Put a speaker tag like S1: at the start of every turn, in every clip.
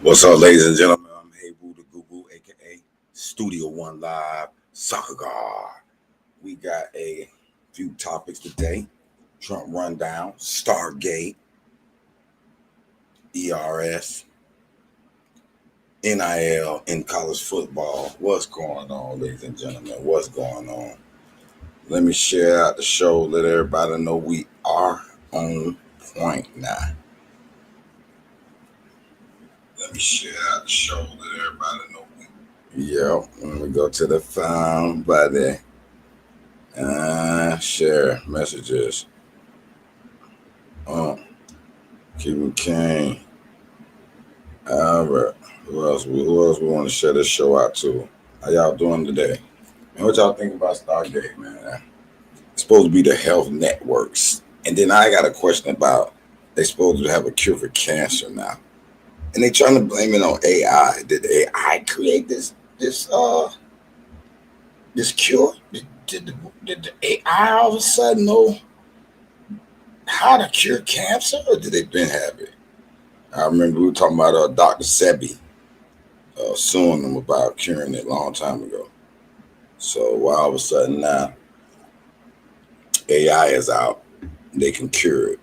S1: What's up, ladies and gentlemen? I'm Hey Boo the Goo Goo, aka Studio One Live Soccer Guard. We got a few topics today: Trump rundown, Stargate, ERS, NIL in college football. What's going on, ladies and gentlemen? What's going on? Let me share out the show. Let everybody know we are on point now. Let me share out the show. Let everybody know Yep, let me go to the phone, buddy. Share messages. Oh, Cuban King. Albert. Who else we want to share this show out to? How y'all doing today? And what y'all think about Stargate, man? It's supposed to be the health networks. And then I got a question about they supposed to have a cure for cancer now. And they trying to blame it on AI. Did AI create this cure? Did the AI all of a sudden know how to cure cancer, or did they been have it? I remember we were talking about Dr. Sebi suing them about curing it a long time ago. So why all of a sudden now AI is out, they can cure it.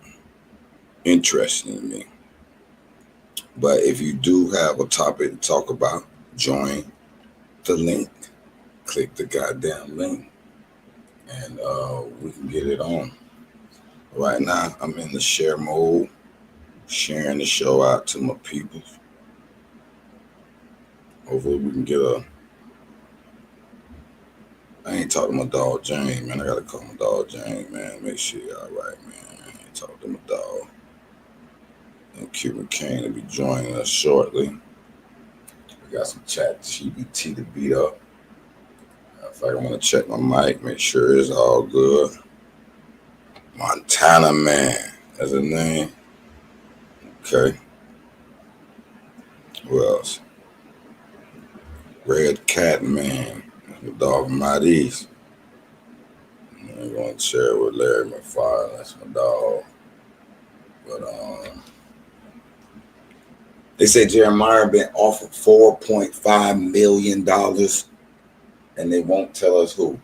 S1: Interesting to me. But if you do have a topic to talk about, join the link. Click the goddamn link, and we can get it on. Right now, I'm in the share mode, sharing the show out to my people. Hopefully, we can get a. I ain't talking to my dog James, man. I gotta call my dog James, man. Make sure you're all right, man. I ain't talking to my dog. And Cuban King will be joining us shortly. We got some chat GBT to beat up. In fact, I want to check my mic, make sure it's all good. Montana Man, that's his name. Okay. Who else? Red Cat Man. That's my dog from out east. I'm going to share it with Larry McFarland. That's my dog. But they say Jeremiah been offered $4.5 million, and they won't tell us who.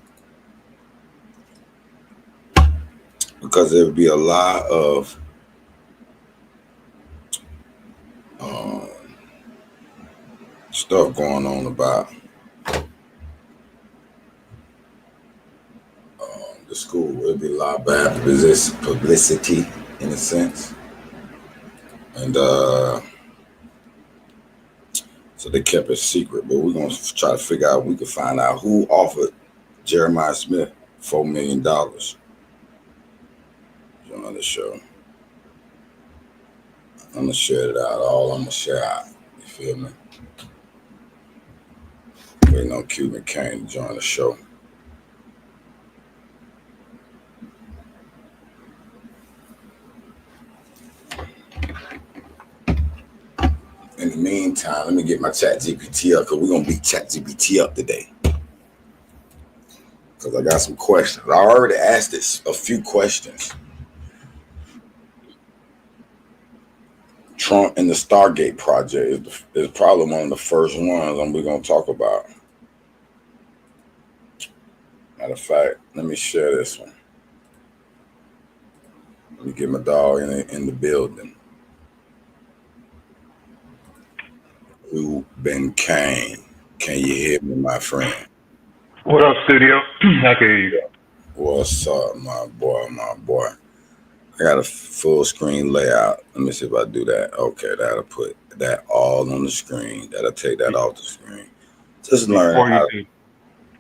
S1: Because there would be a lot of stuff going on about the school. It'd be a lot of bad publicity in a sense. And so they kept it secret. But we're going to try to figure out, we can find out who offered Jeremiah Smith $4 million. Join the show. I'm going to share it out. All I'm going to share out. You feel me? Waiting on Cuban King to join the show. In the meantime, let me get my chat GPT up, because we're going to beat chat GPT up today. Because I got some questions. I already asked this a few questions. Trump and the Stargate project is probably one of the first ones we're going to talk about. Matter of fact, let me share this one. Let me get my dog in the building. Ruben Kane. Can you hear me, my friend?
S2: What up, studio? I can hear you.
S1: What's up, my boy, my boy? I got a full screen layout. Let me see if I do that. Okay, that'll put that all on the screen. That'll take that off the screen. Just learn how.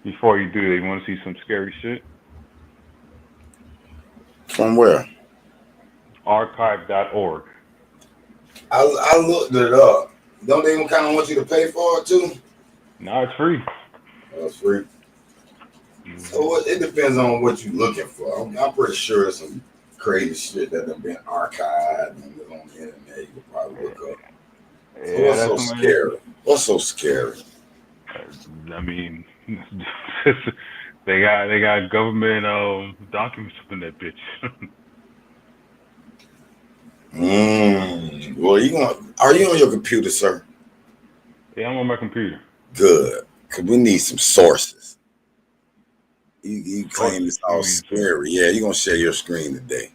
S2: Before you do, you want to see some scary shit?
S1: From where?
S2: Archive.org.
S1: I looked it up. Don't they kind of want you to pay for it too?
S2: No, it's free.
S1: Oh, it's free. Mm-hmm. So it depends on what you're looking for. I'm pretty sure it's some crazy shit that have been archived and is on the internet. You could probably look up. So what's so scary? What's so scary?
S2: I mean, they got government documents up in that bitch.
S1: Well, are you on your computer, sir?
S2: Yeah, I'm on my computer.
S1: Good, because we need some sources. You claim
S2: Sources.
S1: it's
S2: You
S1: all
S2: mean some?
S1: scary. Yeah, you're gonna share your screen today.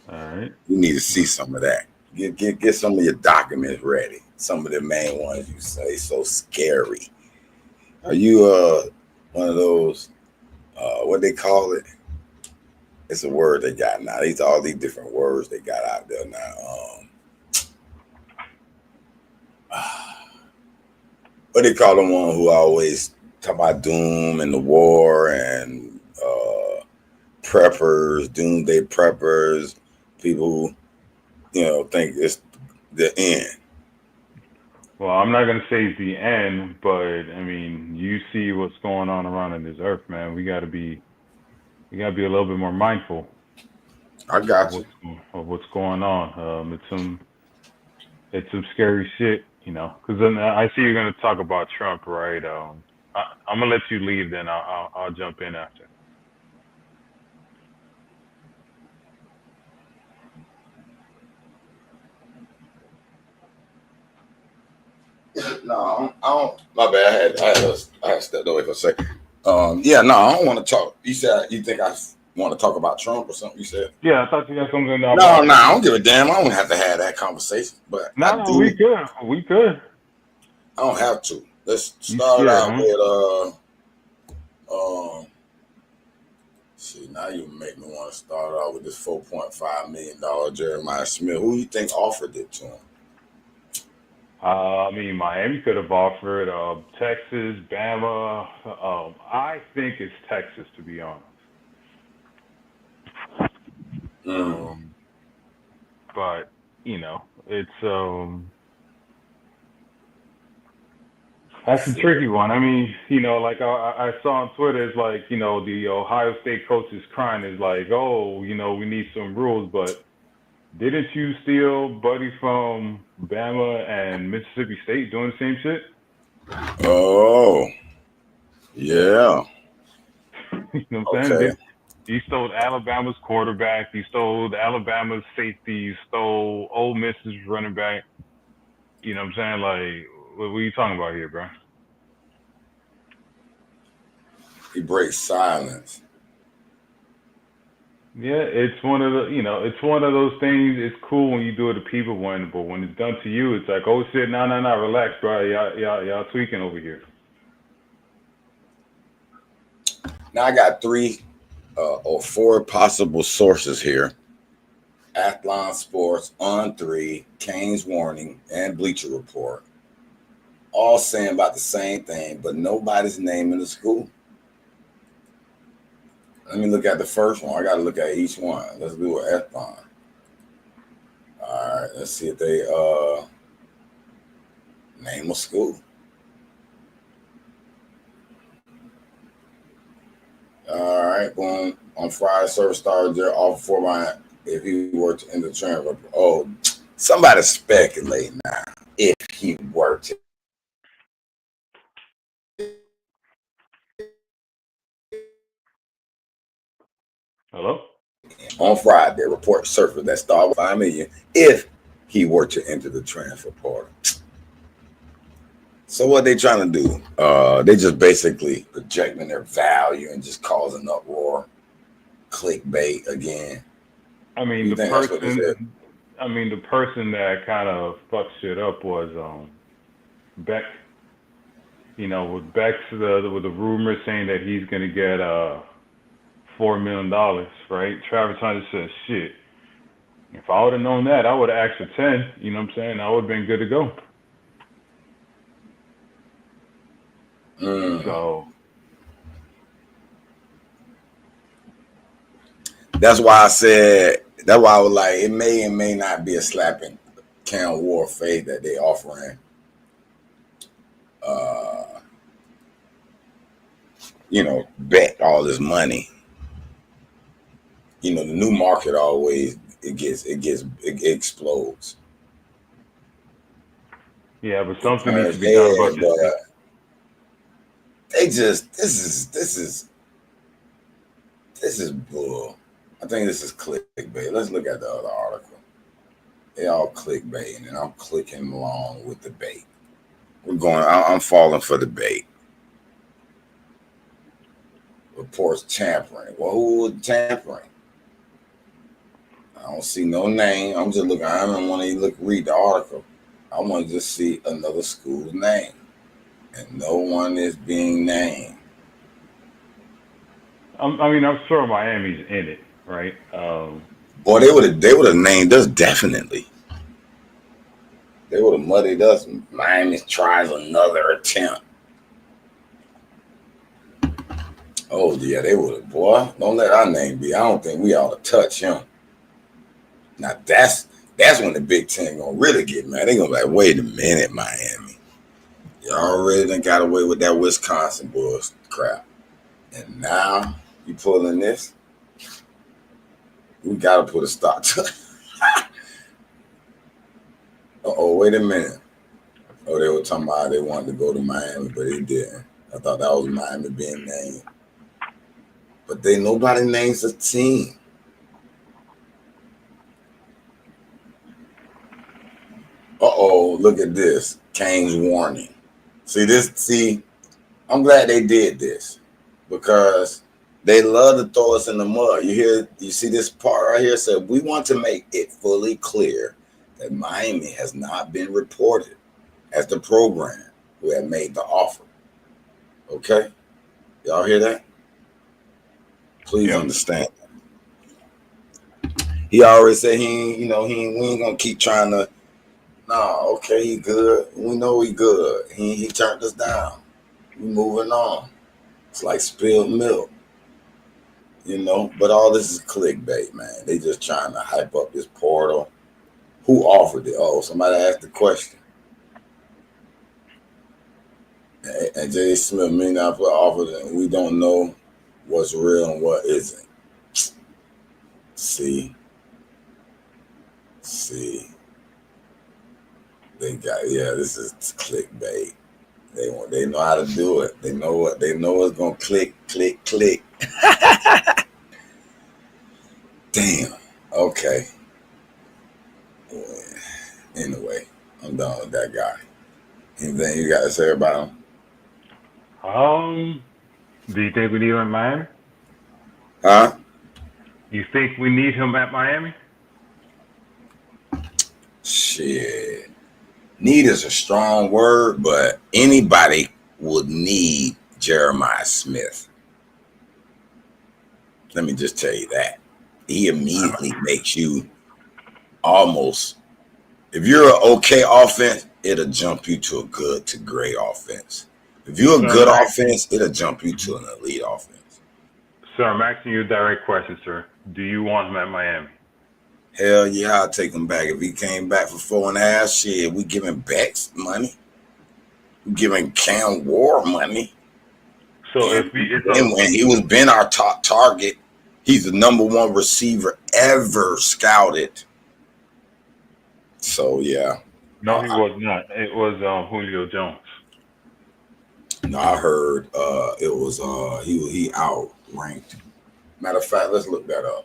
S2: All right.
S1: You need to see some of that. Get some of your documents ready. Some of the main ones you say so scary. Are you one of those what they call it? It's a word they got now. These all these different words they got out there now. What they call the one who always talk about doom and the war and preppers, doomsday preppers, people who think it's the end.
S2: Well, I'm not gonna say it's the end, but I mean, you see what's going on around in this earth, man. We gotta be a little bit more mindful
S1: I
S2: of
S1: got you.
S2: what's going on. It's some scary shit, you know. Because then I see you're gonna talk about Trump, right? I'm gonna let you leave, then I'll jump in after.
S1: No, I don't. My bad. I had stepped away for a second. Yeah, no, I don't want to talk. You said you think I want to talk about Trump or something? You said
S2: Yeah, I thought you had something
S1: no, no.
S2: about.
S1: I don't give a damn. I don't have to have that conversation, but I
S2: No, no, we
S1: do.
S2: could, we could.
S1: I don't have to. Let's
S2: You
S1: start
S2: scared,
S1: out
S2: huh?
S1: with See, now you make me want to start out with this $4.5 million Jeremiah Smith. Who you think offered it to him?
S2: I mean, Miami could have offered Texas, Bama. I think it's Texas, to be honest.
S1: Mm.
S2: Um, but it's that's a tricky one. I mean, like I saw on Twitter, it's like the Ohio State coach is crying. Is like, oh, we need some rules, but didn't you steal Buddy from Bama and Mississippi State doing the same shit?
S1: Oh, yeah.
S2: You know what I'm saying?
S1: Okay.
S2: You stole Alabama's quarterback. You stole Alabama's safety. You stole Ole Miss's running back. You know what I'm saying? Like, what are you talking about here, bro?
S1: He breaks silence.
S2: Yeah, it's one of it's one of those things. It's cool when you do it to people, but when it's done to you, it's like, oh shit, no, no, no, relax, bro. Y'all tweaking over here.
S1: Now I got three or four possible sources here: Athlon Sports, On3, Kane's Warning, and Bleacher Report. All saying about the same thing, but nobody's naming the school. Let me look at the first one. I got to look at each one. Let's do an Athlon. All right, let's see if they name a school. All right, boom. On Friday, service started there off for my if he were to end the transfer. Oh, somebody speculating now. If he were to
S2: Hello?
S1: on Friday, report surfaced that star with 5 million if he were to enter the transfer portal. So what they trying to do? They just basically projecting their value and just causing uproar, clickbait again.
S2: I mean,
S1: You think that's what they said?
S2: the person that kind of fucked shit up was Beck. With Beck's with the rumor saying that he's gonna get $4 million, right? Travis Hunter says, shit. If I would have known that, I would have asked for 10. You know what I'm saying? I would have been good to go.
S1: Mm.
S2: So
S1: That's why I said. That's why I was like, it may and may not be a slapping Cam Ward fade that they offering. Bet all this money. The new market always it explodes.
S2: yeah, but
S1: It
S2: something needs to
S1: turns
S2: be done about
S1: head,
S2: this.
S1: but they just this is bull. I think this is clickbait. Let's look at the other article. They all clickbait, and I'm clicking along with the bait. We're going. I'm falling for the bait. Reports tampering. Well, who was tampering? I don't see no name. I'm just looking. I don't want to read the article. I want to just see another school's name, and no one is being named.
S2: I mean, I'm sure Miami's in it, right?
S1: Boy, they would have named us definitely. They would have muddied us. Miami tries another attempt. Oh yeah, they would have. Boy, don't let our name be. I don't think we ought to touch him. Now that's when the Big Ten gonna really get mad. They gonna be like, wait a minute, Miami. You already done got away with that Wisconsin bullshit crap. And now you pulling this. We gotta put a stop to it. Wait a minute. Oh, they were talking about they wanted to go to Miami, but they didn't. I thought that was Miami being named. But nobody names a team. Look at this. Kane's warning. See, I'm glad they did this because they love to throw us in the mud. You see this part right here? Said we want to make it fully clear that Miami has not been reported as the program who had made the offer. Okay? Y'all hear that? Please understand. He already said we ain't gonna keep trying to. No, okay, he good. We know he good. He turned us down. We moving on. It's like spilled milk. But all this is clickbait, man. They just trying to hype up this portal. Who offered it? Oh, somebody asked the question. And J. Smith may not put offered it. We don't know what's real and what isn't. See. This is clickbait. They know how to do it. They know it's gonna click. Damn. Okay. Anyway, I'm done with that guy. Anything you got to say about him?
S2: Do you think we need him in Miami?
S1: Huh?
S2: You think we need him at Miami?
S1: Shit. Need is a strong word, but anybody would need Jeremiah Smith. Let me just tell you that. He immediately makes you almost, if you're an okay offense, it'll jump you to a good to great offense. If you're a good offense, it'll jump you to an elite offense.
S2: Sir, I'm asking you a direct question, sir. Do you want him at Miami?
S1: Hell yeah, I'll take him back. If he came back for 4.5, shit, we giving Bex money. We giving Cam Ward money.
S2: So
S1: when he was been our top target, he's the number one receiver ever scouted. So yeah.
S2: No, he was not. It was Julio Jones.
S1: No, I heard it was he outranked. Matter of fact, let's look that up.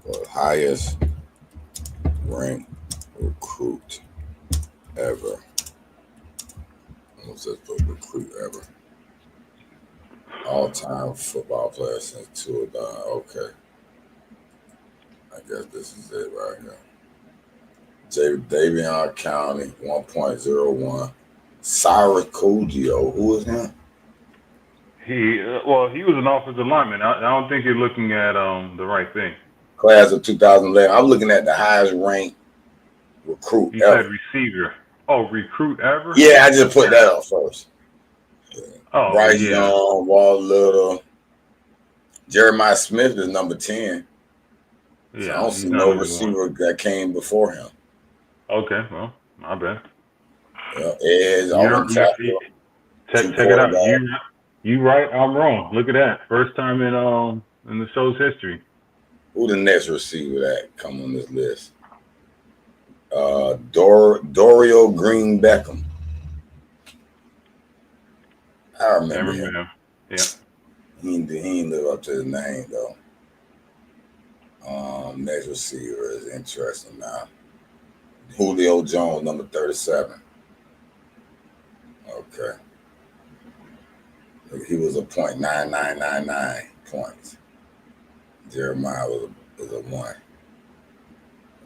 S1: The highest ranked recruit ever. What's that for recruit ever? All-time football player since 2009. Okay. I guess this is it right here. Davion County, 1.01. Cyrus Coggio, who is him?
S2: He was an offensive lineman. I don't think you're looking at the right thing.
S1: Class of 2011. I'm looking at the highest ranked recruit
S2: you
S1: ever.
S2: Said receiver. Oh, recruit ever?
S1: Yeah, I just put that up first.
S2: Oh,
S1: Bryce Young, Walt Little. Jeremiah Smith is number 10. Yeah, so I don't see no receiver that came before him.
S2: Okay, well, my bad.
S1: Check
S2: it out. You right, I'm wrong. Look at that. First time in the show's history.
S1: Who the next receiver that come on this list? Dorial Green Beckham. I remember him.
S2: Yeah.
S1: He didn't live up to his name though. Next receiver is interesting now. Julio Jones, number 37. Okay. He was a .9999 points. Jeremiah was a 1.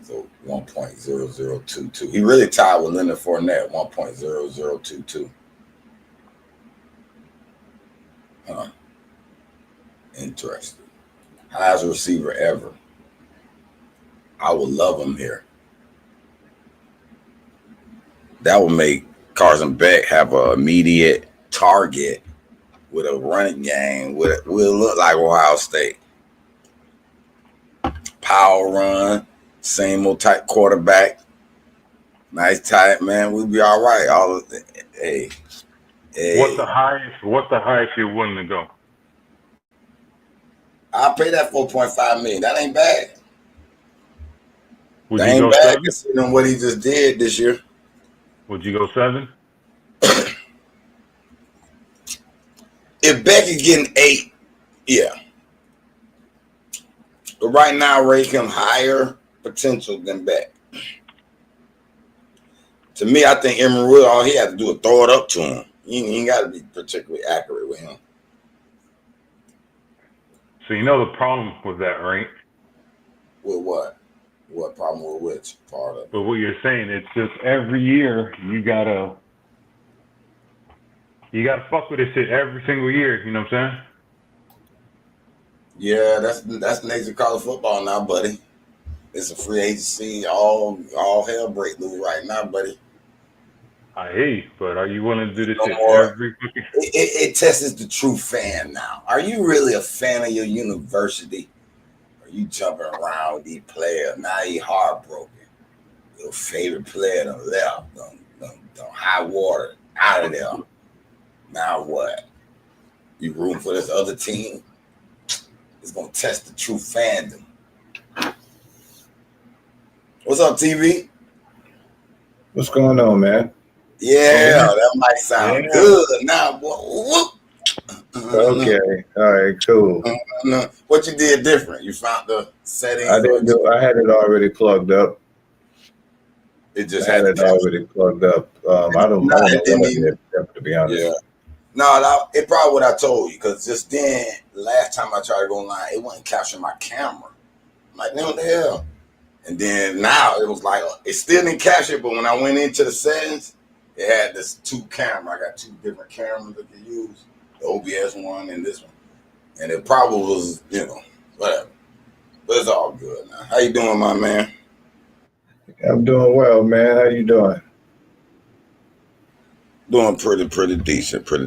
S1: So 1.0022. He really tied with Leonard Fournette, 1.0022. Huh. Interesting. Highest receiver ever. I would love him here. That would make Carson Beck have an immediate target with a running game. Will look like Ohio State. Power run, same old type quarterback. Nice tight man. We'll be all right. Hey.
S2: What's the highest you're willing to go?
S1: I'll pay that $4.5 million. That ain't bad.
S2: Would
S1: that
S2: you
S1: ain't
S2: go
S1: bad
S2: 7?
S1: considering what he just did this year.
S2: Would you go 7?
S1: If Becky's getting 8, yeah. But right now, rate him higher potential than Beck. To me, I think Emory Wood, all he had to do is throw it up to him. You ain't got to be particularly accurate with him.
S2: So you know the problem with that, right?
S1: With what? What problem with which part of it?
S2: But what you're saying, it's just every year you gotta fuck with this shit every single year. You know what I'm saying?
S1: Yeah, that's the nature of college football now, buddy. It's a free agency. All hell break loose right now, buddy.
S2: I hear you, but are you willing to do this shit
S1: more.
S2: every fucking?
S1: It tests the true fan now. Are you really a fan of your university? Are you jumping around with these players? Now you heartbroken. Your favorite player done left. Done high water out of there. Now what? You rooting for this other team? It's gonna test the true fandom. What's up, TV?
S3: What's going on, man?
S1: Yeah, that might sound good. Now, whoop.
S3: Okay, all right, cool.
S1: What you did different? You found the settings?
S3: I had it already plugged up.
S1: It just
S3: had it already plugged up. I don't know what I did, to be honest.
S1: Yeah. No, it probably what I told you, because just then, last time I tried to go online, it wasn't capturing my camera. I'm like, what the hell? And then now it was like, it still didn't capture, but when I went into the settings, it had this 2 camera. I got 2 different cameras that can use, the OBS one and this one. And it probably was, whatever. But it's all good now. How you doing, my man?
S3: I'm doing well, man. How you doing?
S1: Doing pretty decent. But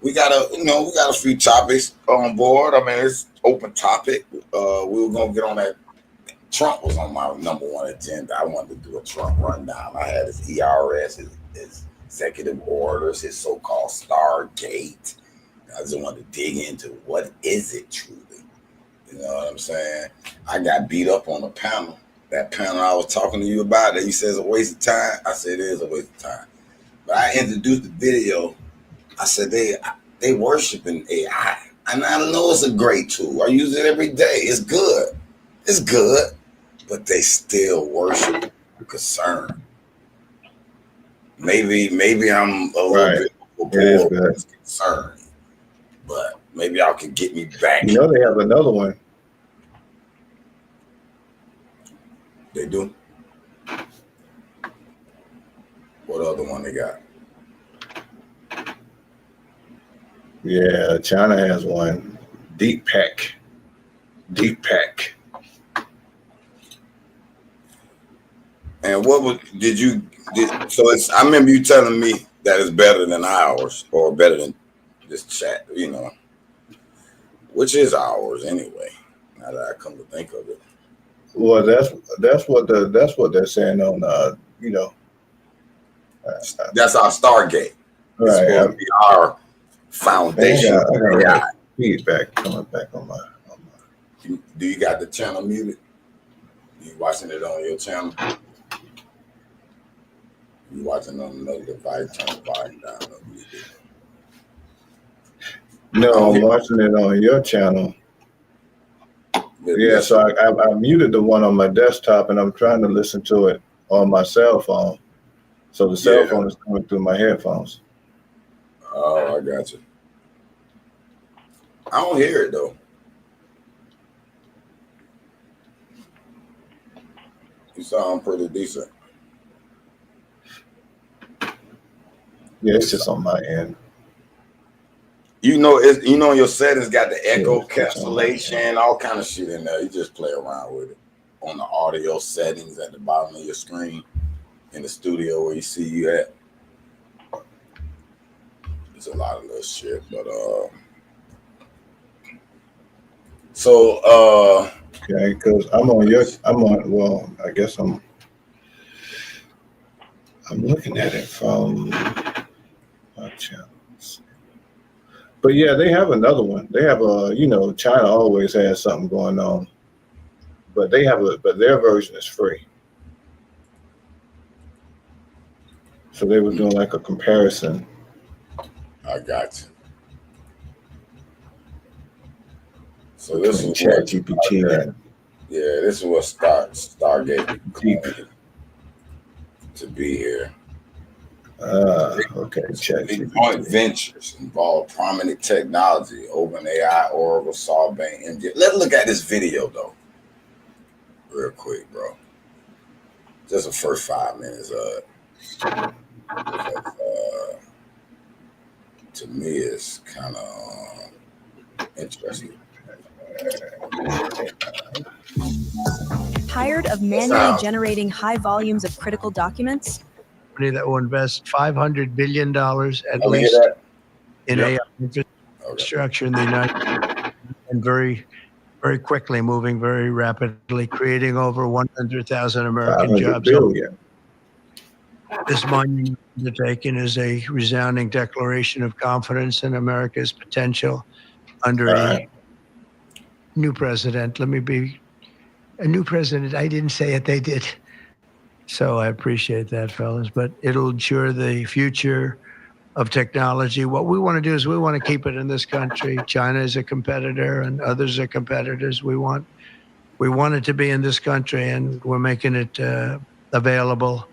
S1: we got a few topics on board. I mean, it's open topic. We were gonna get on that. Trump was on my number 1 agenda. I wanted to do a Trump rundown. I had his ERS, his executive orders, his so-called Stargate. I just wanted to dig into what is it truly. You know what I'm saying? I got beat up on the panel. That panel I was talking to you about that you said is a waste of time. I said it is a waste of time. But I introduced the video. I said they worshiping AI. And I know it's a great tool. I use it every day. It's good. It's good. But they still worship concern. Maybe I'm a little bit concerned. But maybe y'all can get me back.
S3: You know they have another one.
S1: They do? What other one they got?
S3: Yeah, China has one. Deep Pack.
S1: And I remember you telling me that it's better than ours or better than this chat, which is ours anyway. Now that I come to think of it.
S3: Well, that's what they're saying on
S1: that's our Stargate.
S3: Right.
S1: It's supposed to be our foundation.
S3: I got feedback coming back on my.
S1: Do you got the channel muted? You watching it on your channel? You watching on another device? Turn the volume down.
S3: No, I'm watching it on your channel. Yeah, so I muted the one on my desktop, and I'm trying to listen to it on my cell phone. So the cell phone is coming through my headphones.
S1: Oh, I got you. I don't hear it though. You sound pretty decent.
S3: Yeah, it's just on my end.
S1: You know, your settings got the echo cancellation, all kind of shit in there. You just play around with it on the audio settings at the bottom of your screen in the studio where you see you at. There's a lot of little shit, but
S3: okay, because well, I guess I'm looking at it from my channels. But yeah, they have another one. They have China always has something going on. But but their version is free. So they were doing like a comparison.
S1: I got you. So this is
S3: ChatGPT.
S1: This is what Stargate claimed to be here.
S3: Okay.
S1: Joint ventures involve prominent technology, OpenAI, Oracle, SoftBank, MJ. Let's look at this video though, real quick, bro. Just the first 5 minutes of it. To me, it's kind of interesting.
S4: Tired of manually generating high volumes of critical documents?
S5: That will invest $500 billion at least in AI infrastructure in the United States, and very, very quickly moving very rapidly, creating over 100,000 American jobs. This monumental undertaking is a resounding declaration of confidence in America's potential under a new president. Let me be a new president. I didn't say it, they did. So I appreciate that, fellas. But it'll ensure the future of technology. What we want to do is we want to keep it in this country. China is a competitor and others are competitors. We want it to be in this country, and we're making it available.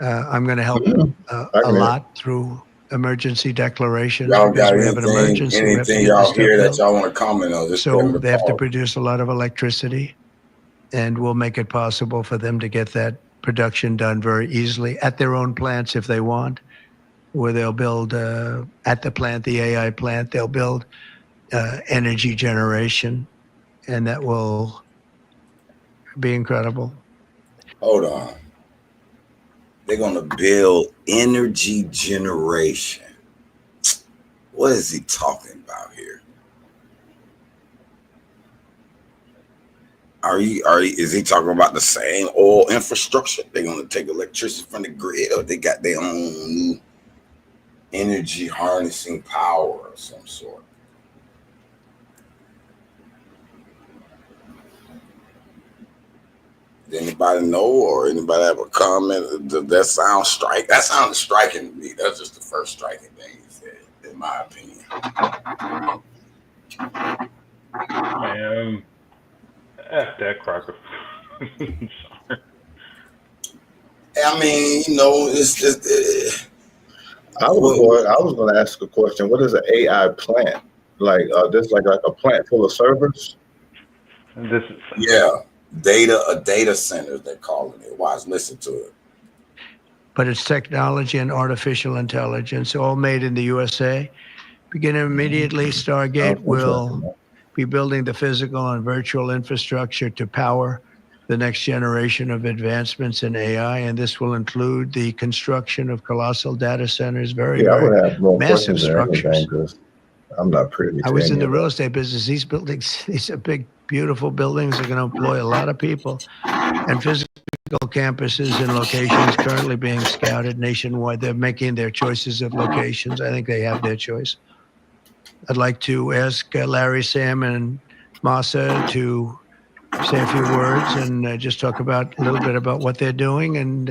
S5: I'm going to help a lot through emergency declarations.
S1: Y'all got anything y'all hear that y'all want to comment on?
S5: So they have to produce a lot of electricity, and we'll make it possible for them to get that production done very easily at their own plants if they want, where they'll build at the plant, the AI plant, they'll build energy generation, and that will be incredible.
S1: Hold on. They're going to build energy generation. What is he talking about here? Is he talking about the same oil infrastructure? They're going to take electricity from the grid, or they got their own new energy harnessing power of some sort? Does anybody know, or anybody have a comment? Does that sound striking? That sounded striking to me. That's just the first striking thing he said, in my opinion.
S2: Man, F that cracker. Sorry.
S1: I mean, it's just.
S3: I was going to ask a question. What is an AI plant? Like this, like a plant full of servers?
S1: Data centers, they're calling it. Watch, listen to it.
S5: But it's technology and artificial intelligence, all made in the USA. Beginning immediately, Stargate will be building the physical and virtual infrastructure to power the next generation of advancements in AI, and this will include the construction of colossal data centers, very massive structures.
S3: I'm not privy to
S5: I was in the real estate business. These buildings, these are big, beautiful buildings. Are going to employ a lot of people, and physical campuses and locations currently being scouted nationwide. They're making their choices of locations. I think they have their choice. I'd like to ask Larry, Sam, and Masa to say a few words and just talk a little bit about what they're doing, and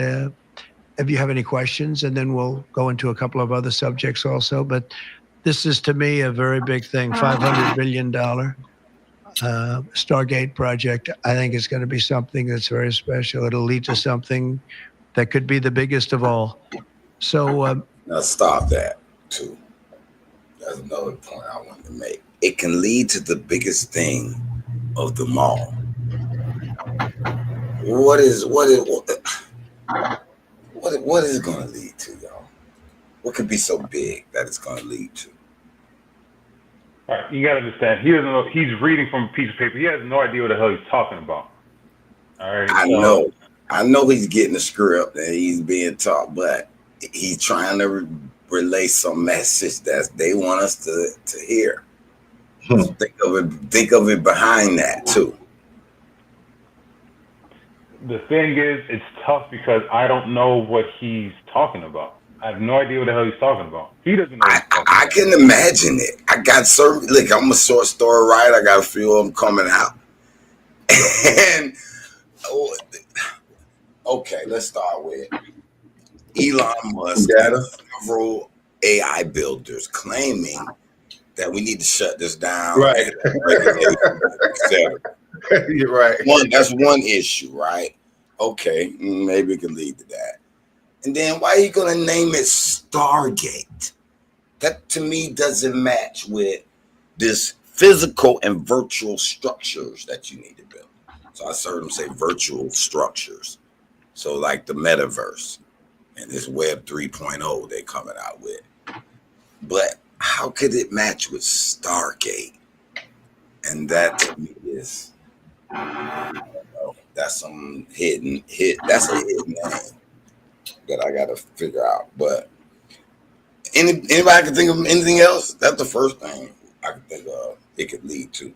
S5: if you have any questions, and then we'll go into a couple of other subjects also. But this is, to me, a very big thing, $500 billion Stargate project, I think it's going to be something that's very special. It'll lead to something that could be the biggest of all. So
S1: now stop that too. That's another point I wanted to make. It can lead to the biggest thing of them all. What is it going to lead to, y'all? What could be so big that it's going to lead to?
S2: All right, you got to understand. He doesn't know. He's reading from a piece of paper. He has no idea what the hell he's talking about. All right.
S1: I know he's getting the script and he's being taught, but he's trying to relay some message that they want us to hear. Think of it behind that too.
S2: The thing is, it's tough because I don't know what he's talking about. I have no idea what the hell he's talking about. He doesn't know.
S1: I can imagine it. I got certain. Look, I'm a short story writer. I got a few of them coming out. And okay, let's start with Elon Musk and several AI builders claiming that we need to shut this down.
S3: Right. You're right.
S1: That's one issue, right? Okay, maybe it could lead to that. And then why are you going to name it Stargate? That to me doesn't match with this physical and virtual structures that you need to build. So I heard them say virtual structures. So like the metaverse and this Web 3.0 they're coming out with. But how could it match with Stargate? And that to me is, I don't know, that's some hidden that's a hidden name that I got to figure out. But anybody can think of anything else? That's the first thing I can think of it could lead to.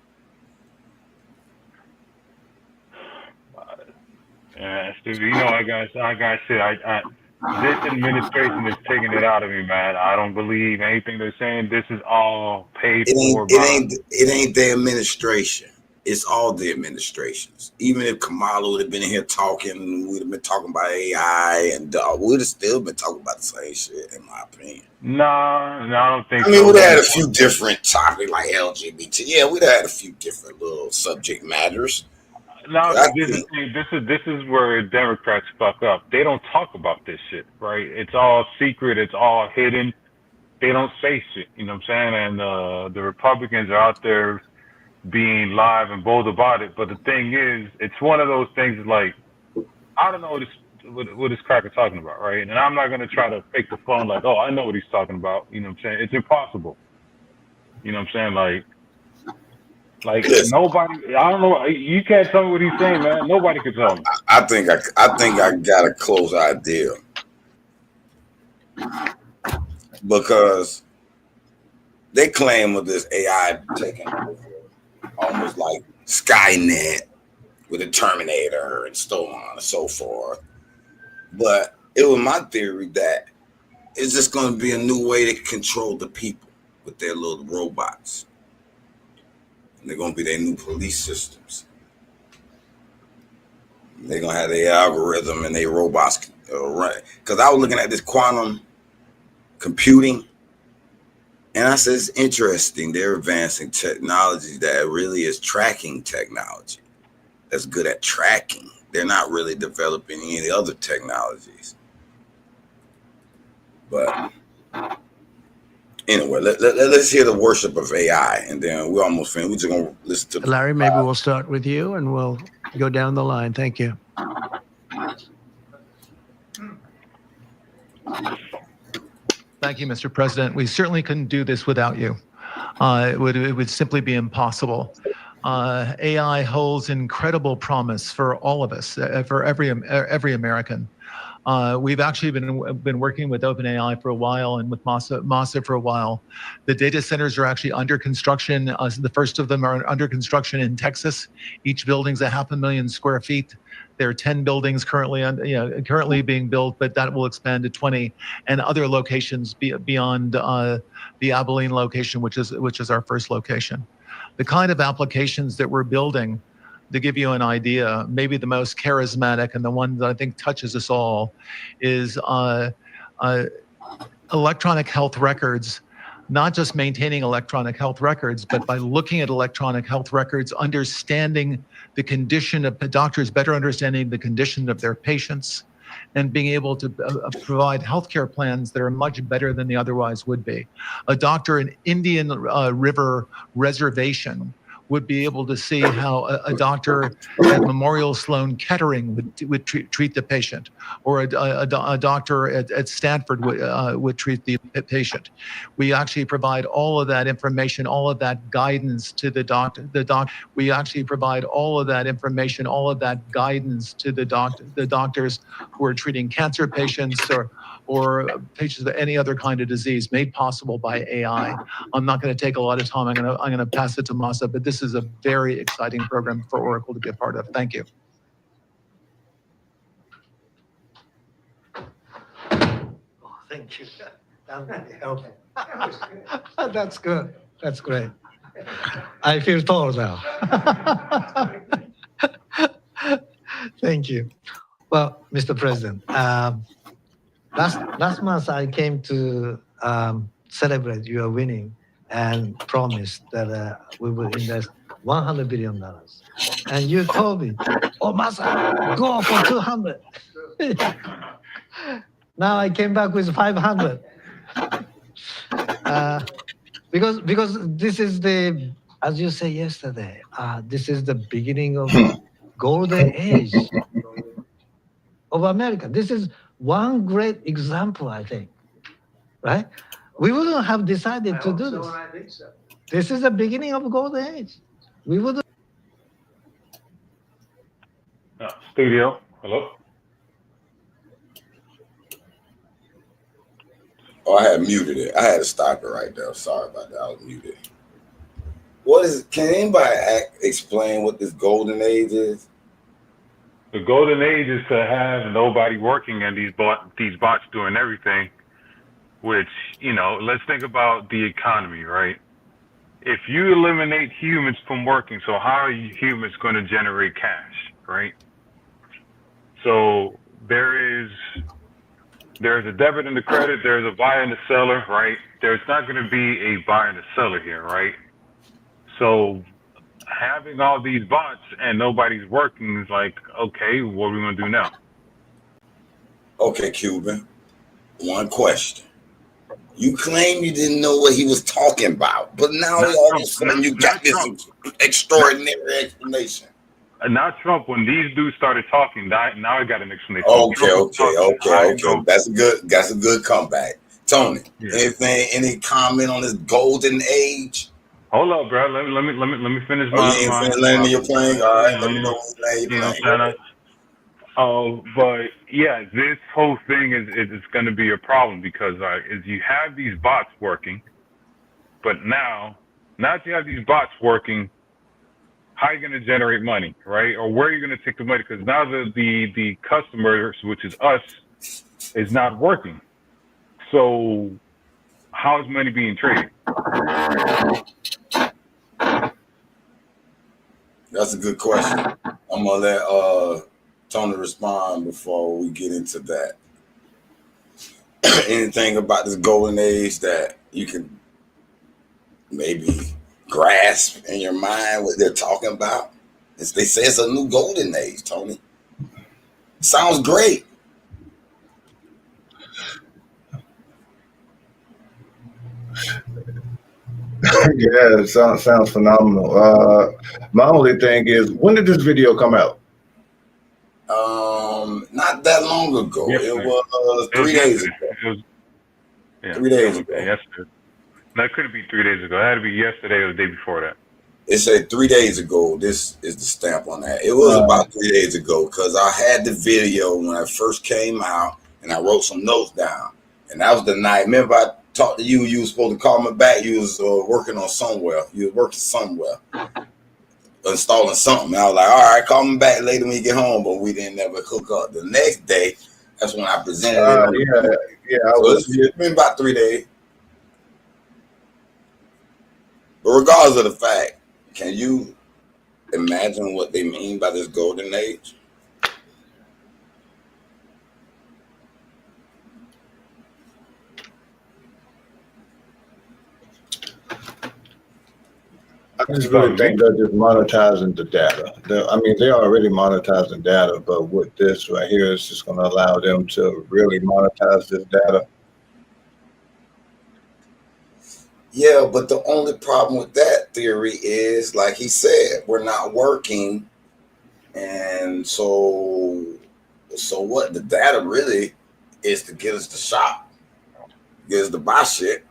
S2: Yeah, Steve, you know, I got shit. This administration is taking it out of me, man. I don't believe anything they're saying. This is all paid for.
S1: It ain't the administration. It's all the administrations. Even if Kamala would have been in here talking, we'd have been talking about AI, and we'd have still been talking about the same shit, in my opinion.
S2: No, I don't think so.
S1: I mean, we'd have had a few different topics like LGBT. Yeah, we'd have had a few different little subject matters.
S2: No, this is where Democrats fuck up. They don't talk about this shit, right? It's all secret. It's all hidden. They don't say shit. You know what I'm saying? And the Republicans are out there being live and bold about it. But the thing is, it's one of those things like, I don't know what this cracker talking about, right? And I'm not going to try to fake the phone like, oh, I know what he's talking about. You know what I'm saying? It's impossible. You know what I'm saying? Like nobody, I don't know. You can't tell me what he's saying, man. Nobody can tell me.
S1: I think I got a close idea, because they claim with this AI taking over, almost like Skynet with the Terminator and so on and so forth. But it was my theory that it's just going to be a new way to control the people with their little robots. They're going to be their new police systems. They're going to have their algorithm and their robots run. Because I was looking at this quantum computing, and I said, it's interesting. They're advancing technology that really is tracking technology. That's good at tracking. They're not really developing any of the other technologies. But anyway, let's hear the worship of AI, and then we're almost finished. We're just going to listen to
S5: Larry, maybe we'll start with you, and we'll go down the line. Thank you.
S6: Thank you, Mr. President. We certainly couldn't do this without you. It would simply be impossible. AI holds incredible promise for all of us, for every American. We've actually been working with OpenAI for a while and with Masa for a while. The data centers are actually under construction. The first of them are under construction in Texas. Each building's 500,000 square feet. There are 10 buildings currently being built, but that will expand to 20 and other locations beyond the Abilene location, which is our first location. The kind of applications that we're building, to give you an idea, maybe the most charismatic and the one that I think touches us all is electronic health records not just maintaining electronic health records, but by looking at electronic health records, understanding the condition of the doctors, better understanding the condition of their patients, and being able to provide healthcare plans that are much better than they otherwise would be. A doctor in Indian River Reservation would be able to see how a doctor at Memorial Sloan Kettering would treat the patient, or a doctor at Stanford would treat the patient. We actually provide all of that information, all of that guidance to the doctor. We actually provide all of that information, all of that guidance to the doctors who are treating cancer patients or patients with any other kind of disease, made possible by AI. I'm not going to take a lot of time. I'm going to pass it to Masa, but this is a very exciting program for Oracle to be a part of. Thank you.
S7: Thank you. That really helped. That's good. That's great. I feel tall now. Thank you. Well, Mr. President, last month I came to celebrate your winning and promised that we will invest $100 billion. And you told me, oh, Masa, go for 200. Now I came back with 500. Because this is the, as you said yesterday, this is the beginning of golden age of America. This is one great example, I think, right? We wouldn't have decided to do this. I think so. This is the beginning of golden age. We would.
S2: Studio, hello?
S1: Oh, I had muted it. I had to stop it right there. Sorry about that. I was muted. Can anybody explain what this golden age is?
S2: The golden age is to have nobody working and these bots doing everything, which, let's think about the economy, right? If you eliminate humans from working, so how are humans going to generate cash, right? So there's a debit and a credit, there's a buyer and a seller, right? There's not going to be a buyer and a seller here, right? So having all these bots and nobody's working is like, okay, what are we going to do now?
S1: Okay, Cuban, one question. You claim you didn't know what he was talking about, but now all of a sudden you got this extraordinary explanation.
S2: Not Trump. When these dudes started talking, now I got an explanation.
S1: Okay. That's a good comeback. Tony, any comment on this golden age?
S2: Hold up, bro. Let me finish my.
S1: Landing your plane. All right, let me know when you're playing.
S2: But yeah, this whole thing is going to be a problem because is you have these bots working, but now that you have these bots working, how are you going to generate money, right? Or where are you going to take the money? Because now the customers, which is us, is not working. So how is money being traded?
S1: That's a good question. I'm gonna let Tony respond before we get into that. Anything about this golden age that you can maybe grasp in your mind what they're talking about? They say it's a new golden age, Tony. Sounds great.
S3: Yeah, it sounds phenomenal. My only thing is, when did this video come out?
S1: Not that long ago. It was 3 days ago. 3 days ago.
S2: Yesterday. No, it couldn't be 3 days ago. It had to be yesterday or the day before that.
S1: It said 3 days ago. This is the stamp on that. It was about 3 days ago because I had the video when I first came out and I wrote some notes down. And that was the night. Remember, I talked to you. You were supposed to call me back. You was working on somewhere. You were working somewhere, installing something. I was like, all right, call me back later when you get home. But we didn't ever hook up. The next day, that's when I presented it. It's been about 3 days. But regardless of the fact, can you imagine what they mean by this golden age?
S3: I just really think they're just monetizing the data. They're already monetizing data, but with this right here, it's just going to allow them to really monetize this data.
S1: Yeah, but the only problem with that theory is, like he said, we're not working. And so what? The data really is to get us to shop, get us to buy shit.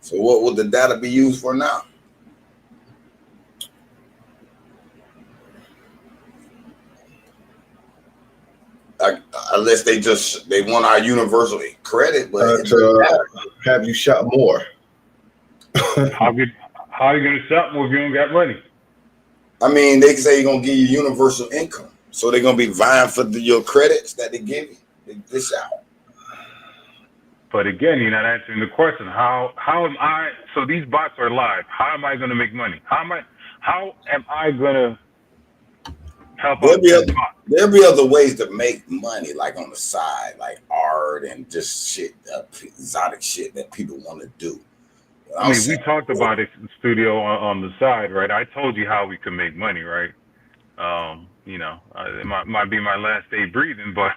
S1: So what would the data be used for now? Unless they want our universal credit, but
S3: have you shop more?
S2: How are you gonna shop more if you don't got money?
S1: I mean, they say you're gonna give you universal income, so they're gonna be vying for your credits that they give you. They dish out.
S2: But again, you're not answering the question. How am I? So these bots are live. How am I gonna make money? How am I gonna help out this bot?
S1: There'll be other ways to make money, like on the side, like art and just shit, exotic shit that people want to do.
S2: I mean, we talked about it in the studio on the side, right? I told you how we could make money, right? It might be my last day breathing, but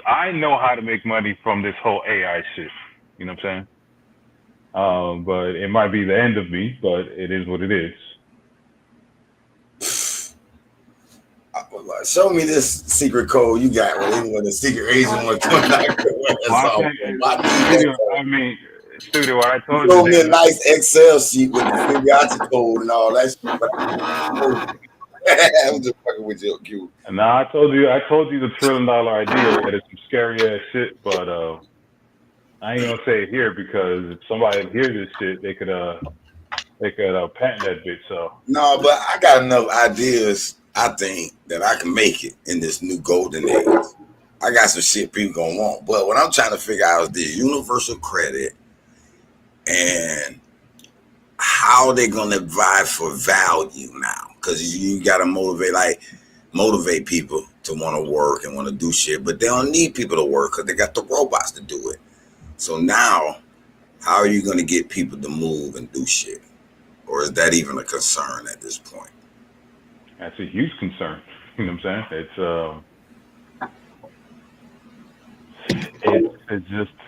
S2: I know how to make money from this whole AI shit. You know what I'm saying? But it might be the end of me, but it is what it is.
S1: Show me this secret code you got when the secret agent was
S2: Studio, what I told
S1: you. Show me a nice Excel sheet with the Fibonacci code and all that shit. I'm just fucking with you, Q.
S2: Nah, I told you the $1 trillion idea. That is some scary ass shit, but I ain't gonna say it here because if somebody hears this shit, they could patent that bitch. So
S1: no, but I got enough ideas. I think that I can make it in this new golden age. I got some shit people gonna want, but what I'm trying to figure out is the universal credit and how they're gonna vie for value now. Because you gotta motivate people to want to work and want to do shit, but they don't need people to work because they got the robots to do it. So now, how are you gonna get people to move and do shit? Or is that even a concern at this point?
S2: That's a huge concern. You know what I'm saying?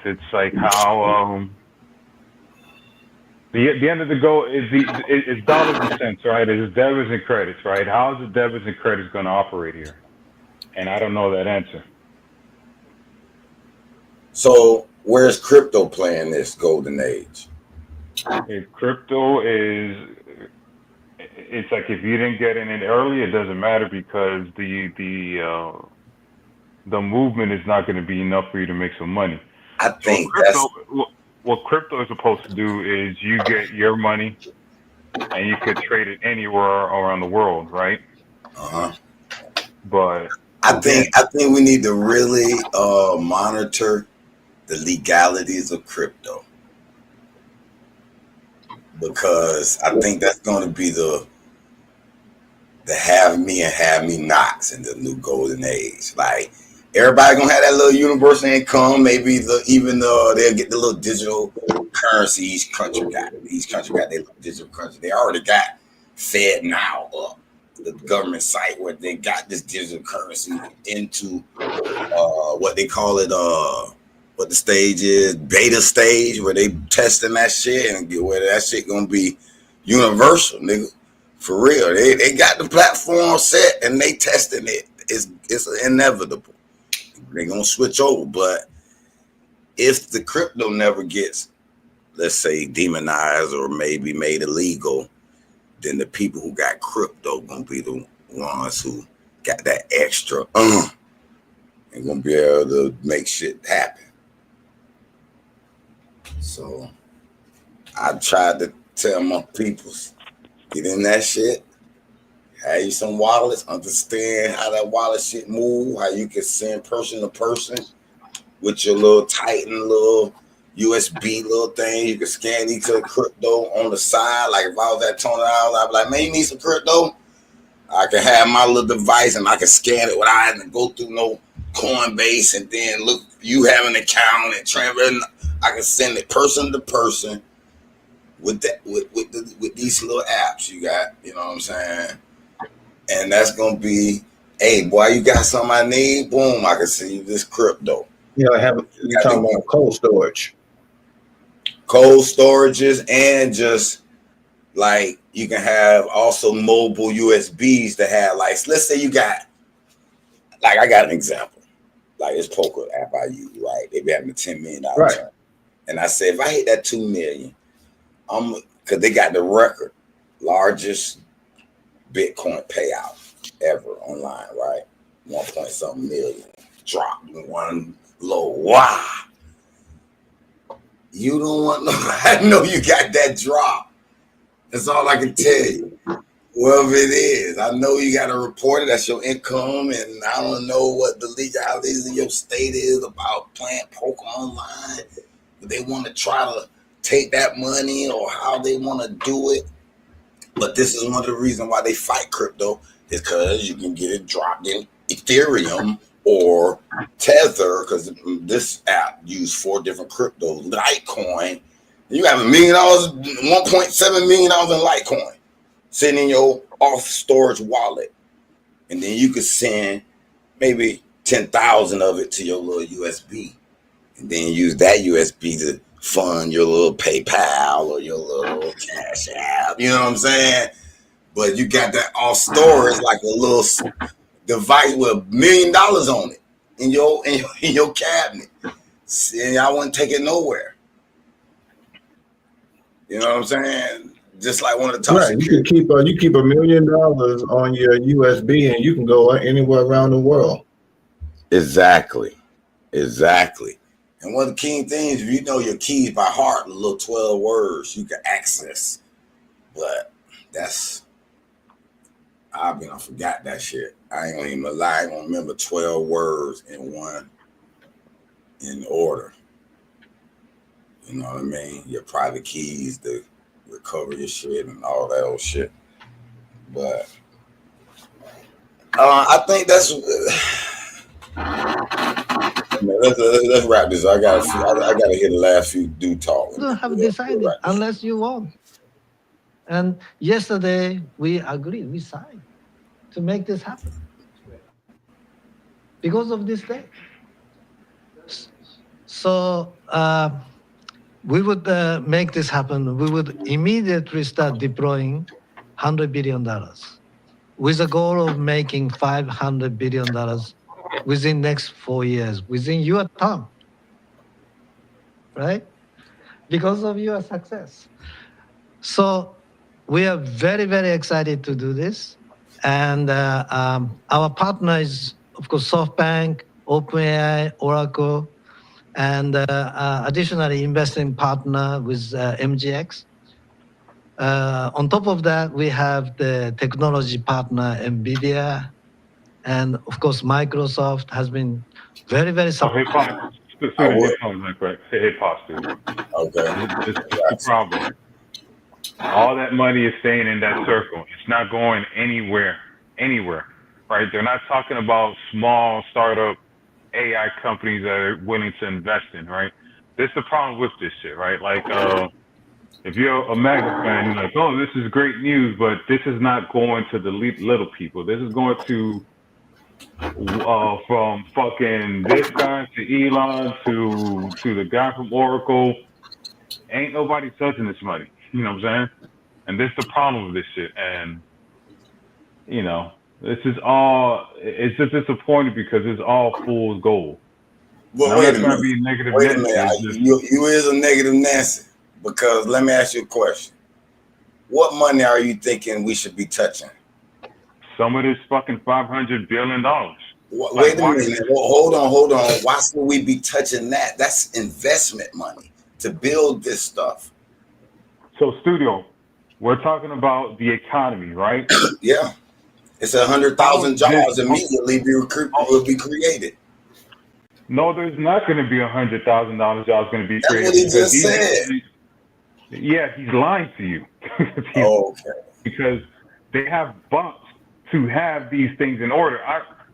S2: It's like how the end of the goal is dollars and cents, right? It's debits and credits, right? How is the debits and credits going to operate here? And I don't know that answer.
S1: So where's crypto playing this golden age?
S2: If crypto is, it's like if you didn't get in it early, it doesn't matter because the movement is not going to be enough for you to make some money.
S1: I think
S2: what crypto is supposed to do is you get your money and you could trade it anywhere around the world, right? But
S1: I think we need to really monitor the legalities of crypto, because I think that's going to be the have me and have me nots in the new golden age. Like everybody gonna have that little universal income. Maybe they'll get the little digital currency each country got. Each country got their digital currency. They already got Fed now up, the government site where they got this digital currency into what they call it. What the stage is, beta stage, where they testing that shit and get where that shit gonna be universal, nigga. For real, they got the platform set and they testing it. It's inevitable. They're gonna switch over, but if the crypto never gets, let's say, demonized or maybe made illegal, then the people who got crypto gonna be the ones who got that extra and gonna be able to make shit happen. So I tried to tell my peoples, get in that shit, have you some wallets, understand how that wallet shit move, how you can send person to person with your little Titan little USB little thing. You can scan each of the crypto on the side. Like if I was at Tony Island, I'd be like, man, you need some crypto? I can have my little device and I can scan it without having to go through no Coinbase and then look, you have an account and transfer. I can send it person to person with these little apps you got, you know what I'm saying? And that's gonna be, hey boy, you got something I need, boom, I can see this crypto.
S3: You know, you're talking about cold storage.
S1: Cold storages, and just like you can have also mobile USBs that have, like, let's say you got, like, I got an example, like this poker app I use, right? They be having a $10 million
S3: Right.
S1: turn. And I say, if I hit that 2 million, because they got the record largest Bitcoin payout ever online, right? 1.something million. Drop one low. Wow. You don't want no, I know you got that drop. That's all I can tell you. Whatever it is, I know you got to report it. That's your income, and I don't know what the legalities in your state is about playing poker online. But they want to try to take that money or how they want to do it. But this is one of the reasons why they fight crypto, is because you can get it dropped in Ethereum or Tether, because this app used 4 different cryptos. Litecoin, you have $1 million, $1.7 million in Litecoin sitting in your off storage wallet, and then you could send maybe 10,000 of it to your little USB, and then use that USB to fund your little PayPal or your little Cash App. You know what I'm saying? But you got that off storage, like a little device with $1 million on it in your cabinet. See, I wouldn't take it nowhere. You know what I'm saying? Just like one of the top.
S3: Right, you can keep $1 million on your USB, and you can go anywhere around the world.
S1: Exactly. And one of the key things, if you know your keys by heart, the little 12 words you can access. But I forgot that shit. I ain't gonna even lie. I ain't gonna remember 12 words in order. You know what I mean? Your private keys to recover your shit and all that old shit. But I think that's. Let's wrap this. I gotta hear the last few do talk.
S7: You don't have decided unless you want. And yesterday we agreed, we signed to make this happen because of this day. So we would make this happen. We would immediately start deploying $100 billion with a goal of making $500 billion within next 4 years, within your term, right? Because of your success. So we are very, very excited to do this. And our partner is, of course, SoftBank, OpenAI, Oracle, and additionally investing partner with MGX. On top of that, we have the technology partner, NVIDIA, and of course, Microsoft has been very, very supportive.
S2: Hey, pause. Hey, pause, dude.
S1: Okay.
S2: This is the problem. All that money is staying in that circle. It's not going anywhere, right? They're not talking about small startup AI companies that are willing to invest in, right? This is the problem with this shit, right? Like, if you're a MAGA fan, you're like, oh, this is great news, but this is not going to the little people. This is going to from fucking this guy to Elon to the guy from Oracle. Ain't nobody touching this money. You know what I'm saying? And this is the problem with this shit. And, you know, this is all, it's just disappointing because it's all fool's gold.
S1: Well, wait a minute. You is a negative Nancy, because let me ask you a question. What money are you thinking we should be touching?
S2: Some of this fucking $500 billion.
S1: Wait a minute. Hold on. Why should we be touching that? That's investment money to build this stuff.
S2: So, Studio, we're talking about the economy, right?
S1: Yeah. It's 100,000 jobs immediately will be created.
S2: No, there's not going to be 100,000 jobs going to be created.
S1: That's what he just said.
S2: Yeah, he's lying to you.
S1: Okay.
S2: Because they have bumps to have these things in order.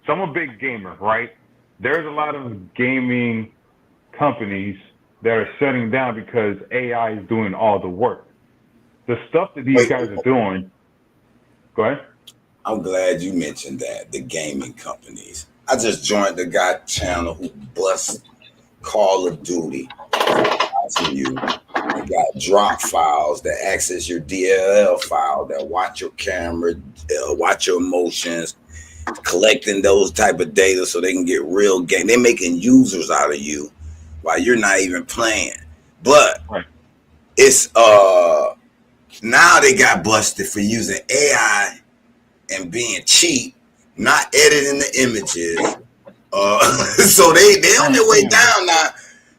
S2: So I'm a big gamer, right? There's a lot of gaming companies that are shutting down because AI is doing all the work. the stuff that these guys are doing. Go ahead.
S1: I'm glad you mentioned that, the gaming companies. I just joined the guy channel who busts Call of Duty. Watching you got drop files that access your DLL file, that watch your camera, watch your emotions, collecting those type of data so they can get real game. They're making users out of you while you're not even playing. But
S2: Right.
S1: it's now they got busted for using AI and being cheap, not editing the images. So they on their way down now.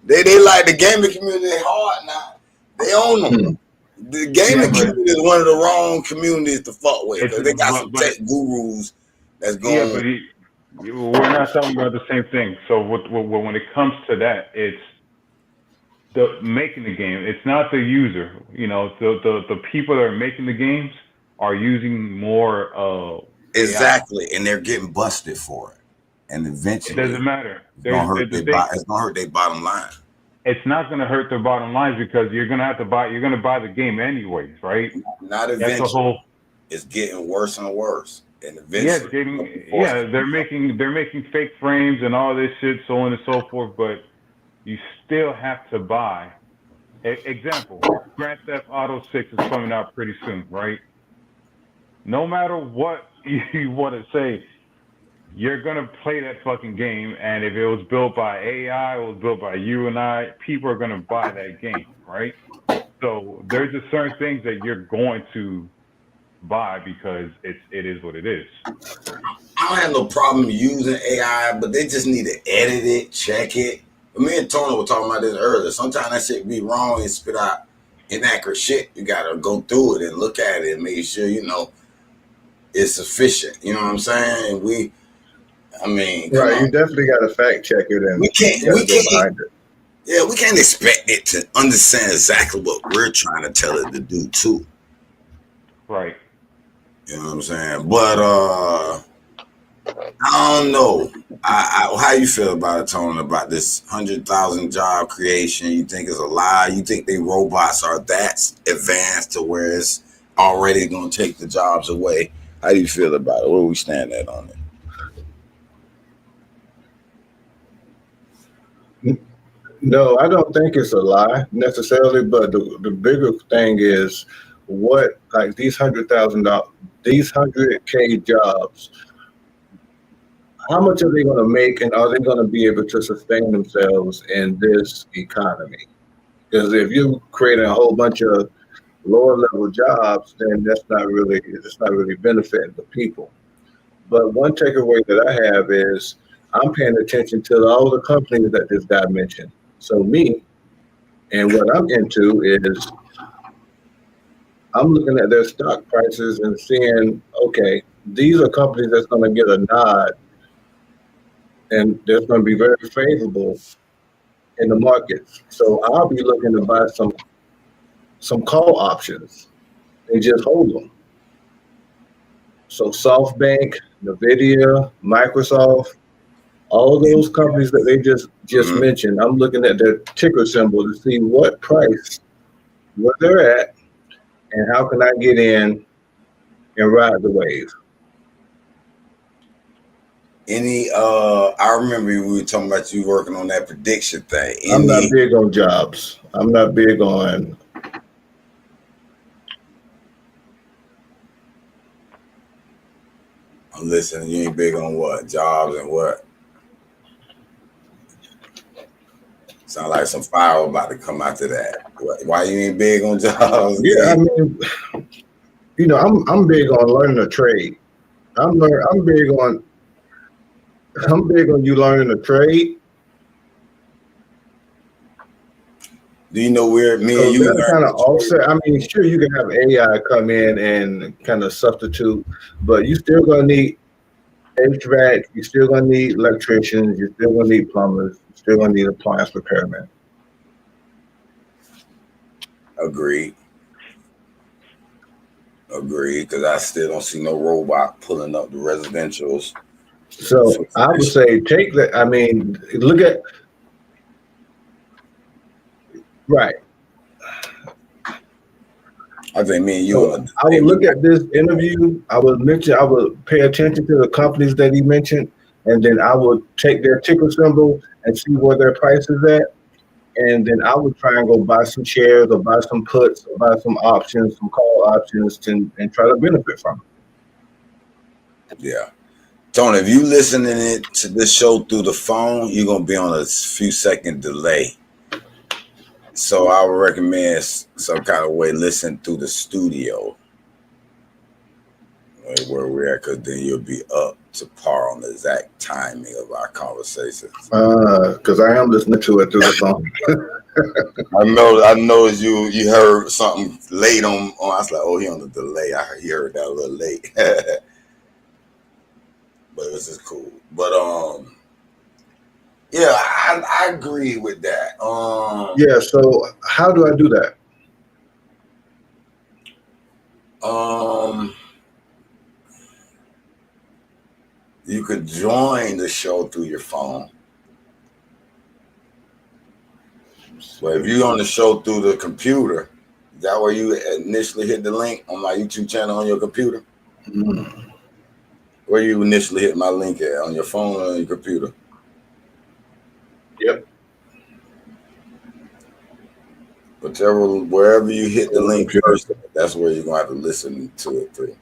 S1: They like the gaming community hard now. They own them. The gaming community is one of the wrong communities to fuck with, because they got some tech gurus that's going.
S2: Yeah, but we're not talking about the same thing. So when it comes to that, it's the making the game. It's not the user. You know, the people that are making the games are using more.
S1: Exactly, and they're getting busted for it. And eventually,
S2: it doesn't matter.
S1: It's gonna hurt their bottom line.
S2: It's not going to hurt their bottom lines, because you're going to have to buy. You're going to buy the game anyways, right?
S1: Not eventually. It's getting worse and worse, and eventually,
S2: they're making fake frames and all this shit, so on and so forth. But you still have to buy. Example: Grand Theft Auto 6 is coming out pretty soon, right? No matter what you want to say, you're going to play that fucking game, and if it was built by AI, it was built by you and I, people are going to buy that game, right? So there's just certain things that you're going to buy because it is what it is.
S1: I don't have no problem using AI, but they just need to edit it, check it. Me and Tony were talking about this earlier. Sometimes that shit be wrong and spit out inaccurate shit. You got to go through it and look at it and make sure, you know, it's sufficient. You know what I'm saying? We
S3: you definitely got to fact check it, and
S1: we can't expect it to understand exactly what we're trying to tell it to do too.
S2: Right.
S1: You know what I'm saying? But I don't know. How you feel about it, Tony, about this 100,000 job creation? You think it's a lie? You think they robots are that advanced to where it's already going to take the jobs away? How do you feel about it? Where we stand at on it?
S3: No, I don't think it's a lie necessarily, but the bigger thing is what, like these $100K jobs, how much are they going to make, and are they going to be able to sustain themselves in this economy? Because if you're creating a whole bunch of lower level jobs, then it's not really benefiting the people. But one takeaway that I have is I'm paying attention to all the companies that this guy mentioned. So me, and what I'm into is I'm looking at their stock prices and seeing, okay, these are companies that's going to get a nod, and they're going to be very favorable in the markets. So I'll be looking to buy some call options and just hold them. So SoftBank, NVIDIA, Microsoft, all those companies that they just mentioned, I'm looking at their ticker symbol to see what price, where they're at, and how can I get in and ride the wave.
S1: I remember we were talking about you working on that prediction thing.
S3: I'm not big on jobs. I'm not big on.
S1: I'm listening. You ain't big on what? Jobs and what? Sound like some fire about to come after that. Why you ain't big on jobs?
S3: Yeah, I mean, you know, I'm big on learning a trade. I'm big on you learning a trade.
S1: Do you know where me and you
S3: kind of offset? I mean, sure, you can have AI come in and kind of substitute, but you still gonna need HVAC. You still gonna need electricians. You still gonna need plumbers. You still gonna need appliance repairmen.
S1: Agreed. Because I still don't see no robot pulling up the residentials.
S3: So I would say take that. I mean, look at. Right.
S1: I think me and you.
S3: So I would look at this interview. I would pay attention to the companies that he mentioned, and then I would take their ticker symbol and see where their price is at. And then I would try and go buy some shares or buy some puts or buy some options, some call options and try to benefit from it.
S1: Yeah. Tony, if you listening to this show through the phone, you're going to be on a few second delay. So I would recommend some kind of way listen through the studio where we're at, because then you'll be up to par on the exact timing of our conversations.
S3: Because I am listening to it through the phone.
S1: I know as you heard something late on. I was like, oh, he on the delay. He heard that a little late. But this is cool. But yeah, I agree with that.
S3: Yeah. So how do I do that?
S1: You could join the show through your phone. But if you're on the show through the computer, is that where you initially hit the link on my YouTube channel on your computer?
S3: Mm.
S1: Where you initially hit my link at, on your phone or on your computer?
S3: Yep.
S1: Wherever you hit the link first, that's where you're gonna have to listen to it through.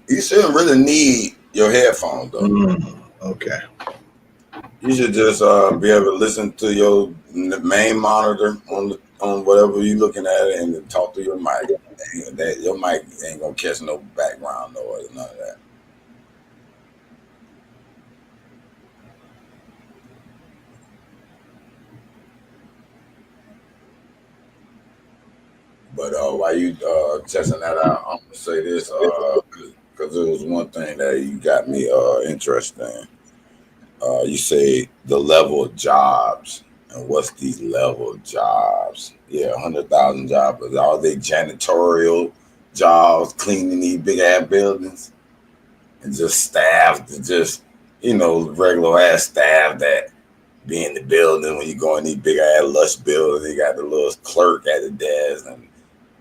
S1: You shouldn't really need your headphones though.
S3: Okay.
S1: You should just be able to listen to your main monitor on whatever you're looking at it, and talk to your mic. Your mic ain't gonna catch no background noise, none of that. But while you testing that out, I'm gonna say this because it was one thing that you got me interested in. You say the level of jobs, and what's these level of jobs? Yeah, 100,000 jobs. But are they janitorial jobs, cleaning these big ass buildings, and just staff to just, regular ass staff that be in the building when you go in these big ass lush buildings? You got the little clerk at the desk and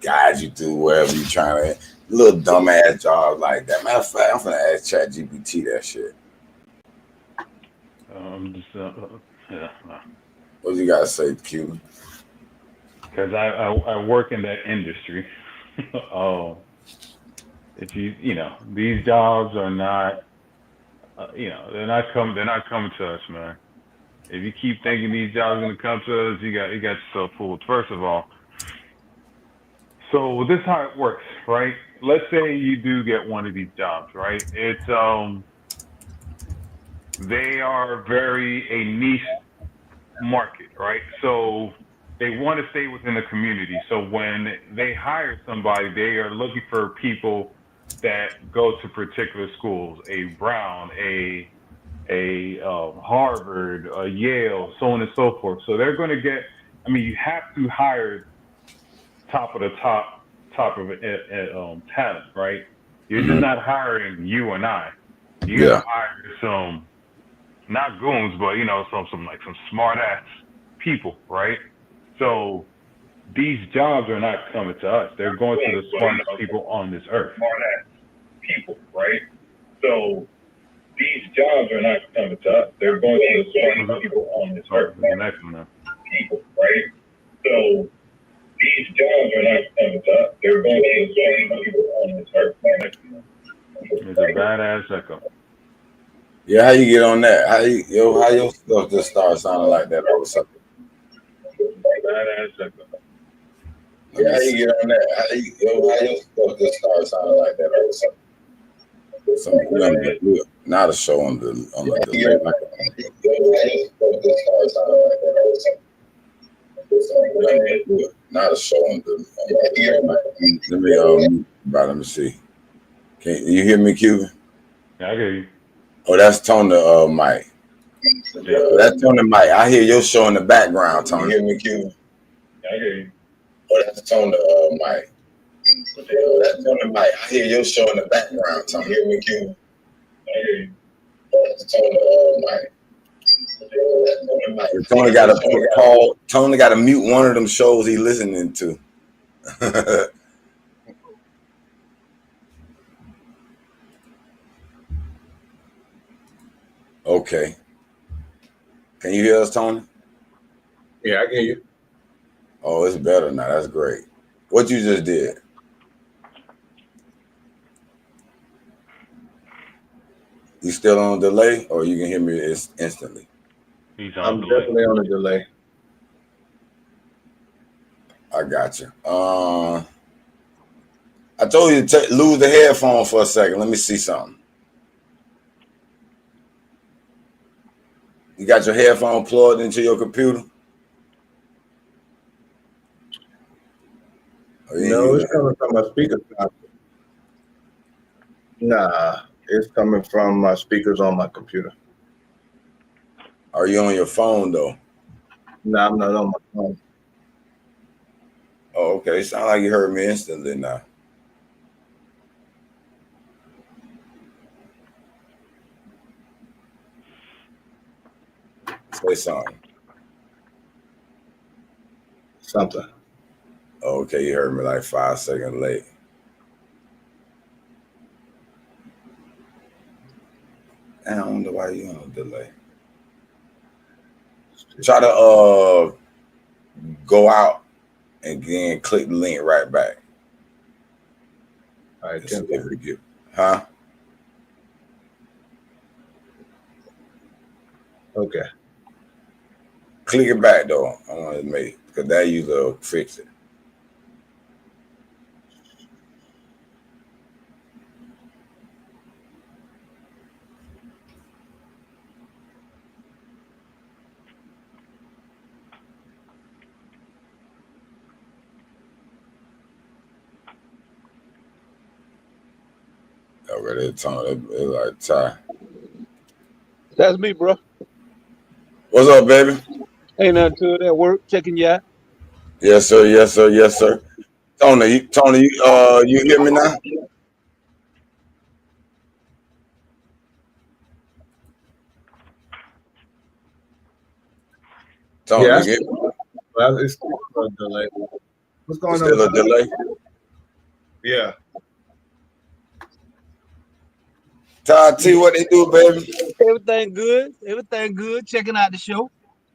S1: guide you through wherever you're trying to. Little dumb ass jobs like that. Matter of fact, I'm gonna ask ChatGPT that shit.
S2: Yeah.
S1: What you gotta say, Cuban?
S2: Because I work in that industry. If these jobs are not, they're not coming to us, man. If you keep thinking these jobs are gonna come to us, you got yourself fooled. First of all, so this is how it works, right? Let's say you do get one of these jobs, right? It's they are very a niche market, right? So they want to stay within the community. So when they hire somebody, they are looking for people that go to particular schools, a Brown, a Harvard, a Yale, so on and so forth. So they're going to get, you have to hire top of the top of talent, right? You're just not hiring you and I. You're gonna hire some, not goons, but some smart ass people, right? So these jobs are not coming to us. They're going to the smartest people on this earth. Smart ass people, right? So these jobs are not coming to us. They're going to the smartest people on this earth. The next one, people, right? So these jobs are not coming to us. They're going to the smartest people on this earth. It's a badass echo.
S1: Yeah, how you get on that? How your stuff just start sounding like that all of a sudden?
S2: Badass echo.
S1: Yeah, how you get on that? How your stuff just start sounding like that all of a sudden? So we're gonna do not a show on the delay. Not a show on the. Let me see. Can you hear me, Cuban?
S2: Yeah, I hear you.
S1: Oh, that's Tony Mike. Yeah, that's Tony Mike. I hear your show in the background, Tony. You hear me, Cuban?
S2: Yeah, I hear you.
S1: Oh, that's Tony Mike. Yeah, that's Tony Mike. I hear your show in the background, Tony. You hear me, Cuban?
S2: I hear you.
S1: Oh, that's Tony Mike. Tony got to Paul. Tony got to mute one of them shows he listening to. Okay. Can you hear us, Tony?
S3: Yeah, I can hear you.
S1: Oh, it's better now. That's great. What you just did? You still on delay, or you can hear me instantly?
S2: He's
S3: I'm
S2: on delay.
S3: definitely on a delay.
S1: I got you. I told you to lose the headphone for a second. Let me see something. You got your headphone plugged into your computer?
S3: No, it's coming from my speaker. Nah, it's coming from my speakers on my computer.
S1: Are you on your phone though?
S3: Nah, I'm not on my phone.
S1: Oh, okay. Sound like you heard me instantly now. Say something.
S3: Something.
S1: Oh, okay, you heard me like 5 seconds late. I don't know why you on a delay. Try to go out and then click the link right back.
S3: All right,
S1: Let's see if we get, huh?
S3: Okay.
S1: Click it back though. I want to make because that user fix it. Already, it's like Ty.
S8: That's me, bro.
S1: What's up, baby?
S8: Ain't nothing to it at work. Checking you out.
S1: Yes, sir. Yes, sir. Yes, sir. Tony, you hear me now? Tony,
S3: Yeah,
S1: you get me?
S3: well, it's still a delay. What's going
S1: Still a
S3: on?
S1: delay?
S3: Yeah.
S1: Ty T, what they do, baby?
S8: Everything good. Everything good. Checking out the show.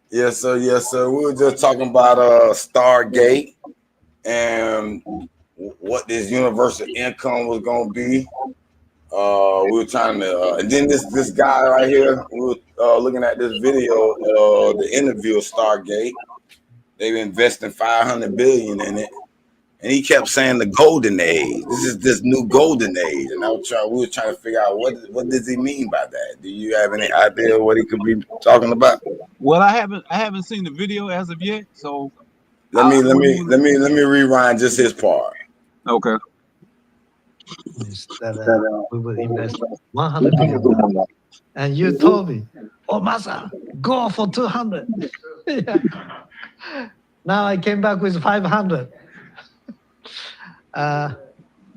S1: Yes, sir. Yes, sir. We were just talking about Stargate and what this universal income was gonna be. We were trying to, and then this guy right here, we were looking at this video, the interview of Stargate. They've investing $500 billion in it, and he kept saying the golden age. This is this new golden age, and we were trying to figure out what does he mean by that. Do you have any idea what he could be talking about?
S8: Well, I haven't seen the video as of yet. So
S1: Let me rewind just his part.
S8: okay.
S7: Is that we will invest $100 billion. And you told me, oh, Masa, go for 200. Yeah. Now I came back with 500.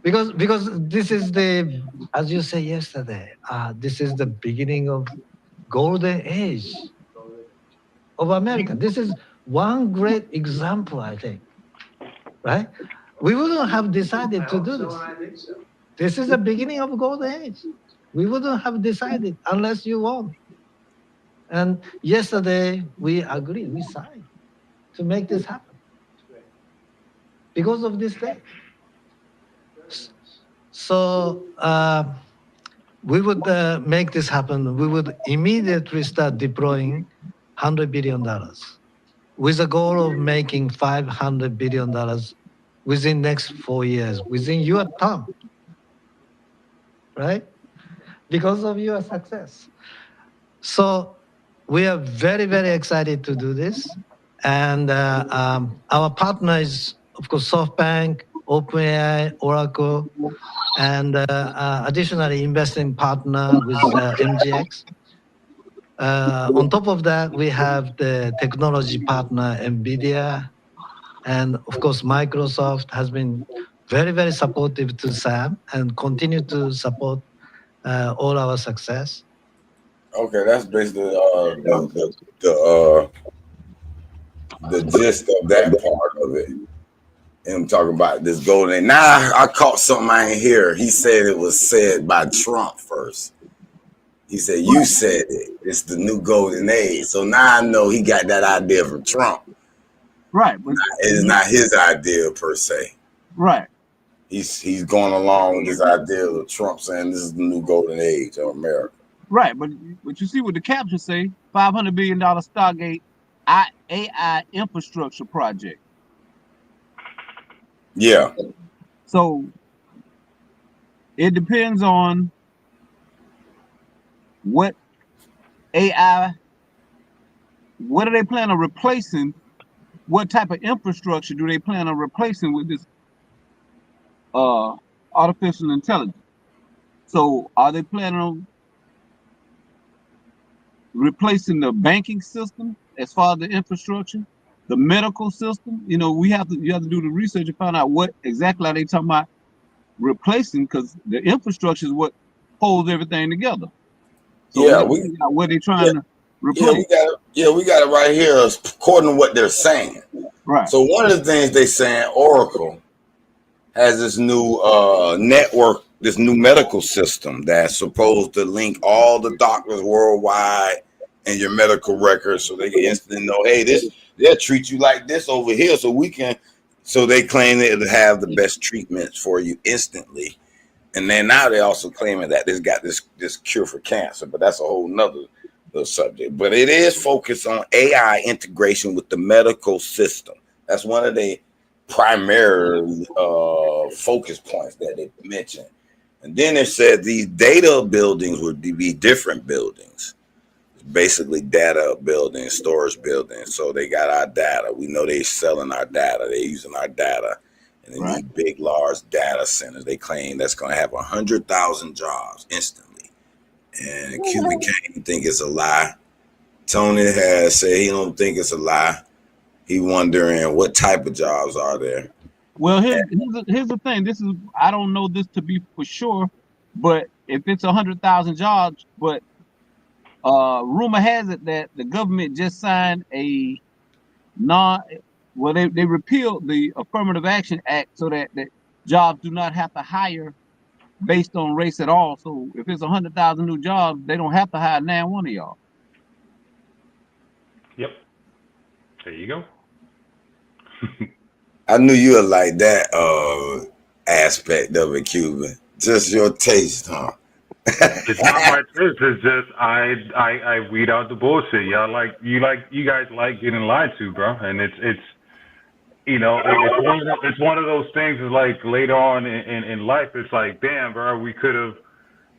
S7: Because this is the, as you said yesterday, this is the beginning of golden age of America. This is one great example, I think, right? We wouldn't have decided to do this. This is the beginning of golden age. We wouldn't have decided unless you won. And yesterday we agreed, we signed to make this happen because of this day. So we would make this happen. We would immediately start deploying $100 billion with a goal of making $500 billion within next 4 years, within your term, right? Because of your success. So we are very, very excited to do this. And our partner is, of course, SoftBank, OpenAI, Oracle, and additionally investing partner with MGX. On top of that, we have the technology partner, NVIDIA, and of course, Microsoft has been very, very supportive to Sam and continue to support all our success.
S1: Okay, that's basically the gist of that part of it. Him talking about this golden age. Now I caught something I ain't hear. He said it was said by Trump first. He said, you said it. It's the new golden age. So now I know he got that idea from Trump.
S8: Right, but
S1: It's not his idea per se.
S8: right,
S1: He's going along with this idea of Trump saying this is the new golden age of America.
S8: right. But you see what the caption say: $500 billion Stargate AI infrastructure project.
S1: Yeah.
S8: So it depends on what AI, what are they planning on replacing? What type of infrastructure do they plan on replacing with this artificial intelligence? So are they planning on replacing the banking system as far as the infrastructure, the medical system? You know, you have to do the research and find out what exactly are they talking about replacing, because the infrastructure is what holds everything together. So
S1: Yeah,
S8: what they trying to replace.
S1: We got it right here according to what they're saying.
S8: Right.
S1: So one of the things they saying, Oracle has this new network, this new medical system that's supposed to link all the doctors worldwide and your medical records, so they can instantly know, hey, they'll treat you like this over here, so they claim they'll have the best treatments for you instantly. And then now they also claiming that they've got this cure for cancer, but that's a whole nother subject. But it is focused on AI integration with the medical system. That's one of the primary focus points that they mentioned. And then it said these data buildings would be different buildings, basically data buildings, storage buildings. So they got our data. We know they're selling our data. They're using our data. And they need big, large data centers. They claim that's going to have 100,000 jobs instantly. And Cuban Kane think it's a lie. Tony has said he don't think it's a lie. He wondering what type of jobs are there.
S8: Well, here's the thing. This is, I don't know this to be for sure, but if it's 100,000 jobs, but rumor has it that the government just signed they repealed the Affirmative Action Act so that jobs do not have to hire based on race at all. So if it's 100,000 new jobs, they don't have to hire now one of y'all.
S2: Yep. There you go.
S1: I knew you would like that aspect of it, Cuban. Just your taste, huh?
S2: It's not my taste. It's just I weed out the bullshit. You guys like getting lied to, bro. And it's it's one of those things. Is like later on in life, it's like, damn, bro,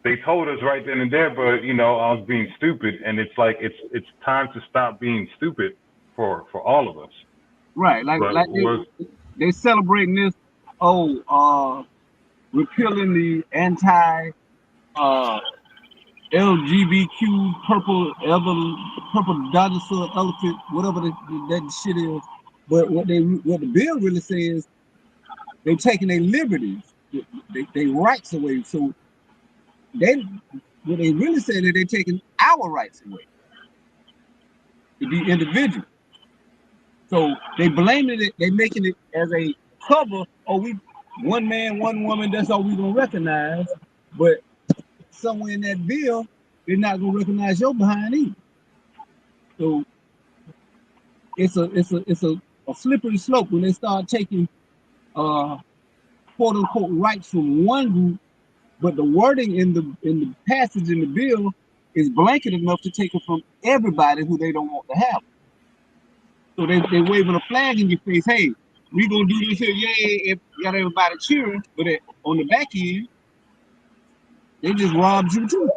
S2: they told us right then and there, but I was being stupid, and it's like it's time to stop being stupid for all of us.
S8: Right, they celebrating this, repealing the anti LGBTQ purple dinosaur elephant, whatever that shit is. But what the bill really says, they're taking their liberties, they rights away. So what they really say that they're taking our rights away to be individual. So they blaming it, they making it as a cover. We one man, one woman, that's all we gonna recognize. But somewhere in that bill, they're not gonna recognize your behind either. So it's a slippery slope when they start taking quote unquote rights from one group, but the wording in the passage in the bill is blanket enough to take it from everybody who they don't want to have. So they waving a flag in your face. Hey, we gonna do this here, yeah. If got everybody cheering, but on the back end, they just robbed you too.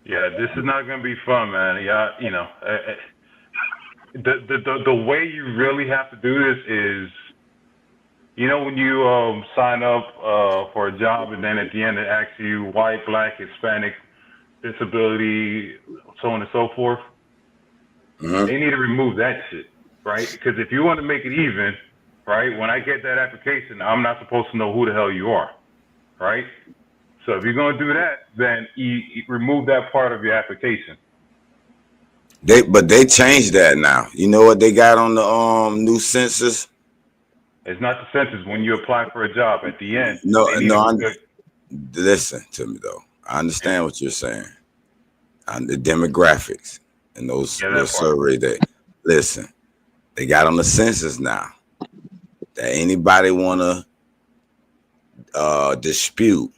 S2: Yeah, this is not gonna be fun, man. Yeah, the way you really have to do this is, when you sign up for a job, and then at the end it asks you white, black, Hispanic, disability, so on and so forth. They need to remove that shit, right? Because if you want to make it even, right, when I get that application, I'm not supposed to know who the hell you are, right? So if you're gonna do that, then you remove that part of your application.
S1: But they changed that now. You know what they got on the new census?
S2: It's not the census. When you apply for a job at the end,
S1: listen to me though. I understand what you're saying. On the demographics and those surveys that listen, they got on the census now that anybody wanna dispute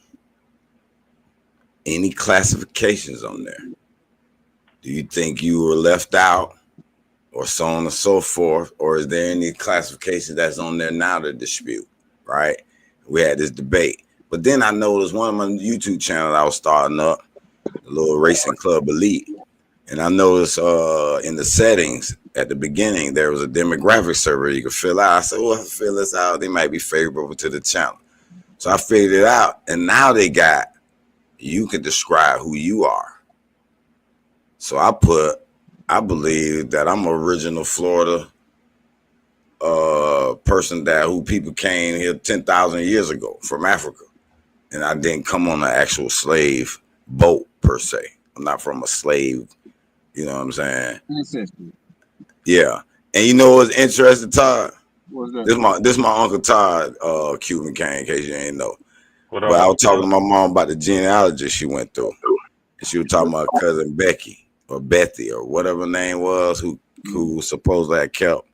S1: any classifications on there. Do you think you were left out or so on and so forth? Or is there any classification that's on there now to dispute? Right? We had this debate. But then I noticed one of my YouTube channels I was starting up, the little Racing Club Elite. And I noticed in the settings at the beginning, there was a demographic survey you could fill out. I said, well, fill this out. They might be favorable to the channel. So I figured it out. And now they got, you can describe who you are. So I believe that I'm an original Florida person who people came here 10,000 years ago from Africa. And I didn't come on an actual slave boat per se. I'm not from a slave, you know what I'm saying?
S8: Ancestry.
S1: Yeah. And you know what's interesting, Todd?
S8: What's that?
S1: This is my Uncle Todd, Cuban Cane, in case you ain't know. But I was talking to my mom about the genealogy she went through. And she was talking about cousin Becky or Bethy or whatever her name was, who supposedly had kept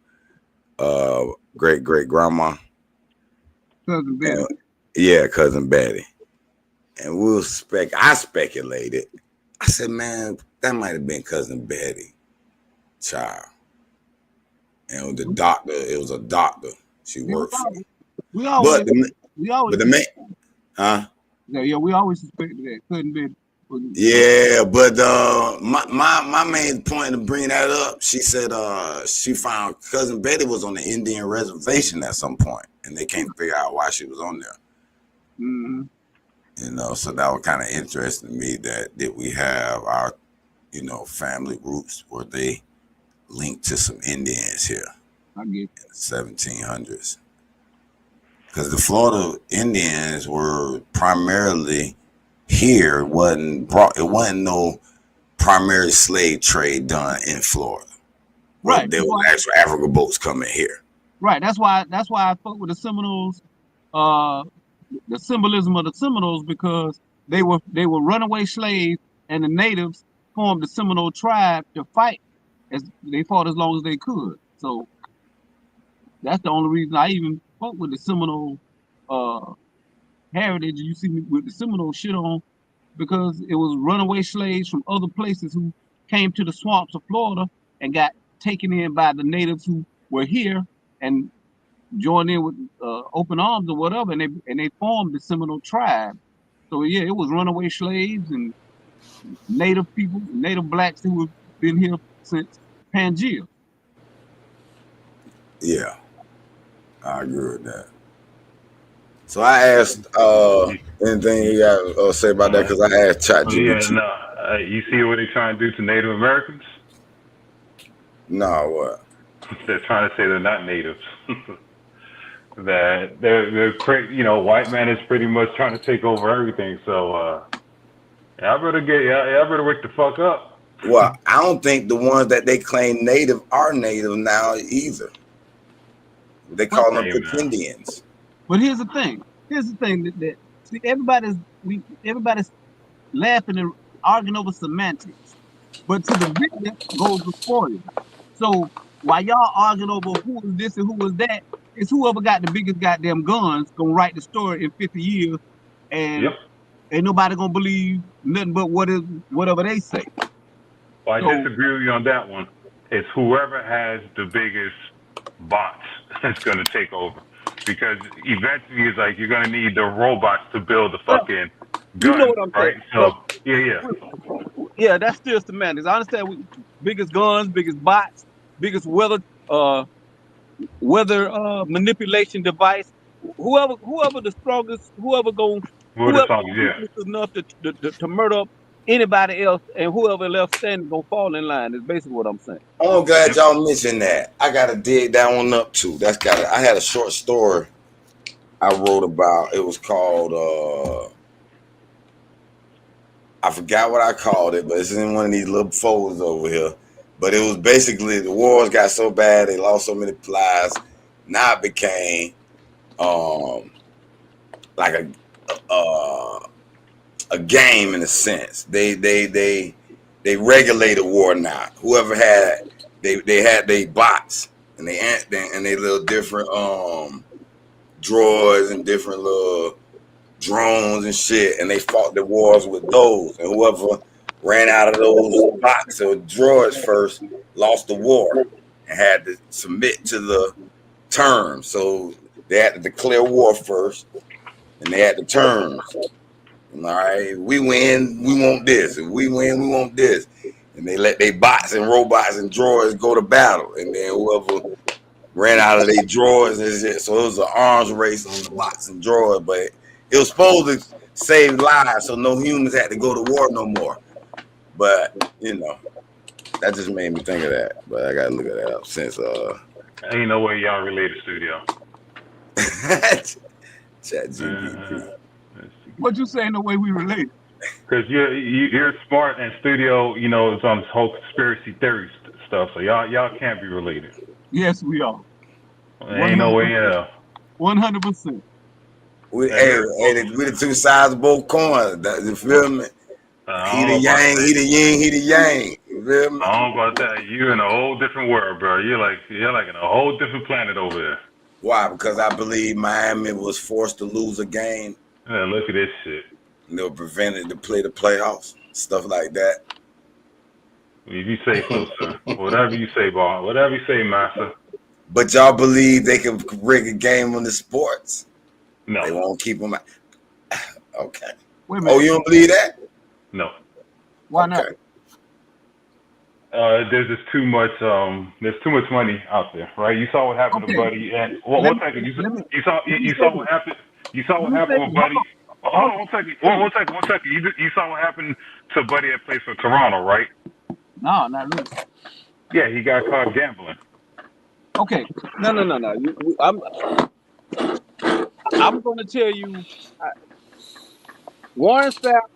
S1: great grandma.
S8: Cousin Betty.
S1: Yeah, cousin Betty. And I speculated. I said, man, that might have been cousin Betty, child. And it was a doctor she worked for.
S8: We always
S1: huh?
S8: Yeah, we always suspected that cousin Betty.
S1: Yeah, but my main point to bring that up, she said she found cousin Betty was on the Indian reservation at some point, and they can't figure out why she was on there.
S8: Mm-hmm.
S1: You know, so that was kind of interesting to me that we have our, family roots where they linked to some Indians here
S8: I get
S1: in the 1700s. Because the Florida Indians were primarily here. It wasn't no primary slave trade done in Florida.
S8: Right.
S1: There were actual African boats coming here.
S8: Right. That's why I spoke with the Seminoles, the symbolism of the Seminoles, because they were runaway slaves, and the natives formed the Seminole tribe to fight. As they fought as long as they could. So that's the only reason I even spoke with the Seminole heritage. You see me with the Seminole shit on, because it was runaway slaves from other places who came to the swamps of Florida and got taken in by the natives who were here and joined in with open arms or whatever, and they formed the Seminole tribe. So yeah, it was runaway slaves and native people, native blacks who have been here since Pangea.
S1: Yeah, I agree with that. So I asked anything you got to say about that, because I asked ChatGPT.
S2: Yeah, you see what they're trying to do to Native Americans?
S1: No, what?
S2: They're trying to say they're not natives. That they're crazy. White man is pretty much trying to take over everything. So I better wake the fuck up.
S1: Well, I don't think the ones that they claim native are native now either. They call them Pretendians.
S8: But here's the thing. That see, everybody's laughing and arguing over semantics. But to the victim goes the spoil. So while y'all arguing over who is this and who is that, it's whoever got the biggest goddamn guns gonna write the story in 50 years, and ain't nobody gonna believe nothing but whatever they say.
S2: Well, I disagree with you on that one. It's whoever has the biggest bots that's going to take over. Because eventually it's like you're going to need the robots to build the fucking guns,
S8: you know what I'm
S2: right?
S8: saying?
S2: So,
S8: Yeah, that's still semantics. I understand biggest guns, biggest bots, biggest weather manipulation device. Whoever the strongest, whoever enough to murder up anybody else, and whoever left standing gonna fall in line, is basically what I'm saying.
S1: Oh, I'm glad y'all mentioned that. I gotta dig that one up too. I had a short story I wrote about. It was called I forgot what I called it, but it's in one of these little folders over here. But it was basically the wars got so bad, they lost so many plies. Now it became like a game in a sense. They regulated war now. Whoever had they had they bots and they little different droids and different little drones and shit, and they fought the wars with those, and whoever ran out of those bots or droids first lost the war and had to submit to the terms. So they had to declare war first, and they had the terms. And, all right, we win, we want this. If we win, we want this. And they let their bots and robots and droids go to battle, and then whoever ran out of their droids and shit. So it was an arms race on the bots and droids, but it was supposed to save lives, so no humans had to go to war no more. But you know, that just made me think of that. But I gotta look at that up since
S2: Ain't no way y'all related, Studio.
S1: ChatGPT.
S8: What you saying the way we relate?
S2: Because you're smart, and Studio, you know, it's on this whole conspiracy theory stuff. So y'all can't be related.
S8: Yes, we are.
S2: Ain't no way.
S8: 100%.
S1: We the two sides of both coins. You feel me? He the yang, he the yin, he the yang. You feel me?
S2: I don't know about that. You in a whole different world, bro. You're like in a whole different planet over there.
S1: Why? Because I believe Miami was forced to lose a game.
S2: Yeah, look at this shit.
S1: And they were prevented to play the playoffs, stuff like that.
S2: If you say so, sir. Whatever you say, ball. Whatever you say, master.
S1: But y'all believe they can rig a game on the sports?
S2: No.
S1: They won't keep them out. Okay.
S8: Wait a minute.
S1: Oh, you don't believe that?
S2: No.
S8: Why not?
S2: There's just too much. There's too much money out there, right? You saw what happened to Buddy. And one second. You saw what happened. You saw what happened with Buddy. Hold on, 1 second. One second. You saw what happened to Buddy that plays for Toronto, right?
S8: No, not really.
S2: Yeah, he got caught gambling.
S8: Okay. No. I'm going to tell you, Warren Sapp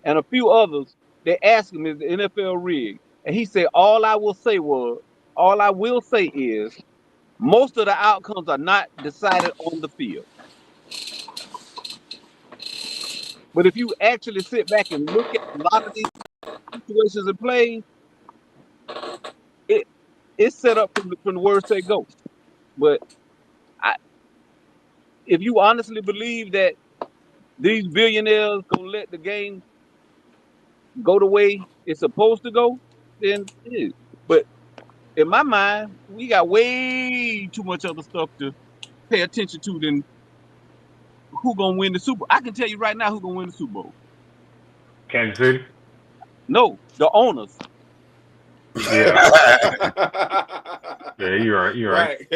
S8: and a few others, they asked him, is the NFL rigged? And he said, all I will say is, most of the outcomes are not decided on the field. But if you actually sit back and look at a lot of these situations in play, it's set up from the words they go. But if you honestly believe that these billionaires gonna let the game go the way it's supposed to go, then it is. But in my mind, we got way too much other stuff to pay attention to than who gonna win the Super Bowl. I can tell you right now who gonna win the Super Bowl.
S2: Kansas City?
S8: No, the owners.
S2: Yeah. Yeah, you're right.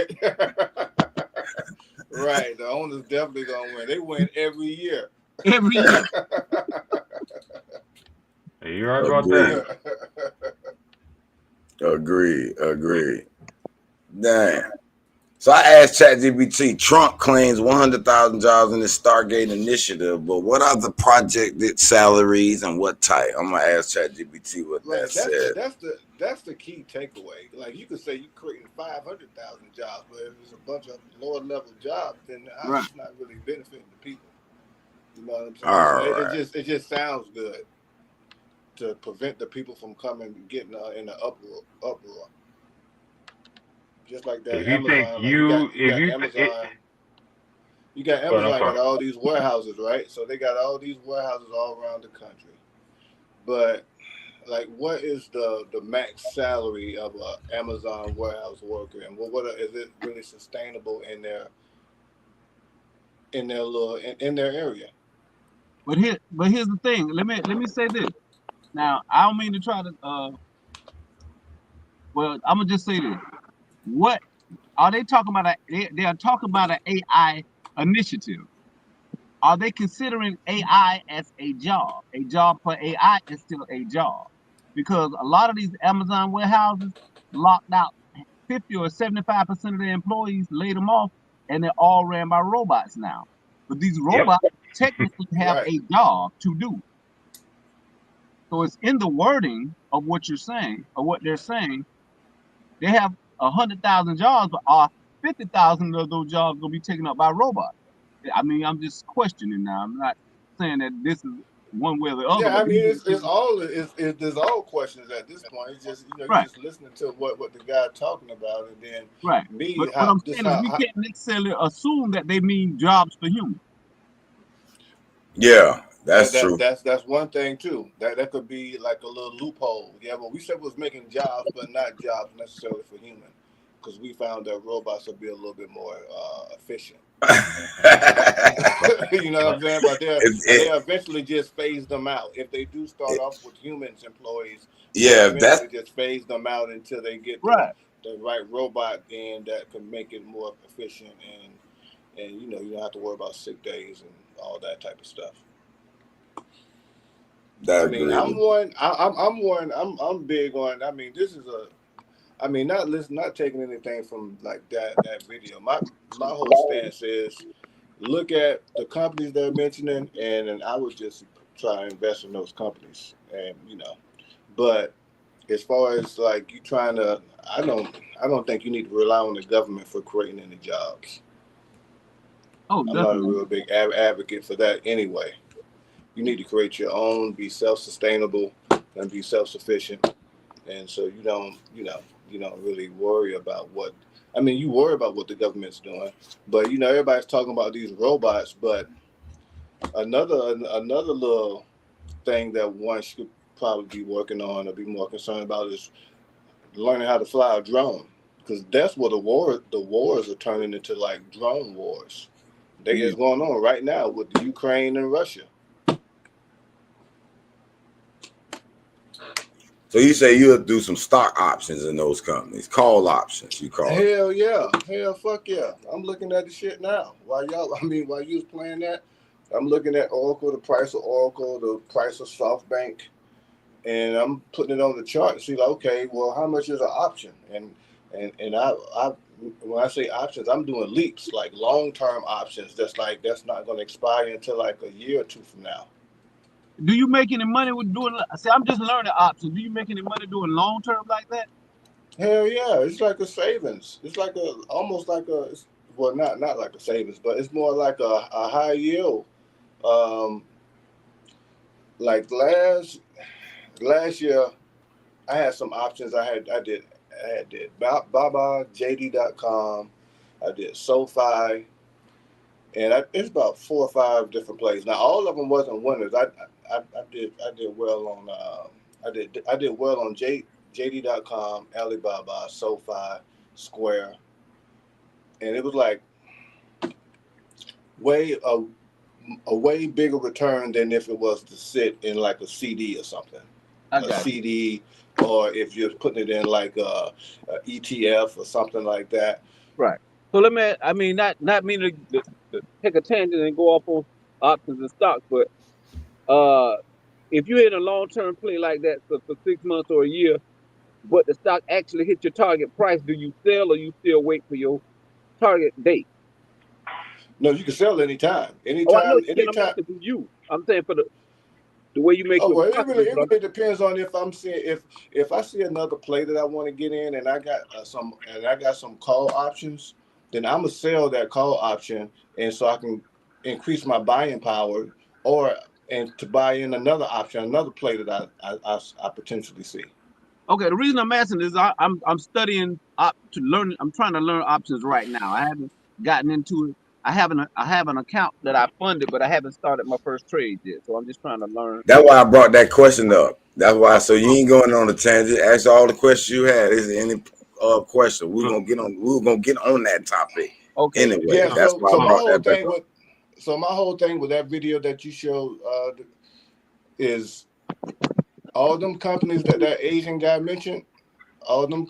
S3: Right. The owners definitely gonna win. They win every year.
S8: Every year.
S2: Hey, you're right about that.
S1: Agreed. Damn. So I asked ChatGPT, Trump claims 100,000 jobs in the Stargate initiative, but what are the projected salaries and what type? I'm gonna ask ChatGPT what that said.
S3: That's the key takeaway. Like you could say you're creating 500,000 jobs, but if it's a bunch of lower level jobs, then it's not really benefiting the people. You know what I'm saying?
S1: All right.
S3: It just sounds good to prevent the people from coming and getting in the uproar. Just like that.
S2: If you
S3: Amazon, you got Amazon got all these warehouses, right? So they got all these warehouses all around the country. But like, what is the max salary of an Amazon warehouse worker, and is it really sustainable in their area?
S8: But here's the thing. Let me say this. Now, I don't mean to try to. Well, I'm gonna just say this. What are they talking about? They are talking about an AI initiative. Are they considering AI as a job? A job for AI is still a job, because a lot of these Amazon warehouses locked out 50 or 75% of their employees, laid them off, and they're all ran by robots now. But these robots technically have a job to do. So it's in the wording of what you're saying, or what they're saying. They have 100,000 jobs, but 50,000 of those jobs will be taken up by robots. I mean, I'm just questioning now. I'm not saying that this is one way or the other.
S3: Yeah, I
S8: but
S3: mean,
S8: these are
S3: there's all questions at this point. It's just you're
S8: right,
S3: just listening to what the guy talking about, and then
S8: right.
S3: me
S8: But what I'm saying is we can't necessarily assume that they mean jobs for humans.
S1: Yeah, that's true.
S3: That's one thing too. That could be like a little loophole. Yeah, but we said we was making jobs, but not jobs necessarily for human, because we found that robots will be a little bit more efficient. You know what I'm saying? But they eventually just phase them out. If they do start off with humans employees, that's just phase them out until they get the right robot in that can make it more efficient, and you don't have to worry about sick days and all that type of stuff. I'm big on. I mean, this is not taking anything from like that video. My whole stance is look at the companies they're mentioning, and I would just try and invest in those companies, and But as far as like you trying to, I don't think you need to rely on the government for creating any jobs. I'm not a real big advocate for that anyway. You need to create your own, be self-sustainable, and be self-sufficient, and so you don't really worry about what. I mean, you worry about what the government's doing, but everybody's talking about these robots. But another little thing that one should probably be working on or be more concerned about is learning how to fly a drone, because that's what the wars are turning into, like drone wars. They is going on right now with the Ukraine and Russia.
S1: So you say you'll do some stock options in those companies, call options, you call it.
S3: Hell yeah. Hell fuck yeah. I'm looking at the shit now. While you was playing that, I'm looking at Oracle, the price of Oracle, the price of SoftBank, and I'm putting it on the chart and see like, okay, well, how much is an option? And I when I say options, I'm doing leaps, like long-term options. That's not going to expire until like a year or two from now.
S8: Do you make any money with doing? See, I'm just learning options. Do you make any money doing long term like that?
S3: Hell yeah, it's like a savings. It's like almost like well, not like a savings, but it's more like a high yield. Like last year, I had some options. I did Baba, JD.com. I did SoFi, and it's about 4 or 5 different plays. Now all of them wasn't winners. I did well on I did well on JD.com, Alibaba, SoFi, Square, and it was like a way bigger return than if it was to sit in like a CD or something. CD, or if you're putting it in like a ETF or something like that.
S8: Right. So not mean to take a tangent and go off on options and stocks, but if you're in a long-term play like that for 6 months or a year, but the stock actually hits your target price, do you sell or you still wait for your target date?
S3: No, you can sell anytime. Anytime.
S8: I'm saying for the way you make.
S3: Oh, well, it really depends on if I'm seeing if I see another play that I want to get in, and I got some call options, then I'm gonna sell that call option, and so I can increase my buying power, and to buy in another option, another play that I potentially see.
S8: Okay, the reason I'm asking is I'm studying to learn. I'm trying to learn options right now. I haven't gotten into it. I have an account that I funded, but I haven't started my first trade yet. So I'm just trying to learn.
S1: That's why I brought that question up. That's why. So you ain't going on a tangent. Ask all the questions you had. Is there any question? We're gonna get on that topic. Okay. Anyway,
S3: yeah.
S1: That's why I brought that up.
S3: So my whole thing with that video that you showed is all them companies that Asian guy mentioned. All them.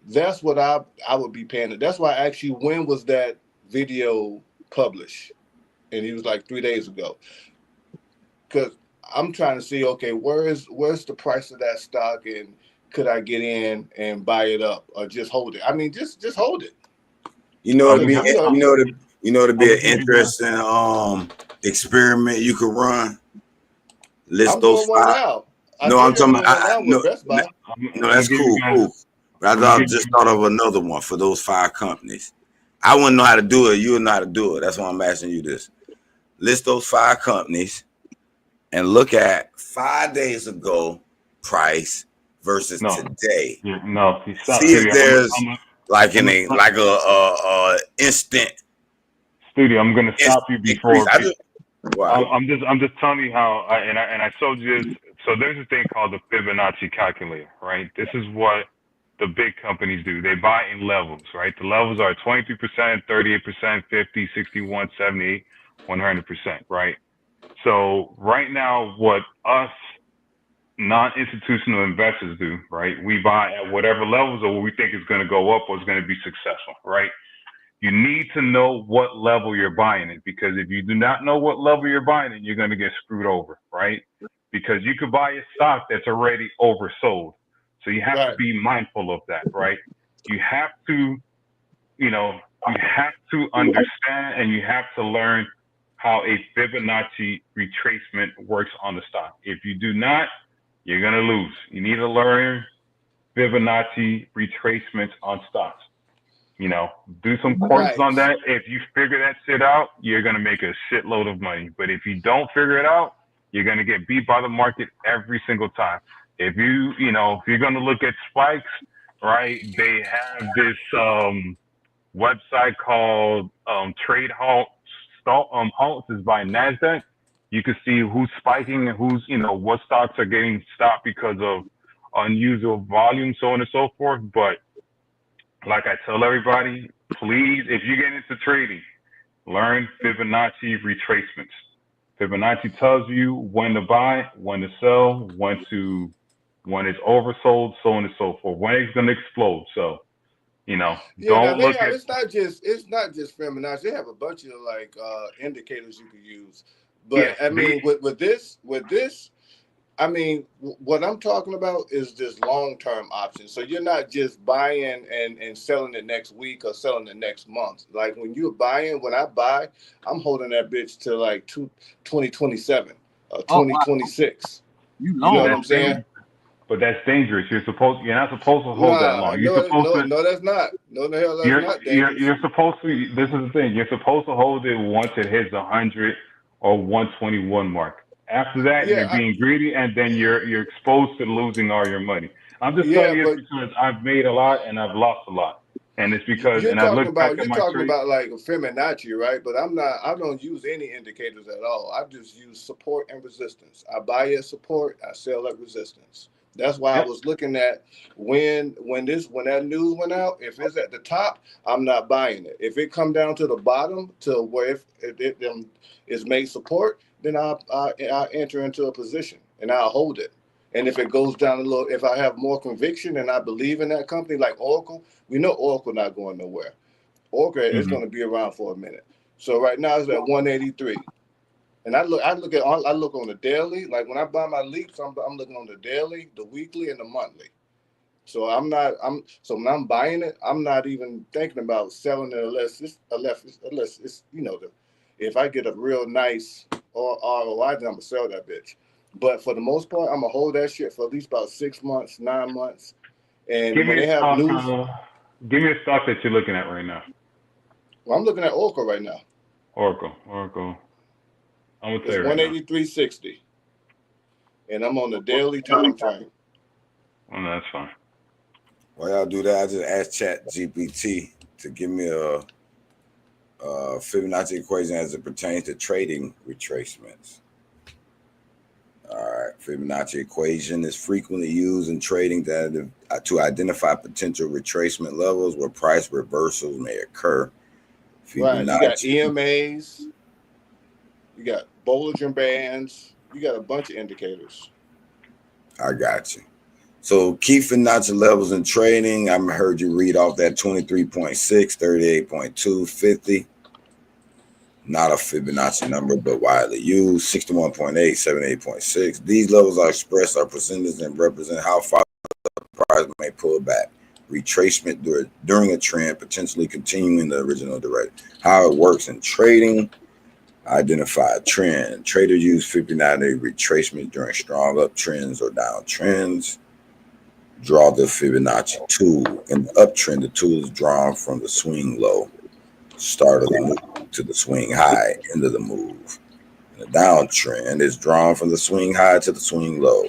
S3: That's what I would be paying. That's why I asked you, when was that video published? And he was like 3 days ago. Because I'm trying to see, okay, where's the price of that stock, and could I get in and buy it up or just hold it? I mean, just hold it.
S1: To be an interesting experiment you could run. List those 5. No, I'm talking about
S9: now with Best Buy.
S1: no, that's cool. But I just thought of another one for those 5 companies. I wouldn't know how to do it. You would know how to do it. That's why I'm asking you this. List those 5 companies and look at 5 days ago price versus today.
S2: No,
S1: see if there's like a instant.
S2: Studio, I'm gonna stop you before.
S1: I'm
S2: just telling you how. I told you this. So there's a thing called the Fibonacci calculator, right? This is what the big companies do. They buy in levels, right? The levels are 23%, 38%, 50, 61, 78, 100%, right? So right now, what us non-institutional investors do, right? We buy at whatever levels or what we think is going to go up or is going to be successful, right? You need to know what level you're buying it, because if you do not know what level you're buying it, you're going to get screwed over, right? Because you could buy a stock that's already oversold. So you have to be mindful of that, right? You have to, you have to understand and you have to learn how a Fibonacci retracement works on the stock. If you do not, you're going to lose. You need to learn Fibonacci retracements on stocks. Do some courses on that. If you figure that shit out, you're going to make a shitload of money. But if you don't figure it out, you're going to get beat by the market every single time. If if you're going to look at spikes, right, they have this website called Trade Halts. Halts is by NASDAQ. You can see who's spiking and who's, what stocks are getting stopped because of unusual volume, so on and so forth. But like I tell everybody, please, if you get into trading, learn Fibonacci retracements. Fibonacci tells you when to buy, when to sell, when it's oversold, so on and so forth, when it's going to explode. So, don't look at.
S9: It's not just Fibonacci. They have a bunch of indicators you could use. But I mean, with this, I mean, what I'm talking about is this long-term option. So you're not just buying and selling it next week or selling it next month. Like when you're buying, when I buy, I'm holding that bitch to like 2027 or 2026. You know what I'm saying?
S2: But that's dangerous. You're not supposed to hold that long.
S9: No, that's not. No, the hell, that's not dangerous.
S2: You're supposed to. This is the thing. You're supposed to hold it once it hits 100 or 121 mark. After that, you're being greedy, and then you're exposed to losing all your money. I'm just telling you because I've made a lot and I've lost a lot, and it's because
S9: you're talking about like a Fibonacci, right? But I don't use any indicators at all. I just use support and resistance. I buy at support, I sell at resistance. That's why I was looking at when that news went out. If it's at the top, I'm not buying it. If it come down to the bottom to where if it is made support, then I'll enter into a position and I'll hold it. And if it goes down a little, if I have more conviction and I believe in that company, like Oracle, we know Oracle not going nowhere. Oracle is going to be around for a minute. So right now it's at 183. And I look on the daily. Like when I buy my leaps, I'm looking on the daily, the weekly, and the monthly. So when I'm buying it, I'm not even thinking about selling it unless it's if I get a real nice ROI, then I'm gonna sell that bitch. But for the most part, I'm gonna hold that shit for at least about 6 months, 9 months. And when they have news,
S2: give me a stock that you're looking at right now.
S9: Well, I'm looking at Oracle right now.
S2: Oracle. I'm gonna say
S9: it's 183.60, and I'm on the daily time frame.
S2: Well, no, that's fine.
S1: While y'all do that, I just asked ChatGPT to give me a Fibonacci equation as it pertains to trading retracements. All right, Fibonacci equation is frequently used in trading to identify potential retracement levels where price reversals may occur.
S9: Right, you got EMAs, you got Bollinger Bands, you got a bunch of indicators.
S1: I got you. So key Fibonacci levels in trading, I heard you read off that 23.6, 38.2, 50. Not a Fibonacci number, but widely used. 61.8, 78.6. These levels are expressed or percentages and represent how far the price may pull back. Retracement during a trend, potentially continuing the original direction. How it works in trading. Identify a trend. Traders use 59-day retracement during strong uptrends or downtrends. Draw the Fibonacci tool. In the uptrend, the tool is drawn from the swing low, start of the move, to the swing high, end of the move. In the downtrend, is drawn from the swing high to the swing low.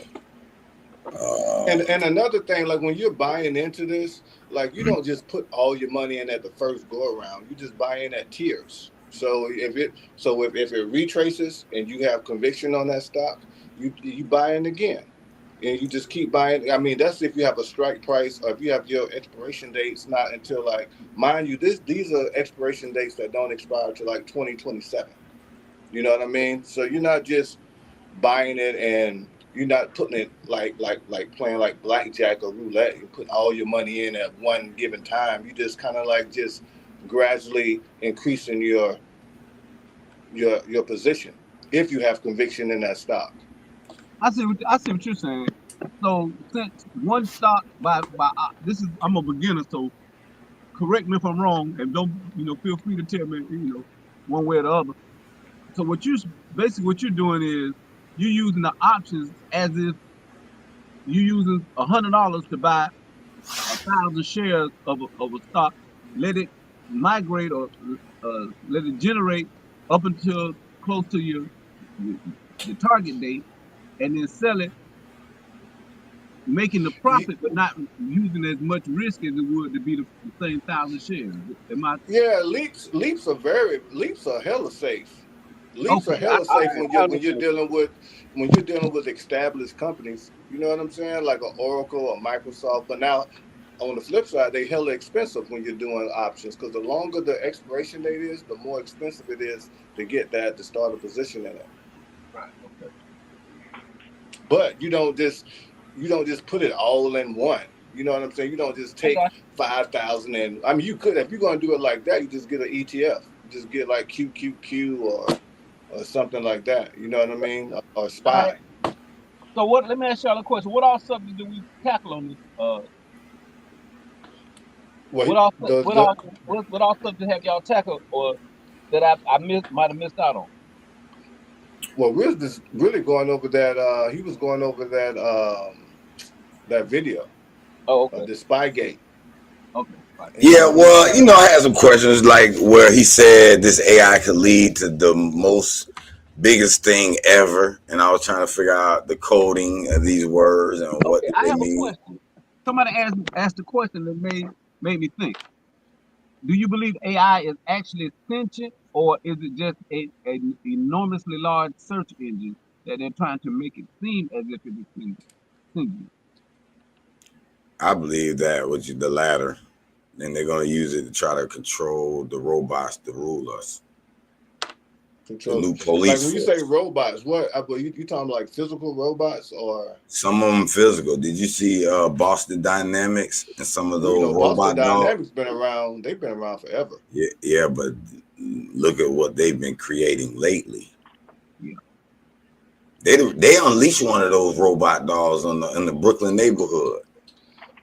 S9: And another thing, like when you're buying into this, like you don't just put all your money in at the first go around. You just buy in at tiers. So if it retraces and you have conviction on that stock, you buy in again, and you just keep buying. I mean, that's if you have a strike price, or if you have your expiration dates not until, like, mind you, these are expiration dates that don't expire till like 2027. You know what I mean? So you're not just buying it and you're not putting it like playing like blackjack or roulette. You put all your money in at one given time. You just kind of like just gradually increasing your position if you have conviction in that stock.
S8: I see what you're saying. So since one stock by this is, I'm a beginner, so correct me if I'm wrong, and don't feel free to tell me one way or the other. So what you're doing is you're using the options as if you're using $100 to buy 1,000 shares of a stock, let it migrate or let it generate up until close to your target date, and then sell it, making the profit, but not using as much risk as it would to be the same 1,000 shares.
S9: Yeah, leaps are hella safe. Leaps are hella safe when you're dealing with established companies. You know what I'm saying? Like an Oracle or Microsoft. But now, on the flip side, they hella expensive when you're doing options, because the longer the expiration date is, the more expensive it is to get that to start a position in it.
S8: Right. Okay.
S9: But you don't just put it all in one. You know what I'm saying? You don't just take 5,000 and, I mean, you could, if you're going to do it like that, you just get an ETF. You just get like QQQ or something like that. You know what I mean? Or SPY.
S8: Right. So let me ask y'all a question. What all subjects do we tackle on this? What all subjects have y'all tackled, or that I might have missed out on?
S9: Well, Riz is really going over that. He was going over that video.
S8: Oh, okay.
S9: The Spygate.
S8: Okay. Right.
S1: Yeah, well, I had some questions like where he said this AI could lead to the most biggest thing ever, and I was trying to figure out the coding of these words and what they mean.
S8: A question. Somebody asked a question that made me think. Do you believe AI is actually sentient, or is it just an enormously large search engine that they're trying to make it seem as if it is sentient?
S1: I believe that, which is the latter. Then they're going to use it to try to control the robots to rule us. The new police.
S9: Like when you say robots, what? You talking like physical robots or?
S1: Some of them physical. Did you see Boston Dynamics and some of those robot
S9: Boston
S1: dogs?
S9: Dynamics been around. They've been around forever.
S1: Yeah, but look at what they've been creating lately.
S8: Yeah.
S1: They unleashed one of those robot dogs in the Brooklyn neighborhood.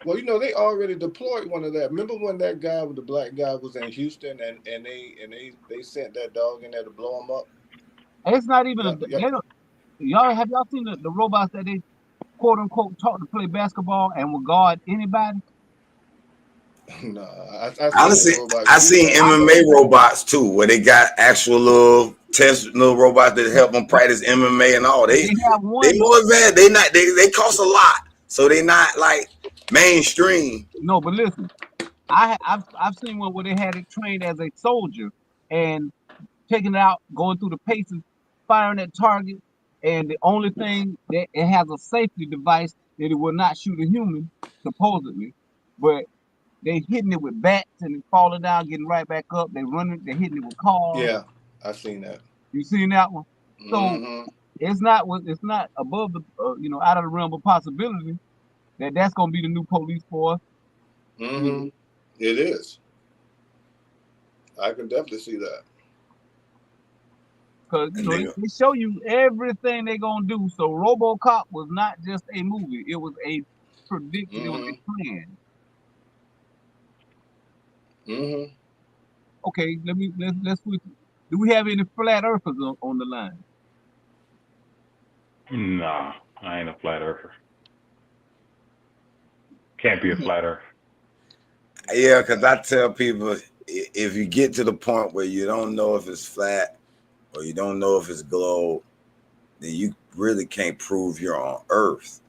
S9: Well, they already deployed one of that. Remember when that guy with the black guy was in Houston and they sent that dog in there to blow him up?
S8: It's not even y'all have y'all seen the robots that they quote unquote taught to play basketball and will guard anybody?
S9: No,
S1: Honestly, I seen MMA robots too, where they got actual little robots that help them practice MMA and all. They more advanced. They cost a lot, so they not like mainstream.
S8: No, but listen, I've seen one where they had it trained as a soldier and taking it out, going through the paces, firing at target, and the only thing that it has a safety device that it will not shoot a human, supposedly, but they hitting it with bats and it falling down, getting right back up. They're hitting it with cars.
S9: Yeah, I've seen that.
S8: You seen that one? So it's not above the out of the realm of possibility that's gonna be the new police force.
S9: Mm-hmm. It is. I can definitely see that.
S8: Because they show you everything they're gonna do. So RoboCop was not just a movie; it was a prediction. It was a plan. Okay, let's switch Do we have any flat earthers on the line?
S2: Nah, I ain't a flat earther. Can't be a flat earth.
S1: Yeah, because I tell people, if you get to the point where you don't know if it's flat or you don't know if it's globe, then you really can't prove you're on Earth.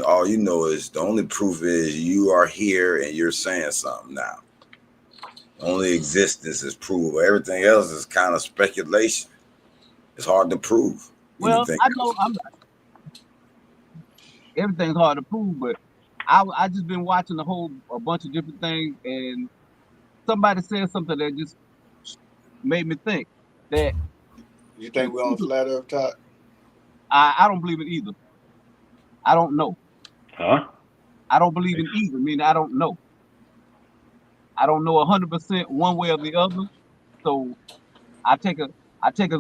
S1: All you know is the only proof is you are here and you're saying something now. Only existence is proof. Everything else is kind of speculation. It's hard to prove.
S8: Well,
S1: anything
S8: I know
S1: else.
S8: everything's hard to prove, but I just been watching a bunch of different things, and somebody said something that just made me think that
S9: You think we're on flat Earth, Todd?
S8: I don't believe it either. I don't know.
S2: Huh?
S8: I don't believe in either. I mean, I don't know. I don't know 100% one way or the other. So I take a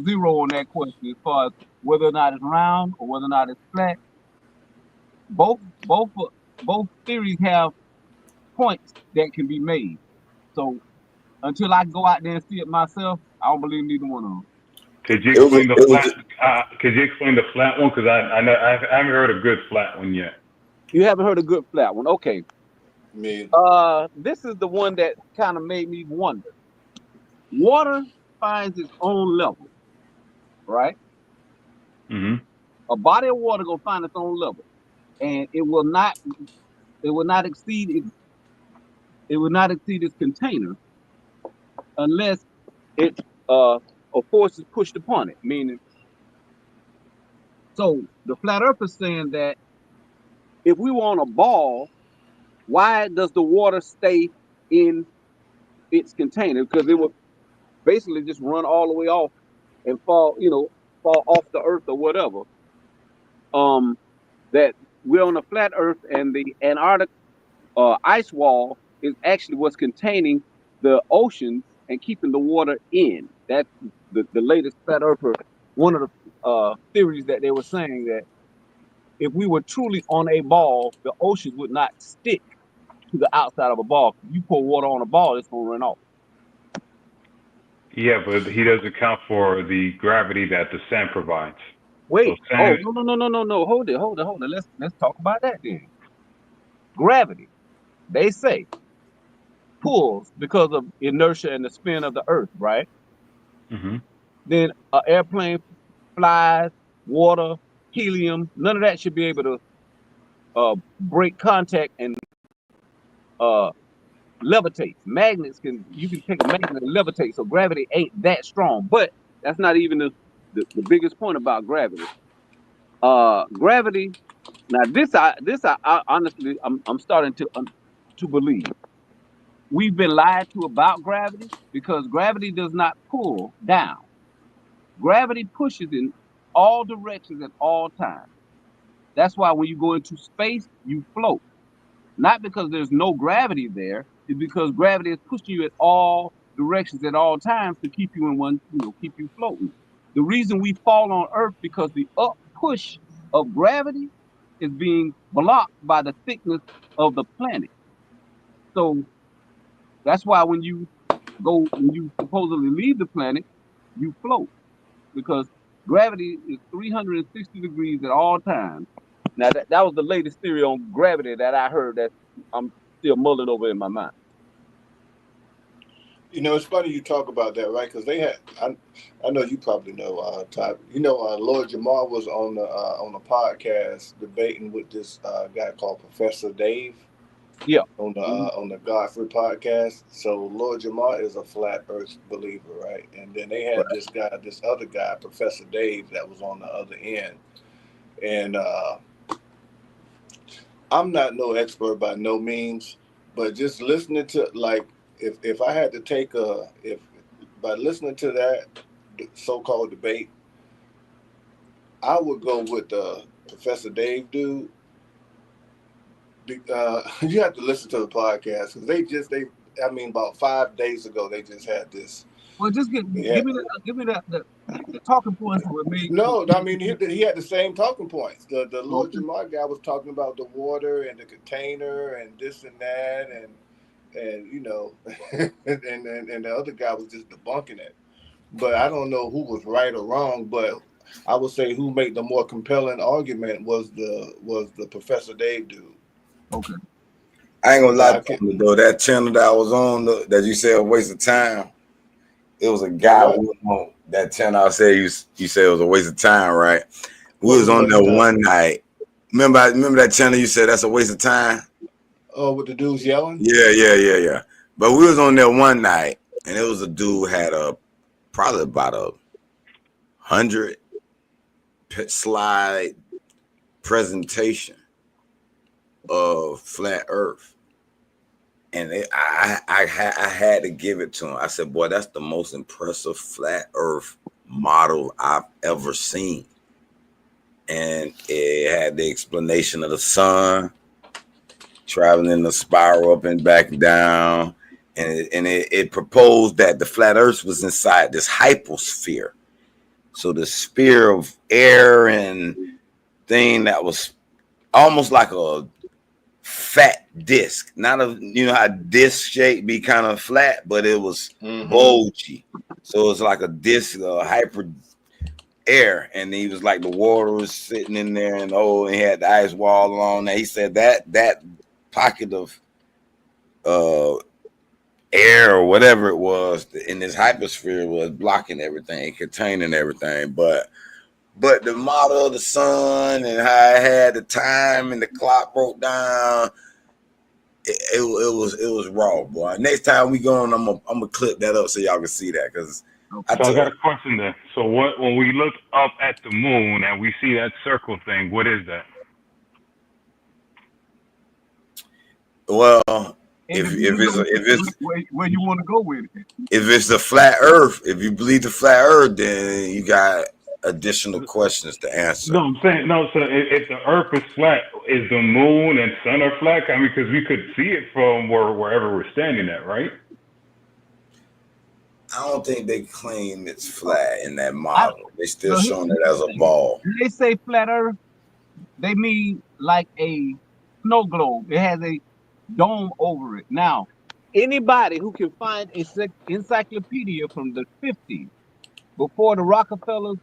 S8: zero on that question as far as whether or not it's round or whether or not it's flat. Both theories have points that can be made. So until I go out there and see it myself, I don't believe neither one of them.
S2: Could you explain the flat? Could you explain the flat one? Because I haven't heard a good flat one yet.
S8: You haven't heard a good flat one, okay?
S9: Me.
S8: This is the one that kind of made me wonder. Water finds its own level, right?
S2: Mm-hmm.
S8: A body of water gonna find its own level, and it will not exceed its container unless a force is pushed upon it. Meaning, so the flat earth is saying that if we were on a ball, why does the water stay in its container? Because it would basically just run all the way off and fall off the earth or whatever. That we're on a flat earth, and the Antarctic ice wall is actually what's containing the oceans and keeping the water in. That's the latest flat earther. One of the theories that they were saying that if we were truly on a ball, the oceans would not stick to the outside of a ball. If you pour water on a ball, it's gonna run off.
S2: Yeah, but he doesn't account for the gravity that the sand provides.
S8: Wait,
S2: So sand,
S8: no. Hold it. Let's talk about that then. Gravity, they say, pulls because of inertia and the spin of the earth, right?
S2: Mm-hmm.
S8: Then an airplane flies, water, helium, none of that should be able to break contact and levitate. Magnets you can take a magnet and levitate, so gravity ain't that strong. But that's not even the biggest point about gravity. Gravity. Now this I honestly I'm starting to believe. We've been lied to about gravity because gravity does not pull down. Gravity pushes in all directions at all times. That's why when you go into space, you float. Not because there's no gravity there, it's because gravity is pushing you at all directions at all times to keep you in one, keep you floating. The reason we fall on Earth because the up push of gravity is being blocked by the thickness of the planet. So that's why when you supposedly leave the planet, you float because gravity is 360 degrees at all times. Now that was the latest theory on gravity that I heard that I'm still mulling over in my mind.
S9: It's funny you talk about that, right? Because they had, I know you probably know, Todd. Lord Jamar was on the podcast debating with this guy called Professor Dave.
S8: Yeah.
S9: On the Godfrey podcast. So Lord Jamar is a flat Earth believer, right? And then they had this other guy, Professor Dave, that was on the other end. And I'm not no expert by no means, but just listening to, like, if I had to take by listening to that so-called debate, I would go with Professor Dave dude. You have to listen to the podcast because about 5 days ago they just had this.
S8: Well, just give me the talking points with me.
S9: No, I mean he had the same talking points. The Lord Jamar guy was talking about the water and the container and this and that and and the other guy was just debunking it. but I don't know who was right or wrong. But I would say who made the more compelling argument was the Professor Dave dude.
S8: Okay.
S1: I ain't gonna lie to you though. That channel that I was on that you said a waste of time. It was a guy on that channel. I said you said it was a waste of time, right? We was on there one night. Remember that channel you said that's a waste of time?
S9: Oh, with the dudes yelling?
S1: Yeah. But we was on there one night, and it was a dude had probably about 100 slide presentation of flat Earth, and I had to give it to him. I said, "Boy, that's the most impressive flat Earth model I've ever seen." And it had the explanation of the sun traveling in the spiral up and back down, and it proposed that the flat Earth was inside this hyposphere. So the sphere of air and thing that was almost like a fat disc, not a, you know how disc shape be kind of flat, but it was bulgy. So it's like a disc, hyper air, and he was like the water was sitting in there, and he had the ice wall along there. He said that pocket of air or whatever it was in this hyposphere was blocking everything, containing everything, but the model of the sun and how it had the time and the clock broke down, it was raw, boy. Next time we go on, I'm gonna clip that up so y'all can see that, because
S2: I got a question there. So when we look up at the moon and we see that circle thing, what is that?
S1: Well, if it's
S8: where you want to go with it.
S1: If it's the flat Earth, if you believe the flat Earth, then you got additional questions to answer.
S2: No, I'm saying So if the Earth is flat, is the moon and sun are flat? I mean, because we could see it from wherever we're standing at, right?
S1: I don't think they claim it's flat in that model. They still showing it as a ball.
S8: When they say flat Earth, they mean like a snow globe. It has a dome over it. Now, anybody who can find an encyclopedia from the 50s, before the Rockefellers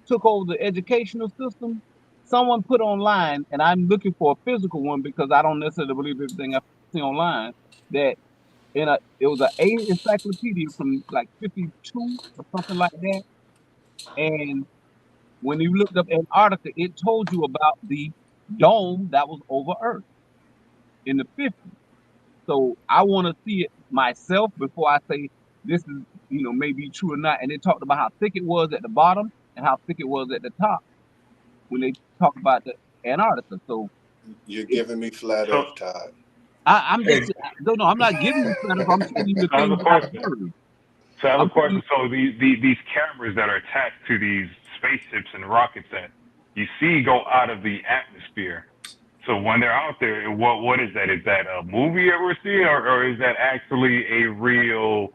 S8: took over the educational system, someone put online, and I'm looking for a physical one because I don't necessarily believe everything I see online, that it was an encyclopedia from like 52 or something like that. And when you looked up Antarctica, it told you about the dome that was over Earth in the 50s. So I want to see it myself before I say this is, maybe true or not. And they talked about how thick it was at the bottom and how thick it was at the top when they talk about the Antarctica. So
S9: you're giving me flat Earth, Todd.
S8: I'm not giving you flat Earth. I'm telling you the thing that I heard.
S2: So I have a question. So these cameras that are attached to these spaceships and rockets that you see go out of the atmosphere. So when they're out there, what is that? Is that a movie that we're seeing, or is that actually a real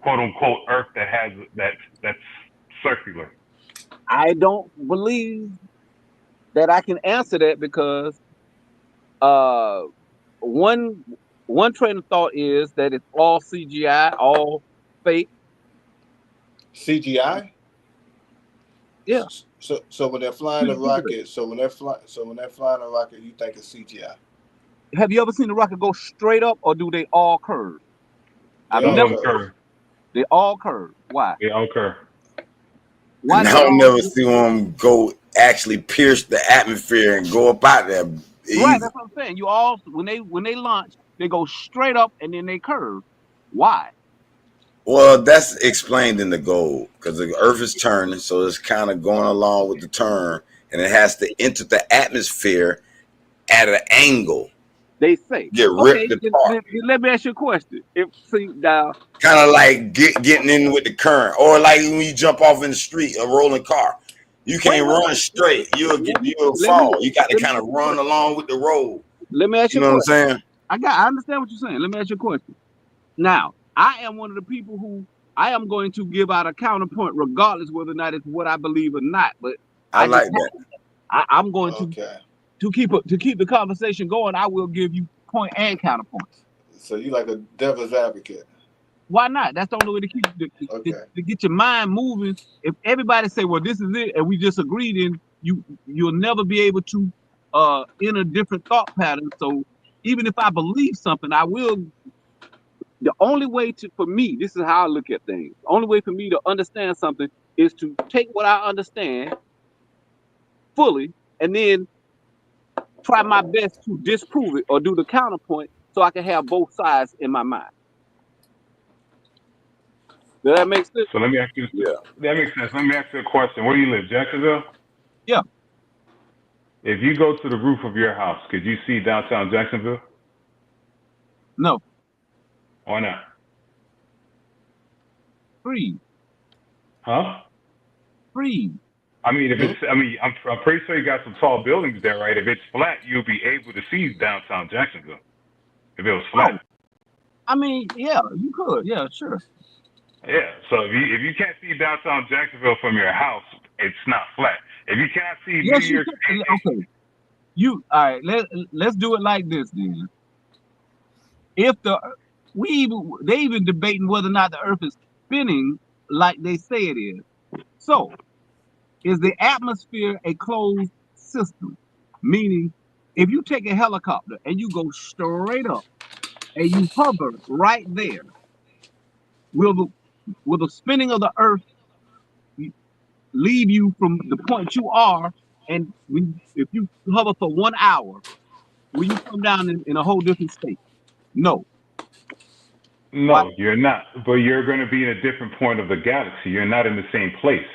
S2: quote unquote Earth that has that's circular?
S8: I don't believe that I can answer that because one train of thought is that it's all CGI, all fake.
S9: CGI?
S8: Yeah.
S9: So when they're flying a rocket, you think it's CGI?
S8: Have you ever seen the rocket go straight up, or do they all curve? I've never curved. They all curve. Why?
S2: They all curve.
S1: Why? I don't never see them go actually pierce the atmosphere and go up out there.
S8: Right, that's what I'm saying. You all when they launch, they go straight up and then they curve. Why?
S1: Well, that's explained in the goal because the Earth is turning, so it's kind of going along with the turn, and it has to enter the atmosphere at an angle.
S8: They say
S1: get ripped apart.
S8: Let me ask you a question.
S1: Kind of like getting in with the current, or like when you jump off in the street, a rolling car, you can't run straight. You'll fall. You got to kind of run along with the road.
S8: Let me ask you.
S1: You know what I'm saying?
S8: I understand what you're saying. Let me ask you a question. Now, I am one of the people who I am going to give out a counterpoint, regardless whether or not it's what I believe or not. But
S1: I like that.
S8: I'm going to keep the conversation going. I will give you point and counterpoint.
S9: So you like a devil's advocate?
S8: Why not? That's the only way to keep to get your mind moving. If everybody say, "Well, this is it," and we just agree, then you'll never be able to enter different thought patterns. So even if I believe something, I will. The only way for me, this is how I look at things. The only way for me to understand something is to take what I understand fully and then try my best to disprove it or do the counterpoint so I can have both sides in my mind. Does that make sense?
S2: So let me ask you. Yeah. That makes sense. Let me ask you a question. Where do you live, Jacksonville?
S8: Yeah.
S2: If you go to the roof of your house, could you see downtown Jacksonville?
S8: No.
S2: Why not?
S8: Free.
S2: Huh?
S8: Free.
S2: I mean, if it's, I mean, I'm pretty sure you got some tall buildings there, right? If it's flat, you'll be able to see downtown Jacksonville. If it was flat.
S8: Oh. I mean, yeah, you could. Yeah, sure.
S2: Yeah. So if you can't see downtown Jacksonville from your house, it's not flat. If you can't see
S8: yes,
S2: New York City,
S8: okay. All right. Let's do it like this then. If they even debating whether or not the Earth is spinning like they say it is. So, is the atmosphere a closed system? Meaning, if you take a helicopter and you go straight up and you hover right there, will the spinning of the Earth leave you from the point you are? And if you hover for 1 hour, will you come down in a whole different state? No.
S2: No,
S8: Why?
S2: you're not. But you're going to be in a different point of the galaxy. You're not in the same place.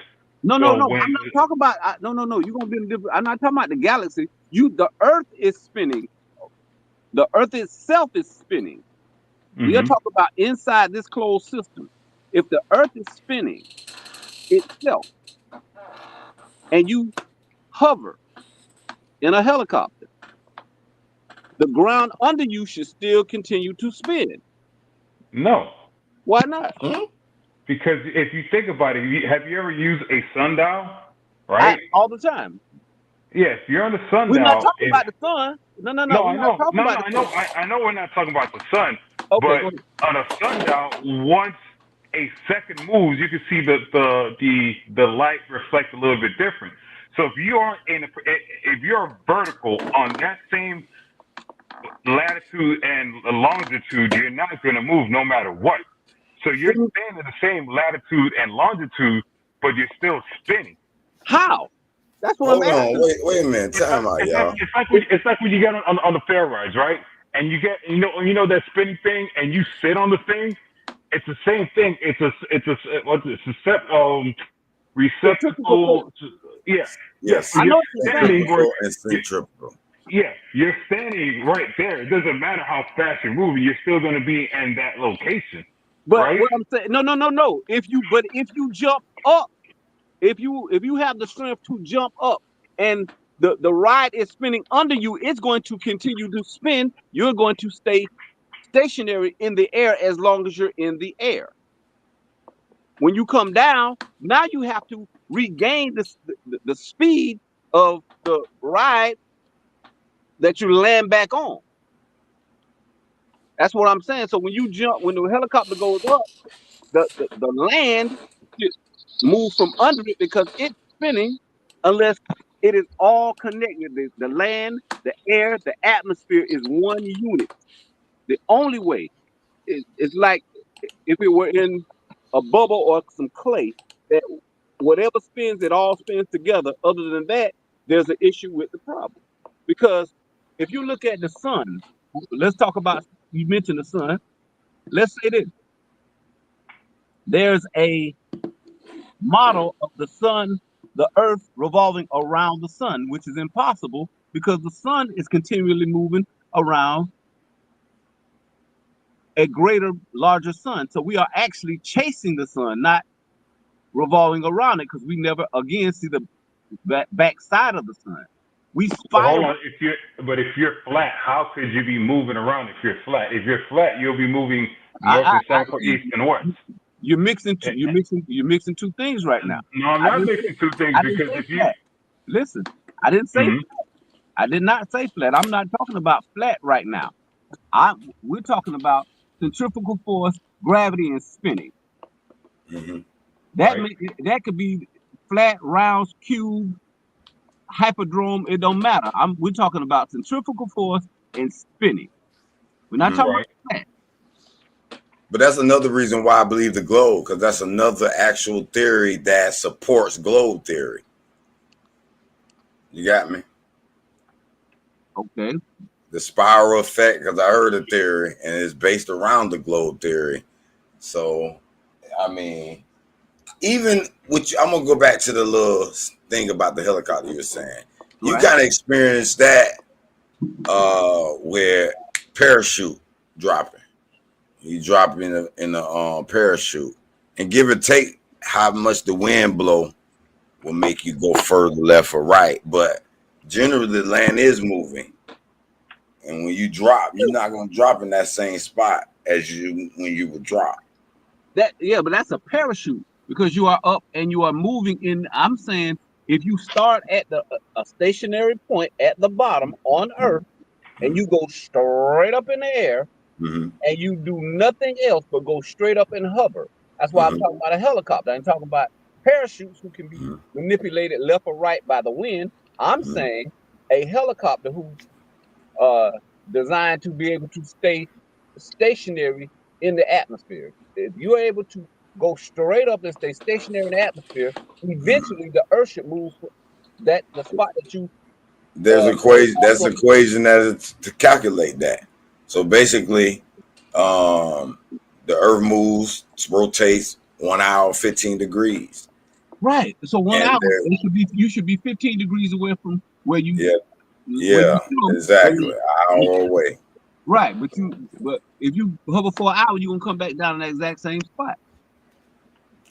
S8: No. I'm not talking about. No. You're gonna be in a different. I'm not talking about the galaxy. The Earth is spinning. The Earth itself is spinning. Mm-hmm. We are talking about inside this closed system. If the Earth is spinning itself, and you hover in a helicopter, the ground under you should still continue to spin.
S2: No.
S8: Why not?
S2: Because if you think about it, have you ever used a sundial? Right?
S8: All the time.
S2: Yes, you're on the sundial.
S8: We're not talking about the sun. No.
S2: I know we're not talking about the sun. Okay, but on a sundial, once a second moves, you can see the light reflect a little bit different. So if you're vertical on that same latitude and longitude, you're not going to move no matter what. So you're staying in the same latitude and longitude, but you're still spinning.
S8: How? That's what I'm asking.
S1: Wait a minute. Time out, y'all.
S2: It's like when you get on the fair rides, right? And you get you know that spinning thing, and you sit on the thing. It's the same thing. It's a receptacle. Yeah.
S1: Yes.
S8: I know
S1: it's centrifugal.
S2: Yeah, you're standing right there. It doesn't matter how fast you're moving. You're still going to be in that location.
S8: But
S2: right?
S8: what I'm saying, no. If you jump up, if you have the strength to jump up, and the ride is spinning under you, it's going to continue to spin. You're going to stay stationary in the air as long as you're in the air. When you come down, now you have to regain the speed of the ride that you land back on. That's what I'm saying. So when the helicopter goes up, the land just moves from under it because it's spinning, unless it is all connected. The land, the air, the atmosphere is one unit. The only way is like if it were in a bubble or some clay, that whatever spins, it all spins together. Other than that, there's an issue with the problem. Because if you look at the sun, let's talk about, you mentioned the sun. Let's say this. There's a model of the sun, the earth revolving around the sun, which is impossible because the sun is continually moving around a larger sun. So we are actually chasing the sun, not revolving around it, because we never again see the back side of the sun. We spiral.
S2: Hold on. If you're flat, how could you be moving around if you're flat? If you're flat, you'll be moving north and south, east and west.
S8: You're mixing two things right now.
S2: No, I'm not mixing two things because if you
S8: listen, I didn't say flat. I did not say flat. I'm not talking about flat right now. We're talking about centrifugal force gravity and spinning.
S1: Mm-hmm.
S8: That
S2: Right.
S8: that could be flat, round, cube, hyperdrome. It don't matter. We're talking about centrifugal force and spinning. We're not talking
S2: Right.
S8: about that.
S1: But that's another reason why I believe the globe, because that's another actual theory that supports globe theory. You got me?
S8: Okay.
S1: The spiral effect, because I heard a theory and it's based around the globe theory. So, I mean, even which I'm gonna go back to the little thing about the helicopter you were saying. You
S8: Right.
S1: kind of experienced that where parachute dropping. You drop in a parachute, and give or take how much the wind blow will make you go further left or right. But generally, the land is moving, and when you drop, you're not gonna drop in that same spot as you when you would drop.
S8: But that's a parachute because you are up and you are moving in. I'm saying if you start at a stationary point at the bottom on Earth and you go straight up in the air
S1: Mm-hmm.
S8: and you do nothing else but go straight up and hover. That's why I'm talking about a helicopter. I'm talking about parachutes who can be manipulated left or right by the wind. I'm saying a helicopter who's designed to be able to stay stationary in the atmosphere. If you're able to go straight up and stay stationary in the atmosphere, eventually the Earth should move the spot that you.
S1: There's equation. That's equation that is to calculate that. So basically, the Earth moves, rotates 1 hour, 15 degrees.
S8: Right. So 1 hour, you should be 15 degrees away from where you.
S1: Yeah, exactly. An hour away.
S8: Right, but if you hover for an hour, you're gonna come back down in that exact same spot.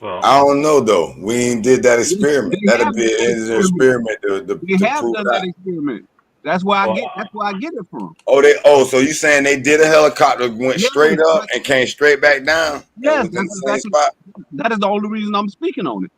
S2: Well,
S1: I don't know though. We ain't did that experiment. That'd be an experiment to
S8: have
S1: prove
S8: done
S1: that.
S8: that experiment. That's where I get it from.
S1: So you saying they did a helicopter, went straight up and came straight back down?
S8: Yes,
S1: was in the same spot.
S8: That is the only reason I'm speaking on it.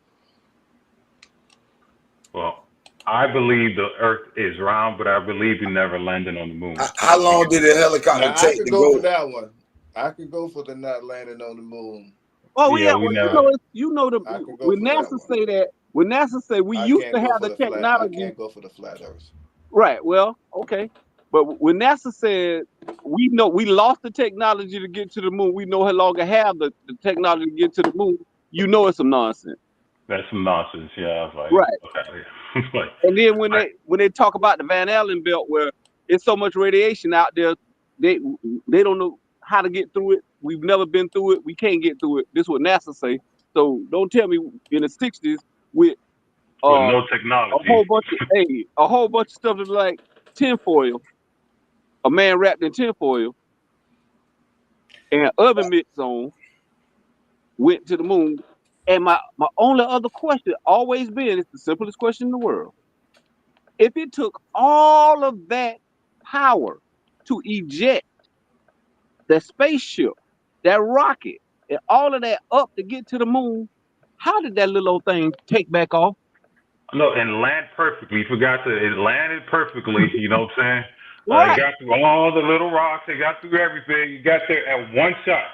S2: Well, I believe the Earth is round, but I believe we never landed on the moon.
S1: How long did the helicopter take to go?
S9: For that one. I could go for the not landing on the moon.
S8: Oh yeah, when NASA say that, when NASA say we used to have the technology.
S9: I can't go for the flat Earth.
S8: Right. Well, okay. But when NASA said we lost the technology to get to the moon, we no longer have the technology to get to the moon, you know it's some nonsense.
S2: That's some nonsense, yeah. I was like,
S8: right.
S2: Okay.
S8: And then when they talk about the Van Allen belt where it's so much radiation out there, they don't know how to get through it. We've never been through it. We can't get through it. This is what NASA say. So don't tell me in the 60s with
S2: no technology,
S8: a whole bunch of stuff that's like tinfoil, a man wrapped in tinfoil, and oven mitts on, went to the moon. And my only other question always been, it's the simplest question in the world. If it took all of that power to eject the spaceship, that rocket, and all of that up to get to the moon, how did that little old thing take back off?
S2: No, and land perfectly. You forgot it landed perfectly, you know what I'm saying?
S8: Right.
S2: It got through all the little rocks, it got through everything, you got there at one shot.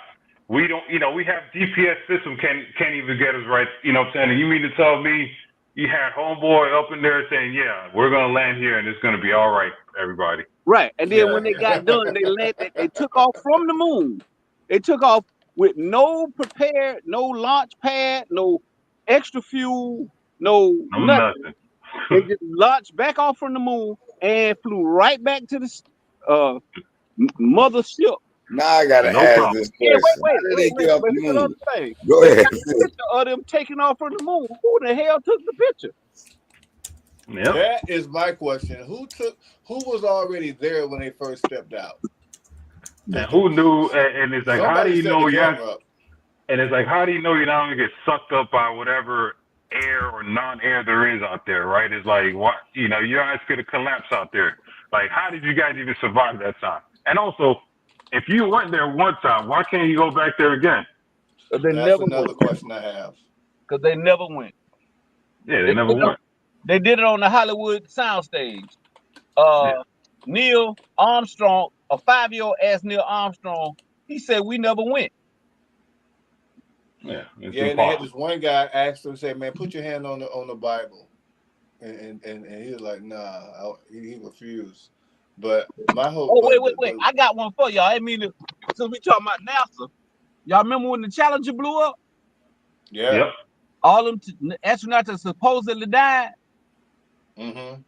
S2: We don't, we have GPS system can't even get us right, you know what I'm saying? And you mean to tell me you had homeboy up in there saying, yeah, we're gonna land here and it's gonna be all right, everybody.
S8: Right. And then when they got done, they took off from the moon. They took off with no launch pad, no extra fuel, no nothing. They just launched back off from the moon and flew right back to the mothership.
S1: Now I gotta ask this question. Wait. Go ahead.
S8: Picture of them taking off from the moon. Who the hell took the picture?
S2: Yep.
S9: That is my question. Who was already there when they first stepped out?
S2: And who knew? And it's like, how do you know and it's like, how do you know you're not gonna get sucked up by whatever air or non-air there is out there, right? It's like, what, your eyes could have collapsed out there. Like, how did you guys even survive that time? And also, if you went there one time, why can't you go back there again?
S9: That's another question I have.
S8: Because they never went.
S2: Yeah, they never went.
S8: They did it on the Hollywood soundstage. Neil Armstrong, a 5-year-old asked Neil Armstrong, he said, we never went.
S2: Yeah, it's
S9: Yeah, and they had
S2: impossible.
S9: this one guy asked him, say, "Man, put your hand on the Bible," and he was like, "Nah," he refused. But my hope,
S10: Oh, wait. I got one for y'all. I mean, since we talking about NASA, y'all remember when the Challenger blew up?
S9: yeah,
S2: Yep.
S10: All them astronauts that supposedly died,
S9: mm-hmm.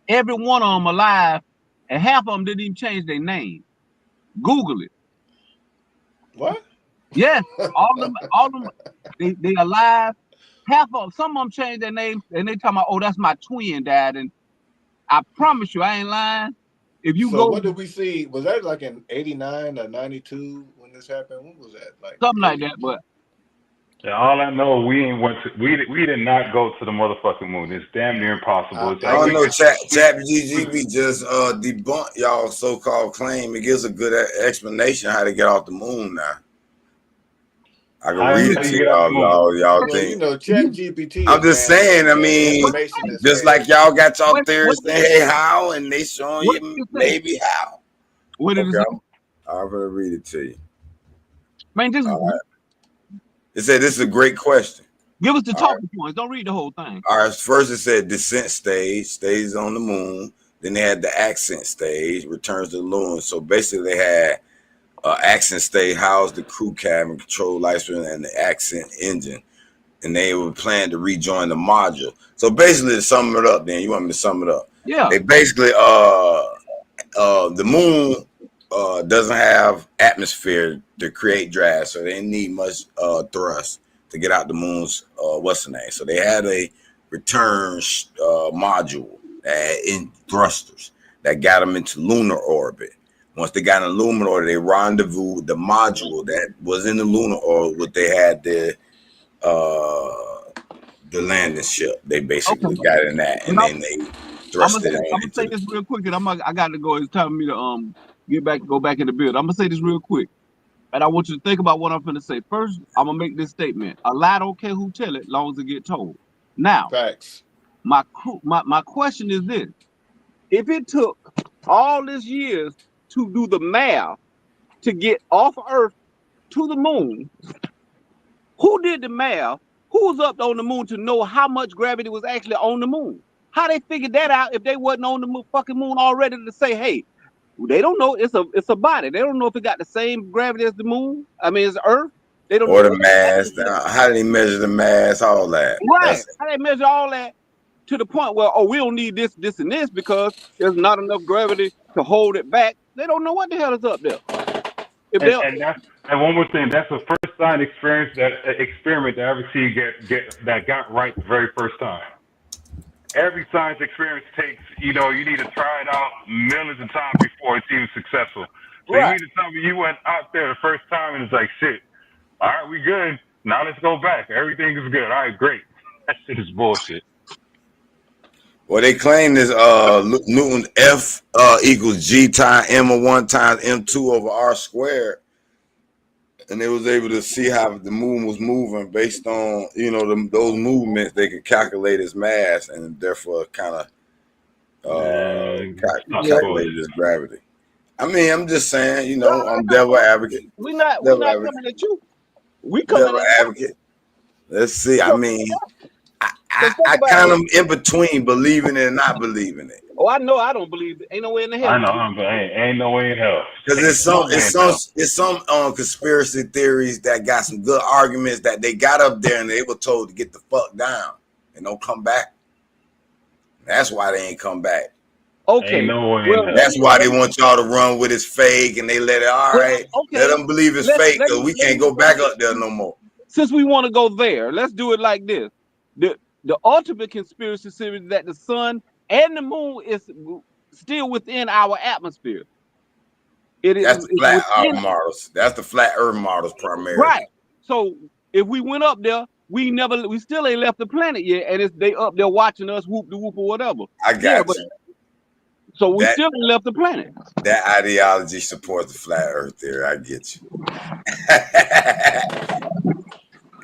S10: every one of them alive, and half of them didn't even change their name. Google it.
S9: What?
S10: Yes, all of them, they alive. Half of some of them changed their name, and they talking about, oh, that's my twin died. And I promise you, I ain't lying. If you
S9: So
S10: go,
S9: what did we see? Was that like in '89 or '92 when this happened? When was that? Like
S10: something like that, but
S2: Yeah, all I know, we did not go to the motherfucking moon. It's damn near impossible. It's
S1: I
S2: like
S1: don't
S2: we
S1: know.
S2: just
S1: ChatGPT just debunked y'all so-called claim. It gives a good explanation how to get off the moon now. I can read it
S2: how
S1: to
S2: you get off the moon.
S1: y'all
S9: well,
S1: think.
S9: you know, ChatGPT.
S1: I'm just saying. I mean, just like y'all got y'all theories saying, "Hey, how?" and they showing
S10: what
S1: you
S10: did it say?
S1: maybe how.
S10: What did it
S1: Okay,
S10: say?
S1: I'm gonna read it to you.
S10: Man, just
S1: All right. It said this is a great question.
S10: give us the
S1: All
S10: talking points. Don't read the whole thing.
S1: All right, first it said descent stage, stays on the moon. Then they had the ascent stage, returns to the moon. So basically, they had ascent stage housed the crew cabin, control lights, and the ascent engine, and they were planning to rejoin the module. So basically, to sum it up, then you want me to sum it up?
S10: Yeah.
S1: They basically the moon doesn't have atmosphere to create drag, so they didn't need much thrust to get out the moon's what's the name. So they had a return module in thrusters that got them into lunar orbit. Once they got in lunar orbit, they rendezvous with the module that was in the lunar orbit. What they had the landing ship. They basically got in that, and then they thrust it.
S10: I'm gonna say this real quick, and I got to go. It's time for me to go back in the build. I'm gonna say this real quick, and I want you to think about what I'm gonna say. First, I'm gonna make this statement: a lie don't care who tell it, long as it get told. Now,
S9: facts.
S10: My question is this: if it took all these years to do the math to get off Earth to the moon, who did the math? Who was up on the moon to know how much gravity was actually on the moon? How they figured that out if they wasn't on the fucking moon already to say, hey, they don't know it's a body. They don't know if it got the same gravity as the moon. I mean, it's Earth. They don't
S1: or
S10: know
S1: the mass. How do they measure the mass? All that.
S10: Right. How they measure all that to the point where, oh, we don't need this, this, and this because there's not enough gravity to hold it back. They don't know what the hell is up there.
S2: And one more thing, that's the first sign experiment that I ever see that got right the very first time. Every science experiment takes, you need to try it out millions of times before it's even successful. So you need to tell me you went out there the first time and it's like, shit, all right, we good. Now let's go back. Everything is good. All right, great. That shit is bullshit.
S1: Well, they claim this Newton F equals G times M1 times M2 over R squared. And they was able to see how the moon was moving based on, those movements. They could calculate its mass and therefore kind of calculate its gravity. I mean, I'm just saying, I'm devil advocate.
S10: We're not coming at you. We coming
S1: devil
S10: at
S1: advocate. Let's see. I mean, I kind of in between believing it and not believing it.
S10: Oh, I know I don't believe it. Ain't no way in the hell.
S2: I know, but ain't no way in hell.
S1: Because it's some conspiracy theories that got some good arguments that they got up there and they were told to get the fuck down and don't come back. That's why they ain't come back.
S10: Okay.
S1: That's why they want y'all to run with it's fake and they let it. All right. Let them believe it's fake because we can't go back up there no more.
S10: Since we want to go there, let's do it like this. The ultimate conspiracy theory is that the sun and the moon is still within our atmosphere.
S1: That's the flat earth models. That's the flat earth models primarily.
S10: Right. So if we went up there, we still ain't left the planet yet, and they up there watching us whoop the whoop or whatever.
S1: I got you.
S10: So we still ain't left the planet.
S1: That ideology supports the flat earth theory. I get you.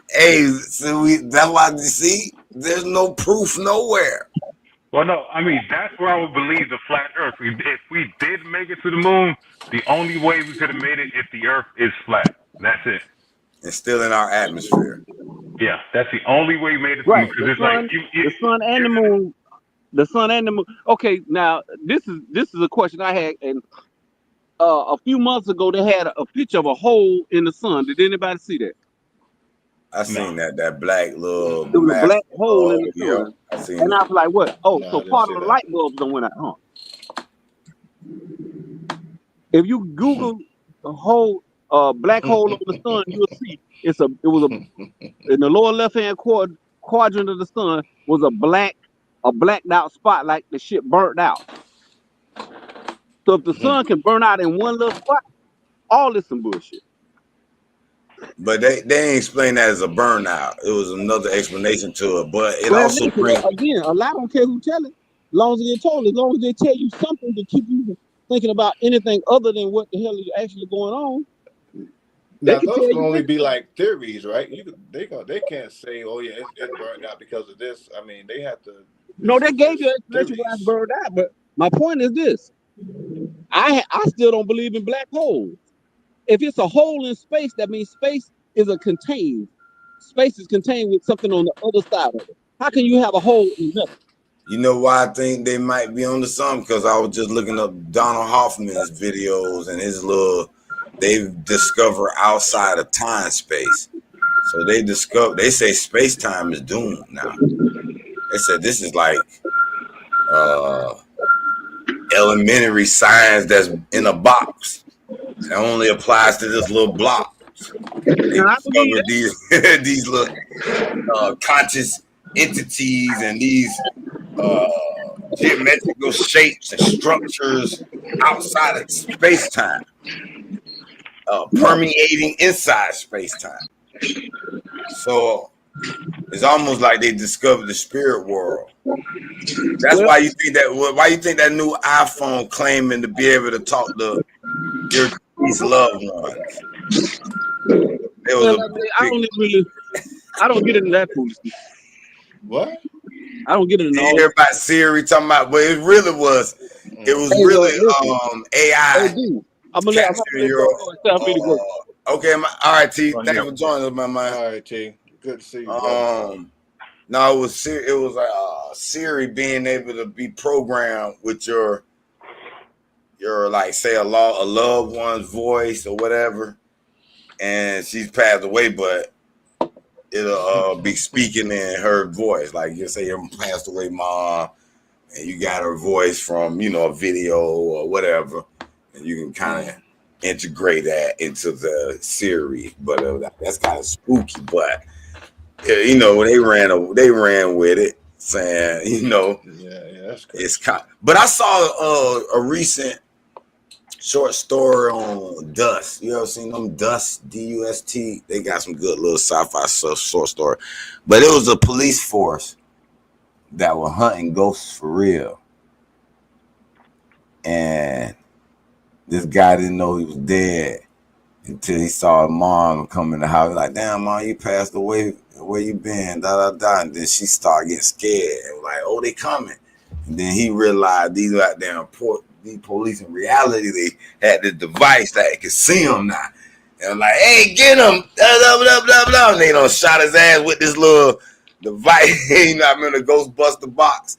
S1: Hey, so that's why you see there's no proof nowhere.
S2: Well, no, I mean, that's where I would believe the flat earth. If we did make it to the moon, the only way we could have made it if the earth is flat. That's it.
S1: and still in our atmosphere.
S2: Yeah, that's the only way we made it
S10: Right.
S2: because
S10: The
S2: it's
S10: sun,
S2: like
S10: the sun and the moon. The sun and the moon. Okay, now this is a question I had, and a few months ago they had a picture of a hole in the sun. Did anybody see that?
S1: I seen that black little
S10: There was a
S1: mass.
S10: black hole in the
S1: Yeah,
S10: sun.
S1: I seen
S10: And
S1: it.
S10: I was like, what? Oh,
S9: No, I
S10: so
S9: didn't
S10: part
S9: see
S10: of the
S9: that.
S10: light bulbs don't went out, huh? If you Google the whole black hole on the sun, you'll see it was in the lower left hand quadrant of the sun was a blacked out spot like the shit burnt out. So if the sun can burn out in one little spot, all this some bullshit.
S1: But they ain't explain that as a burnout. It was another explanation to it. But it
S10: Well,
S1: also
S10: listen,
S1: brings
S10: again, a lot don't care who tell it. As long as they get told, as long as they tell you something to keep you thinking about anything other than what the hell is actually going on.
S9: Now
S10: can
S9: those
S10: tell
S9: can
S10: you
S9: only
S10: anything.
S9: be like theories, right? They can't say, oh yeah, it burned out because of this. I mean, they have to.
S10: No, they
S9: this is
S10: gave you an
S9: just
S10: explanation why it's
S9: theories.
S10: burned out, but my point is this: I still don't believe in black holes. If it's a hole in space, that means space is contained. Space is contained with something on the other side of it. How can you have a hole in nothing?
S1: You know why I think they might be onto something? Because I was just looking up Donald Hoffman's videos and his little. They've discovered outside of time space. So they say space time is doomed now. They said this is like elementary science that's in a box. It only applies to this little block. They
S10: I believe
S1: discovered these these little conscious entities and these geometrical shapes and structures outside of space-time, permeating inside space-time. So it's almost like they discovered the spirit world. That's why you think that. Why you think that new iPhone claiming to be able to talk to your deceased loved ones?
S10: I don't get into that foolishness.
S9: What?
S10: I don't get into all.
S1: You hear about Siri talking about, but it really was. It was really AI.
S10: I'm gonna let you.
S1: Okay, all right, T. Thanks for joining us, my man.
S9: All right, T. Good to see you. Bro.
S1: No, it was Siri being able to be programmed with your like say a loved one's voice or whatever, and she's passed away, but it'll be speaking in her voice. Like you say, your passed away mom, and you got her voice from a video or whatever, and you can kind of integrate that into the Siri. But that's kind of spooky. But they ran with it, saying
S9: that's crazy.
S1: it's kind. But I saw a recent short story on Dust. You ever seen them? Dust, D-U-S-T. They got some good little sci-fi short story. But it was a police force that were hunting ghosts for real. And this guy didn't know he was dead until he saw mom come in the house. Like, damn, mom, you passed away. Where you been? Da, da, da. And then she started getting scared. And like, oh, they coming. And then he realized these goddamn these police in reality, they had this device that could see him now. And like, hey, get him. Blah, blah, blah, blah. And they shot his ass with this little device. I'm in the Ghostbuster box.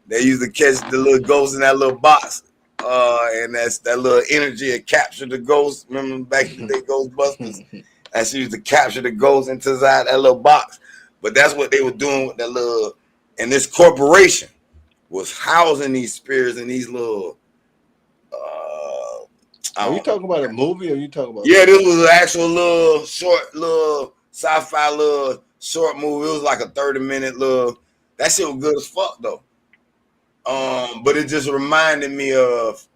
S1: They used to catch the little ghost in that little box. And that's that little energy that captured the ghost. Remember back in the day, Ghostbusters? And she used to capture the ghost into that little box. But that's what they were doing with that little. And this corporation was housing these spirits in these little.
S9: Are you talking about a movie or are you talking about?
S1: Yeah, this was an actual little sci-fi little short movie. It was like a 30-minute little. That shit was good as fuck though. But it just reminded me of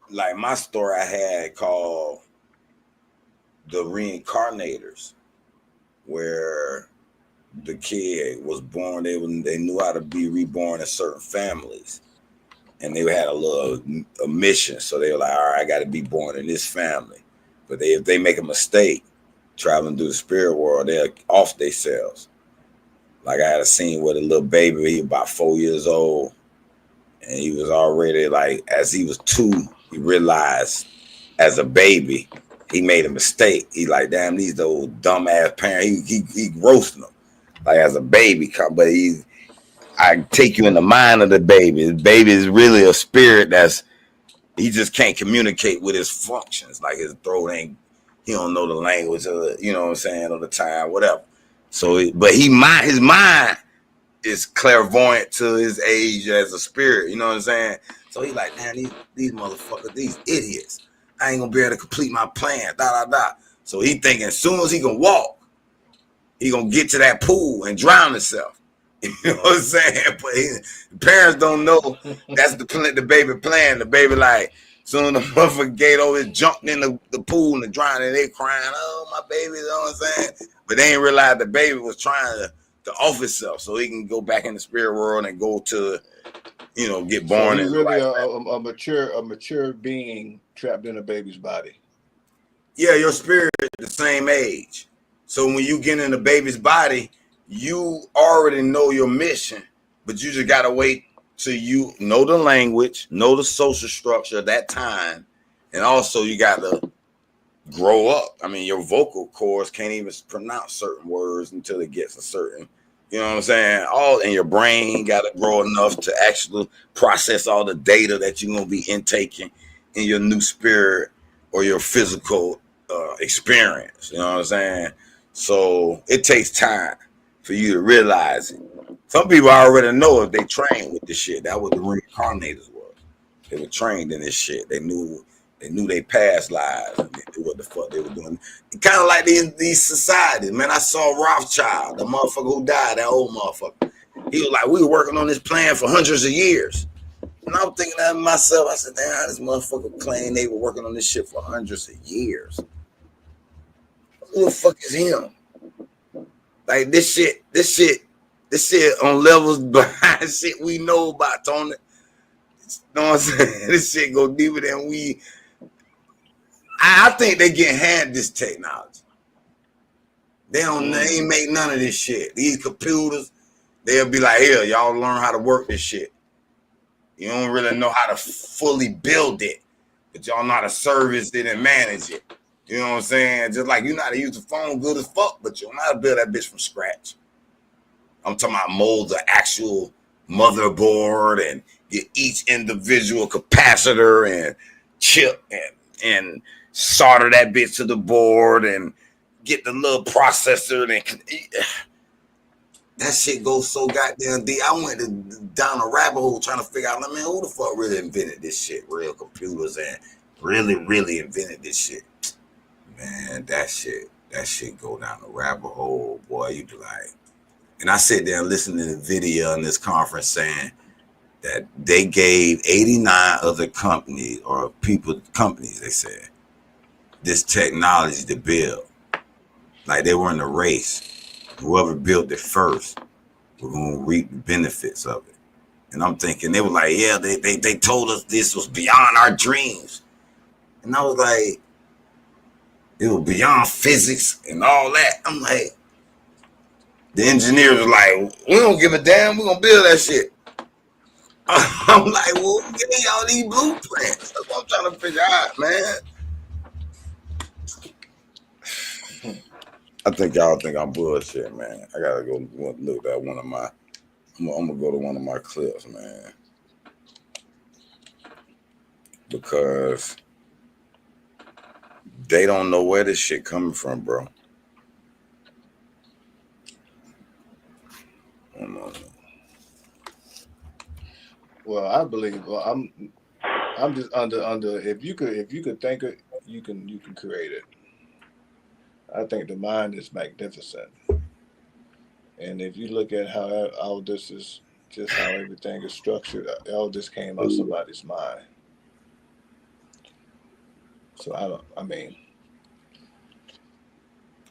S1: like my story I had called The Reincarnators, where the kid was born. They knew how to be reborn in certain families, and they had a mission. So they were like, all right, I got to be born in this family. But if they make a mistake traveling through the spirit world, they're off themselves. Like I had a scene with a little baby, he was about 4 years old, and he was already like, as he was 2, he realized as a baby he made a mistake. He like, damn, these those dumbass parents. He roasting them like as a baby, but I take you in the mind of the baby. The baby is really a spirit he just can't communicate with his functions. Like his throat ain't, he don't know the language of you know what I'm saying, of the time, whatever. So, his mind is clairvoyant to his age as a spirit. You know what I'm saying? So he like, man, these motherfuckers, these idiots. I ain't gonna be able to complete my plan. So he thinking as soon as he can walk, he gonna get to that pool and drown himself. You know what I'm saying? But the parents don't know that's the baby plan. The baby like, soon the motherfucker gate over jumped in the pool and drowned, and they crying, oh my baby, you know what I'm saying? But they ain't realize the baby was trying to off itself so he can go back in the spirit world and go to, you know, get born.
S9: So he's really a mature being trapped in a baby's body.
S1: Yeah, your spirit is the same age. So when you get in the baby's body, you already know your mission, but you just gotta wait till you know the language, know the social structure at that time, and also you gotta grow up. I mean, your vocal cords can't even pronounce certain words until it gets a certain, you know what I'm saying? And your brain gotta grow enough to actually process all the data that you're gonna be intaking in your new spirit or your physical experience. You know what I'm saying? So it takes time for you to realize it. Some people already know if they train with this shit. That was the reincarnators was. They were trained in this shit. They knew they past lives and they knew what the fuck they were doing. Kind of like these societies. Man, I saw Rothschild, the motherfucker who died, that old motherfucker. He was like, we were working on this plan for hundreds of years. And I was thinking to myself, I said, damn, this motherfucker claimed they were working on this shit for hundreds of years. Who the fuck is him? Like this shit on levels behind shit we know about, Tony. You know what I'm saying? This shit go deeper than we. I think they get handed this technology. They ain't make none of this shit. These computers, they'll be like, here, y'all learn how to work this shit. You don't really know how to fully build it, but y'all know how to service it and manage it. You know what I'm saying? Just like you know how to use the phone good as fuck, but you don't know how to build that bitch from scratch. I'm talking about mold the actual motherboard and get each individual capacitor and chip and solder that bitch to the board and get the little processor and that shit goes so goddamn deep. I went down a rabbit hole trying to figure out, man, who the fuck really invented this shit? Real computers and really invented this shit. Man, that shit go down a rabbit hole, boy. You be like, and I sit there and listen to the video in this conference saying that they gave 89 other companies they said, this technology to build. Like they were in a race. Whoever built it first, we're gonna reap the benefits of it. And I'm thinking, they were like, yeah, they told us this was beyond our dreams. And I was like, it was beyond physics and all that. I'm like, the engineers were like, we don't give a damn, we're gonna build that shit. I'm like, well, give me all these blueprints. That's what I'm trying to figure out, man. I think y'all think I'm bullshit, man. I gotta go look at one of my, I'm gonna go to one of my clips, man. Because they don't know where this shit coming from, bro.
S9: Well, I believe. Well, I'm just under. If you could think it, you can create it. I think the mind is magnificent, and if you look at how all this is, just how everything is structured, all this came out of somebody's mind. So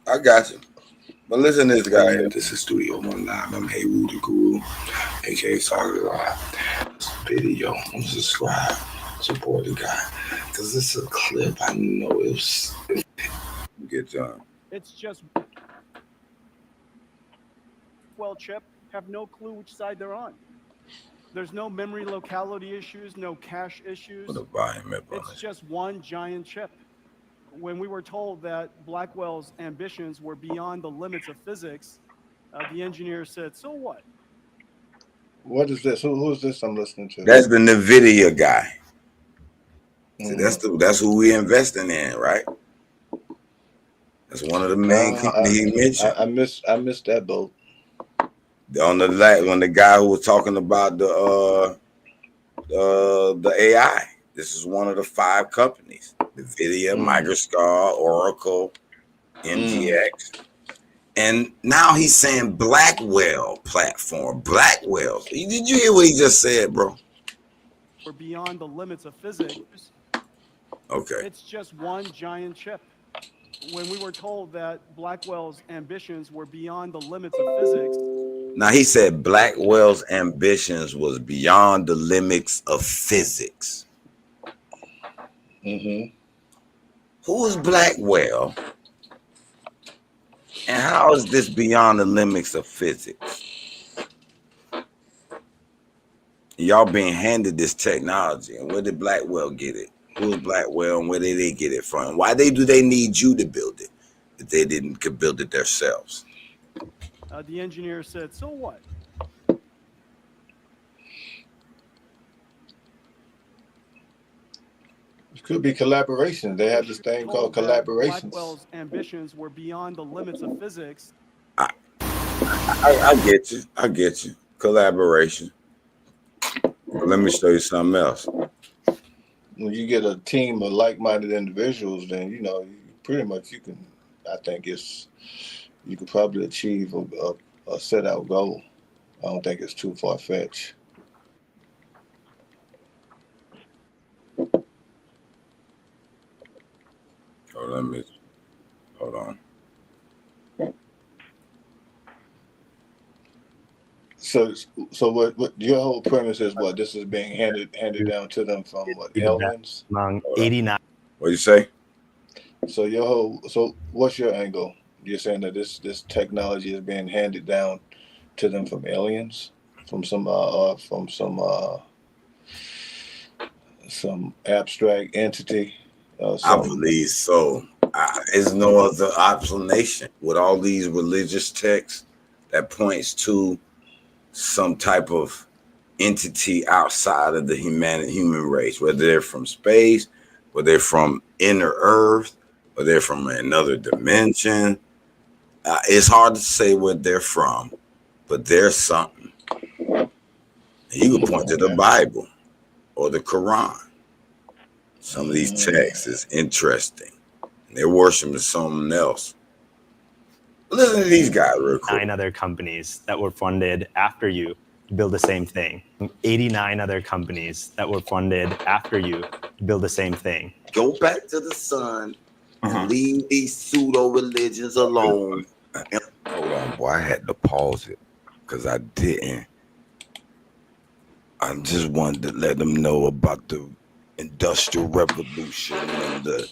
S1: I got you. But listen to this guy here. This is Studio One Live. I'm Haywood the Guru, aka Target Live. This video, subscribe, support the guy. Because this is a clip I know it's get done.
S11: It's just chip have no clue which side they're on. There's no memory locality issues, no cache issues.
S1: Put a volume up on
S11: it's just one giant chip. when we were told that Blackwell's ambitions were beyond the limits of physics, the engineer said, "So what?"
S9: What is this? Who is this I'm listening to?
S1: That's the NVIDIA guy. See, that's who we investing in, right? That's one of the main companies he mentioned.
S9: I missed that boat.
S1: On the guy who was talking about the AI. This is one of the 5 companies: NVIDIA, Microsoft, Oracle, MGX. And now he's saying Blackwell platform. Blackwell. Did you hear what he just said, bro?
S11: We're beyond the limits of physics.
S1: Okay.
S11: It's just one giant chip. When we were told that Blackwell's ambitions were beyond the limits of physics.
S1: Now he said Blackwell's ambitions was beyond the limits of physics. Who is Blackwell? And how is this beyond the limits of physics? Y'all being handed this technology, and where did Blackwell get it? Who is Blackwell, and where did they get it from? Why do they need you to build it if they could build it themselves?
S11: The engineer said, "So what?"
S9: It could be collaboration. They have this thing called collaborations.
S11: Blackwell's ambitions were beyond the limits of physics.
S1: I get you. I get you. Collaboration. But let me show you something else.
S9: When you get a team of like-minded individuals, then you pretty much you can. I think you could probably achieve a set out goal. I don't think it's too far-fetched.
S1: Hold on.
S9: So what your whole premise is what? This is being handed down to them from what, aliens?
S12: Among 89.
S1: What you say?
S9: So what's your angle? You're saying that this technology is being handed down to them from aliens, from some abstract entity.
S1: I believe so. There's no other explanation with all these religious texts that points to some type of entity outside of the human race, whether they're from space, whether they're from inner earth, or they're from another dimension. It's hard to say where they're from, but there's something. You can point to the Bible or the Quran. Some of these texts is interesting. They're worshiping something else. Listen to these guys real quick.
S12: 9 other companies that were funded after you to build the same thing. 89 other companies that were funded after you to build the same thing.
S1: Go back to the sun and leave these pseudo religions alone. Hold on, boy. I had to pause it because I didn't. I just wanted to let them know about the Industrial Revolution and the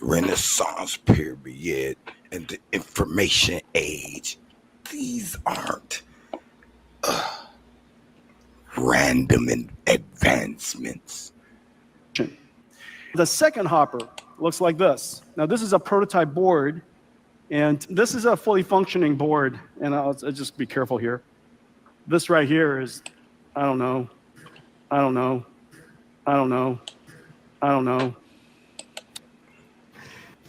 S1: Renaissance period and the information age. These aren't random advancements.
S11: The second hopper looks like this. Now, this is a prototype board, and this is a fully functioning board. And I'll just be careful here. This right here is, I don't know.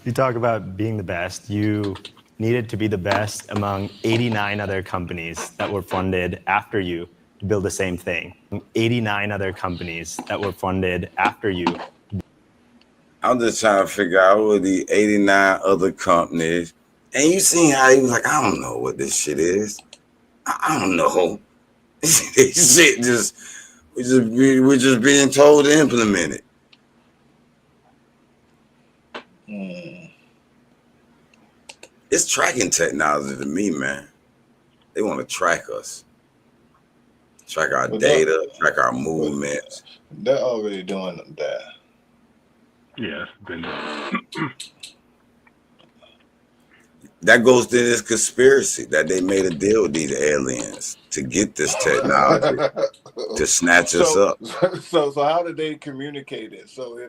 S12: You talk about being the best. You needed to be the best among 89 other companies that were funded after you to build the same thing. 89 other companies that were funded after you.
S1: I'm just trying to figure out who are the 89 other companies. And you seen how he was like, I don't know what this shit is. I don't know. This shit we're just being told to implement it. It's tracking technology to me, man. They want to track us. Track our data, track our movements.
S9: They're already doing that.
S2: Yeah, it's been
S1: That goes to this conspiracy that they made a deal with these aliens to get this technology to snatch us up.
S9: So how did they communicate it? So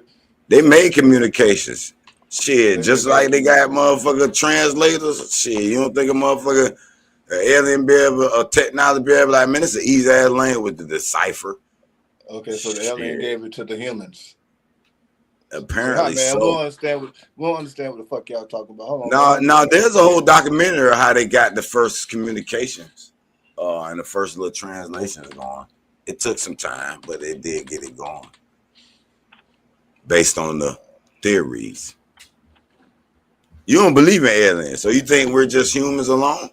S1: They made communications. Shit,
S9: They
S1: just
S9: made
S1: like they got
S9: communications.
S1: motherfucker translators. Shit, you don't think a motherfucker, alien be able, a technology be able, like, man, it's an easy ass language to decipher.
S9: Okay, so the alien
S1: Shit.
S9: gave it to the humans.
S1: Apparently
S9: man,
S1: so.
S9: we don't understand what the fuck y'all talking about. Hold on.
S1: No, there's a whole documentary of how they got the first communications, and the first little translations going. It took some time, but they did get it going based on the theories. You don't believe in aliens, so you think we're just humans alone?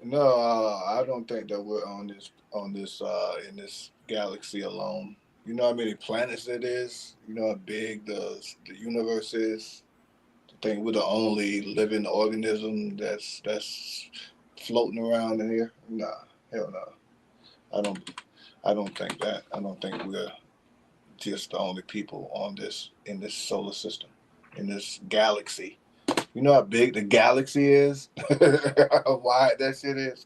S9: No, I don't think that we're in this galaxy alone. You know how many planets it is? You know how big the universe is? I think we're the only living organism that's floating around in here. Nah, hell no. I don't think that. I don't think we're just the only people in this solar system, in this galaxy. You know how big the galaxy is? How wide that shit is?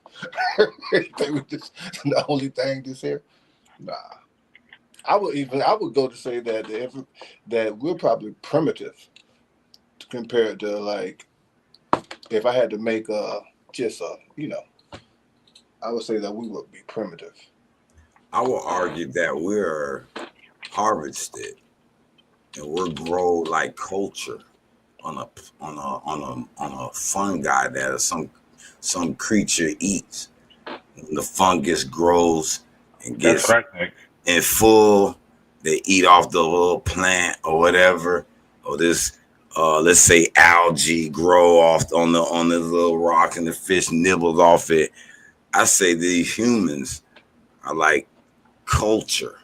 S9: You think we're just the only thing that's here? Nah. I would go to say that we're probably primitive compared to, like, if I had to make I would say that we would be primitive.
S1: I will argue that we're harvested and we're grown like culture on a fungi that some creature eats. When the fungus grows and gets in full, they eat off the little plant or whatever, or this let's say algae grow off on this little rock and the fish nibbles off it. I say these humans are like culture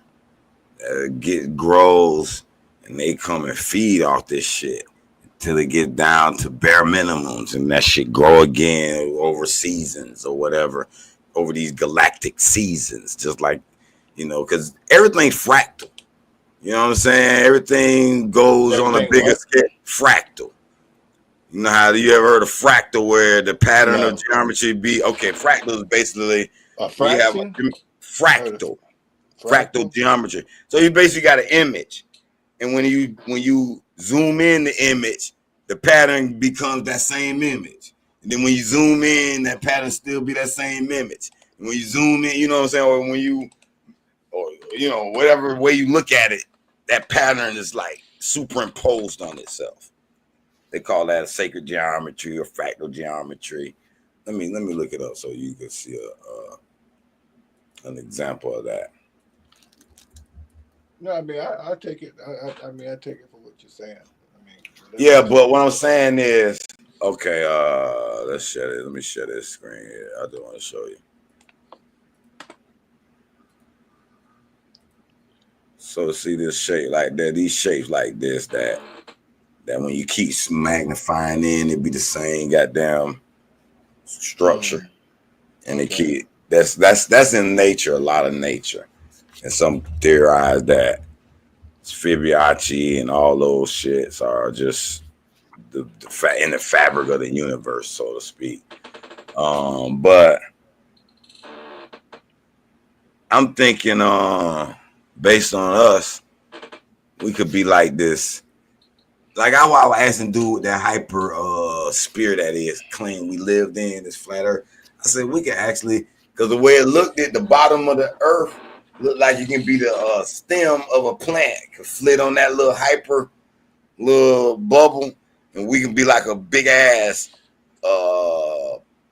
S1: that grows and they come and feed off this shit till they get down to bare minimums, and that shit grow again over seasons or whatever, over these galactic seasons, just like, because everything's fractal. You know what I'm saying? Everything goes on a bigger scale. Fractal. You know how you ever heard of fractal, where the pattern of geometry be fractal is basically
S9: a fraction?
S1: Fractal geometry. So you basically got an image, and when you zoom in the image, the pattern becomes that same image. And then when you zoom in, that pattern still be that same image. And when you zoom in, you know what I'm saying, or whatever way you look at it, that pattern is like superimposed on itself. They call that a sacred geometry or fractal geometry. Let me look it up so you can see an example of that.
S9: No, I mean I take it. I take it for what you're saying.
S1: Yeah, but what I'm saying is, let's share it. Let me share this screen here. I just want to show you. So see this shape like that, these shapes like this, that when you keep magnifying in, it be the same goddamn structure. And it keep that's in nature, a lot of nature. And some theorize that Fibonacci and all those shits are just in the fabric of the universe, so to speak. But I'm thinking, based on us, we could be like this. Like I was asking dude with that hyper sphere that is claim we lived in this flat earth. I said we can actually, because the way it looked at the bottom of the earth looked like you can be the stem of a plant, could flit on that little hyper little bubble, and we can be like a big ass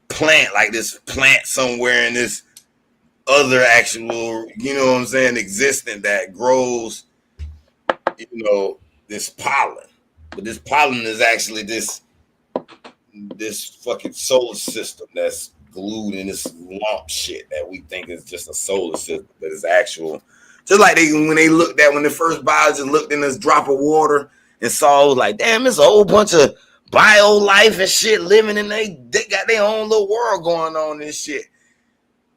S1: plant, like this plant somewhere in this other actual, you know what I'm saying, existent that grows, this pollen. But this pollen is actually this fucking solar system that's glued in this lump shit that we think is just a solar system, but it's actual. Just like when the first biologists looked in this drop of water and saw, like, damn, it's a whole bunch of bio life and shit living in they got their own little world going on and shit.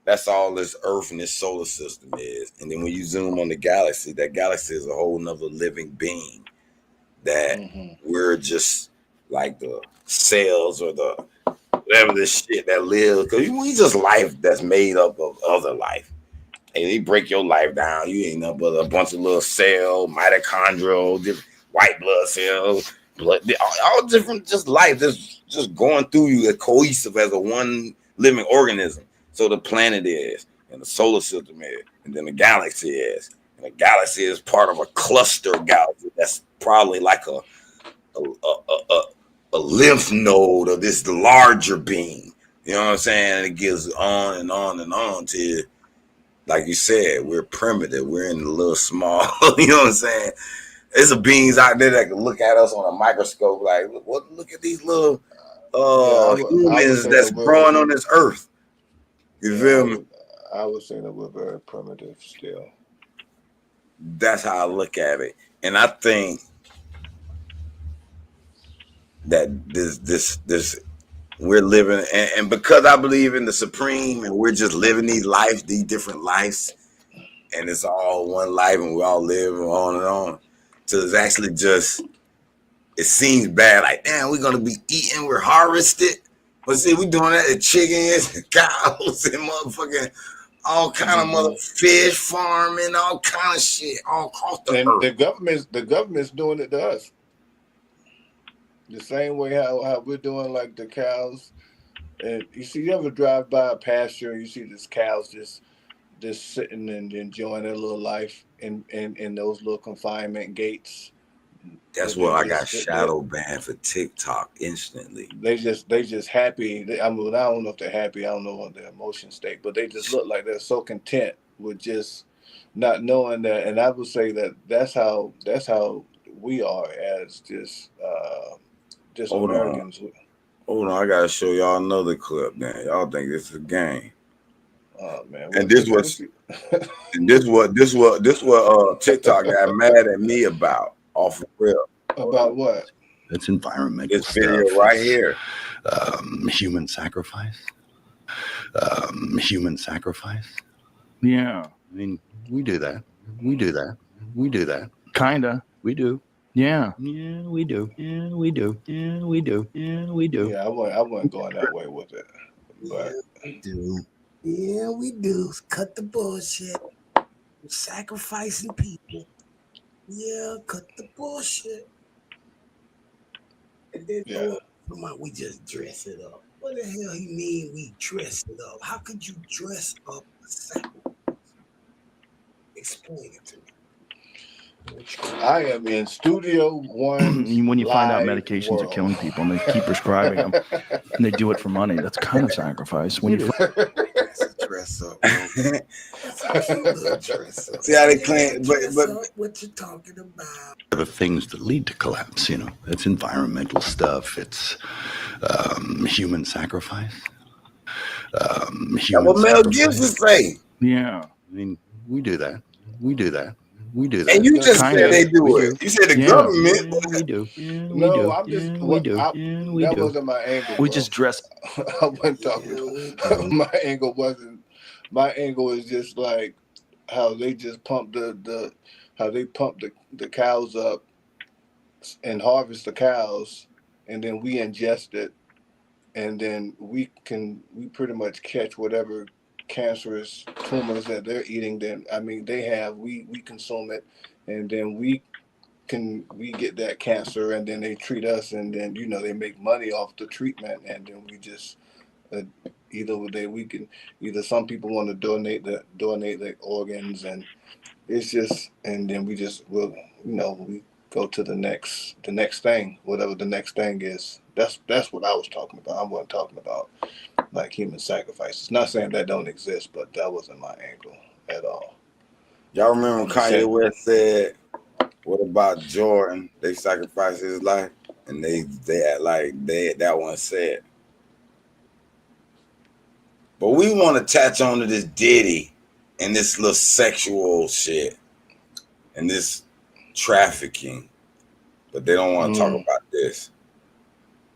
S1: That's all this Earth and this solar system is. And then when you zoom on the galaxy, that galaxy is a whole nother living being that we're just like the cells or the whatever this shit that lives. Because we just life that's made up of other life. Hey, they break your life down. You ain't nothing but a bunch of little cell, mitochondrial, different white blood cells, all different, just life, just going through you, as cohesive as a one living organism. So the planet is, and the solar system is, and then the galaxy is. And the galaxy is part of a cluster galaxy that's probably like a lymph node of this larger being. You know what I'm saying? And it gives on and on and on till, like you said, we're primitive. We're in a little small, you know what I'm saying? There's some beings out there that can look at us on a microscope, like, look at these little humans that's growing on this earth. You feel me?
S9: I would say that we're very primitive still.
S1: That's how I look at it. And I think that this we're living, and because I believe in the supreme, and we're just living these lives, these different lives, and it's all one life, and we all live on and on. So it's actually just, it seems bad, like, damn, we're gonna be eating, we're harvested. But see, we doing that to chickens and cows and motherfucking all kind of mother fish farming, all kind of shit, all across the earth.
S9: The government's doing it to us. The same way how we're doing, like the cows. And you ever drive by a pasture and you see these cows just sitting and enjoying their little life in those little confinement gates.
S1: That's why I got shadow banned for TikTok instantly.
S9: They just happy. I don't know if they're happy. I don't know what their emotion state, but they just look like they're so content with just not knowing that. And I would say that that's how we are as just Americans.
S1: Hold on, I gotta show y'all another clip. Now y'all think this is a game.
S9: Oh man!
S1: And this what TikTok got mad at me about. Off of real.
S9: About what?
S13: It's environmental
S1: this video stuff. Right here.
S13: Human sacrifice. Human sacrifice.
S14: Yeah.
S13: I mean, we do that. We do that. We do that.
S14: Kinda.
S13: We do.
S14: Yeah.
S13: Yeah, we do. Yeah, we do. Yeah, we do. Yeah, we do.
S9: Yeah, I wasn't going that way with it. But
S1: we do. Yeah, we do. Cut the bullshit. We're sacrificing people. Yeah, cut the bullshit. And then we just dress it up. What the hell you mean we dress it up? How could you dress up a sacrifice? Explain it to me.
S9: I am in Studio One.
S14: When you find out medications are killing people and they keep prescribing them and they do it for money, that's kind of sacrifice. When you
S1: dress up, see how they claim, but what you talking about?
S13: The things that lead to collapse, you know, it's environmental stuff. It's human sacrifice.
S1: What Mel Gibson say?
S14: Yeah,
S13: I mean, we do that. We do that. We do that.
S1: And you just said they do it. You said the government.
S13: We do. Yeah, we
S9: no,
S13: do.
S9: I'm just.
S13: Yeah, we do.
S9: Yeah, we that wasn't my angle.
S14: We just dress.
S9: I wasn't talking. My angle wasn't. My angle is just like how they just pump how they pump the cows up and harvest the cows, and then we ingest it, and then we pretty much catch whatever cancerous tumors that they're eating. Then we consume it, and then we get that cancer, and then they treat us, and then they make money off the treatment, and then we just either some people want to donate their organs, and it's just, and then we go to the next thing, whatever the next thing is. That's what I was talking about. I wasn't talking about like human sacrifices. Not saying that don't exist, but that wasn't my angle at all.
S1: Y'all remember when Kanye West said, "What about Jordan? They sacrificed his life," and they act like that one said. But we want to attach on to this Diddy and this little sexual shit and this trafficking, but they don't want to talk about this.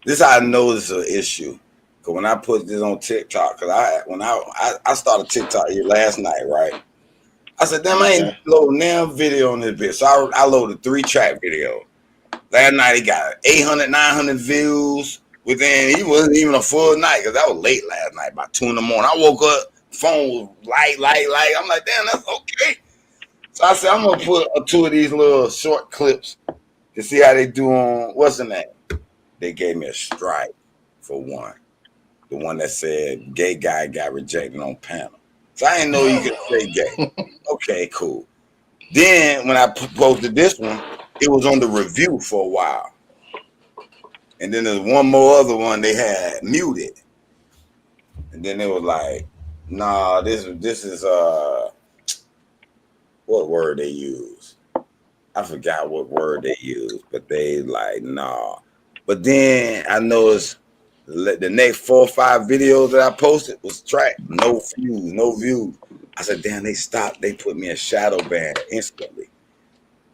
S1: This is how I know this is an issue. Cause when I put this on TikTok, cause I started TikTok here last night, right? I said, damn, I ain't loading damn video on this bitch. So I loaded 3-track video. Last night he got 800, 900 views. It wasn't even a full night, because that was late last night, about 2 in the morning. I woke up phone was light. I'm like, damn, that's okay. So I said, I'm gonna put 2 of these little short clips to see how they do on what's the name. They gave me a strike for one. The one that said gay guy got rejected on panel. So I didn't know you could say gay. Okay, cool. Then when I posted this one, it was on the review for a while. And then there's one more other one they had muted. And then it was like, nah, this is what word they use. I forgot what word they used, but they like, nah. But then I noticed the next 4 or 5 videos that I posted was tracked. No views. I said, damn, they stopped. They put me in shadow ban instantly.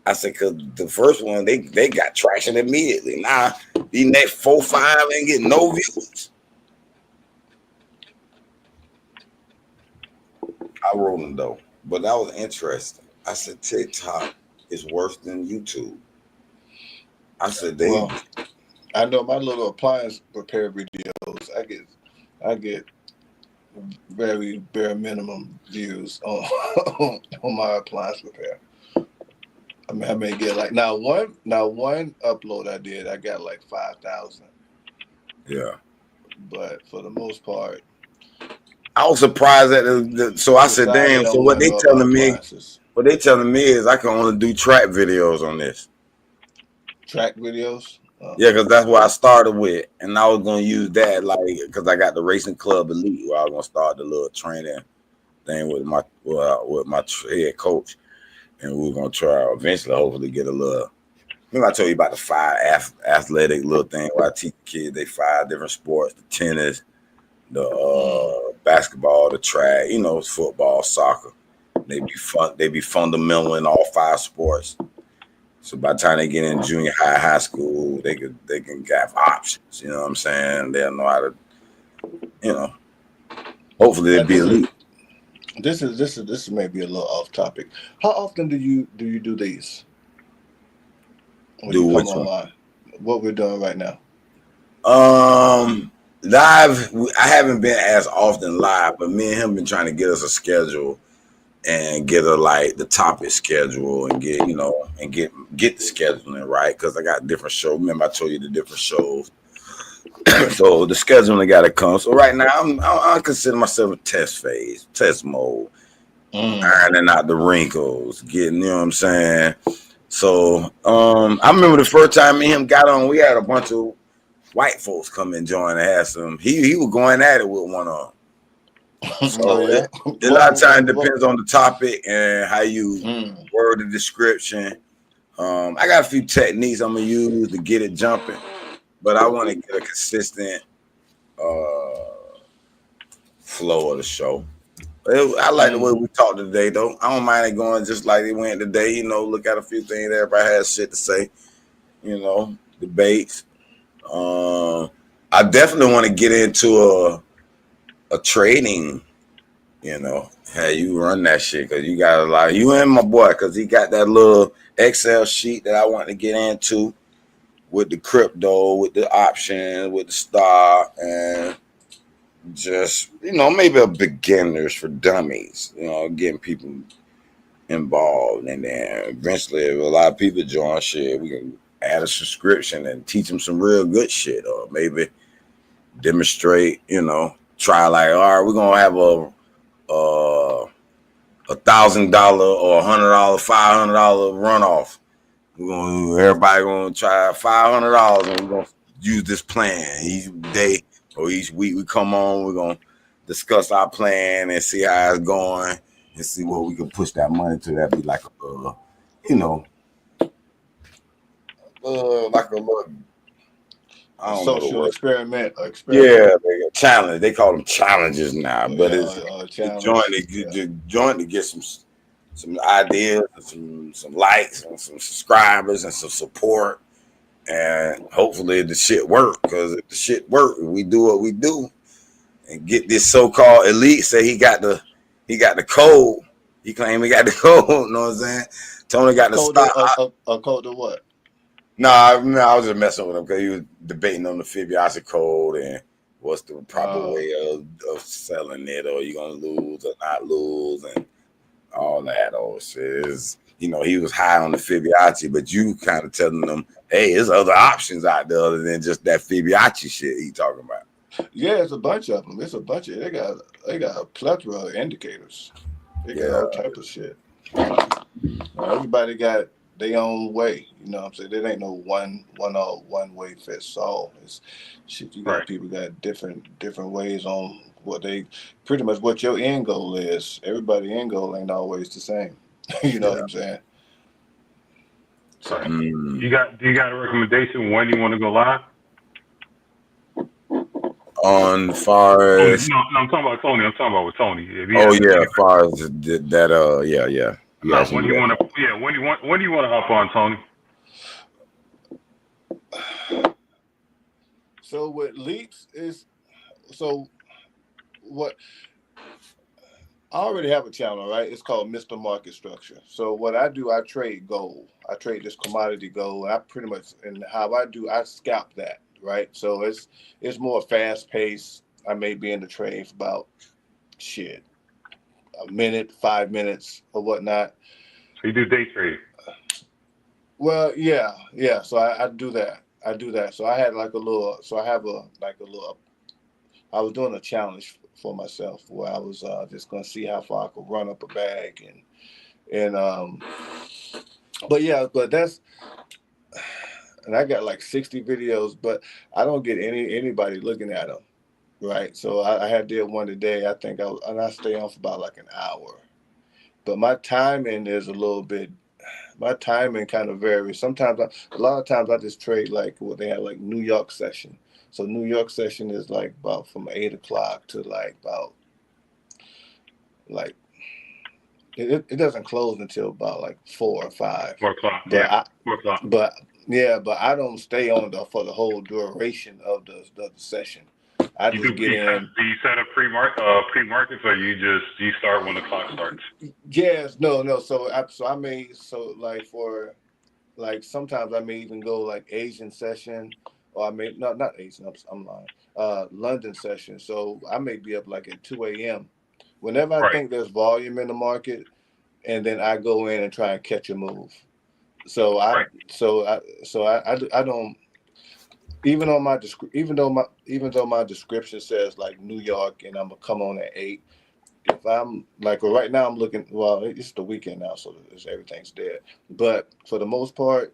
S1: I said, because the first one, they got traction immediately. Now, these next 4 or 5 ain't getting no views. I wrote them, though. But that was interesting. I said, TikTok is worse than YouTube. I said,
S9: Well, I know my little appliance repair videos. I get very bare minimum views on my appliance repair. I mean, I may get like now one upload I did, I got like 5,000.
S1: Yeah.
S9: But for the most part,
S1: I was surprised at so I said, damn. So what they telling me is I can only do track videos on this.
S9: Track videos.
S1: Yeah, because that's what I started with, and I was gonna use that because I got the Racing Club Elite, where I was gonna start the little training thing with my head coach, and we were gonna try eventually, hopefully, get a little. Remember I told you about the 5 athletic little thing where I teach kids they 5 different sports: the tennis, the basketball, the track, football, soccer. They be fundamental in all 5 sports. So by the time they get in junior high school, they can have options. You know what I'm saying? They'll know how to, hopefully they'll be elite.
S9: This is maybe a little off topic. How often do you do these?
S1: Do which one?
S9: What we're doing right now.
S1: Live. I haven't been as often live, but me and him been trying to get us a schedule and get the topic schedule and get the scheduling right, because I got different shows. Remember I told you the different shows. So the scheduling got to come. So right now I consider myself a test mode, ironing out the wrinkles, getting, you know what I'm saying. So I remember the first time me and him got on, we had a bunch of white folks come and join and have some. He was going at it with one of them. So a lot of times depends on the topic and how you word the description. I got a few techniques I'm gonna use to get it jumping, but I want to get a consistent flow of the show. I like the way we talked today, though. I don't mind it going just like it went today. Look at a few things. Everybody has shit to say. Debates. I definitely want to get into a trading, how you run that shit, because you got a lot. You and my boy, because he got that little Excel sheet that I want to get into with the crypto, with the options, with the stock, and just maybe a beginners for dummies. Getting people involved, and then eventually, if a lot of people join shit, we can add a subscription and teach them some real good shit, or maybe demonstrate. Try all right, we're gonna have a $1,000 or $100, $500 runoff. Everybody gonna try $500, and we're gonna use this plan each day or each week. We come on, we're gonna discuss our plan and see how it's going and see what we can push that money to. That'd be like like a little.
S9: Social experiment.
S1: Yeah, challenge. They call them challenges now, but it's joint to get some ideas and some likes and some subscribers and some support, and hopefully the shit work. Because if the shit work, we do what we do and get this so-called elite. Say he got the code. He claimed he got the code. You know what I'm saying? Tony got the stock.
S9: A code to what?
S1: No, I was just messing with him because he was debating on the Fibonacci code and What's the proper way of selling it? Or you gonna lose or not lose, and all that old shit is. You know, he was high on the Fibonacci, but you kind of telling them, hey, there's other options out there other than just that Fibonacci shit he talking about.
S9: Yeah, it's a bunch of them. It's a bunch of they got a plethora of indicators. They got all type of shit. Everybody got their own way. You know what I'm saying? There ain't no one way fits all. It's shit. You got people got different ways on what they pretty much what your end goal is. Everybody's end goal ain't always the same. You know what I'm saying?
S2: So, do you got a recommendation when you want to go live?
S1: On far as
S2: no, I'm talking about Tony. I'm talking about with Tony.
S1: As far as that yeah.
S2: No, when do you want to hop on, Tony?
S9: So what leaps is what I already have a channel, right? It's called Mr. Market Structure. So what I do, I trade gold. I trade this commodity gold. I pretty much, and how I do, I scalp that, right? So it's more fast paced. I may be in the trade for about a minute, 5 minutes or whatnot.
S2: So you do day trading?
S9: Well, yeah. So I do that. So I had I was doing a challenge for myself where I was just gonna see how far I could run up a bag and I got like 60 videos, but I don't get anybody looking at them, right? So I had did one today. I think I stay on for about like an hour, but my timing is my timing kind of varies. Sometimes a lot of times I just trade like what they have like New York session. So New York session is like about from 8 o'clock to like about it doesn't close until about like 4 or 5.
S2: 4 o'clock.
S9: But
S2: 4 o'clock.
S9: But I don't stay on for the whole duration of the session. I just get in.
S2: Do you set up pre-markets, or you start when the clock starts?
S9: Yes, no. So I may sometimes I may even go like Asian session. Or I may not Asian. I'm lying. London session. So I may be up like at 2 a.m. Whenever I think there's volume in the market, and then I go in and try and catch a move. So I don't. Even though my description says like New York and I'm gonna come on at 8. If I'm like right now I'm looking. Well, it's the weekend now, so everything's dead. But for the most part,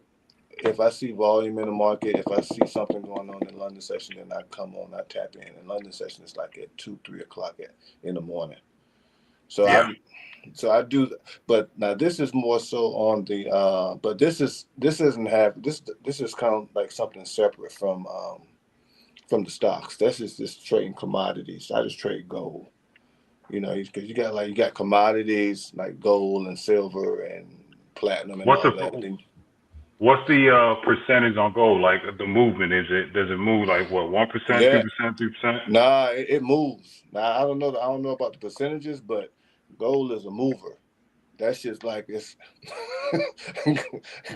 S9: if I see volume in the market, if I see something going on in London session, then I come on, I tap in. And London session is like at 2-3 o'clock in the morning. So I do, but now this is more so on the. But this is kind of like something separate from the stocks. That's just trading commodities. I just trade gold. You know, because you got commodities like gold and silver and platinum and all that.
S2: What's the percentage on gold? Like the movement, does it move like what, 1%, 2%, 3%?
S9: Nah, it moves. Now I don't know about the percentages, but gold is a mover. That's just like it's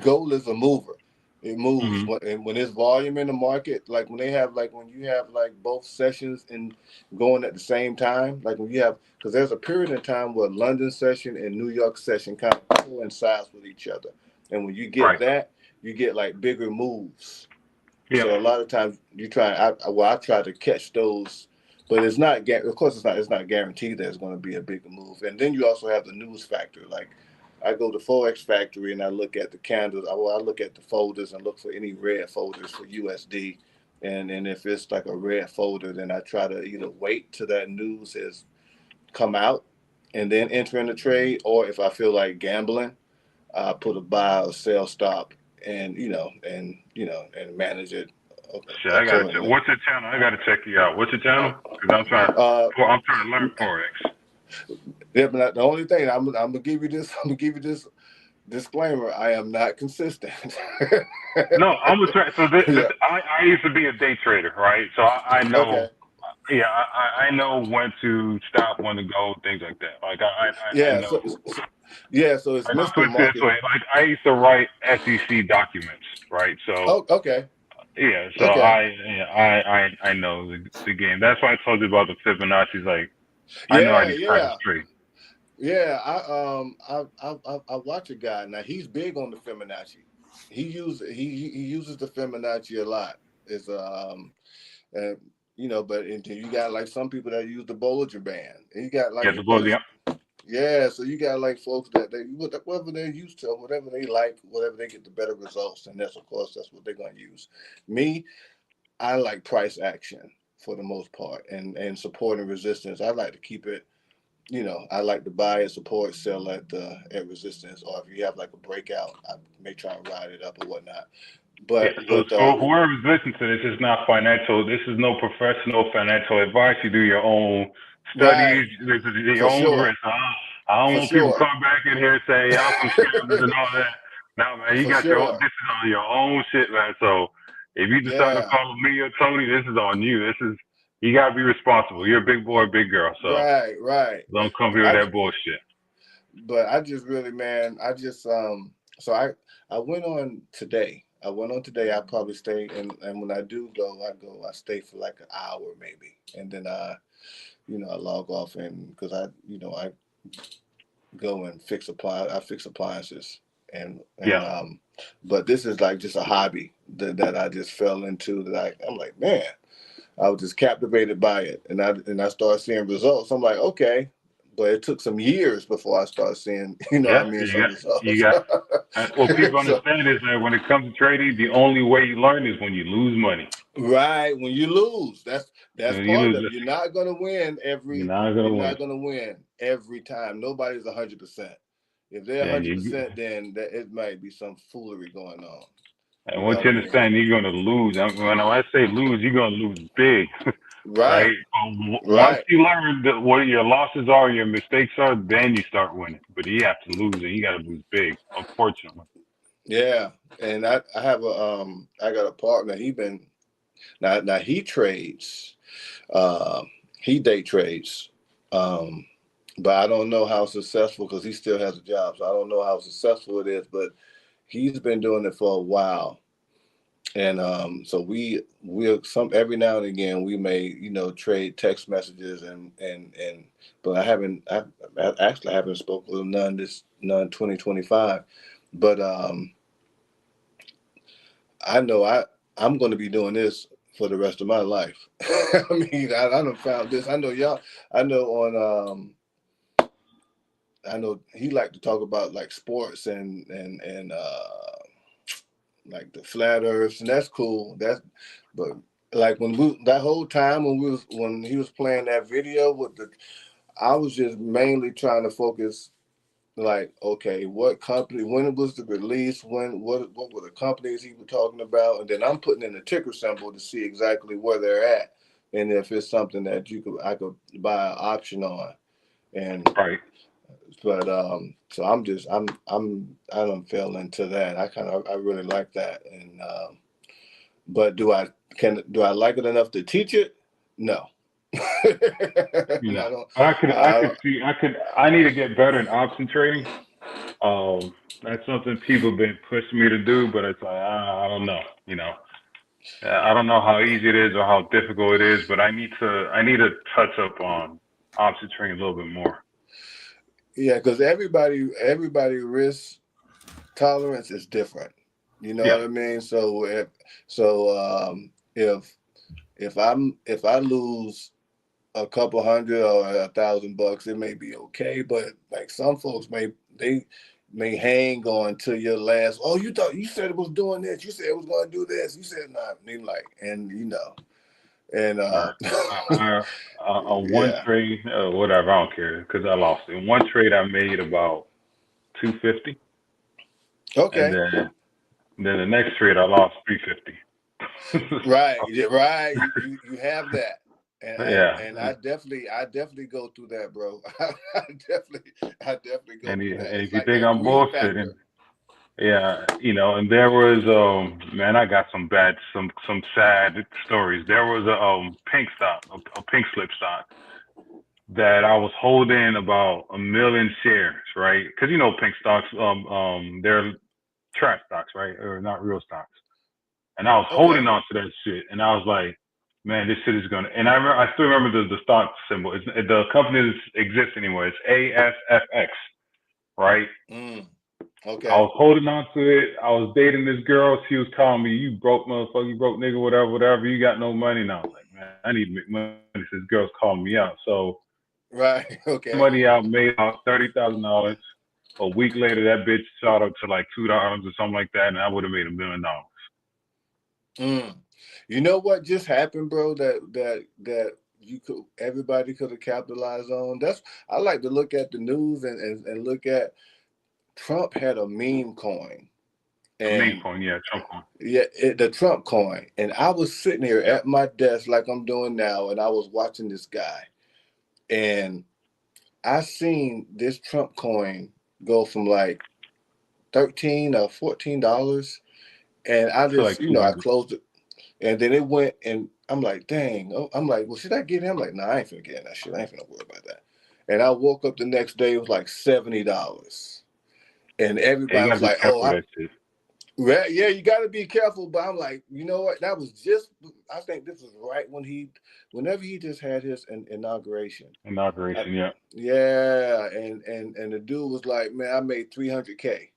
S9: gold is a mover. It moves when there's volume in the market, like when you have both sessions and going at the same time, like when you have, because there's a period of time where London session and New York session kind of coincides with each other. And when you get that, you get like bigger moves. Yeah. So a lot of times I try to catch those, but it's not, of course it's not guaranteed that it's going to be a bigger move. And then you also have the news factor. Like I go to Forex Factory and I look at the candles. I look at the folders and look for any red folders for USD. And if it's like a red folder, then I try to either wait till that news has come out and then enter in the trade, or if I feel like gambling, I put a buy or sell stop and manage it.
S2: Shit, I got to. What's your channel? I got to check you out. What's your channel? Because I'm trying to learn Forex.
S9: Yeah, but the only thing I'm gonna give you this disclaimer: I am not consistent.
S2: No, I'm gonna try. So I used to be a day trader, right? So I know. Okay. Yeah, I know when to stop, when to go, things like that. Like I know.
S9: So it's Mr. Market.
S2: Like I used to write SEC documents, right? So
S9: okay.
S2: Yeah, so
S9: Okay.
S2: I know the game. That's why I told you about the Fibonacci's. Like, I know how
S9: Yeah,
S2: these patterns
S9: yeah.
S2: trade.
S9: Yeah, I watch a guy now. He's big on the Fibonacci. He uses the Fibonacci a lot. It's and you know, but and then you got like some people that use the Bollinger Band. And you got like
S2: Yeah, the ball. Yeah.
S9: yeah, so you got like folks that they whatever they're used to, whatever they like, whatever they get the better results, and that's of course that's what they're gonna use. Me, I like price action for the most part, and support and resistance. I like to keep it. You know, I like to buy and support, sell at resistance, or if you have like a breakout, I may try and ride it up or whatnot.
S2: Yeah,
S9: But
S2: so whoever's listening to this is not financial. This is no professional financial advice. You do your own
S9: right,
S2: studies. This is your
S9: for
S2: own
S9: sure,
S2: risk. I don't
S9: for
S2: want people
S9: sure,
S2: coming back in here saying y'all some scammers and all that. No, man, you
S9: for
S2: got your own.
S9: sure.
S2: This is on your own shit, man. So if you decide to
S9: Yeah,
S2: call me or Tony, this is on you. This is you gotta be responsible. You're a big boy, big girl. So
S9: right, right.
S2: don't come here with
S9: I
S2: that bullshit.
S9: but I just really, man, I just so I went on today. I went on today. I probably stay and when I do go, I stay for like an hour maybe, and then I log off and because I go and I fix appliances and
S2: Yeah.
S9: but this is like just a hobby that I just fell into I'm like, man, I was just captivated by it, and I started seeing results. I'm like, okay, but it took some years before I started seeing,
S2: Yeah,
S9: some
S2: you
S9: results.
S2: got. What people
S9: So,
S2: understand is that when it comes to trading, the only way you learn is when you lose money.
S9: right, when you lose, that's
S2: When you
S9: part
S2: lose
S9: of it.
S2: it,
S9: You're not gonna win
S2: you're not gonna win.
S9: every time. Nobody's 100%. If they're
S2: Yeah,
S9: 100%, then it might be some foolery going on.
S2: and
S9: You
S2: once
S9: know what
S2: you
S9: I mean?
S2: understand, you're gonna lose. When I say lose, you're gonna lose big, right?
S9: Right,
S2: Once
S9: right.
S2: you learn what your losses are, your mistakes are, then you start winning. But you have to lose, and you got to lose big. Unfortunately.
S9: Yeah. And I have I got a partner. Now he trades. He day trades. But I don't know how successful because he still has a job. So I don't know how successful it is, but he's been doing it for a while. And so we'll some every now and again we may trade text messages and but I actually haven't spoken with him none 2025, but I know I'm going to be doing this for the rest of my life. I mean, I done found this. I know y'all. I know on. I know he like to talk about like sports and like the flat earths, and that's cool. But like that whole time when he was playing that video I was just mainly trying to focus. Like, okay, what company, when it was the release, what were the companies he was talking about? And then I'm putting in a ticker symbol to see exactly where they're at. And if it's something that I could buy an option on. And
S2: right.
S9: But so I don't fell into that. I really like that. And but do I like it enough to teach it? No.
S2: Yeah.
S9: I don't
S2: I need to get better in option trading. That's something people have been pushing me to do, but it's like I don't know. I don't know how easy it is or how difficult it is, but I need to touch up on option trading a little bit more.
S9: Yeah, because everybody risk tolerance is different. You know
S2: Yeah.
S9: what I mean? So if I lose a couple hundred or $1,000, it may be okay. But like some folks may hang on to your last. Oh, you said it was doing this. You said it was going to do this. You said not. And and
S2: On one
S9: yeah.
S2: trade, whatever, I don't care because I lost. In one trade, I made about $250, and
S9: Okay.
S2: then the next trade, I lost $350.
S9: Right. Right. You have that.
S2: Yeah.
S9: And I definitely go through that, bro. I definitely go
S2: And
S9: through that.
S2: if
S9: It's
S2: you
S9: like
S2: think
S9: that
S2: I'm
S9: greed
S2: bullshitting,
S9: factor.
S2: yeah, and there was man, I got some sad stories. There was a pink stock, a pink slip stock that I was holding about 1 million shares, right? Because pink stocks, they're trash stocks, right, or not real stocks. and I was holding on to that shit, and I was like, man, this shit is gonna. And I still remember the stock symbol. The company exists anymore. It's ASFX, right?
S9: Okay.
S2: I was holding on to it. I was dating this girl. She was calling me, "You broke motherfucker, you broke nigga, whatever, whatever. You got no money." And I was like, man, I need to make money. This girl's calling me out. So,
S9: right, okay.
S2: Money out, made out $30,000. A week later, that bitch shot up to like $2 or something like that, and I would have made $1 million.
S9: You know what just happened, bro? That everybody could have capitalized on. I like to look at the news and look at. Trump had a meme coin.
S2: Meme coin, yeah, Trump coin.
S9: Yeah, the Trump coin. And I was sitting here at my desk like I'm doing now, and I was watching this guy. And I seen this Trump coin go from like $13 or $14. And I just,
S2: like
S9: I closed it. And then it went, and I'm like, dang. I'm like, well, should I get it? I'm like, nah, I ain't finna get that shit. I ain't finna worry about that. And I woke up the next day, it was like $70. And everybody was like, oh, yeah, you got to be careful. But I'm like, you know what? That was just, I think this was right whenever he just had his inauguration.
S2: Yeah.
S9: Yeah. And the dude was like, man, I made $300K.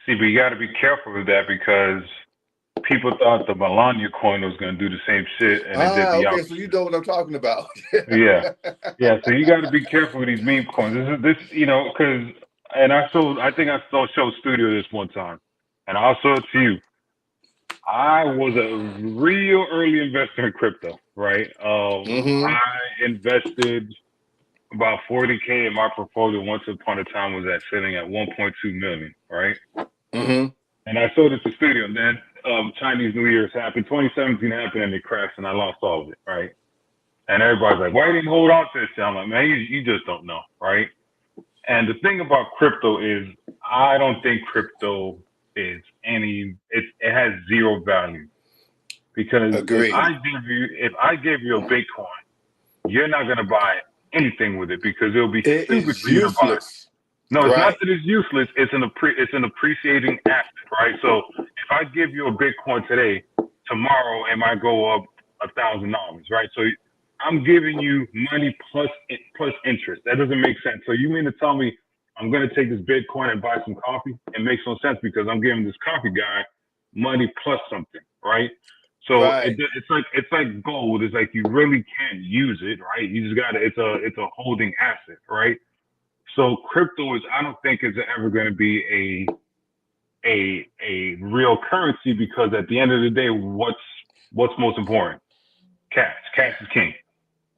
S2: See, but you got to be careful with that because people thought the Melania coin was going to do the same shit. And it did the opposite.
S9: So you know what I'm talking about.
S2: Yeah. So you got to be careful with these meme coins. This because, and I think I saw Show Studio this one time, and I'll show it to you. I was a real early investor in crypto, right? I invested about $40K in my portfolio once upon a time was sitting at 1.2 million, right? And I sold it to Studio, and then Chinese New Year's happened, 2017 happened, and it crashed, and I lost all of it, right? And everybody's like, why didn't you hold on to this? I'm like, man, you just don't know, right? And the thing about crypto is, I don't think crypto is it has zero value. Because if I give you a Bitcoin, you're not going to buy anything with it because it'll be stupid for you to buy. No, it's not that it's useless. It's an appreciating asset, right? So if I give you a Bitcoin today, tomorrow it might go up $1,000, right? So I'm giving you money plus interest. That doesn't make sense. So you mean to tell me I'm going to take this Bitcoin and buy some coffee? It makes no sense because I'm giving this coffee guy money plus something, right? So it's like gold. It's like you really can't use it, right? You just got to. It's a holding asset, right? So crypto I don't think is ever going to be a real currency because at the end of the day, what's most important? Cash. Cash is king,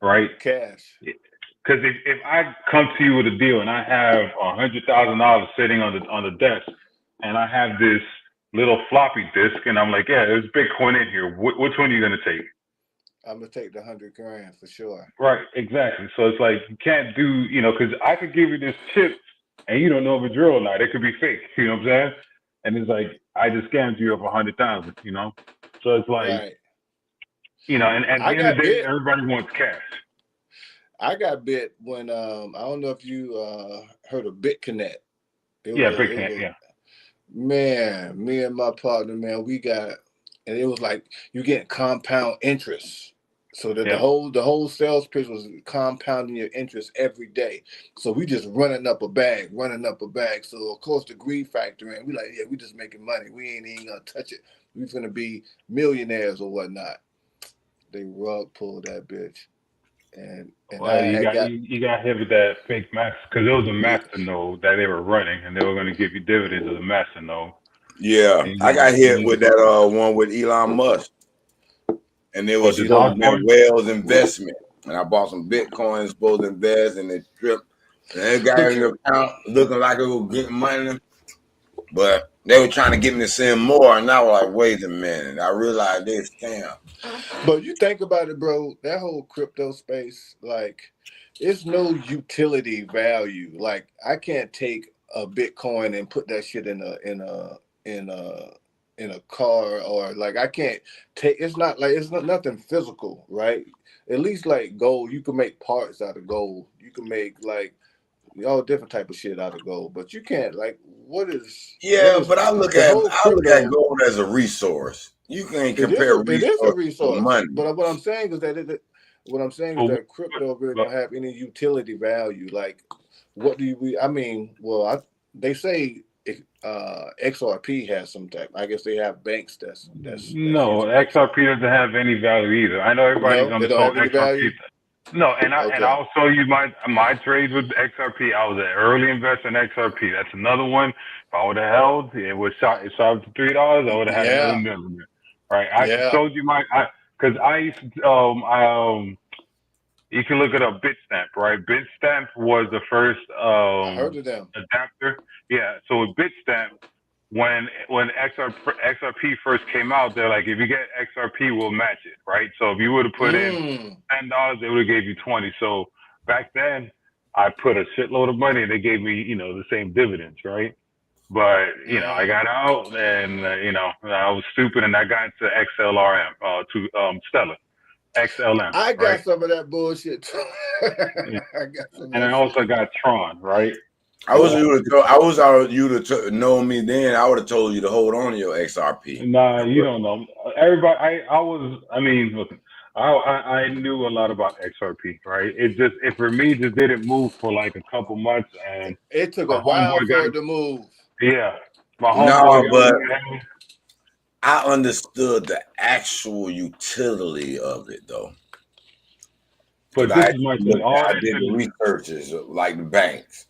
S2: right?
S9: Cash.
S2: Because if I come to you with a deal and I have $100,000 sitting on the desk, and I have this little floppy disk, and I'm like, yeah, there's Bitcoin in here. Which one are you going to take?
S9: I'm going to take the $100,000 for sure.
S2: Right, exactly. So it's like, you can't do, because I could give you this chip and you don't know if it's real or not. It could be fake, you know what I'm saying? And it's like, I just scammed you up 100,000, So it's like, and at the end of the day, everybody wants cash.
S9: I got bit when, I don't know if you heard of BitConnect.
S2: BitConnect, yeah.
S9: Man, me and my partner, man, we got, and it was like you get compound interest. So that the whole sales pitch was compounding your interest every day. So we just running up a bag. So of course the greed factor, and we like, yeah, we just making money. We ain't even gonna touch it. We gonna be millionaires or whatnot. They rug pulled that bitch. And
S2: you got hit with that fake master because it was a masternode that they were running, and they were going to give you dividends of the masternode.
S1: Yeah, I got hit with that one with Elon Musk, and it was Whales investment, and I bought some Bitcoin supposed to invest, and it tripped. And that guy in the account looking like it was getting money, but they were trying to get me to send more, and I was like, wait a minute, I realized this scam.
S9: But you think about it, bro, that whole crypto space, like, it's no utility value. Like, I can't take a Bitcoin and put that shit in a car, or like I can't take. It's not nothing physical, right? At least like gold, you can make parts out of gold. You can make like all different type of shit out of gold. But you can't like what is
S1: but I look
S9: the
S1: at
S9: whole crypto.
S1: gold as a resource. You can't
S9: It
S1: compare
S9: is a
S1: resource to
S9: resource.
S1: money.
S9: But what I'm saying is that crypto really don't have any utility value. Like, what do you? I mean, well, they say XRP has some type. I guess they have banks that's
S2: No, XRP doesn't have any value either. I know everybody's
S9: No,
S2: on
S9: they
S2: the
S9: don't have
S2: whole
S9: any
S2: XRP.
S9: value?
S2: No, and
S9: Okay.
S2: I'll show you my trades with XRP. I was an early investor in XRP. That's another one. If I would have held, it shot up to $3. I would have had another million. Right? I told you because I used to you can look it up, Bitstamp, right? Bitstamp was the first
S9: I heard of them.
S2: adapter. Yeah. So with Bitstamp, when XRP first came out, they're like, if you get XRP, we'll match it, right? So if you would have put in $10, they would have gave you 20. So back then, I put a shitload of money, and they gave me, the same dividends, right? But I got out, and I was stupid, and I got into XLRM, to Stellar. XLM.
S9: I got
S2: right?
S9: some of that bullshit too.
S2: And I also got Tron, right?
S1: I was you to know me then. I would have told you to hold on to your XRP.
S2: Nah, you don't know. Everybody, I knew a lot about XRP, right? It for me just didn't move for like a couple months, and
S9: it took a while for it to move.
S2: Yeah, my homeboy.
S1: But I understood the actual utility of it, though.
S2: But this is my thing.
S1: I did researches like the banks.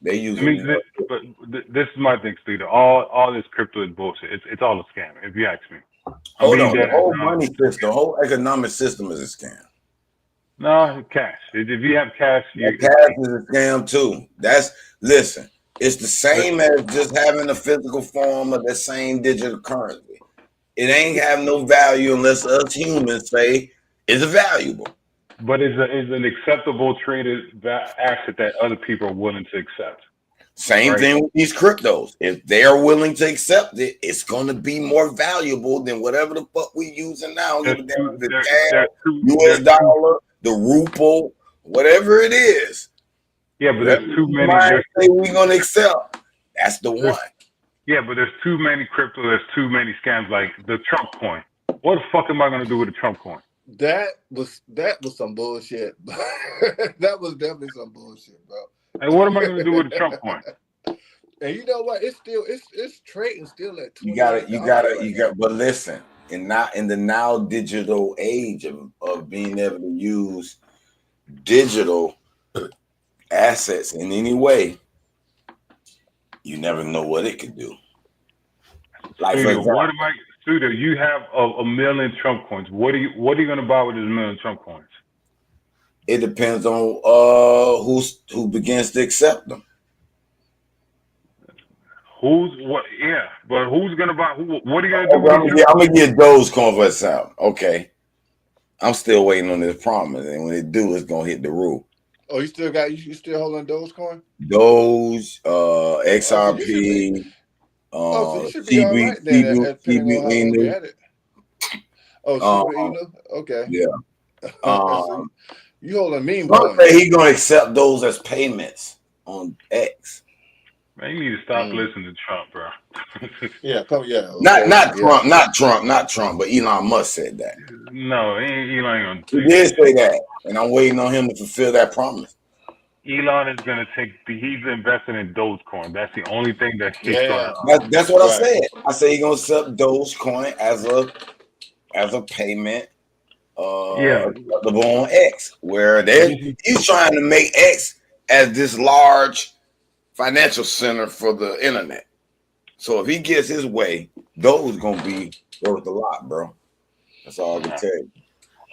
S1: They use.
S2: This is my thing, Steve. All this crypto is bullshit. It's all a scam, if you ask me.
S1: Hold on, the whole money system, the whole economic system is a scam.
S2: No, cash. If you have cash,
S1: cash is a scam too. Listen. It's the same as just having a physical form of the same digital currency. It ain't have no value unless us humans say it's valuable.
S2: But is an acceptable traded asset that other people are willing to accept.
S1: Same thing with these cryptos. If they are willing to accept it, it's going to be more valuable than whatever the fuck we using now. The US dollar, the ruble, whatever it is.
S2: Yeah, but there's too many.
S1: We're gonna accept. That's the one.
S2: Yeah, but there's too many crypto. There's too many scams. Like the Trump coin. What the fuck am I gonna do with the Trump coin?
S9: That was some bullshit. That was definitely some bullshit, bro.
S2: And what am I gonna do with the Trump coin?
S9: And you know what? It's trading still at $20.
S1: You got. But listen, in the now digital age of being able to use digital assets in any way, you never know what it could do. Like for example,
S2: what am I, Studio? You have a million Trump coins. What are you going to buy with this million Trump coins?
S1: It depends on who begins to accept them.
S2: But who's going to buy? What are you going to do?
S1: I'm gonna get Dogecoin for example. Okay, I'm still waiting on this promise, and when it do, it's gonna hit the roof.
S9: Oh, you still holding Dogecoin?
S1: Doge, XRP,
S9: so you should be all right then. Okay.
S1: Yeah.
S9: So you holding meme
S1: coins? He gonna accept those as payments on X.
S2: Man, you need to stop listening to Trump, bro.
S1: Not Trump, but Elon Musk said that.
S2: No, Elon.
S1: He did say that, and I'm waiting on him to fulfill that promise.
S2: Elon is going to he's investing in Dogecoin. That's the only thing that he's
S1: That's what I said. I said he's going to accept Dogecoin as a payment on X, where he's trying to make X as this large financial center for the internet. So if he gets his way, Doge going to be worth a lot, bro. That's all I can tell you.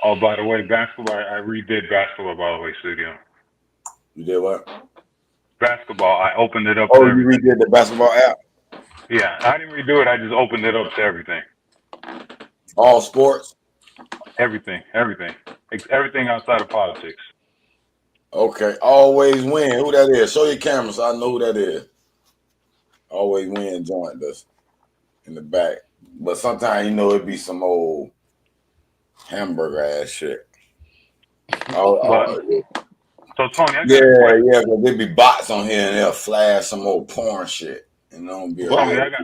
S2: Oh, by the way, basketball. I redid basketball, by the way, Studio.
S1: You did what?
S2: Basketball. I opened it up.
S1: Oh, you redid the basketball app?
S2: Yeah, I didn't redo it. I just opened it up to everything.
S1: All sports?
S2: Everything. Everything outside of politics.
S1: Okay. Always Win. Who that is? Show your camera so I know who that is. Always Win joined us in the back. But sometimes, it'd be some old hamburger ass shit.
S2: So So Tony, I got a
S1: Yeah,
S2: question.
S1: yeah, but there be bots on here and they'll flash some old porn shit. And don't be
S2: Tony,
S1: a
S2: I got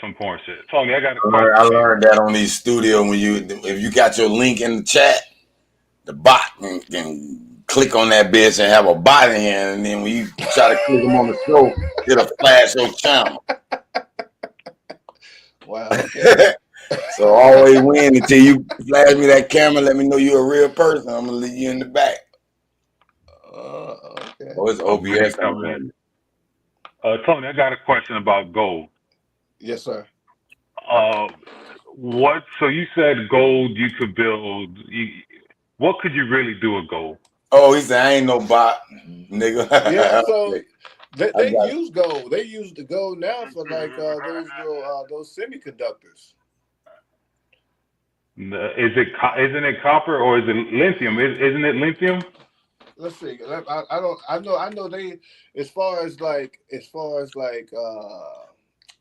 S2: some porn shit. Tony, I got a
S1: I
S2: question for you.
S1: learned that on these studio if you got your link in the chat, the bot can click on that bitch and have a bot in here, and then when you try to click them on the show, it'll flash your channel.
S9: Wow. Okay.
S1: So always win until you flash me that camera. Let me know you're a real person. I'm gonna leave you in the back.
S9: Okay.
S1: Oh, it's OBS.
S2: Tony, I got a question about gold.
S9: Yes, sir.
S2: So you said gold you could build. What could you really do with gold?
S1: Oh, he said I ain't no bot, nigga.
S9: Yeah, so they
S1: got
S9: use gold. They use the gold now for like those semiconductors.
S2: Isn't it copper or is it lithium? Isn't it lithium?
S9: Let's see. I know they as far as like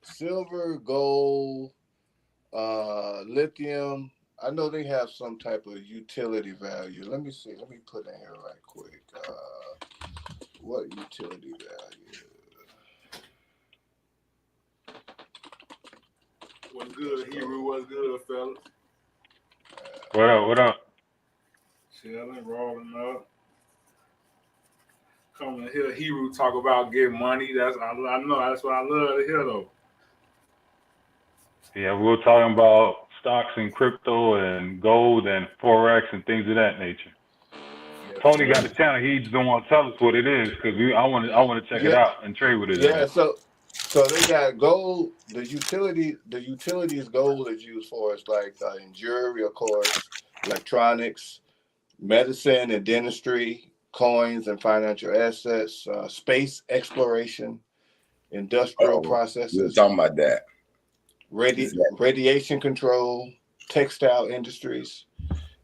S9: silver, gold, lithium. I know they have some type of utility value. Let me see. Let me put in here right quick. What utility value?
S15: What's good, Hero? What's good, fellas?
S2: What up?
S15: Chilling, rolling up. Coming to hear Hero talk about getting money. I know that's what I love to hear though.
S2: Yeah, we were talking about stocks and crypto and gold and forex and things of that nature. Yes, Tony got a channel. He just don't want to tell us what it is because I want to check it out and trade with it.
S9: Yeah, so they got gold. The utilities gold is used for is like in jewelry, of course, electronics, medicine and dentistry, coins and financial assets, space exploration, industrial processes.
S1: We were talking about that.
S9: Radiation control, textile industries,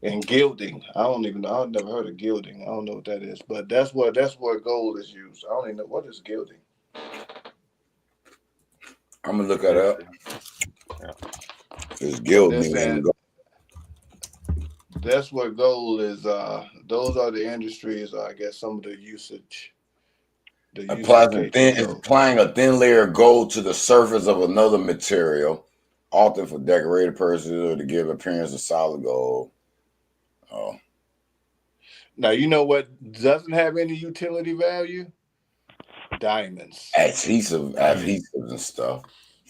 S9: and gilding. I've never heard of gilding. I don't know what that is, but that's where gold is used. I don't even know what is gilding.
S1: I'm gonna look that up. It's gilding.
S9: That's where gold is. Those are the industries. I guess some of the usage.
S1: Applying a thin layer of gold to the surface of another material, often for decorative purposes or to give appearance of solid gold. Oh.
S9: Now you know what doesn't have any utility value? Diamonds.
S1: Adhesives and stuff.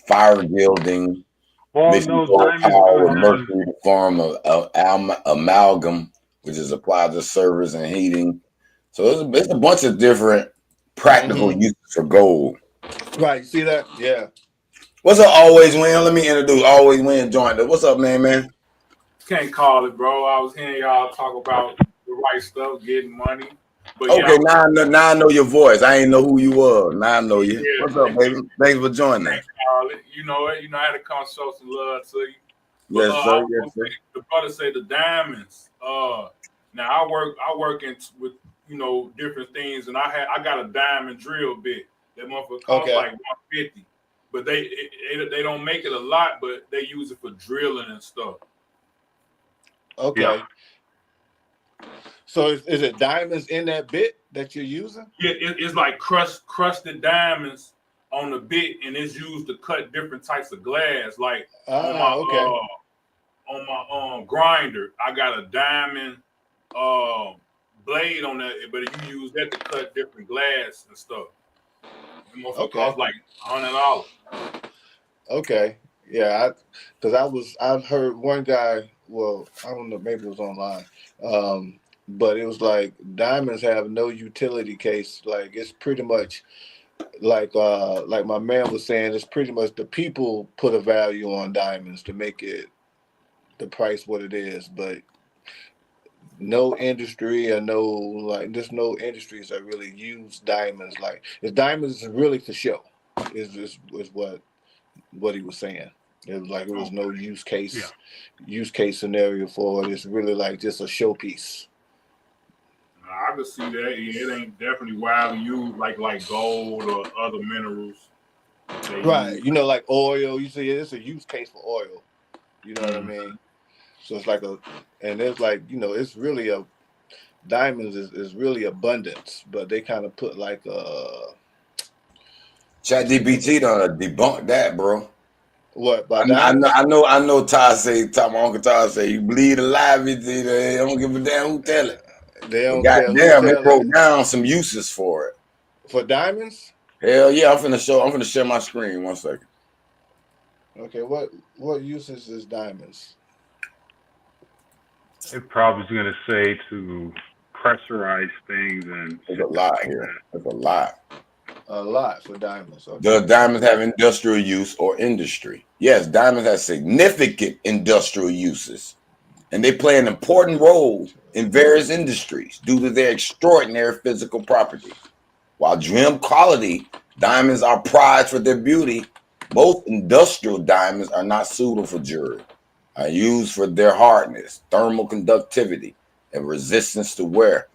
S1: Fire gilding.
S2: Well,
S1: with mercury to form an amalgam, which is applied to surface and heating. So it's a bunch of different practical uses for gold.
S9: Right, you see that? Yeah.
S1: What's up, Always Win? Let me introduce Always Win joined us. What's up, man?
S15: Can't call it, bro. I was hearing y'all talk about the right stuff, getting money. But
S1: okay, now I know your voice. I ain't know who you were. Now I know you. Yeah. What's up, baby? Thanks for joining us.
S15: You know it. I had to come show some love to you.
S1: Yes, sir. Yes, sir.
S15: The brother say the diamonds. Now I work with different things, and I got a diamond drill bit. That motherfucker costs like $150, but they don't make it a lot, but they use it for drilling and stuff.
S9: Okay. Yeah. So is it diamonds in that bit that you're using?
S15: Yeah, it's like crusted diamonds on the bit, and it's used to cut different types of glass. Like on my grinder, I got a diamond blade on that, but you use that to cut different glass and stuff. It costs like $100.
S9: Okay. Yeah, because I've heard one guy. Well, I don't know, maybe it was online. But it was like diamonds have no utility case. Like it's pretty much like my man was saying, it's pretty much the people put a value on diamonds to make it the price what it is. But no industry or there's no industries that really use diamonds. Like if diamonds is really for show, is what he was saying. It was like it was no use case scenario for it. It's really like just a showpiece.
S15: I could see that. Yeah, it ain't definitely widely used like gold or other minerals.
S9: Right. Like oil. You see, it's a use case for oil. You know what I mean? So it's like it's like, it's really diamonds is really abundance, but they kind of put like
S1: ChatGPT done debunked that, bro.
S9: what by
S1: I
S9: diamonds?
S1: know. My Uncle Todd say you bleed alive. They don't give a damn who tell it.
S9: They
S1: But
S9: don't care who
S1: goddamn, it
S9: tell
S1: broke
S9: it.
S1: down some uses for it.
S9: For diamonds?
S1: Hell yeah, I'm finna share my screen. 1 second.
S9: Okay, what uses is diamonds?
S2: It probably is going to say to pressurize things and.
S1: There's a lot here. There's a lot.
S9: A lot for diamonds. Okay.
S1: Does diamonds have industrial use or industry? Yes, diamonds have significant industrial uses, and they play an important role in various industries due to their extraordinary physical properties. While gem quality diamonds are prized for their beauty, most industrial diamonds are not suitable for jewelry. Are used for their hardness, thermal conductivity, and resistance to wear.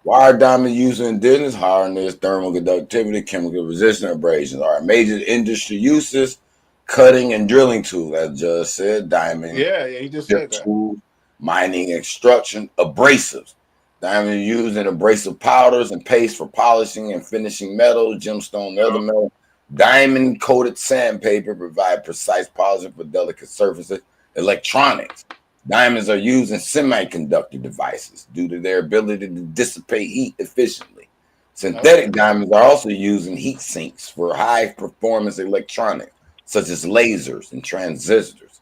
S1: Why are diamonds used in business? Hardness, thermal conductivity, chemical resistant abrasions are major industry uses. Cutting and drilling tools, as just said, diamond.
S9: Yeah, he just said that.
S1: Tools, mining, extraction, abrasives. Diamond used in abrasive powders and paste for polishing and finishing metals, gemstone, and other metal. Diamond coated sandpaper provide precise polishing for delicate surfaces. Electronics. Diamonds are used in semiconductor devices due to their ability to dissipate heat efficiently. Synthetic diamonds are also used in heat sinks for high performance electronics, such as lasers and transistors.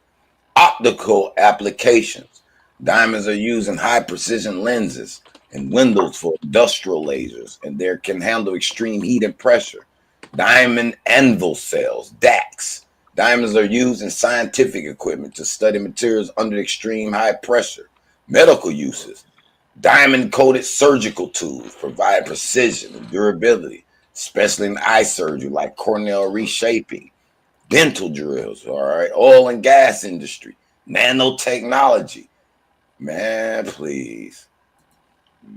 S1: Optical applications. Diamonds are used in high precision lenses and windows for industrial lasers, and they can handle extreme heat and pressure. Diamond anvil cells, DACs. Diamonds are used in scientific equipment to study materials under extreme high pressure. Medical uses. Diamond-coated surgical tools provide precision and durability, especially in eye surgery like corneal reshaping. Dental drills, all right. Oil and gas industry. Nanotechnology. Man, please.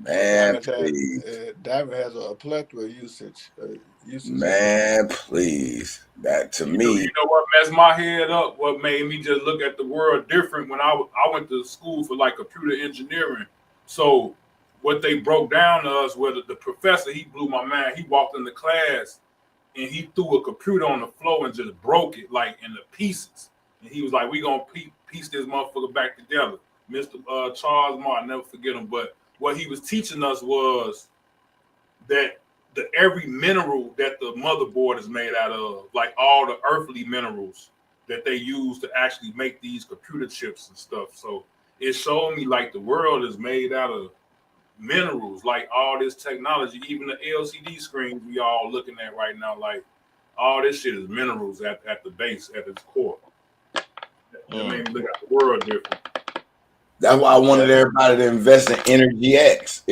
S1: Man, please.
S9: Diamond has a plethora of usage.
S1: Man, please. That to me.
S15: You know what messed my head up? What made me just look at the world different when I went to school for like computer engineering. So what they broke down to us was the professor, he blew my mind. He walked into class and he threw a computer on the floor and just broke it like into pieces. And he was like, we gonna piece this motherfucker back together. Mr. Charles Martin, never forget him. But what he was teaching us was that every mineral that the motherboard is made out of, like all the earthly minerals that they use to actually make these computer chips and stuff. So it showed me like the world is made out of minerals, like all this technology, even the LCD screens we all looking at right now, like all this shit is minerals at the base, at its core. That made me look at the world different.
S1: That's why I wanted everybody to invest in Energy X.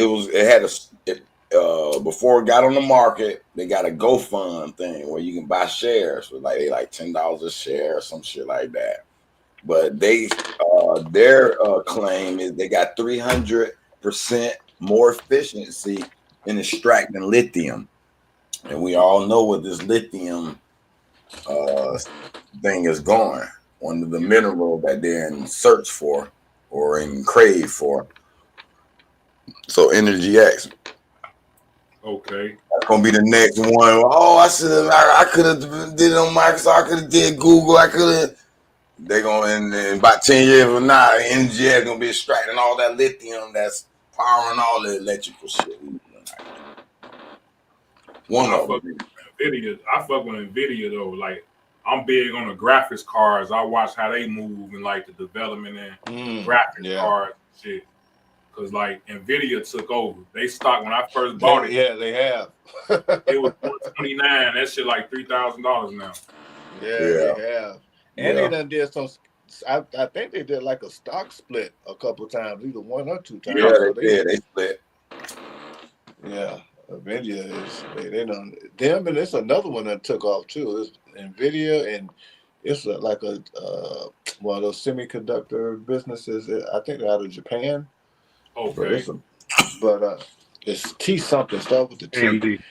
S1: Before it got on the market, they got a GoFund thing where you can buy shares for like $10 a share or some shit like that. But their claim is they got 300% more efficiency in extracting lithium, and we all know what this lithium thing is going. One of the mineral that they're in search for or in crave for. So Energy X.
S15: Okay.
S1: That's gonna be the next one. Oh, I could have did it on Microsoft, I could have did Google, I could have. They're gonna in about 10 years from now, Energy X gonna be extracting all that lithium that's powering all the electrical shit. One of them.
S15: NVIDIA, I fuck with NVIDIA though. Like I'm big on the graphics cards. I watch how they move and like the development and graphics cards and shit. Cause like NVIDIA took over. They stock when I first bought it.
S9: Yeah, they have.
S15: It was $129. That shit like $3,000 now.
S9: Yeah, they have. And they done did some. I think they did like a stock split a couple times, either one or two times.
S1: Yeah, they split.
S9: Yeah, NVIDIA is they done them, and it's another one that took off too. It's NVIDIA, and it's like one of those semiconductor businesses. I think they're out of Japan.
S15: Okay.
S9: But it's T something, start with the T.
S15: AMD.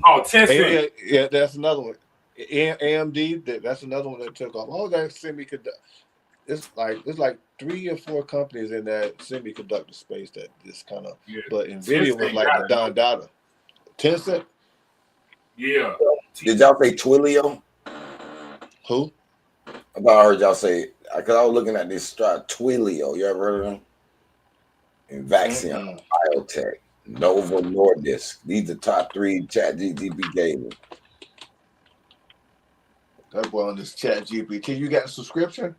S15: Oh, Tencent.
S9: Yeah, that's another one. AMD, that's another one that took off. All that semiconductor. it's like 3 or 4 companies in that semiconductor space that just kind of.
S15: Yeah.
S9: But Nvidia was
S15: Tencent
S9: like
S15: got
S9: the
S15: it,
S9: Don Dada. Tencent.
S15: Yeah.
S1: Did y'all say Twilio?
S9: Who?
S1: I thought I heard y'all say, because I was looking at this Twilio. You ever heard of them? And Vaxion, Biotech, Novo Nordisk. These are top 3 ChatGPT gamers.
S9: That boy on this ChatGPT. You got a subscription?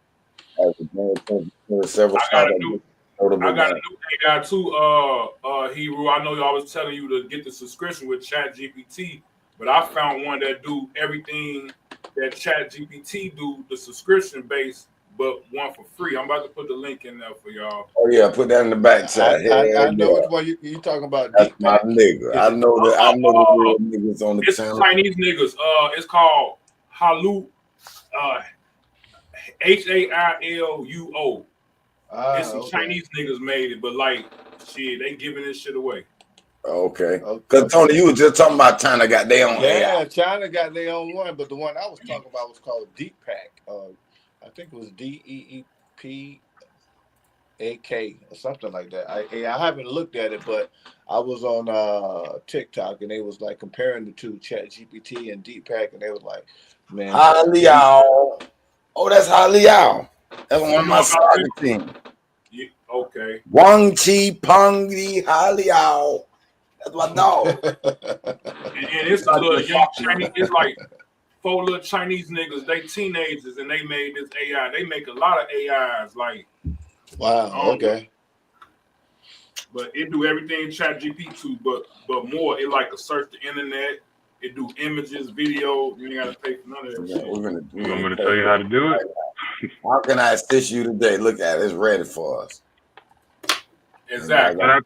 S1: Several
S15: I got a new AI too, Hero. I know I was telling you to get the subscription with ChatGPT, but I found one that do everything that ChatGPT do, the subscription base, but one for free. I'm about to put the link in there for y'all.
S1: Oh yeah, put that in the back chat.
S9: I know which one you talking about.
S1: That's my nigga. I know that. I know the real niggas on the
S15: It's
S1: channel.
S15: Chinese niggas. It's called Halu. HAILUO. It's some Chinese niggas made it, but like shit, they giving this shit away.
S1: Okay. Because Tony, you were just talking about China got their own AI.
S9: Yeah, China got their own one, but the one I was talking about was called DeepPak. I think it was DEEPAK or something like that. I haven't looked at it, but I was on TikTok and they was like comparing the two, ChatGPT and DeepPak, and they was like, man,
S1: Liao. Oh, that's Liao. That's one of my soccer team.
S15: Yeah, okay.
S1: Wang Chi Peng Li Liao. That's my dog.
S15: And it's a little young Chinese. It's like 4 little Chinese niggas. They teenagers and they made this AI. They make a lot of AIs. Like,
S9: wow. Okay.
S15: But it do everything ChatGPT, but more. It like a search the internet. It do images, video. You ain't gotta pay for none of that shit.
S2: I'm gonna tell you how to do it.
S1: How can I assist you today? Look at it. It's ready for us.
S15: Exactly.
S2: But I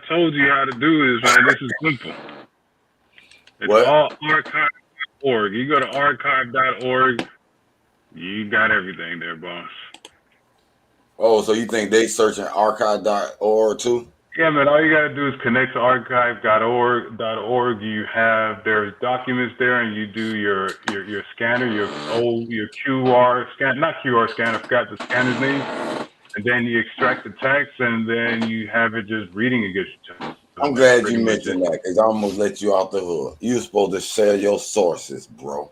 S2: told you how to do this, man. This is simple. It's all archive.org. You go to archive.org, you got everything there, boss.
S1: Oh, so you think they searching archive.org too?
S2: Yeah, man. All you gotta do is connect to archive.org. There's documents there, and you do your scanner, your QR scan, not QR scan. I forgot the scanner's name. And then you extract the text, and then you have it just reading against you.
S1: I'm glad you mentioned that because I almost let you off the hook. You were supposed to share your sources, bro,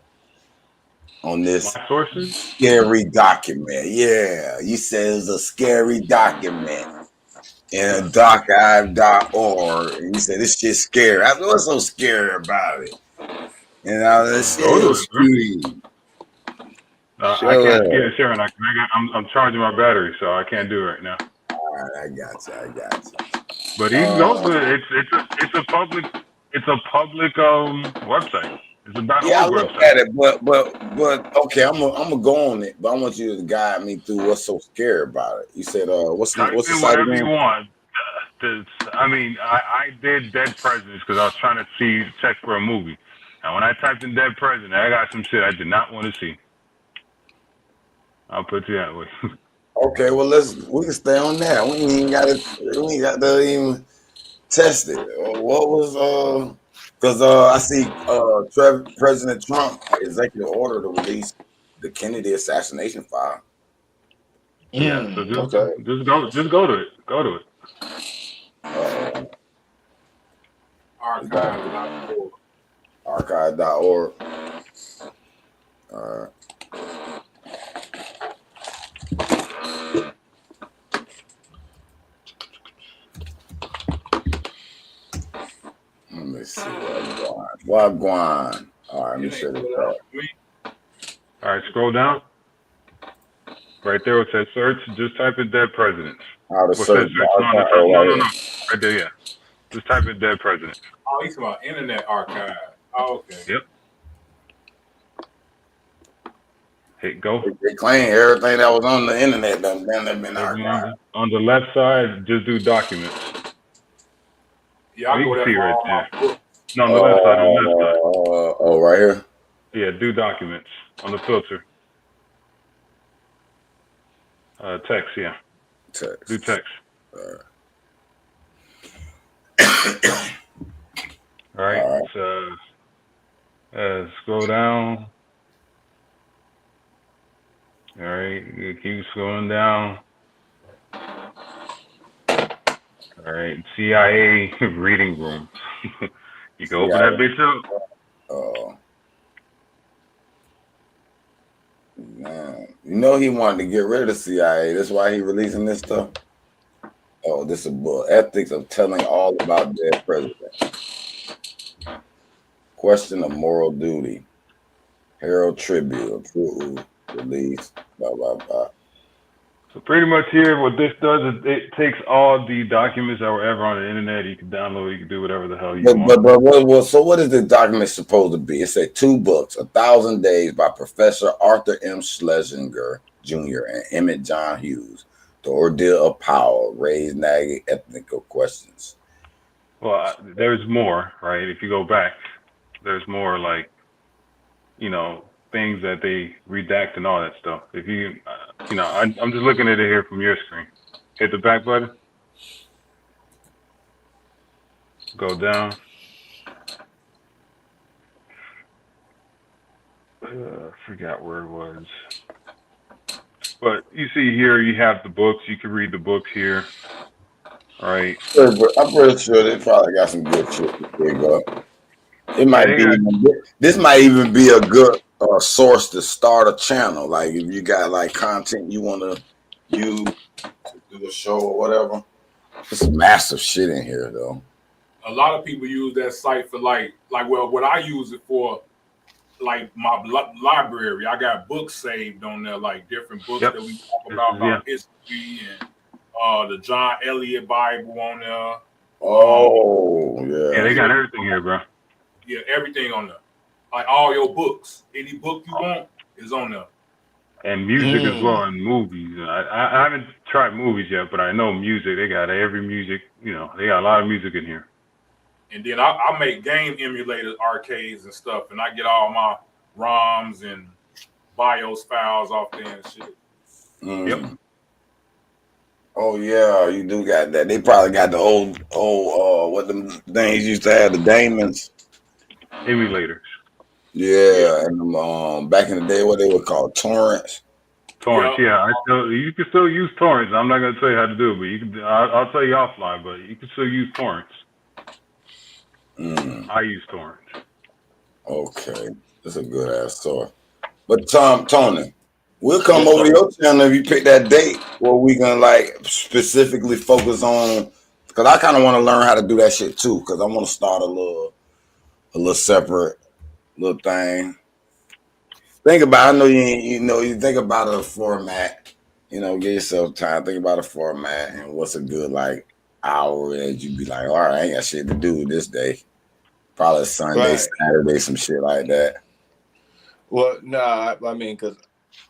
S1: on this
S2: sources?
S1: Scary document. Yeah, you said it was a scary document in archive.org. And you said this shit's scary. I said, what's so scary about it? And I was
S2: I can't get it sharing. I'm charging my battery, so I can't do it right now.
S1: All right, I got you.
S2: But you can go to it. It's a public website. It's a .org
S1: I
S2: website.
S1: looked at it, but okay, I'm gonna go on it, but I want you to guide me through what's so scary about it. You said what's the site
S2: whatever
S1: again?
S2: you want. I did dead presidents because I was trying to check for a movie. And when I typed in dead president, I got some shit I did not want to see. I'll put you that way.
S1: Okay, well we can stay on that. We ain't got to even test it. What was because I see President Trump executive order to release the Kennedy assassination file.
S2: Yeah, so just go to it. Go to it.
S15: Archive.org.
S1: Archive.org. All right. Let me see Wagwan. All right, let me share this out.
S2: All right, scroll down. Right there, it says search. Just type in dead presidents.
S1: How to
S2: search?
S1: No.
S2: Right there, yeah. Just type in dead presidents.
S15: Oh, he's about Internet Archive. Oh, okay.
S2: Yep. Hit go.
S1: They claim everything that was on the internet done been archived.
S2: On the left side, just do documents.
S15: Yeah, I
S2: you
S15: go
S2: can
S15: there
S2: see
S15: for
S2: right
S15: all
S2: there.
S15: my books.
S2: No, on the left side. On the left side.
S1: Oh, right here.
S2: Yeah, do documents on the filter. Text, yeah.
S1: Text.
S2: Do text. All right. So, scroll down. All right, you keep scrolling down. All right, CIA reading room. You can open that bitch up.
S1: Oh, man. You know he wanted to get rid of the CIA. That's why he releasing this stuff. Oh, this is a book. Ethics of Telling All About Dead Presidents. Question of Moral Duty. Herald Tribune. Approved. Release. Blah, blah, blah.
S2: So pretty much here, what this does is it takes all the documents that were ever on the internet. You can download. You can do whatever the hell you want.
S1: But so what is this document supposed to be? It said 2 books, 1,000 Days by Professor Arthur M. Schlesinger Jr. and Emmett John Hughes. The Ordeal of Power, Raise Nagging Ethical Questions.
S2: Well, there's more, right? If you go back, there's more like, things that they redact and all that stuff. If you, I'm just looking at it here from your screen. Hit the back button. Go down. Forgot where it was. But you see here, you have the books. You can read the books here. All right.
S1: I'm pretty sure they probably got some good shit. There you go. It might be. This might even be a good source to start a channel. Like if you got like content you want to use to do a show or whatever. There's massive shit in here though.
S15: A lot of people use that site for what I use it for, like my library. I got books saved on there, like different books that we talk about history and the John Eliot Bible on there.
S1: Oh yeah.
S2: Yeah, they got everything here, bro.
S15: Yeah, everything on there. Like all your books. Any book you want is on there.
S2: And music as well, and movies. I haven't tried movies yet, but I know music. They got every music. They got a lot of music in here.
S15: And then I make game emulators, arcades and stuff, and I get all my ROMs and BIOS files off there and shit.
S1: Yep. Oh yeah, you do got that. They probably got the old what them things used to have, the Damons.
S2: Emulators.
S1: Yeah, and back in the day, what they were called torrents.
S2: Torrents, yeah. You can still use torrents. I'm not gonna tell you how to do it, but you can. I'll tell you offline. But you can still use torrents. I use torrents.
S1: Okay, that's a good ass story. But Tony, we'll come over to your channel if you pick that date where we gonna specifically focus on. Because I kind of want to learn how to do that shit too. Because I want to start a little separate little thing. Think about. I know you think about a format. Give yourself time. Think about a format and what's a good hour that you'd be like, all right, I ain't got shit to do this day. Probably Sunday, Saturday, some shit like that.
S9: Well, nah, I mean, because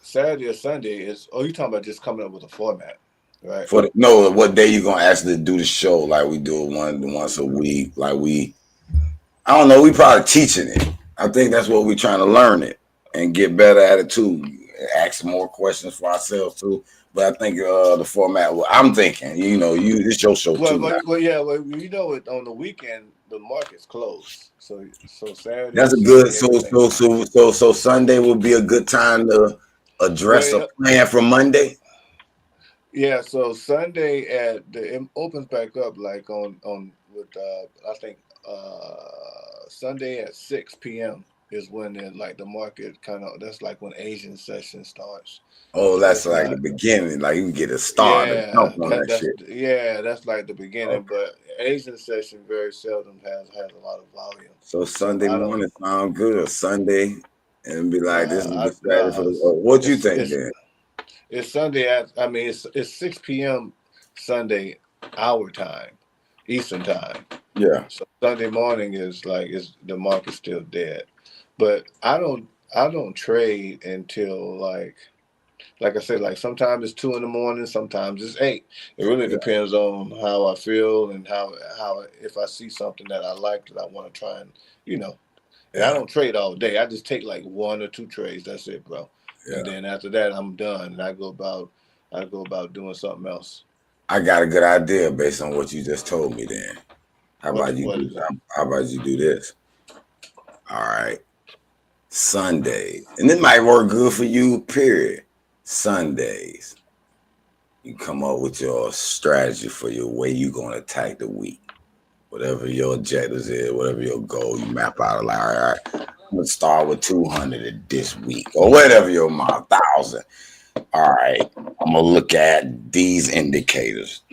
S9: Saturday or Sunday is. Oh, you talking about just coming up with a format, right?
S1: What day you gonna actually do the show? Like we do it once a week. I don't know. We probably teaching it. I think that's what we're trying to learn it and get better at it too. Ask more questions for ourselves too. But I think the format. I'm thinking. It's your show too.
S9: On the weekend the market's closed. So Saturday.
S1: That's a good. So Sunday will be a good time to address a plan for Monday.
S9: Yeah. So Sunday it opens back up Sunday at 6 p.m. is when the market that's like when Asian session starts.
S1: Oh, that's like the beginning. Like you can get a start and jump on that shit.
S9: Yeah, that's like the beginning. But Asian session very seldom has a lot of volume.
S1: So Sunday morning sound good, or Sunday, and be like, this is the strategy for the. What you think, then?
S9: It's Sunday it's 6 p.m. Sunday our time, Eastern time.
S1: Yeah.
S9: So Sunday morning is the market's still dead, but I don't trade until like I said, sometimes it's 2 a.m, sometimes it's 8. It really depends on how I feel and how if I see something that I like that I want to try and And I don't trade all day. I just take 1 or 2 trades. That's it, bro. Yeah. And then after that, I'm done. And I go about doing something else.
S1: I got a good idea based on what you just told me. Then, how about you do this? All right, Sunday, and it might work good for you. Period. Sundays, you come up with your strategy for your way you're going to attack the week. Whatever your objectives is, whatever your goal, you map out like, all right, I'm going to start with 200 this week or whatever your amount, 1,000. All right, I'm going to look at these indicators.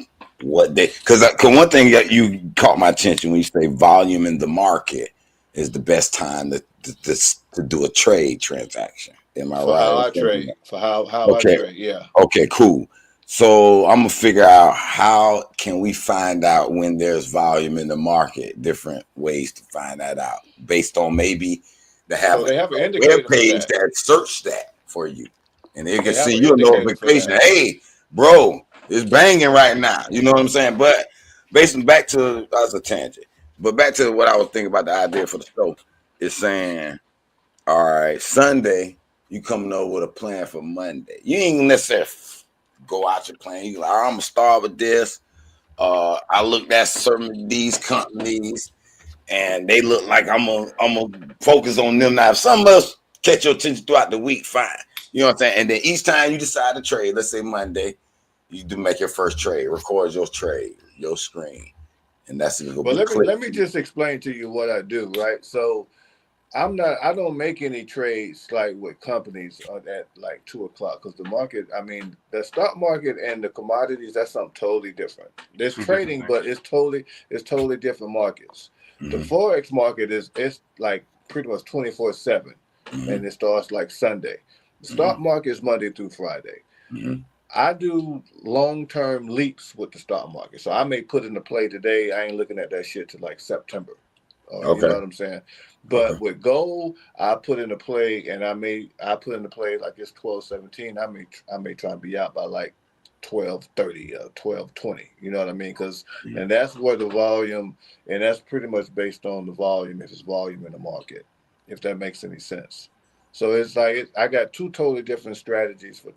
S1: What they, because one thing that you caught my attention when you say volume in the market is the best time to do a trade transaction. Am I
S9: For
S1: right?
S9: how I trade. For how
S1: Okay.
S9: I trade, yeah.
S1: Okay, cool. So I'm gonna figure out how can we find out when there's volume in the market. Different ways to find that out based on maybe they have
S9: They
S1: a
S9: have an indicator
S1: web
S9: for
S1: page
S9: that.
S1: that search that for you, and they can
S9: They have
S1: see
S9: an
S1: your
S9: indicator for
S1: notification.
S9: that.
S1: Hey, bro, it's banging right now. You know what I'm saying? But basically, back to that's a tangent. But back to what I was thinking about the idea for the show is saying, all right, Sunday you coming over with a plan for Monday. You ain't necessarily go out your plan. You like, I'm gonna start with this. I looked at certain these companies, and they look like I'm gonna focus on them now. If something else catch your attention throughout the week, fine. You know what I'm saying? And then each time you decide to trade, let's say Monday, you do make your first trade, record your trade, your screen, and that's gonna
S9: But
S1: be
S9: let me just explain to you what I do, right? So I don't make any trades like with companies at like 2:00 because the market, I mean, the stock market and the commodities, that's something totally different. There's trading, but it's totally different markets. The Forex market it's like pretty much 24/7, and it starts like Sunday. The stock market is Monday through Friday. I do long-term leaps with the stock market. So I may put in a play today. I ain't looking at that shit till like September. You know what I'm saying? But with gold, I put in a play, and I put in a play like it's 12.17. I may try and be out by like 12.30 or 12.20. You know what I mean? And that's where the volume, and that's pretty much based on the volume, if it's volume in the market, if that makes any sense. So it's like I got two totally different strategies for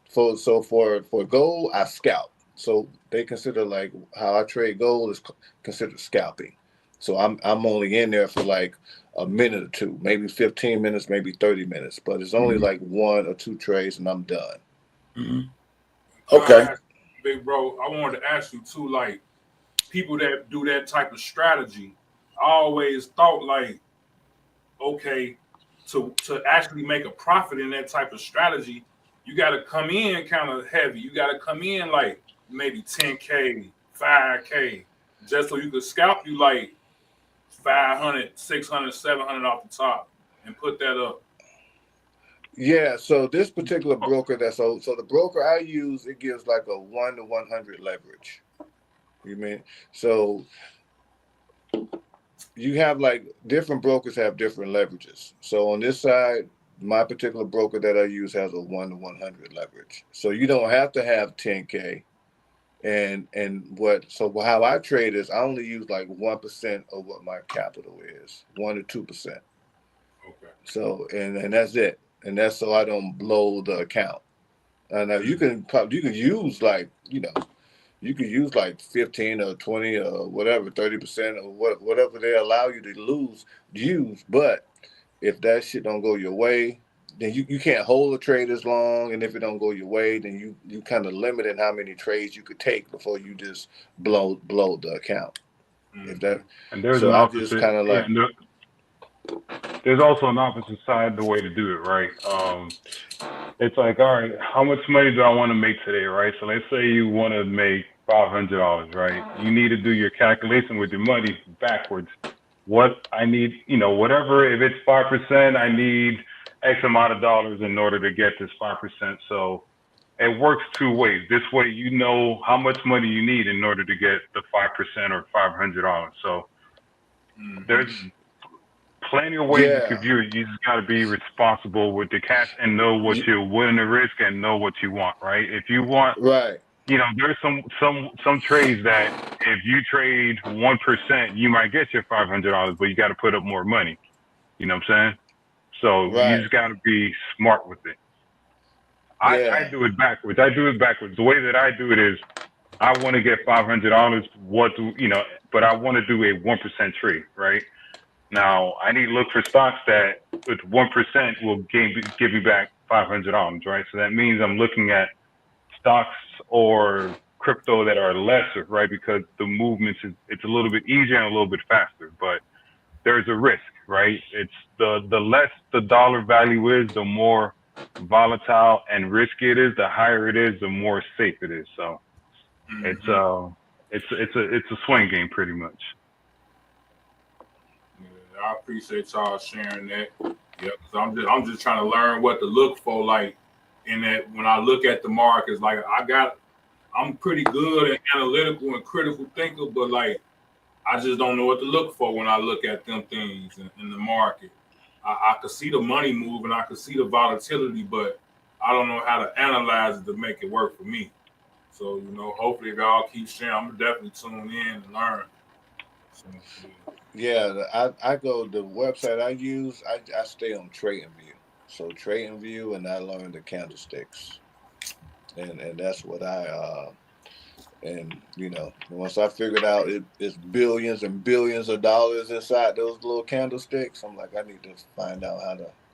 S9: for gold, I scalp. So they consider like how I trade gold is considered scalping. So I'm only in there for like a minute or two, maybe 15 minutes, maybe 30 minutes, but it's only like one or two trades and I'm done.
S1: Okay.
S15: Big bro, I wanted to ask you too, like people that do that type of strategy, I always thought like, okay, to actually make a profit in that type of strategy, you got to come in kind of heavy. You got to come in like maybe 10K, 5K, just so you could scalp you like 500, 600, 700 off the top and put that up.
S9: Yeah, so this particular broker so the broker I use, it gives like a 1 to 100 leverage. You mean? So you have like different brokers have different leverages. So on this side, my particular broker that I use has a 1 to 100 leverage. So you don't have to have 10K. And how I trade is I only use like 1% of what my capital is, 1 to 2%.
S15: Okay.
S9: So and that's it. And that's so I don't blow the account. Now you can use like, you can use like 15 or 20 or whatever, 30% or whatever they allow you to use. But if that shit don't go your way, then you can't hold a trade as long. And if it don't go your way, then you kind of limited how many trades you could take before you just blow the account. If that,
S2: and there's
S9: so
S2: an
S9: I
S2: opposite,
S9: just kind of like.
S2: There's also an opposite side the way to do it, right? It's like, all right, how much money do I want to make today, right? So let's say you want to make $500, right? You need to do your calculation with your money backwards. What I need, whatever, if it's 5%, I need X amount of dollars in order to get this 5%. So it works two ways. This way, you know how much money you need in order to get the 5% or $500. So there's plenty of ways you could view it. You just got to be responsible with the cash and know what you're willing to risk and know what you want, right? If you want, there's some trades that if you trade 1%, you might get your $500, but you got to put up more money. You know what I'm saying? So you just got to be smart with it. I do it backwards. The way that I do it is I want to get $500. But I want to do a 1% trade, right? Now I need to look for stocks that with 1% will give you back $500, right? So that means I'm looking at stocks or crypto that are lesser, right? Because the movements it's a little bit easier and a little bit faster, but there's a risk, right? It's the less the dollar value is, the more volatile and risky it is. The higher it is, the more safe it is. So it's a swing game pretty much.
S15: Yeah, I appreciate y'all sharing that. Yeah, because I'm just trying to learn what to look for, like in that when I look at the markets, like I'm pretty good and analytical and critical thinker, but like I just don't know what to look for when I look at them things in the market. I could see the money move and I could see the volatility, but I don't know how to analyze it to make it work for me. So, you know, hopefully if y'all keep sharing, I'm definitely tune in and learn. So,
S9: yeah, I go the website I use. I stay on TradingView. So TradingView, and I learn the candlesticks, and that's what and you know, once I figured out it's billions and billions of dollars inside those little candlesticks, I'm like, I need to find out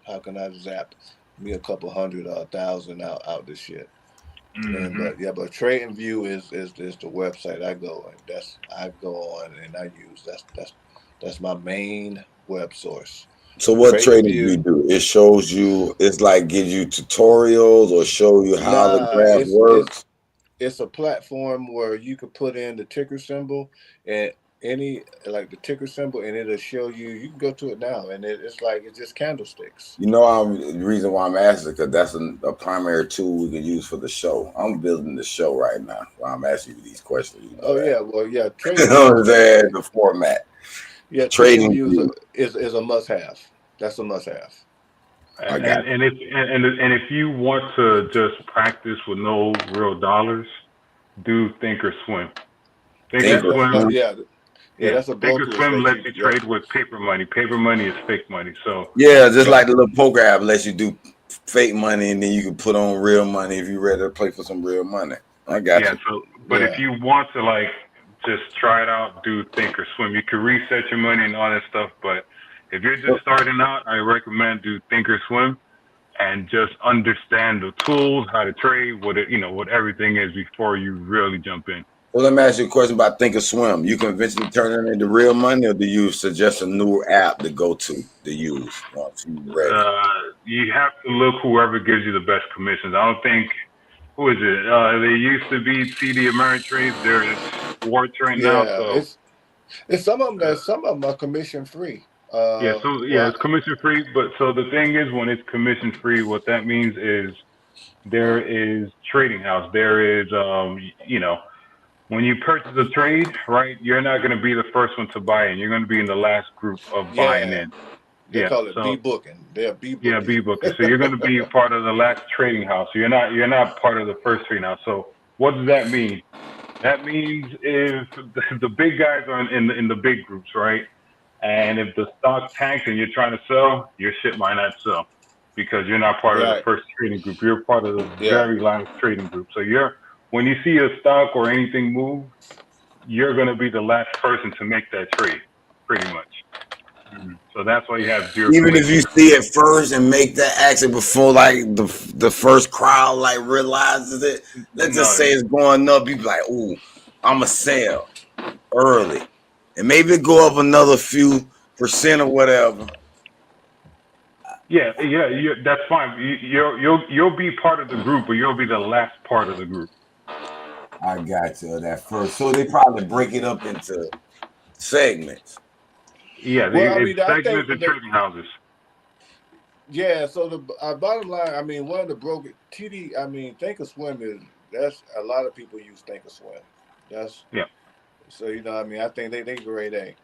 S9: how can I zap me a couple hundred or 1,000 out this shit. And but TradingView is the website I go and I go on and I use. That's my main web source.
S1: So what TradingView do? It shows you, it's like gives you tutorials or show you how the graph works.
S9: It's a platform where you could put in the ticker symbol and the ticker symbol, and it'll show you. You can go to it now, and it's just candlesticks.
S1: You know, the reason why I'm asking because that's a primary tool we can use for the show. I'm building the show right now while I'm asking you these questions. You know
S9: yeah, well, yeah,
S1: the format.
S9: Yeah, TradingView is a must-have. That's a must-have.
S2: And if you want to just practice with no real dollars, do Thinkorswim. Thinkorswim,
S9: that's a
S2: Thinkorswim lets you trade with paper money. Paper money is fake money. So
S1: yeah, just like the little poker app lets you do fake money, and then you can put on real money if you're ready to play for some real money. I got you.
S2: So, but if you want to just try it out, do Thinkorswim. You can reset your money and all that stuff, but if you're just starting out, I recommend do Thinkorswim and just understand the tools, how to trade, what everything is before you really jump in.
S1: Well, let me ask you a question about Thinkorswim. You can eventually turn it into real money, or do you suggest a newer app to go to use once you're ready?
S2: You have to look whoever gives you the best commissions. I don't think, who is it? They used to be TD Ameritrade. They're Schwartz right now. So
S9: it's some of them are commission free.
S2: It's commission free. But so the thing is, when it's commission free, what that means is there is trading house. There is, when you purchase a trade, right, you're not going to be the first one to buy in. You're going to be in the last group of buying in.
S9: They call it B-booking. They're B-booking.
S2: Yeah, B-booking. So you're going to be part of the last trading house. So you're not part of the first trading house. So what does that mean? That means if the big guys are in the big groups, right? And if the stock tanks and you're trying to sell, your shit might not sell because you're not part of the first trading group. You're part of the very last trading group. So when you see a stock or anything move, you're going to be the last person to make that trade, pretty much. So that's why you have zero.
S1: Even if you see it first and make that action before the first crowd realizes it, let's just say it's going up, you be like, ooh, I'ma sell early. And maybe it go up another few percent or whatever.
S2: Yeah, that's fine. You'll be part of the group, but you'll be the last part of the group.
S1: I got you that first. So they probably break it up into segments.
S2: Yeah, segments and trading houses.
S9: Yeah, so the bottom line, one of the broken Thinkorswim that's a lot of people use Thinkorswim. So I think they grade A.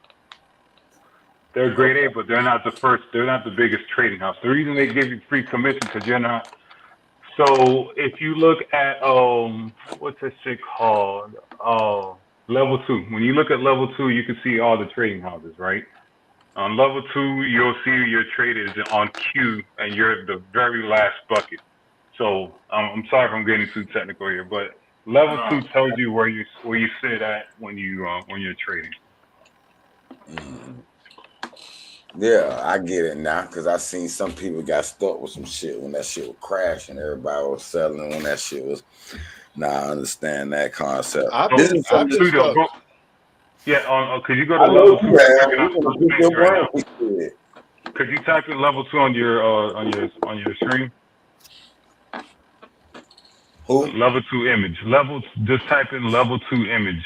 S2: They're grade A, but they're not the first. They're not the biggest trading house. The reason they give you free commission because you're not. So if you look at what's that shit called? Level 2. When you look at level 2, you can see all the trading houses, right? On level 2, you'll see your trade is on queue, and you're the very last bucket. So I'm sorry if I'm getting too technical here, but level 2 tells you where you sit at when you're trading.
S1: Yeah, I get it now because I seen some people got stuck with some shit when that shit was crashing. Everybody was selling when that shit was. Now I understand that concept. This is
S2: I've
S1: something.
S2: been stuck. Yeah, could you go to
S1: I know
S2: level 2?
S1: you have.
S2: Bring it
S1: You
S2: up
S1: gonna
S2: on
S1: put
S2: space
S1: your
S2: right
S1: word
S2: now.
S1: with it.
S2: Could you type in level 2 on your screen?
S1: Who?
S2: Level 2 image. Just type in level 2 image.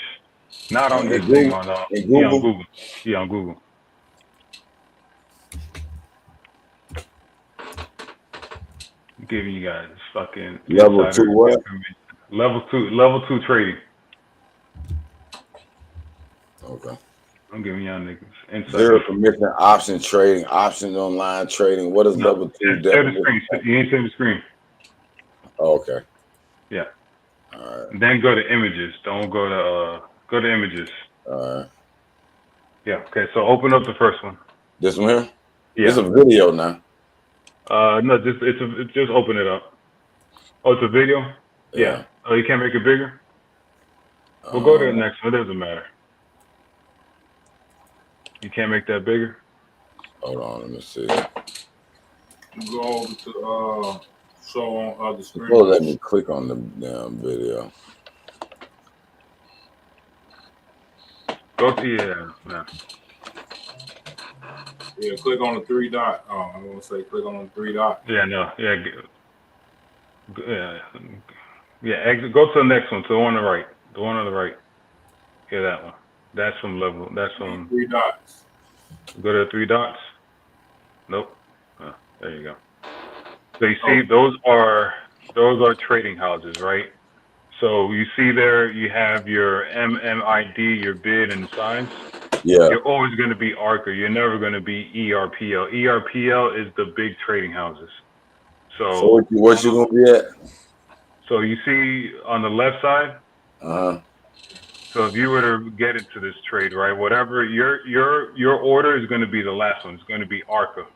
S2: Not on this
S1: In
S2: thing,
S1: Google.
S2: on
S1: In
S2: yeah, on
S1: Google.
S2: Google. Yeah, on Google. I'm giving you guys fucking
S1: Level 2
S2: insider
S1: what?
S2: information. Level 2 trading.
S1: Okay.
S2: I'm giving y'all niggas insider.
S1: Zero commission option trading, options online trading. What is
S2: No,
S1: level 2
S2: share the
S1: definition?
S2: screen. You ain't sharing the screen.
S1: Oh, okay.
S2: Yeah.
S1: All right.
S2: And then go to images. Don't go to images.
S1: All right.
S2: Yeah. Okay. So open up the first one.
S1: This one here?
S2: Yeah.
S1: It's a video now.
S2: No, just open it up. Oh, it's a video? Yeah. Oh, you can't make it bigger? We'll go to the next one. It doesn't matter. You can't make that bigger?
S1: Hold on, let me see.
S15: Go over to show on other screen.
S1: Oh, let me click on the damn video.
S2: Go to yeah.
S15: Yeah, click on the 3 dot. Oh, I want to say click on the 3 dot.
S2: Yeah, no. Yeah. Yeah. Exit. Go to the next one. To the one on the right. The one on the right. Yeah, that one. That's from level. That's from
S15: 3 dots.
S2: Go to the 3 dots. Nope. There you go. So you see, those are trading houses, right? So you see there, you have your MMID, your bid and signs.
S1: Yeah.
S2: You're always going to be ARCA. You're never going to be ERPL. ERPL is the big trading houses. So
S1: what you gonna be at?
S2: So you see on the left side. So if you were to get into this trade, right, whatever your order is going to be the last one. It's going to be ARCA.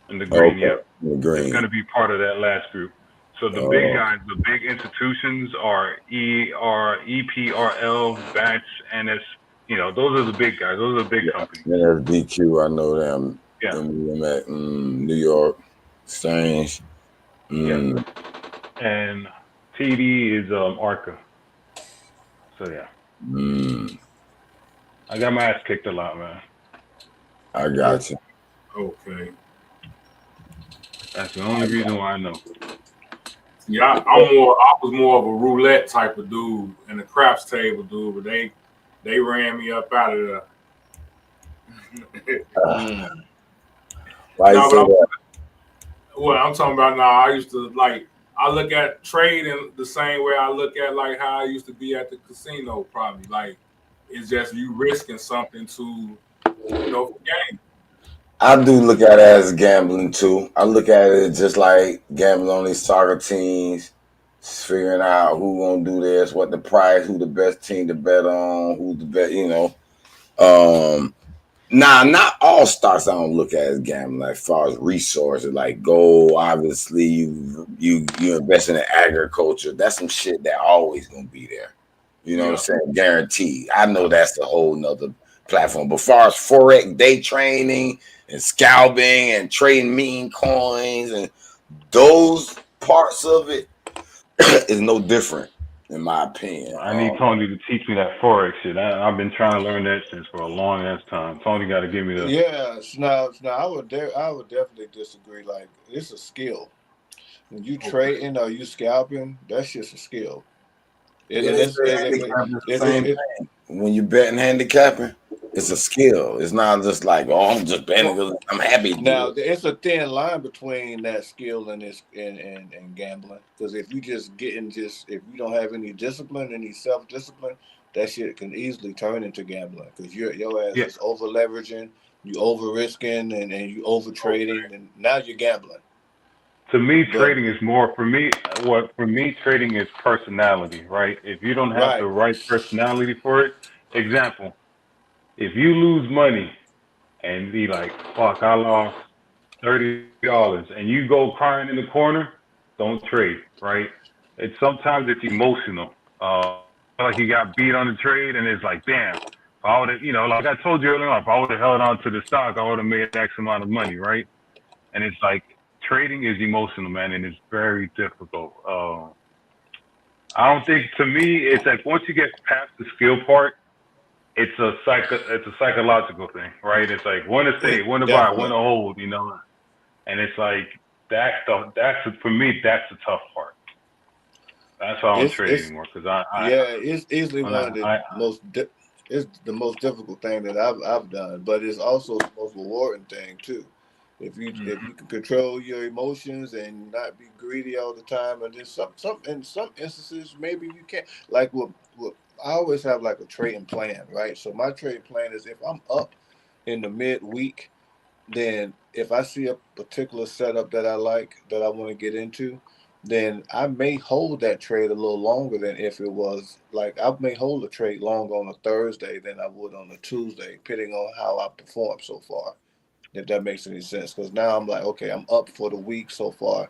S2: In the green,
S1: Okay.
S2: yeah.
S1: In the green.
S2: It's going to be part of that last group. So the big guys, the big institutions are EPRL, BATS, NS. Those are the big guys. Those are the big companies.
S1: NSDQ, I know them.
S2: Yeah.
S1: I'm at New York Exchange.
S2: Yeah. And TD is ARCA. So yeah. I got my ass kicked a lot, man.
S1: I got you.
S15: Okay.
S2: That's the only reason why I know.
S15: Yeah, I was more of a roulette type of dude and a craps table dude, but they ran me up out of there.
S1: Why you say that?
S15: Well, I'm talking about now. I used to I look at trading the same way I look at like how I used to be at the casino. Probably like it's just you risking something to for game.
S1: I do look at it as gambling too. I look at it just like gambling on these soccer teams, just figuring out who gonna do this, what the price, who the best team to bet on, who's the best, Nah, not all stocks I don't look at as gambling. Like, as far as resources, like gold, obviously you invest in agriculture. That's some shit that always gonna be there. You know what I'm saying? Guaranteed. I know that's a whole nother platform. But as far as forex, day trading and scalping and trading meme coins and those parts of it is no different, in my opinion.
S2: I need Tony to teach me that forex shit. I've been trying to learn that since for a long ass time. Tony got to give me the.
S9: Yes. Now I would definitely disagree. Like, it's a skill. When you trading or you scalping, that's just a skill.
S1: When you're betting handicapping, it's a skill. It's not just like, I'm just betting because I'm happy.
S9: Now it's a thin line between that skill and gambling. Because if you if you don't have any discipline, any self-discipline, that shit can easily turn into gambling. Because your ass is over leveraging, you over risking, and you over trading, and now you're gambling.
S2: To me, trading is more trading is personality, right? If you don't have the right personality for it, example, if you lose money and be like, fuck, I lost $30, and you go crying in the corner, don't trade, right? Sometimes it's emotional. Like you got beat on the trade and it's like, damn, If I would have, like I told you earlier on, if I would have held on to the stock, I would have made X amount of money, right? And it's like trading is emotional, man, and it's very difficult. I don't think, to me, it's like once you get past the skill part, it's a psychological thing, right? It's like when to stay, when to buy, when to hold, and it's like for me, that's the tough part. That's why I don't trade anymore, because
S9: it's easily one of the it's the most difficult thing that I've done, but it's also the most rewarding thing too. If you can control your emotions and not be greedy all the time, and then in some instances maybe you can't. Like what I always have like a trading plan, right? So my trading plan is if I'm up in the midweek, then if I see a particular setup that I like that I want to get into, then I may hold that trade a little longer than if it was like I may hold a trade longer on a Thursday than I would on a Tuesday, depending on how I perform so far. If that makes any sense, because now I'm like, okay, I'm up for the week so far.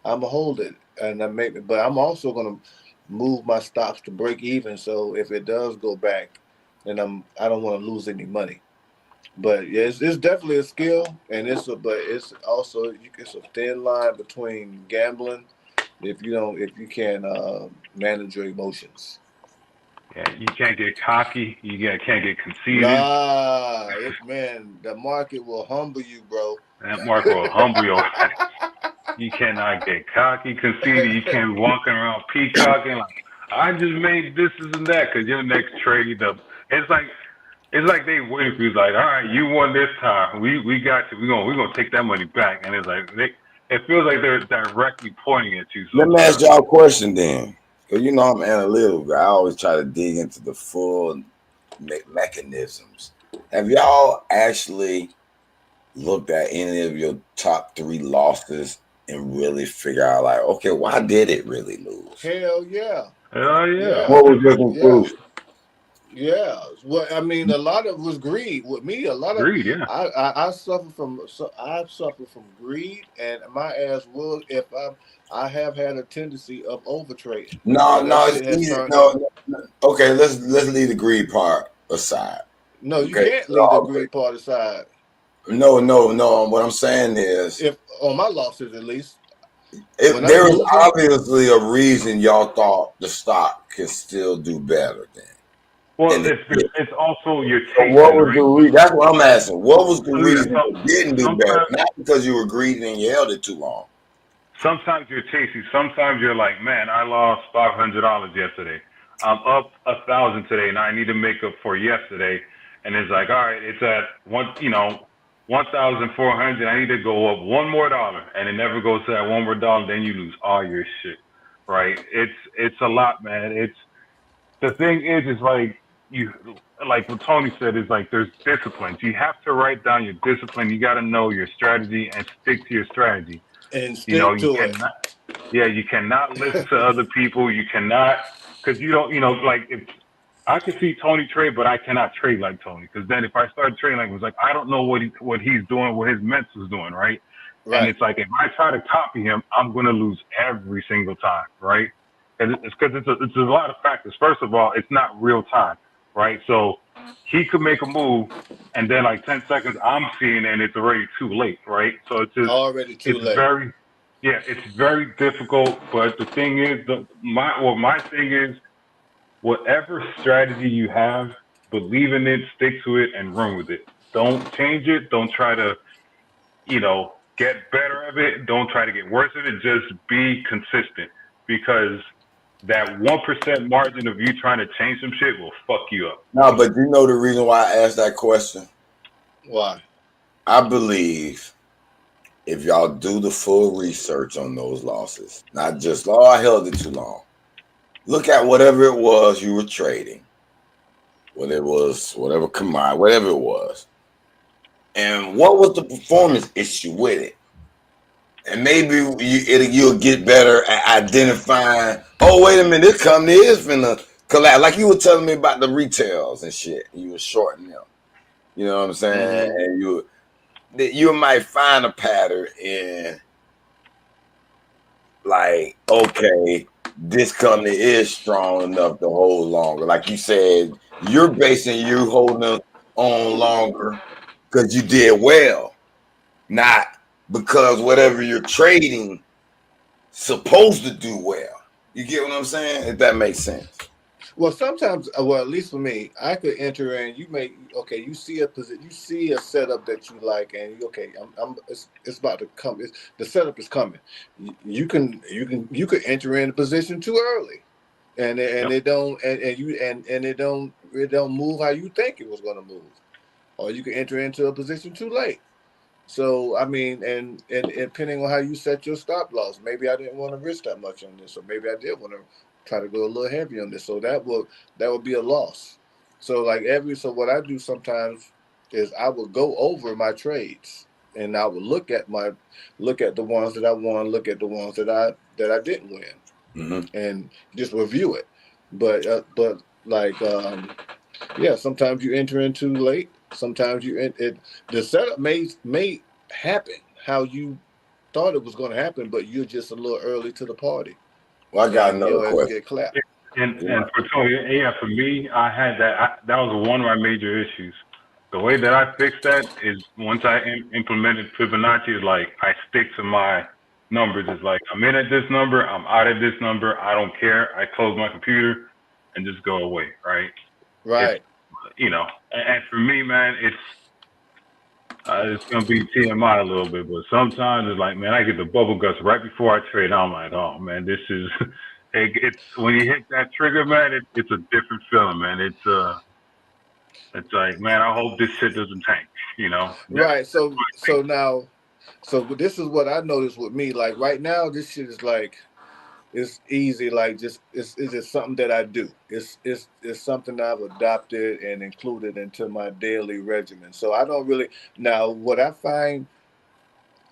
S9: I'm gonna hold it, and but I'm also gonna move my stops to break even. So if it does go back, then I don't want to lose any money. But yeah, it's definitely a skill, and it's also it's a thin line between gambling if you can't manage your emotions.
S2: Yeah, you can't get cocky. You can't get conceited.
S9: Nah, man, the market will humble you, bro.
S2: That market will humble you. You cannot get cocky, conceited. You can't be walking around peacocking like, I just made this and that, because your next trade up. It's like they waiting for you. It's like, all right, you won this time. We got you. We're gonna take that money back. And it's like it feels like they're directly pointing at you.
S1: Let me ask y'all a question then. Because I'm analytical. I always try to dig into the full mechanisms. Have y'all actually looked at any of your top 3 losses and really figure out, like, okay, why did it really lose?
S9: Hell yeah.
S2: Hell yeah.
S1: What was your conclusion?
S9: Yeah. Well, I mean, a lot of it was greed. With me, a lot of
S2: greed. Yeah.
S9: I suffer from greed, and my ass will if I have had a tendency of overtrading.
S1: No, it's easy. No. Okay, let's leave the greed part aside.
S9: No, you can't leave the greed part aside.
S1: No. What I'm saying is,
S9: if on my losses at least,
S1: there was obviously a reason y'all thought the stock could still do better then.
S2: Well, it's also your taste.
S1: So what was the reason? That's what I'm asking. What was the reason it didn't do better? Not because you were greedy and you held it too long.
S2: Sometimes you're tasty. Sometimes you're like, man, I lost $500 yesterday. I'm up 1,000 today, and I need to make up for yesterday. And it's like, all right, it's at 1,400. I need to go up $1 more, and it never goes to that $1 more. Then you lose all your shit, right? It's a lot, man. The thing is like like what Tony said, is like there's disciplines. You have to write down your discipline. You got to know your strategy and stick to your strategy.
S9: And you
S2: cannot listen to other people. You cannot, because you don't, like if I can see Tony trade, but I cannot trade like Tony, because then if I start trading like, it was like, I don't know what he's doing, what his mental's doing, right? And it's like, if I try to copy him, I'm going to lose every single time, right? And it's because it's a lot of factors. First of all, it's not real time, right? So he could make a move, and then like 10 seconds, I'm seeing, and it's already too late, right? So it's just
S9: already too late.
S2: It's very difficult. But the thing is, my thing is, whatever strategy you have, believe in it, stick to it, and run with it. Don't change it. Don't try to, get better of it. Don't try to get worse of it. Just be consistent, because that 1% margin of you trying to change some shit will fuck you up.
S1: No, but you know the reason why I asked that question?
S9: Why?
S1: I believe if y'all do the full research on those losses, not just, I held it too long. Look at whatever it was you were trading, whether it was whatever commodity, whatever it was, and what was the performance issue with it. And maybe you'll get better at identifying, oh, wait a minute, this company is finna collapse. Like you were telling me about the retails and shit. You were shorting them. You know what I'm saying? And you might find a pattern in, like, okay, this company is strong enough to hold longer. Like you said, you're basing you holding on longer because you did well, not because whatever you're trading supposed to do well. You get what I'm saying? If that makes sense.
S9: Well, sometimes, well, at least for me, I could enter in. You see a position, you see a setup that you like, and it's about to come. The setup is coming. You could enter in a position too early, and it don't it don't move how you think it was going to move, or you can enter into a position too late. So I mean, and depending on how you set your stop loss, maybe I didn't want to risk that much on this, or maybe I did want to try to go a little heavy on this. So that would be a loss. So so what I do sometimes is I will go over my trades and I will look at the ones that I won, look at the ones that I didn't win, and just review it. But sometimes you enter in too late. Sometimes the setup may happen how you thought it was going to happen, but you're just a little early to the party.
S1: Well, I got another question.
S2: And for Tony, for me, I had that. That was one of my major issues. The way that I fixed that is once I implemented Fibonacci, is like I stick to my numbers. It's like I'm in at this number, I'm out at this number. I don't care. I close my computer and just go away. Right.
S9: Right.
S2: And for me, man, it's gonna be TMI a little bit, but sometimes it's like, man, I get the bubble guts right before I trade. I'm like, oh man, this is it's when you hit that trigger, man, it's a different feeling, man. It's like, man, I hope this shit doesn't tank,
S9: Right. So this is what I noticed with me. Like right now, this shit is like, it's easy. Like it's just something that I do. It's something I've adopted and included into my daily regimen. So I don't really, now what I find,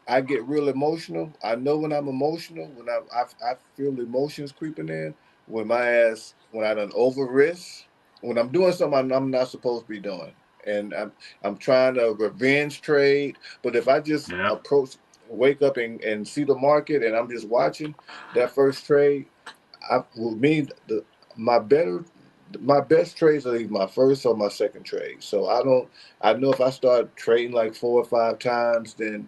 S9: I get real emotional. I know when I'm emotional, when I feel emotions creeping in, when I done over risk, when I'm doing something I'm not supposed to be doing, and I'm trying to revenge trade. But if I just wake up and see the market and I'm just watching that first trade, my best trades are either my first or my second trade. So I know if I start trading like 4 or 5 times, then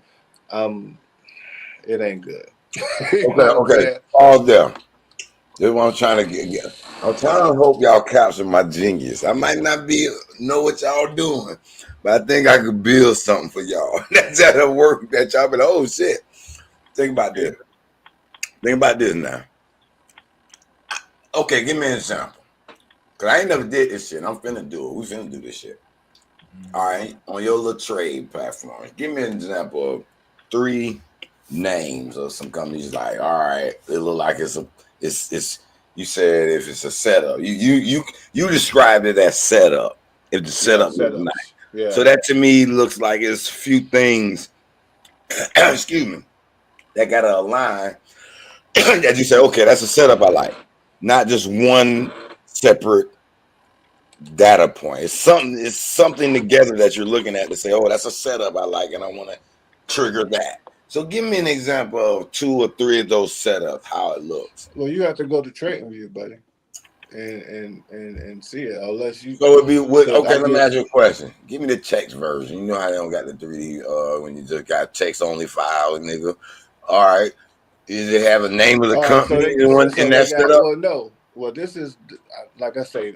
S9: it ain't good.
S1: Okay. All there. That's what I'm trying to get. I'm trying to hope y'all capture my genius. I might not know what y'all doing, but I think I could build something for y'all. That's at a work that y'all be like, oh shit. Think about this. Think about this now. Okay, give me an example. Cause I ain't never did this shit. I'm finna do it. We finna do this shit. All right, on your little trade platform. Give me an example of 3 names of some companies. Like, all right, it look like it's you said if it's a setup. You described it as setup. If the setup looks nice. Yeah. So that to me looks like it's a few things, excuse me, that gotta align that you say, okay, that's a setup I like. Not just one separate data point. It's something together that you're looking at to say, oh, that's a setup I like and I want to trigger that. So give me an example of 2 or 3 of those setups, how it looks.
S9: Well, you have to go to TradingView, buddy, and see it. Unless you.
S1: So it'd be okay. Let me ask you a question. Give me the text version. You know how they don't got the 3D when you just got text only file, nigga. All right. Does it have a name of the company in that setup?
S9: Well, no. Well, this is like I say,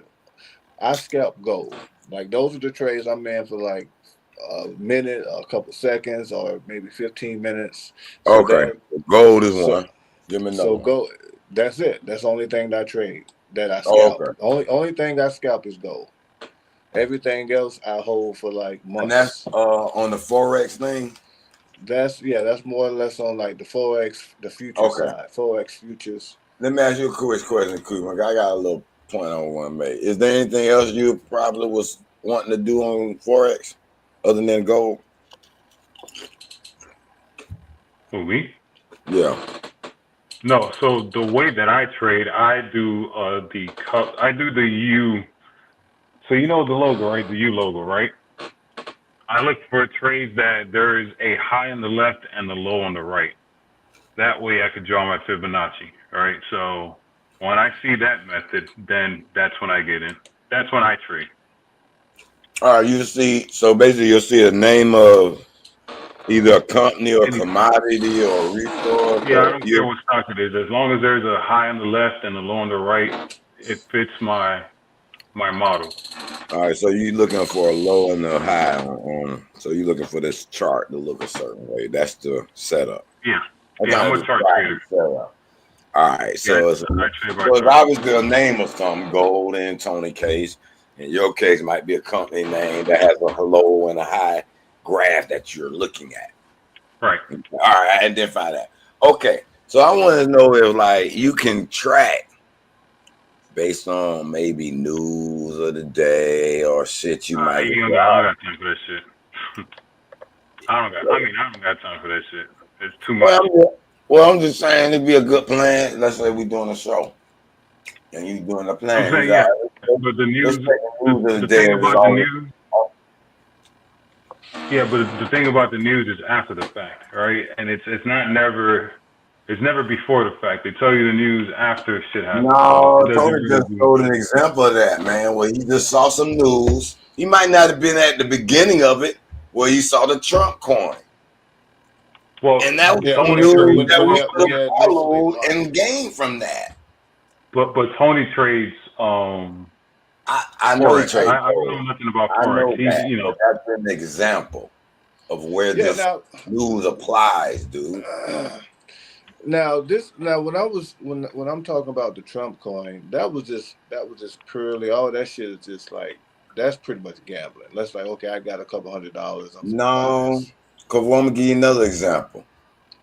S9: I scalp gold. Like those are the trades I'm in for like a minute, a couple seconds, or maybe 15 minutes. So
S1: okay, gold is one. Give me another.
S9: So gold. That's it. That's the only thing that I trade. That I scalp. Only thing I scalp is gold. Everything else I hold for like months.
S1: And that's on the Forex thing.
S9: That's more or less on like the Forex, the future side. Forex futures.
S1: Let me ask you a quick question, Kuzma. I got a little point I want to make. Is there anything else you probably was wanting to do on Forex other than gold?
S2: For me?
S1: Yeah.
S2: No, so the way that I trade, I do the U. So you know the logo, right? The U logo, right? I look for trades that there is a high on the left and the low on the right. That way I could draw my Fibonacci, all right? So when I see that method, then that's when I get in. That's when I trade.
S1: All right, you see, so basically you'll see a name of either a company or a commodity or a resource.
S2: Yeah, I don't care what stock it is. As long as there's a high on the left and a low on the right, it fits my model.
S1: All right, so you're looking for a low and a high on. So you're looking for this chart to look a certain way. That's the setup.
S2: Yeah.
S1: That's
S2: I'm a chart trader.
S1: Setup. All right, so
S2: Yeah,
S1: it's obviously a name of something, gold in Tony case. In your case, might be a company name that has a low and a high graph that you're looking at.
S2: Right.
S1: All right, I identify that. Okay, so I want to know if like you can track based on maybe news of the day or shit you might.
S2: I don't got time for that shit. I don't got time for that shit. It's too much.
S1: Well, I'm just saying it'd be a good plan. Let's say we're doing a show and you doing a plan.
S2: Saying, yeah, but the news, the thing about the news. Yeah, but the thing about the news is after the fact, right? And it's never before the fact. They tell you the news after shit happens.
S1: No, Tony just showed an example of that, man, where he just saw some news. He might not have been at the beginning of it, where he saw the Trump coin.
S2: Well,
S1: and that was some news that we could have followed and gained from that.
S2: But Tony trades.
S1: I know he trades.
S2: I know nothing about forex.
S1: That's an example of where this news applies, dude.
S9: Now when I'm talking about the Trump coin, that was just purely all that shit is just like that's pretty much gambling. That's like, okay, I got a couple $100.
S1: No, because I'm gonna give you another example.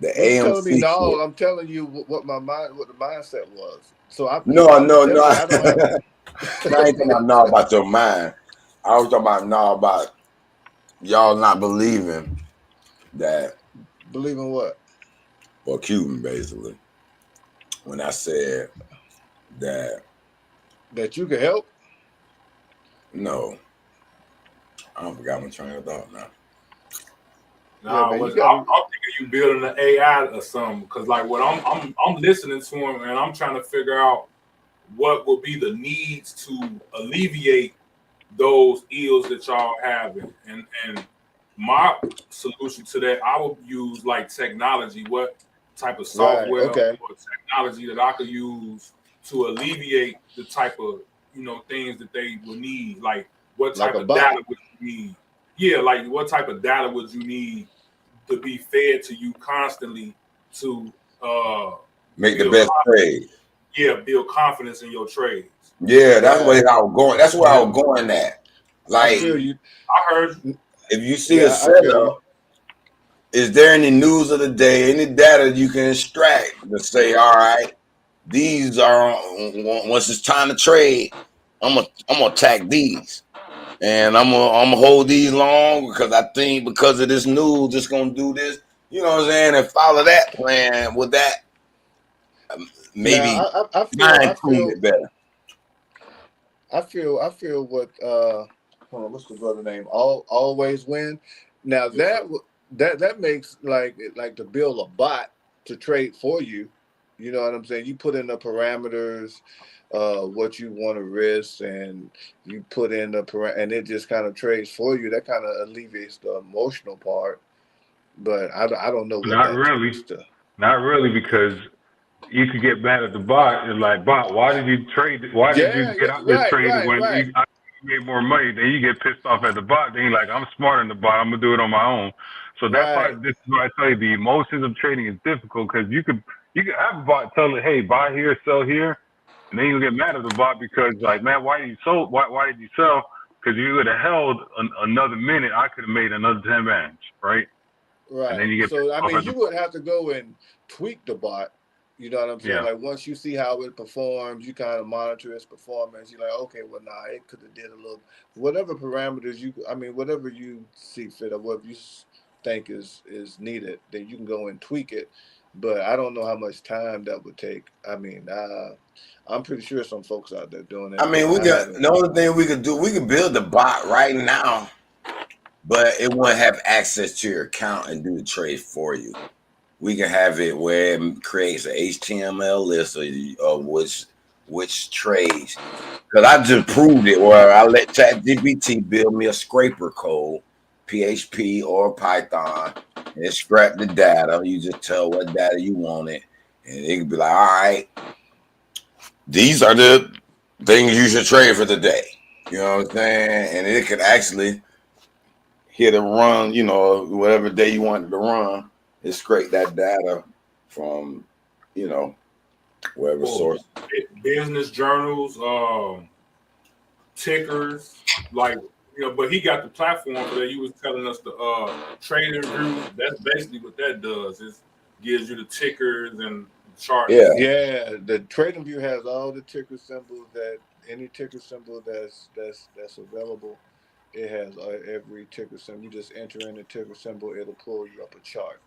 S1: The AMC.
S9: No, I'm telling you what the mindset was. So I
S1: no. I ain't talking about your mind. I was talking about y'all not believing that.
S9: Believing what?
S1: Well, Cuban, basically. When I said that
S9: you could help.
S1: No, I forgot my train of thought now.
S15: No, I'm thinking you building an AI or something, because like what I'm listening to him and I'm trying to figure out what would be the needs to alleviate those ills that y'all having, and my solution to that, I would use like technology. What type of software or technology that I could use to alleviate the type of things that they would need, like what type of data would you need? Yeah, like what type of data would you need to be fed to you constantly to
S1: make the best trade?
S15: Yeah, build confidence in your trades.
S1: Yeah, that's where I was going. That's where I was going at. Like,
S15: I heard.
S1: If you see a setup, is there any news of the day, any data you can extract to say, all right, these are once it's time to trade, I'm gonna attack these. And I'm gonna hold these long because I think because of this news, it's gonna do this. You know what I'm saying? And follow that plan with that. Maybe
S9: I feel
S1: it better.
S9: I feel what hold on, what's the brother name? Always Win. Now that makes like to build a bot to trade for you. You know what I'm saying? You put in the parameters, what you want to risk, and you put in and it just kind of trades for you. That kind of alleviates the emotional part. But I don't know.
S2: Not really, because you could get mad at the bot and like, bot, why did you trade? Why did you get out this trade when you made more money? Then you get pissed off at the bot. Then you're like, I'm smarter than the bot. I'm gonna do it on my own. So that's why this is why I tell you the emotions of trading is difficult, because you could have a bot tell it, hey, buy here, sell here, and then you get mad at the bot because like, man, why did you sell? Why did you sell? Because you would have held another minute, I could have made another 10 bands, right?
S9: Right.
S2: And then you get
S9: so I mean, you would have to go and tweak the bot. You know what I'm saying?
S2: Yeah.
S9: Like once you see how it performs, you kind of monitor its performance. You're like, okay, well, it could have did a little, whatever parameters whatever you see fit or whatever you think is needed, then you can go and tweak it. But I don't know how much time that would take. I mean, I'm pretty sure some folks out there doing it.
S1: I mean, the only thing we could do, we could build the bot right now, but it won't have access to your account and do the trade for you. We can have it where it creates an HTML list of which trades. Because I just proved it where I let ChatGPT build me a scraper code, PHP or Python, and it scrap the data. You just tell what data you wanted, and it can be like, all right, these are the things you should trade for the day. You know what I'm saying? And it could actually hit a run, you know, whatever day you wanted to run, it scrape that data from, you know, wherever source.
S15: Business journals, tickers, like, you know, but he got the platform for that. He was telling us the trading view. That's basically what that does. It gives you the tickers and charts.
S9: Yeah, the trading view has all the ticker symbols that any ticker symbol that's available. It has every ticker symbol. You just enter in the ticker symbol, it'll pull you up a chart,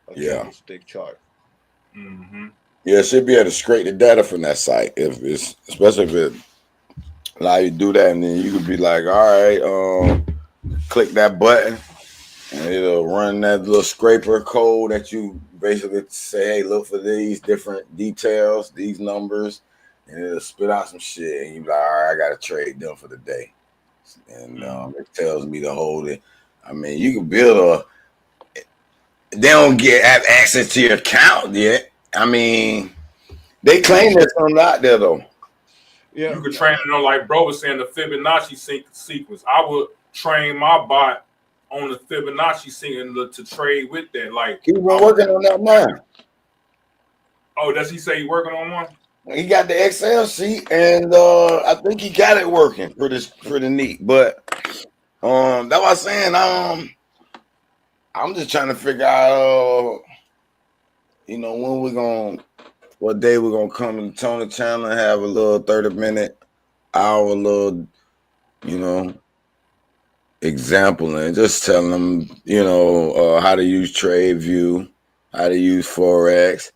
S9: a candlestick chart.
S15: Mm-hmm.
S1: Yeah, it should be able to scrape the data from that site if it's, especially if it allow you to do that, and then you could be like, all right, click that button, and it'll run that little scraper code that you basically say, hey, look for these different details, these numbers, and it'll spit out some shit, and you be like, all right, I gotta trade them for the day, and it tells me to hold it. I mean, you can build they don't have access to your account yet. I mean, they claim there's something out there though.
S15: Yeah, you could train it on, like bro was saying, the Fibonacci sequence. I would train my bot on the Fibonacci sequence to trade with that. Like
S1: he's been working on that now.
S15: Oh, does he say he's working on one?
S1: He got the Excel sheet, and I think he got it working pretty neat. But that's what I'm saying. I'm just trying to figure out, you know, what day we're gonna come to Tony channel and have a little 30-minute, hour, little, you know, example, and just telling them, you know, how to use TradeView, how to use Forex,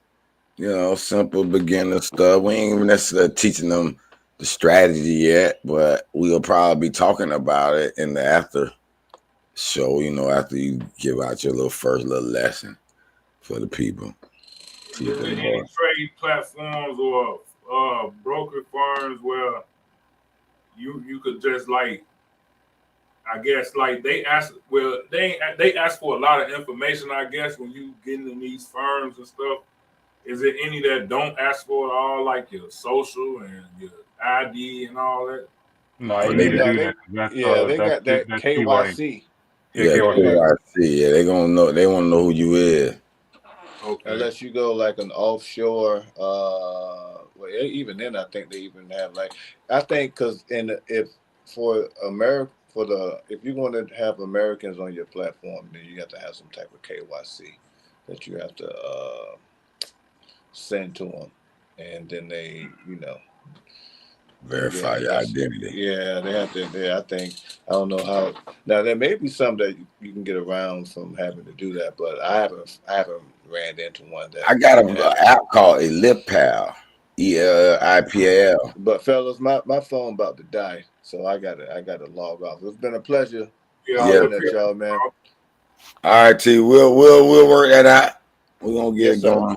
S1: you know, simple beginner stuff. We ain't even necessarily teaching them the strategy yet, but we'll probably be talking about it in the after show, you know, after you give out your first little lesson for the people.
S15: Is there any trade platforms or broker firms where you could just, like, I guess, like they ask for a lot of information, I guess, when you get in these firms and stuff. Is there any that don't ask for it all, like your social and your ID and all that?
S2: No, you need to do that.
S9: They got that KYC.
S1: Yeah, KYC. Yeah, they gonna know. They want to know who you is.
S9: Okay. Unless you go like an offshore, well, even then, I think they even have I think because if you're going to have Americans on your platform, then you have to have some type of KYC that you have to send to them, and then they, you know,
S1: verify your identity.
S9: Yeah, they have to. I don't know how. Now there may be some that you can get around from having to do that, but I haven't ran into one that.
S1: I got an app called ElipPal, ELIPAL.
S9: But fellas, my phone about to die, so I gotta log off. It's been a pleasure. At y'all, man.
S1: All right, T. We'll work that out. We're gonna get it going.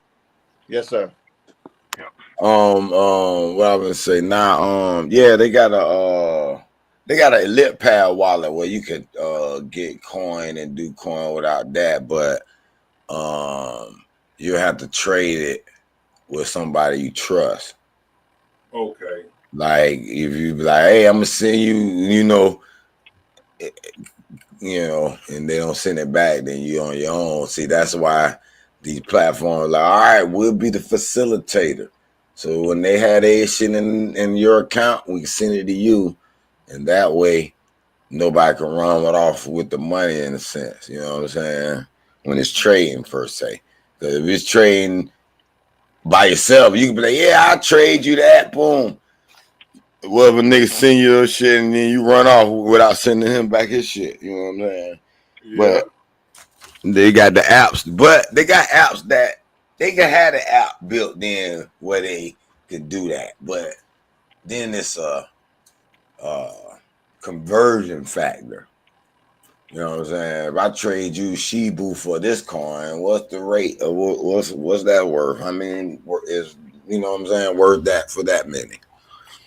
S9: Yes, sir.
S1: What I was gonna say now, they got a ElipPal wallet where you could get coin and do coin without that, but you have to trade it with somebody you trust.
S15: Okay.
S1: Like if you be like, hey, I'm gonna send you, you know, and they don't send it back, then you on your own. See, that's why these platforms like, all right, we'll be the facilitator. So when they had their shit in your account, we can send it to you, and that way nobody can run it off with the money in a sense. You know what I'm saying? When it's trading per se, because if it's trading by yourself, you can be like, yeah, I'll trade you that. Boom. Well, if a nigga send you your shit and then you run off without sending him back his shit, you know what I'm saying? Yeah. But they got the apps, that they can have the app built in where they could do that. But then it's a conversion factor. You know what I'm saying? If I trade you Shibu for this coin, what's the rate? What's that worth? I mean, is, you know what I'm saying, worth that for that many?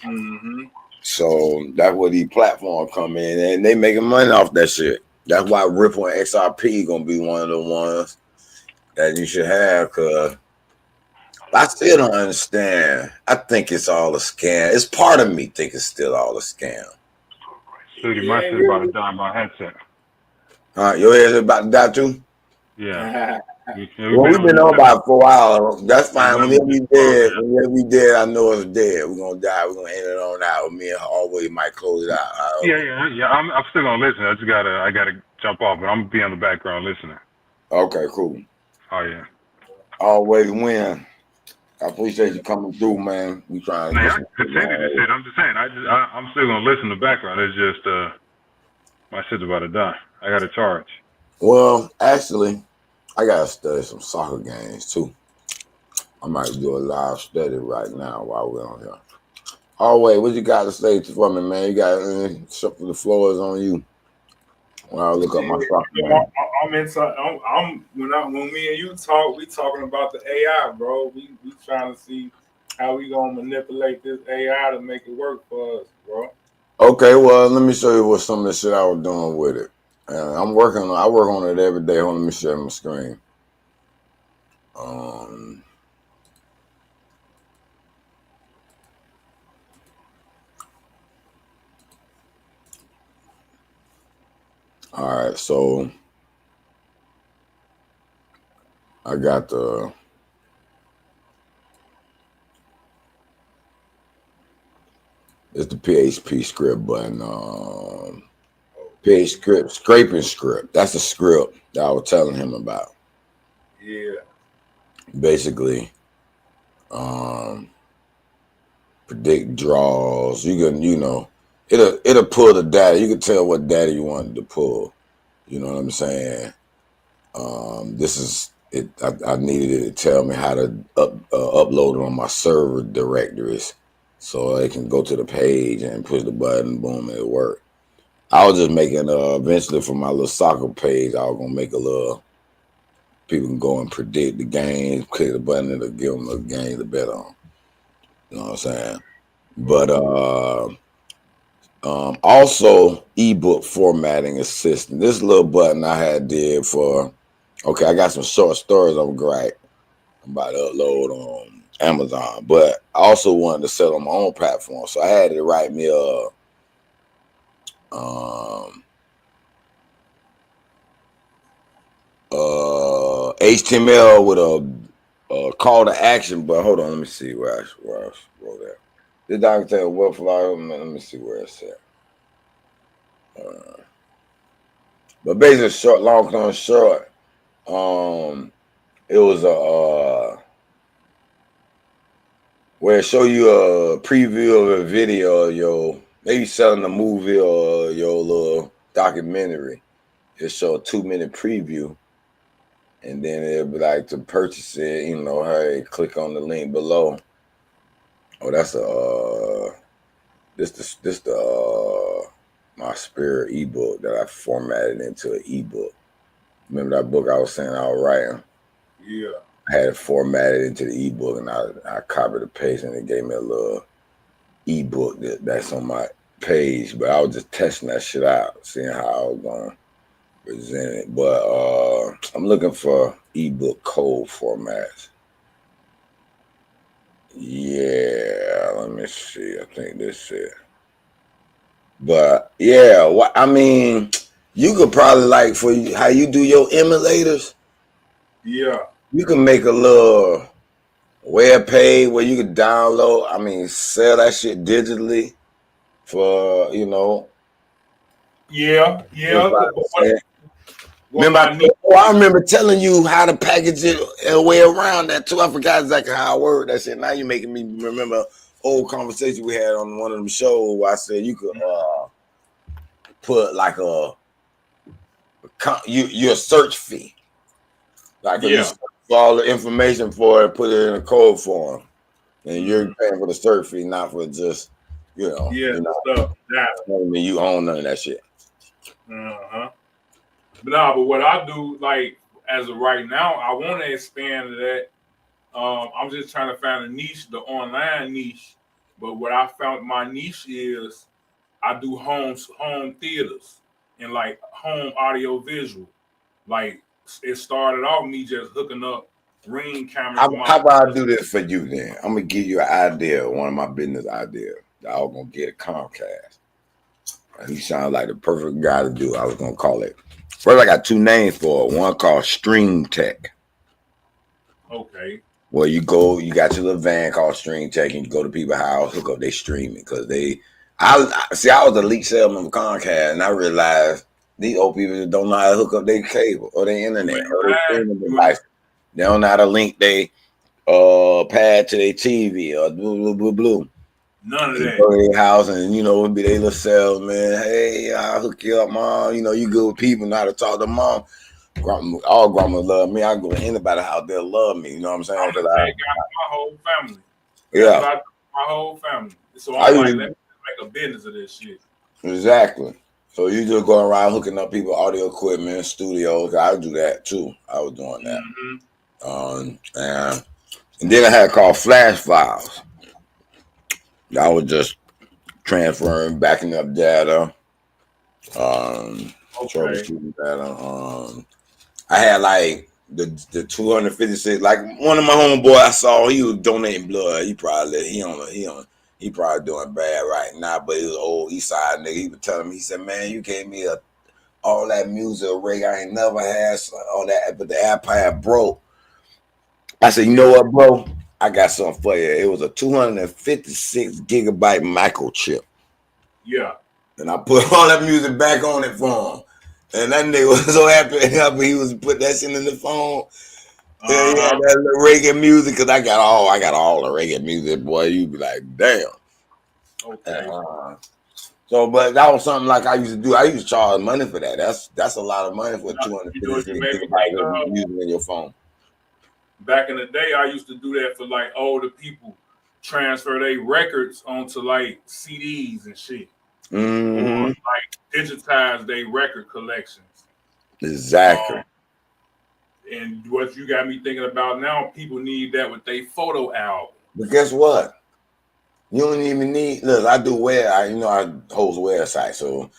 S15: Mm-hmm.
S1: So that's where these platforms come in, and they making money off that shit. That's why Ripple and XRP gonna be one of the ones that you should have, cause I still don't understand. I think it's all a scam. It's part of me think it's still all a scam.
S2: Dude, my shit's about to die on my headset.
S1: All right, your head's about to die too?
S2: Yeah.
S1: Well, we've been on about it for a while. That's fine. Whenever we dead, I know it's dead. We're gonna die. We're gonna end it on out. Me and always might close it out.
S2: Yeah. I'm still gonna listen. I gotta jump off, but I'm gonna be on the background listening.
S1: Okay, cool.
S2: Oh yeah.
S1: Always win. I appreciate you coming through, man. We trying to
S2: Man,
S1: get
S2: I
S1: some
S2: continue to say it. I'm just saying. I'm still gonna listen to the background. It's just my shit's about to die. I got to charge.
S1: Well, actually, I gotta study some soccer games too. I might do a live study right now while we're on here. Always, what you got to say for me, man? You got anything? The floor is on you. When I look up my soccer game.
S15: I'm inside. When me and you talk, we talking about the AI, bro. We trying to see how we gonna manipulate this AI to make it work for us, bro.
S1: Okay, well, let me show you what some of the shit I was doing with it. I work on it every day. Hold on, let me share my screen. All right, so I got it's the PHP script button. PHP script, scraping script. That's the script that I was telling him about.
S15: Yeah.
S1: Basically, predict draws. You can, it'll pull the data. You can tell what data you wanted to pull. You know what I'm saying? This is it. I needed it to tell me how to upload it on my server directories, so they can go to the page and push the button, boom, and it worked. I was just making eventually for my little soccer page. I was gonna make a little. People can go and predict the games, click the button, it'll give them a game to bet on. You know what I'm saying? But also ebook formatting assistant. This little button I did for. Okay, I got some short stories I'm about to upload on Amazon, but I also wanted to sell on my own platform, so I had to write me HTML with a call to action. But hold on, let me see where I wrote that. This doctor tell what flyer. Let me see where it's at. But basically, long story short, it was where it show you a preview of a video of maybe selling a movie or your little documentary. It show a 2-minute preview, and then it'll be like to purchase it. Hey, click on the link below. Oh, that's this my Spirit ebook that I formatted into an ebook. Remember that book I was saying I was writing?
S15: Yeah.
S1: I had it formatted into the ebook, and I copied and pasted, and it gave me a little ebook that's on my page. But I was just testing that shit out, seeing how I was going to present it. But I'm looking for ebook code formats. Yeah, let me see. I think this is it. But yeah, you could probably for how you do your emulators.
S15: Yeah.
S1: You can make a little web page where you can download. Sell that shit digitally for
S15: Yeah.
S1: I remember telling you how to package it a way around that too. I forgot exactly how I word that shit. Now you're making me remember old conversation we had on one of them shows where I said you could put like your search fee. Like you search for all the information for it, put it in a code form. And you're paying for the search fee, not for just,
S15: stuff.
S1: You own none of that shit.
S15: But what I do, as of right now, I want to expand to that. I'm just trying to find a niche, the online niche, But what I found my niche is I do home theaters and like home audio visual. Like it started off me just hooking up Ring cameras.
S1: How about I do this for you then? I'm gonna give you an idea, one of my business ideas. Y'all gonna get a Comcast. He sounds like the perfect guy to do. I was gonna call it. First, I got two names for it. One called Stream Tech.
S15: Okay.
S1: Well, you go, you got your little van called Stream Tech, and you go to people's house, hook up their streaming because I was a lead salesman for Comcast, and I realized these old people don't know how to hook up their cable or their internet or their streaming device. They don't know how to link their pad to their TV or blue.
S15: None of that.
S1: Go to their house and it'd be their little salesman. Hey, I'll hook you up, mom. You good with people, know how to talk to mom. All grandma love me. I go to anybody's house, they'll love me. You know what I'm saying?
S15: I got my whole family.
S1: Yeah.
S15: My whole family. So I'm like, let me make a business of this shit.
S1: Exactly. So you just go around hooking up people audio equipment, studios. I do that too. I was doing that. And then I had called Flash Files. I was just transferring, backing up data, troubleshooting data. I had like the 256. Like one of my homeboy I saw, he was donating blood. He probably doing bad right now, but he was an old East Side nigga. He was telling me, he said, "Man, you gave me all that music rig I ain't never had, all that, but the iPad broke." I said, "You know what, bro? I got something for you." It was a 256 gigabyte microchip.
S15: Yeah.
S1: And I put all that music back on it for him. And that nigga was so happy he was put that shit in the phone. Yeah, that little reggae music, because I got all the reggae music, boy. You be like, damn.
S15: Okay.
S1: So, but that was something like I used to do. I used to charge money for that. That's a lot of money for 256 gigabytes of music in your phone.
S15: Back in the day, I used to do that for like older people, transfer their records onto like CDs and shit. Or like digitize their record collections.
S1: Exactly.
S15: And what you got me thinking about now, people need that with their photo album.
S1: But guess what? You don't even need. Look, I do I host a website, so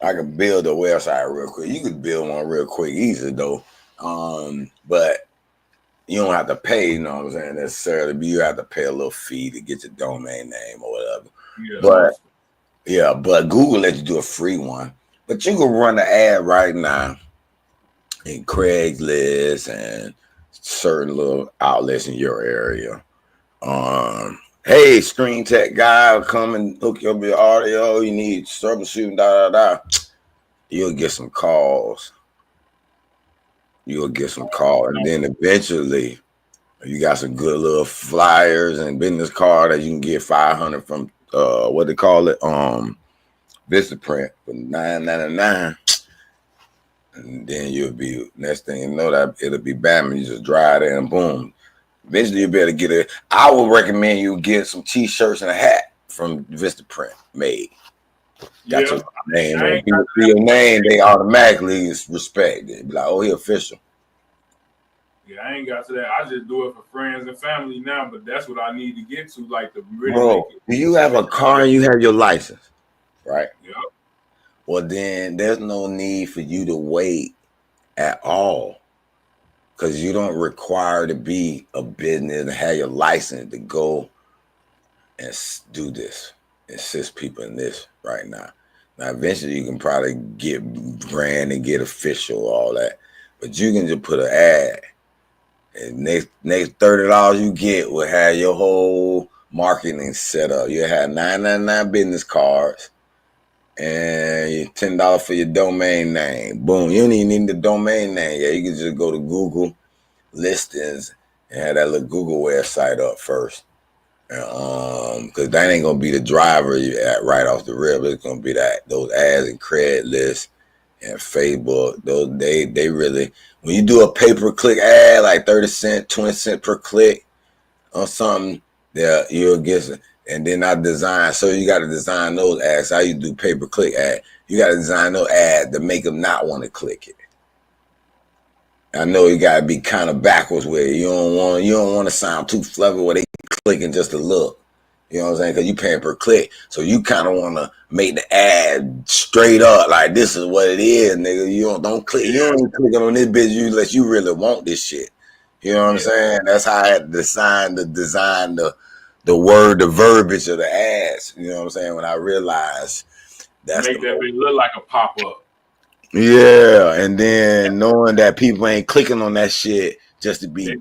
S1: I can build a website real quick. You could build one real quick, easy though. But you don't have to pay. You know what I'm saying? Necessarily, but you have to pay a little fee to get your domain name or whatever. Yeah. But Google lets you do a free one. But you can run an ad right now in Craigslist and certain little outlets in your area. Hey, Stream Tech guy, come and hook you up your audio. You need troubleshooting, You'll get some calls. And then eventually you got some good little flyers and business card that you can get 500 from what they call it, Vistaprint for $9.99. And then you'll be, next thing you know, that it'll be bam, you just dry it and boom. Eventually you'll be able to get it. I would recommend you get some t-shirts and a hat from Vistaprint made. That's your name. When people see your name, they automatically respect it. Be like, oh, he official.
S15: Yeah, I ain't got to that. I just do it for friends and family now, but that's what I need to get to, like the really.
S1: Bro, do you have a car and you have your license, right?
S15: Yep.
S1: Well, then there's no need for you to wait at all, because you don't require to be a business and have your license to go and do this, assist people in this right now. Now, eventually you can probably get brand and get official, all that, but you can just put an ad. And next $30 you get will have your whole marketing set up. You have $9.99 business cards and $10 for your domain name. Boom. You don't even need the domain name. Yeah, you can just go to Google listings and have that little Google website up first. Because that ain't gonna be the driver right off the rip. It's gonna be those ads and Craigslist and Facebook. Those they really, when you do a pay-per-click ad like 30 cents, 20 cents per click on something, yeah, you'll get it. And then I design, so you got to design those ads. How you do pay-per-click ad? You got to design those ads to make them not want to click it. I know you got to be kind of backwards with it. You don't want to sound too fluffy where they clicking just to look. You know what I'm saying? Because you paying per click. So you kind of want to make the ad straight up. Like, this is what it is, nigga. You don't click. You don't even click on this bitch unless you really want this shit. You know what I'm saying? That's how I had to design the word, the verbiage of the ads. You know what I'm saying? When I realized that's
S15: make that bitch look like a pop-up.
S1: Yeah, and then knowing that people ain't clicking on that shit just to be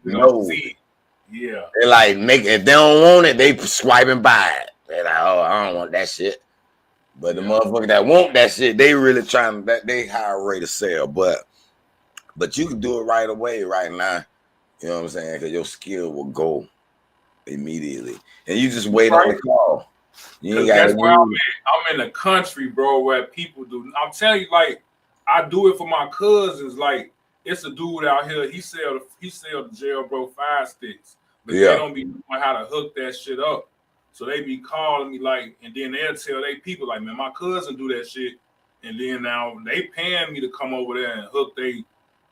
S15: Yeah.
S1: They like if they don't want it, they swiping by it. They're like, oh, I don't want that shit. But the motherfucker that want that shit, they really trying that they higher rate of sale. But you can do it right away, right now. You know what I'm saying? Because your skill will go immediately, and you just wait on the call. You ain't
S15: That's
S1: gotta
S15: where I'm in the country, bro, where people do. I'm telling you, like, I do it for my cousins. Like, it's a dude out here. He sell the Jailbro Fire Sticks, but they don't be knowing how to hook that shit up. So they be calling me like, and then they'll tell they people like, man, my cousin do that shit, and then now they paying me to come over there and hook they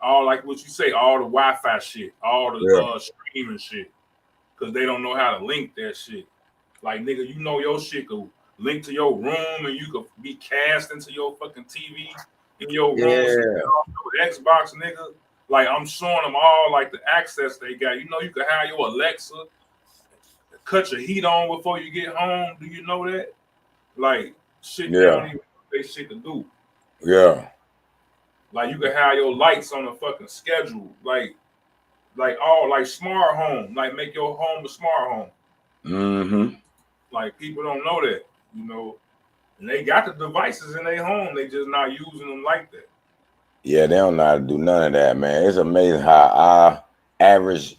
S15: all, like what you say, all the Wi-Fi shit, all the streaming shit, because they don't know how to link that shit. Like, nigga, you know your shit could link to your room and you could be cast into your fucking TV in your room. So Xbox, nigga. Like, I'm showing them all, like, the access they got. You know, you can have your Alexa cut your heat on before you get home. Do you know that? Like, shit, they don't even know they shit to do.
S1: Yeah.
S15: Like, you can have your lights on a fucking schedule. Like all, like, smart home. Like, make your home a smart home.
S1: Mm-hmm.
S15: Like, people don't know that, you know. And they got the devices in their home. They just not using them like that.
S1: Yeah, they don't know how to do none of that, man. It's amazing how our average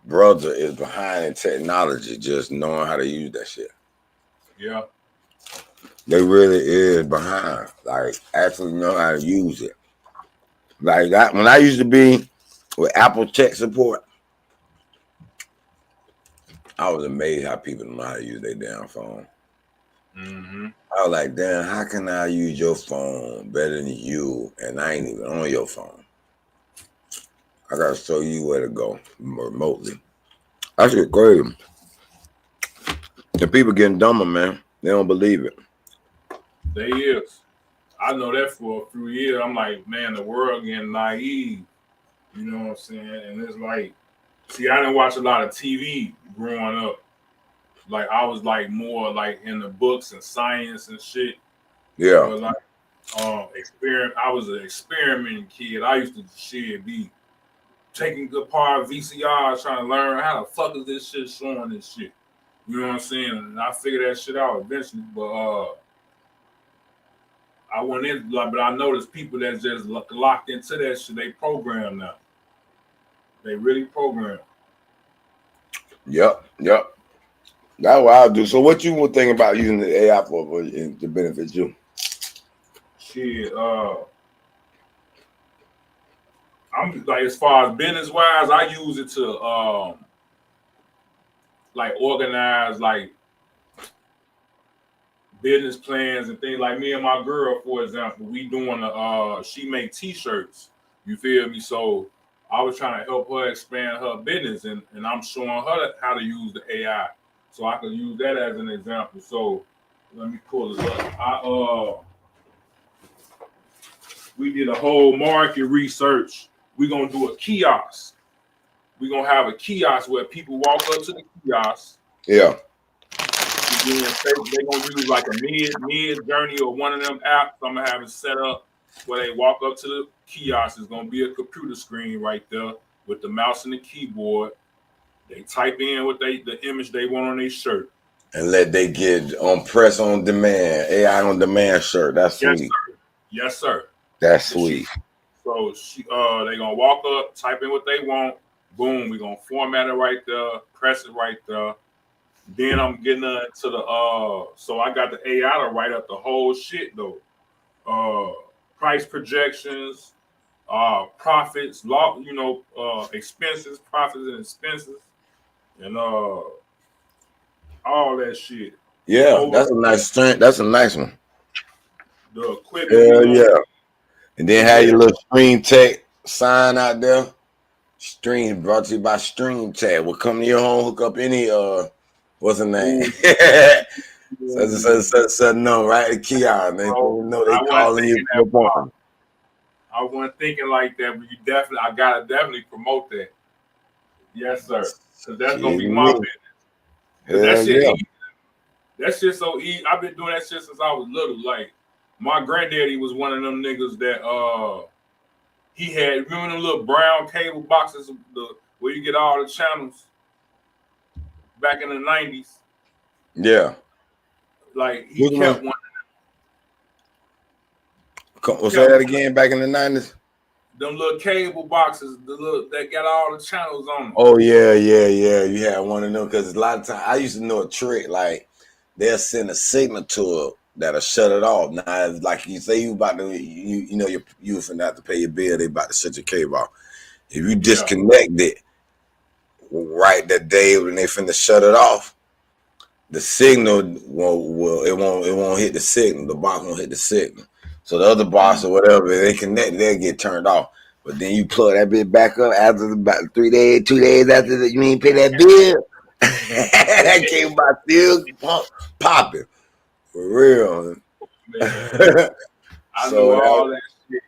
S1: brother is behind in technology, just knowing how to use that shit.
S15: Yeah.
S1: They really is behind. Like, actually know how to use it. Like, when I used to be with Apple tech support, I was amazed how people know how to use their damn phone.
S15: Mm-hmm.
S1: I was like, damn, how can I use your phone better than you and I ain't even on your phone? I gotta show you where to go remotely. That's just crazy. The people getting dumber, man. They don't believe it.
S15: They is. I know that for a few years. I'm like, man, the world getting naive. You know what I'm saying? And it's like, see, I didn't watch a lot of TV growing up. Like, I was like more like in the books and science and shit.
S1: Yeah.
S15: But like, I was an experimenting kid. I used to be taking apart VCRs trying to learn how the fuck is this shit showing this shit. You know what I'm saying? And I figured that shit out eventually. But I went in, like, but I noticed people that just locked into that shit. They program now. They really program.
S1: Yep. That's what I'll do. So what you would think about using the AI for to benefit you?
S15: Shit, I'm like, as far as business wise, I use it to like organize like business plans and things. Like me and my girl, for example, we doing she make t-shirts. You feel me? So I was trying to help her expand her business, and I'm showing her how to use the AI. So I could use that as an example. So let me pull it up. We did a whole market research. We're gonna do a kiosk. We're gonna have a kiosk where people walk up to the kiosk.
S1: Yeah.
S15: They're gonna use like a mid journey or one of them apps. I'm gonna have it set up where they walk up to the kiosk. It's gonna be a computer screen right there with the mouse and the keyboard. They type in what the image they want on their shirt.
S1: And let they get on press on demand, AI on demand shirt. That's sweet.
S15: Yes, sir.
S1: That's sweet.
S15: So they gonna walk up, type in what they want. Boom, we gonna format it right there, press it right there. Then I'm getting into the so I got the AI to write up the whole shit though. Price projections, profits, expenses, profits and expenses, and all that shit.
S1: Yeah, that's a nice strength. That's a nice one.
S15: The equipment.
S1: Yeah. And then have your little Stream Tech sign out there. Stream brought to you by Stream Tech. Will come to your home, hook up any What's her name? So no, right? Keon. They know they calling you for porn.
S15: I wasn't thinking like that, but you definitely, I gotta definitely promote that. Yes, sir. So that's gonna be my business. That shit, easy. That shit so easy. I've been doing that shit since I was little. Like my granddaddy was one of them niggas that he had. Remember them little brown cable boxes, where you get all the channels back in the 90s.
S1: Yeah.
S15: Like he kept one.
S1: Say that again. Back in the 90s.
S15: Them little cable boxes, that got all the channels on them.
S1: Oh yeah. You had one of them because a lot of times I used to know a trick. Like they'll send a signal to it that'll shut it off. Now, like you say, you about to you know you finna have to pay your bill. They about to shut your cable off. If you disconnect it right that day when they finna shut it off, the signal won't hit the signal. The box won't hit the signal. So the other box or whatever they connect, they'll get turned off. But then you plug that bit back up after about 3 days, 2 days after that, you ain't pay that bill. That came by still popping for real.
S15: I know all that shit.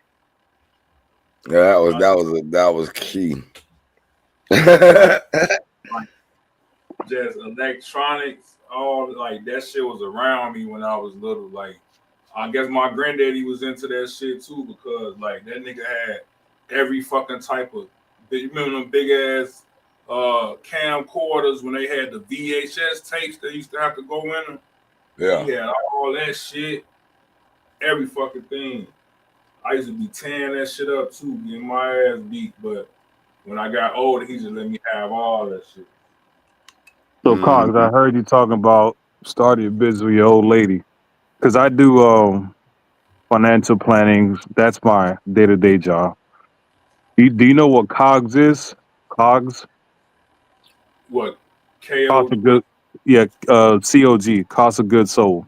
S1: Yeah, that was key.
S15: Just electronics, all like that shit was around me when I was little. Like I guess my granddaddy was into that shit too because like that nigga had every fucking type of. You remember them big ass camcorders when they had the VHS tapes that used to have to go in them?
S1: Yeah.
S15: He had all that shit, every fucking thing. I used to be tearing that shit up too, getting my ass beat. But when I got older, he just let me have all that shit.
S2: So, Cogs, I heard you talking about starting a business with your old lady. Because I do financial planning. That's my day-to-day job. Do you know what COGS is? COGS?
S15: What?
S2: Cost of goods. Yeah, COG, cost of goods sold.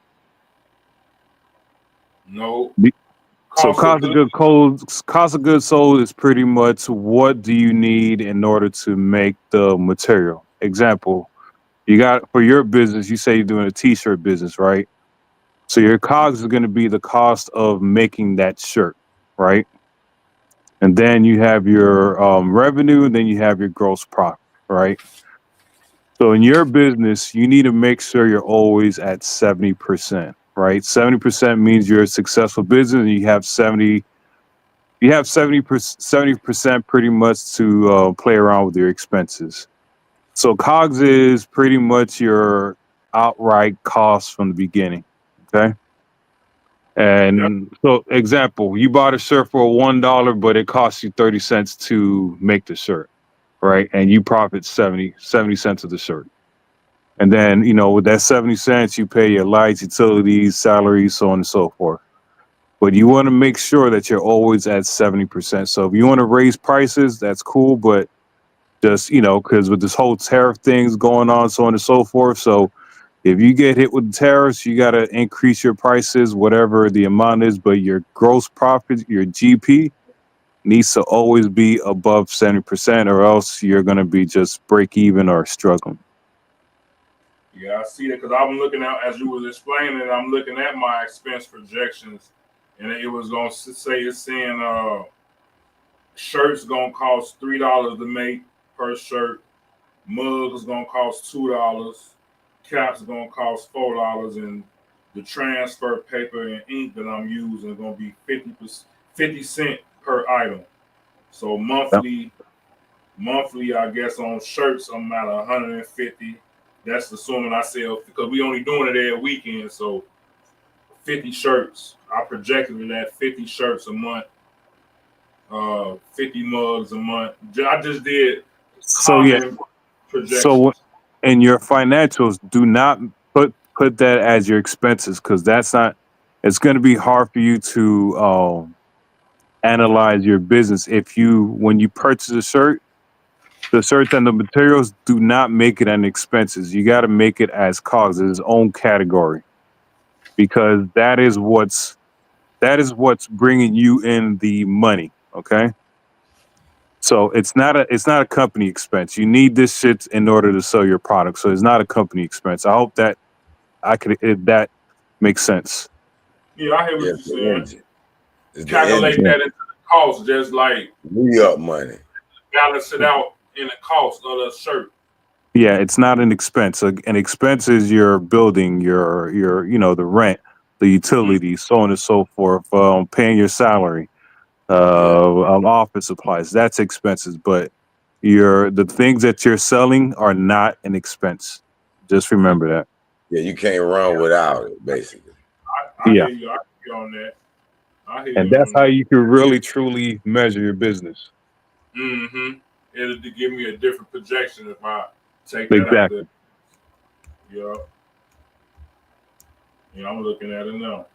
S15: No.
S2: So cost of goods sold is pretty much what do you need in order to make the material. Example, you got for your business, you say you're doing a t-shirt business, right? So your COGS is going to be the cost of making that shirt, right? And then you have your revenue, and then you have your gross profit, right? So in your business, you need to make sure you're always at 70%, right? 70% means you're a successful business, and you have 70% pretty much to play around with your expenses. So COGS is pretty much your outright cost from the beginning, okay? And so, example, you bought a shirt for $1, but it costs you 30 cents to make the shirt, right? And you profit 70 cents of the shirt. And then, you know, with that 70 cents, you pay your lights, utilities, salaries, so on and so forth. But you want to make sure that you're always at 70%. So if you want to raise prices, that's cool. But just, you know, because with this whole tariff things going on, so on and so forth. So if you get hit with tariffs, you got to increase your prices, whatever the amount is. But your gross profit, your GP, needs to always be above 70%, or else you're going to be just break even or struggling.
S15: Yeah, I see that because I'm looking at, as you was explaining it, I'm looking at my expense projections, and it was going to say, it's saying shirts going to cost $3 to make per shirt, mugs going to cost $2, caps going to cost $4, and the transfer paper and ink that I'm using is going to be 50 cents per item. So monthly, I guess on shirts I'm at 150. That's assuming I sell, because we only doing it every weekend. So 50 shirts. I projected it at 50 shirts a month, 50 mugs a month. I just did.
S2: So yeah. So in your financials, do not put that as your expenses, because that's not. It's going to be hard for you to analyze your business when you purchase a shirt. The shirts and the materials, do not make it an expenses. You got to make it as COGS, its own category, because that is what's bringing you in the money. Okay.
S16: So it's not a company expense. You need this shit in order to sell your product. So it's not a company expense. I hope that that makes sense.
S15: Yeah, I hear what
S1: Yeah,
S15: you're saying.
S1: it's the
S15: Calculate
S1: engine.
S15: that into the cost, just like
S1: New York money.
S15: balance it out in the cost of the shirt.
S16: Yeah, it's not an expense. An expense is your building, your the rent, the utilities, so on and so forth, paying your salary, office supplies. That's expenses, but the things that you're selling are not an expense. Just remember that.
S1: Yeah, you can't run without it, basically.
S15: I
S16: Yeah.
S15: hear you. I hear you on that. I hear
S16: And
S15: you
S16: that's
S15: on
S16: how
S15: that.
S16: you can really truly measure your business.
S15: Mm-hmm. It'll give me a different projection if I take that out
S16: Exactly.
S15: there. Yeah. Yeah, I'm looking at it now.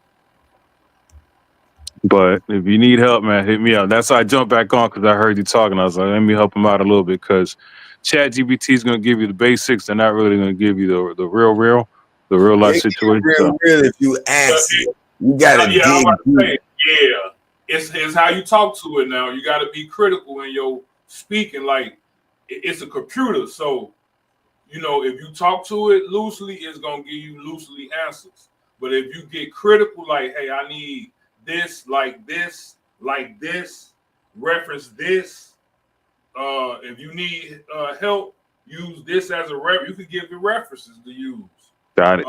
S16: But if you need help, man, hit me up. That's why I jumped back on, because I heard you talking. I was like, let me help him out a little bit, because ChatGPT is going to give you the basics. They're not really going to give you the real life
S1: It
S16: situation.
S1: real if you ask it. You gotta
S15: Yeah, I'm
S1: dig
S15: about to
S1: deep.
S15: say, yeah. It's how you talk to it now. You got to be critical in your speaking. Like, it's a computer. So, if you talk to it loosely, it's going to give you loosely answers. But if you get critical, like, hey, I need this, like this, reference this. If you need help, use this as a reference. You could give it references to use.
S16: Got it.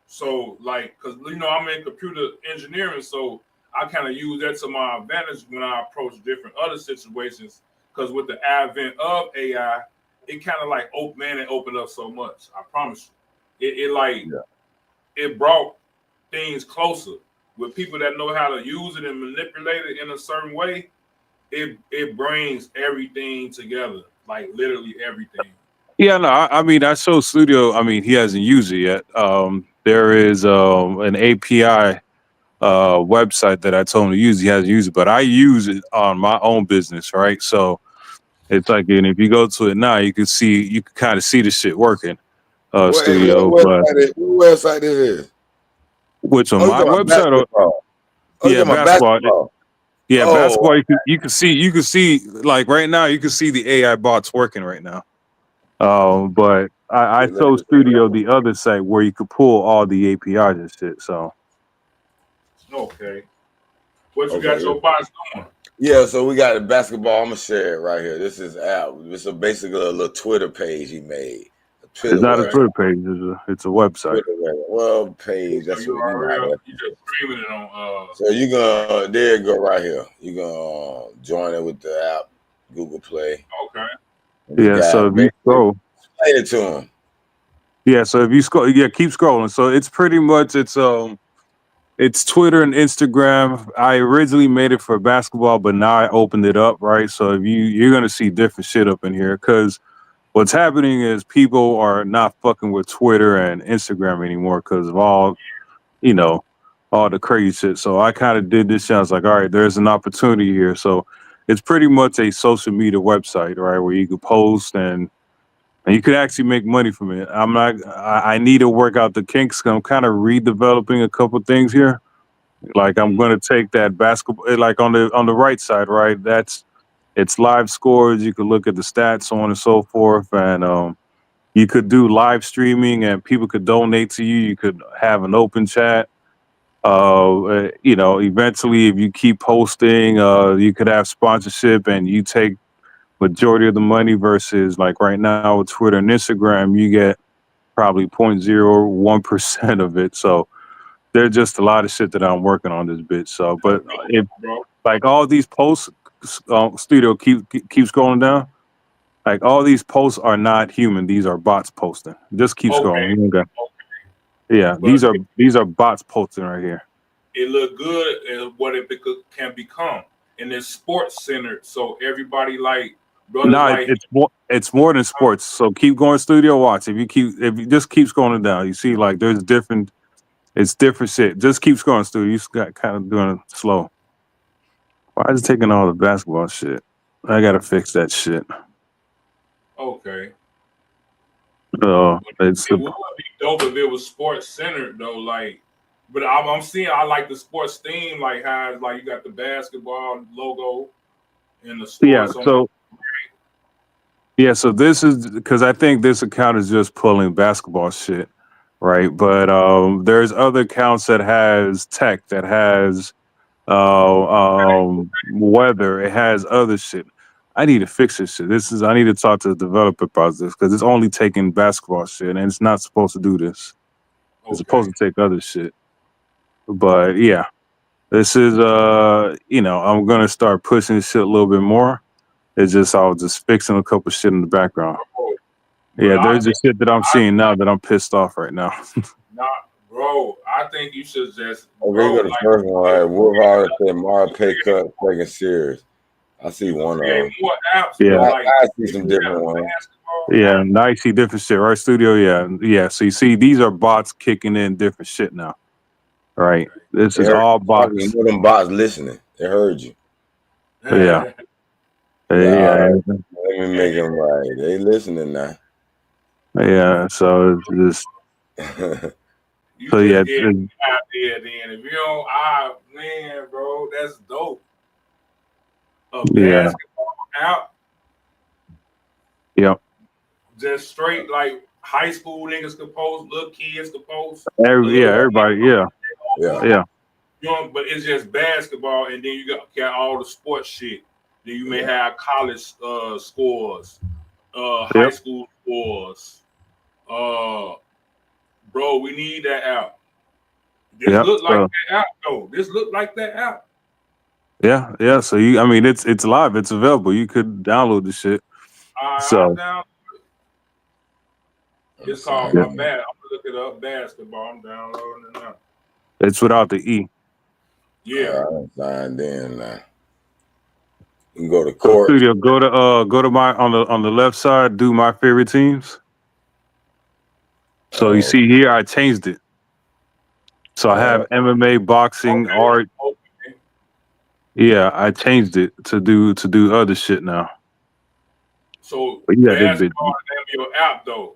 S15: So, like, because, I'm in computer engineering, so I kind of use that to my advantage when I approach different other situations. Because with the advent of AI, it kind of like, it opened up so much. I promise you. It brought things closer. With people that know how to use it and manipulate it in a certain way, it brings everything together, like literally everything.
S16: Yeah, no, I mean, I showed Studio. I mean, he hasn't used it yet. There is an API website that I told him to use. He hasn't used it, but I use it on my own business, right? So it's like, and if you go to it now, you can kind of see the shit working. Studio,
S1: What
S16: but
S1: website it is?
S16: which on
S1: Oh,
S16: my
S1: you talking about
S16: website?
S1: basketball. Oh, you
S16: Yeah,
S1: talking about
S16: basketball.
S1: basketball.
S16: Yeah,
S1: Oh,
S16: basketball. You can see like right now. You can see the AI bots working right now. But I showed Studio the other site where you could pull all the APIs and shit. So
S15: Okay. What you got your bots doing?
S1: Yeah, so we got the basketball. I'm gonna share it right here. This is out. It's basically a little Twitter page he made.
S16: it's not a Twitter page. It's a website.
S1: Page. That's
S15: So
S1: what
S15: you just streaming it on.
S1: So you gonna there you go right here. You gonna join it with the app, Google Play.
S15: Okay.
S16: Yeah. So if you scroll,
S1: explain it to him.
S16: Yeah. So if you scroll, keep scrolling. So it's pretty much it's Twitter and Instagram. I originally made it for basketball, but now I opened it up, right? So if you're gonna see different shit up in here, because what's happening is people are not fucking with Twitter and Instagram anymore because of all the crazy shit. So I kind of did this shit. I was like, all right, there's an opportunity here. So it's pretty much a social media website, right, where you can post and you could actually make money from it. I need to work out the kinks. I'm kind of redeveloping a couple things here. Like I'm going to take that basketball, like on the right side, right? It's live scores. You could look at the stats, so on and so forth. And you could do live streaming and people could donate to you. You could have an open chat. Eventually if you keep posting, you could have sponsorship and you take majority of the money versus like right now with Twitter and Instagram, you get probably 0.01% of it. So there's just a lot of shit that I'm working on this bitch. So, but if like all these posts, Studio keep scrolling down. Like all these posts are not human. These are bots posting. Just keep scrolling. Okay. Yeah, these are bots posting right here.
S15: It look good and what it can become, and it's sports centered. So everybody
S16: it's more than sports. So keep going, Studio. Watch if you just keep scrolling down, you see like there's different. It's different shit. Just keep scrolling, Studio. You got kind of doing it slow. Why is it taking all the basketball shit? I gotta fix that shit.
S15: Okay.
S16: It's
S15: it would be dope if it was sports centered though, like. But I'm seeing I like the sports theme, like how like you got the basketball logo, in the
S16: Yeah.
S15: sports.
S16: So this is because I think this account is just pulling basketball shit, right? But there's other accounts that has tech, that has weather, it has other shit. I need to fix this shit. I need to talk to the developer about this because it's only taking basketball shit and it's not supposed to do this. It's supposed to take other shit. But yeah, this is I'm gonna start pushing this shit a little bit more. It's just I was just fixing a couple shit in the background. Yeah, there's just shit that I'm seeing now that I'm pissed off right now.
S15: Nah, bro, I think you should just.
S1: Okay, go to the first one. All right, Wolf Howard said Mara pay cut taking serious. I see one of them.
S15: More apps.
S16: Yeah.
S1: I see some different ones.
S16: Yeah, now you see different shit, right? Studio, yeah. So you see, these are bots kicking in different shit now, right? This is all bots.
S1: You know them bots listening. They heard you.
S16: Yeah.
S1: Yeah. Let me make them right. They listening now.
S16: Yeah. So it's just. So yeah.
S15: Out there, then if you don't, man, bro, that's dope. A basketball out.
S16: Yep.
S15: Just straight like high school niggas could post, little kids could post.
S16: Everybody, yeah.
S15: You know, but it's just basketball, and then you got all the sports shit. Then you may have college scores, high school scores. Bro, we need that out. This look like that out, though. This look like that out.
S16: Yeah. So it's live. It's available. You could download the shit. So
S15: it's called I'm gonna look it up. Basketball. I'm downloading it now.
S16: It's without the E.
S15: Yeah.
S1: Signed in now. You can go to court.
S16: Studio. Go to my on the left side. Do my favorite teams. So you see here, I changed it. So I have MMA, boxing, art. Yeah, I changed it to do other shit now.
S15: So
S16: yeah,
S15: basketball is the name of your app, though.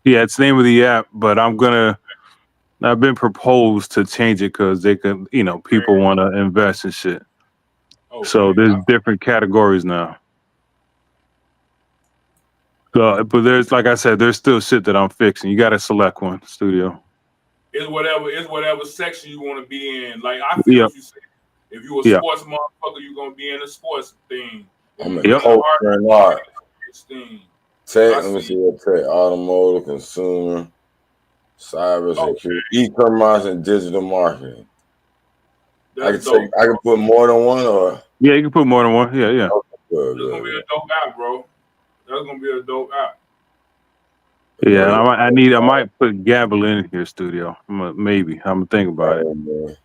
S16: Yeah, it's the name of the app, but I've been proposed to change it because they can, people want to invest in shit. Okay. So there's different categories now. So, but there's, like I said, there's still shit that I'm fixing. You got to select one, Studio.
S15: It's whatever section you want to be in. Like I feel what you say. If you a sports motherfucker, you're gonna be in the sports thing.
S1: I'm in culture and art. Tech, let me see what tech. Automotive, consumer, cyber security, e-commerce, and digital marketing. I can put more than one, or
S16: you can put more than one. Yeah.
S15: That's gonna be a dope app, bro. That's gonna be a dope app.
S16: Yeah, I might put Gamble in here, Studio. Maybe I'm gonna think about it.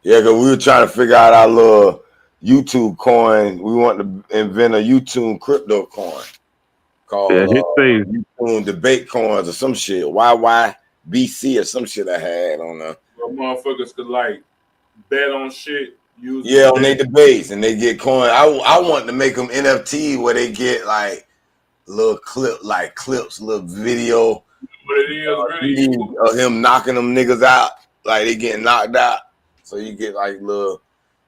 S1: Yeah, because we were trying to figure out our little YouTube coin. We want to invent a YouTube crypto coin called YouTube debate coins or some shit. YYBC or some shit I had on there.
S15: Where motherfuckers could like bet on shit.
S1: On their debates and they get coin. I want to make them NFT where they get like little clips, little video.
S15: But it is really
S1: of him knocking them niggas out, like they getting knocked out. So you get like little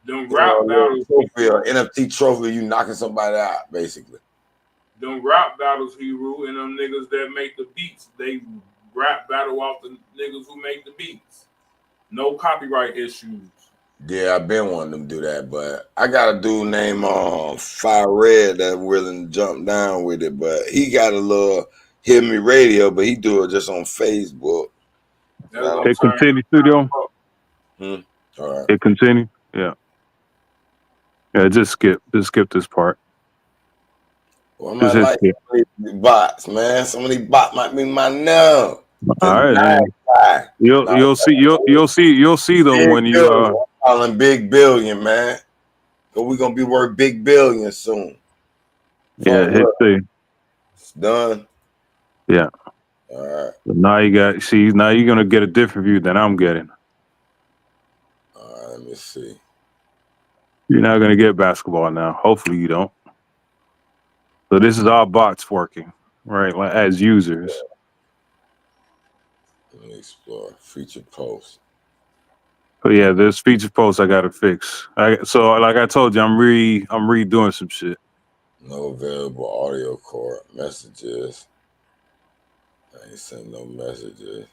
S15: rap battles,
S1: trophy or NFT trophy, you knocking somebody out, basically.
S15: Them rap battles, Hero, and them niggas that make the beats, they rap battle off the niggas who make the beats. No copyright issues.
S1: Yeah, I've been wanting them to do that, but I got a dude named Fire Red that willing to jump down with it, but he got a little Hear Me Radio, but he do it just on Facebook.
S16: It continue, Studio.
S1: All right.
S16: It continue. Yeah. Just skip this part.
S1: Well, I might like these bots, man. Some of these bots might be my no.
S16: All right. You'll see them when you
S1: calling big billion, man. Cause we're gonna be worth big billion soon.
S16: Hit C.
S1: It's done.
S16: Yeah.
S1: All right.
S16: But now you're gonna get a different view than I'm getting.
S1: All right, let me see.
S16: You're not gonna get basketball now. Hopefully you don't. So this is all bots working, right? Like as users.
S1: Let me explore featured posts.
S16: But yeah, there's feature posts I gotta fix. So like I told you, I'm redoing some shit.
S1: No available audio cord messages. I ain't sent no messages.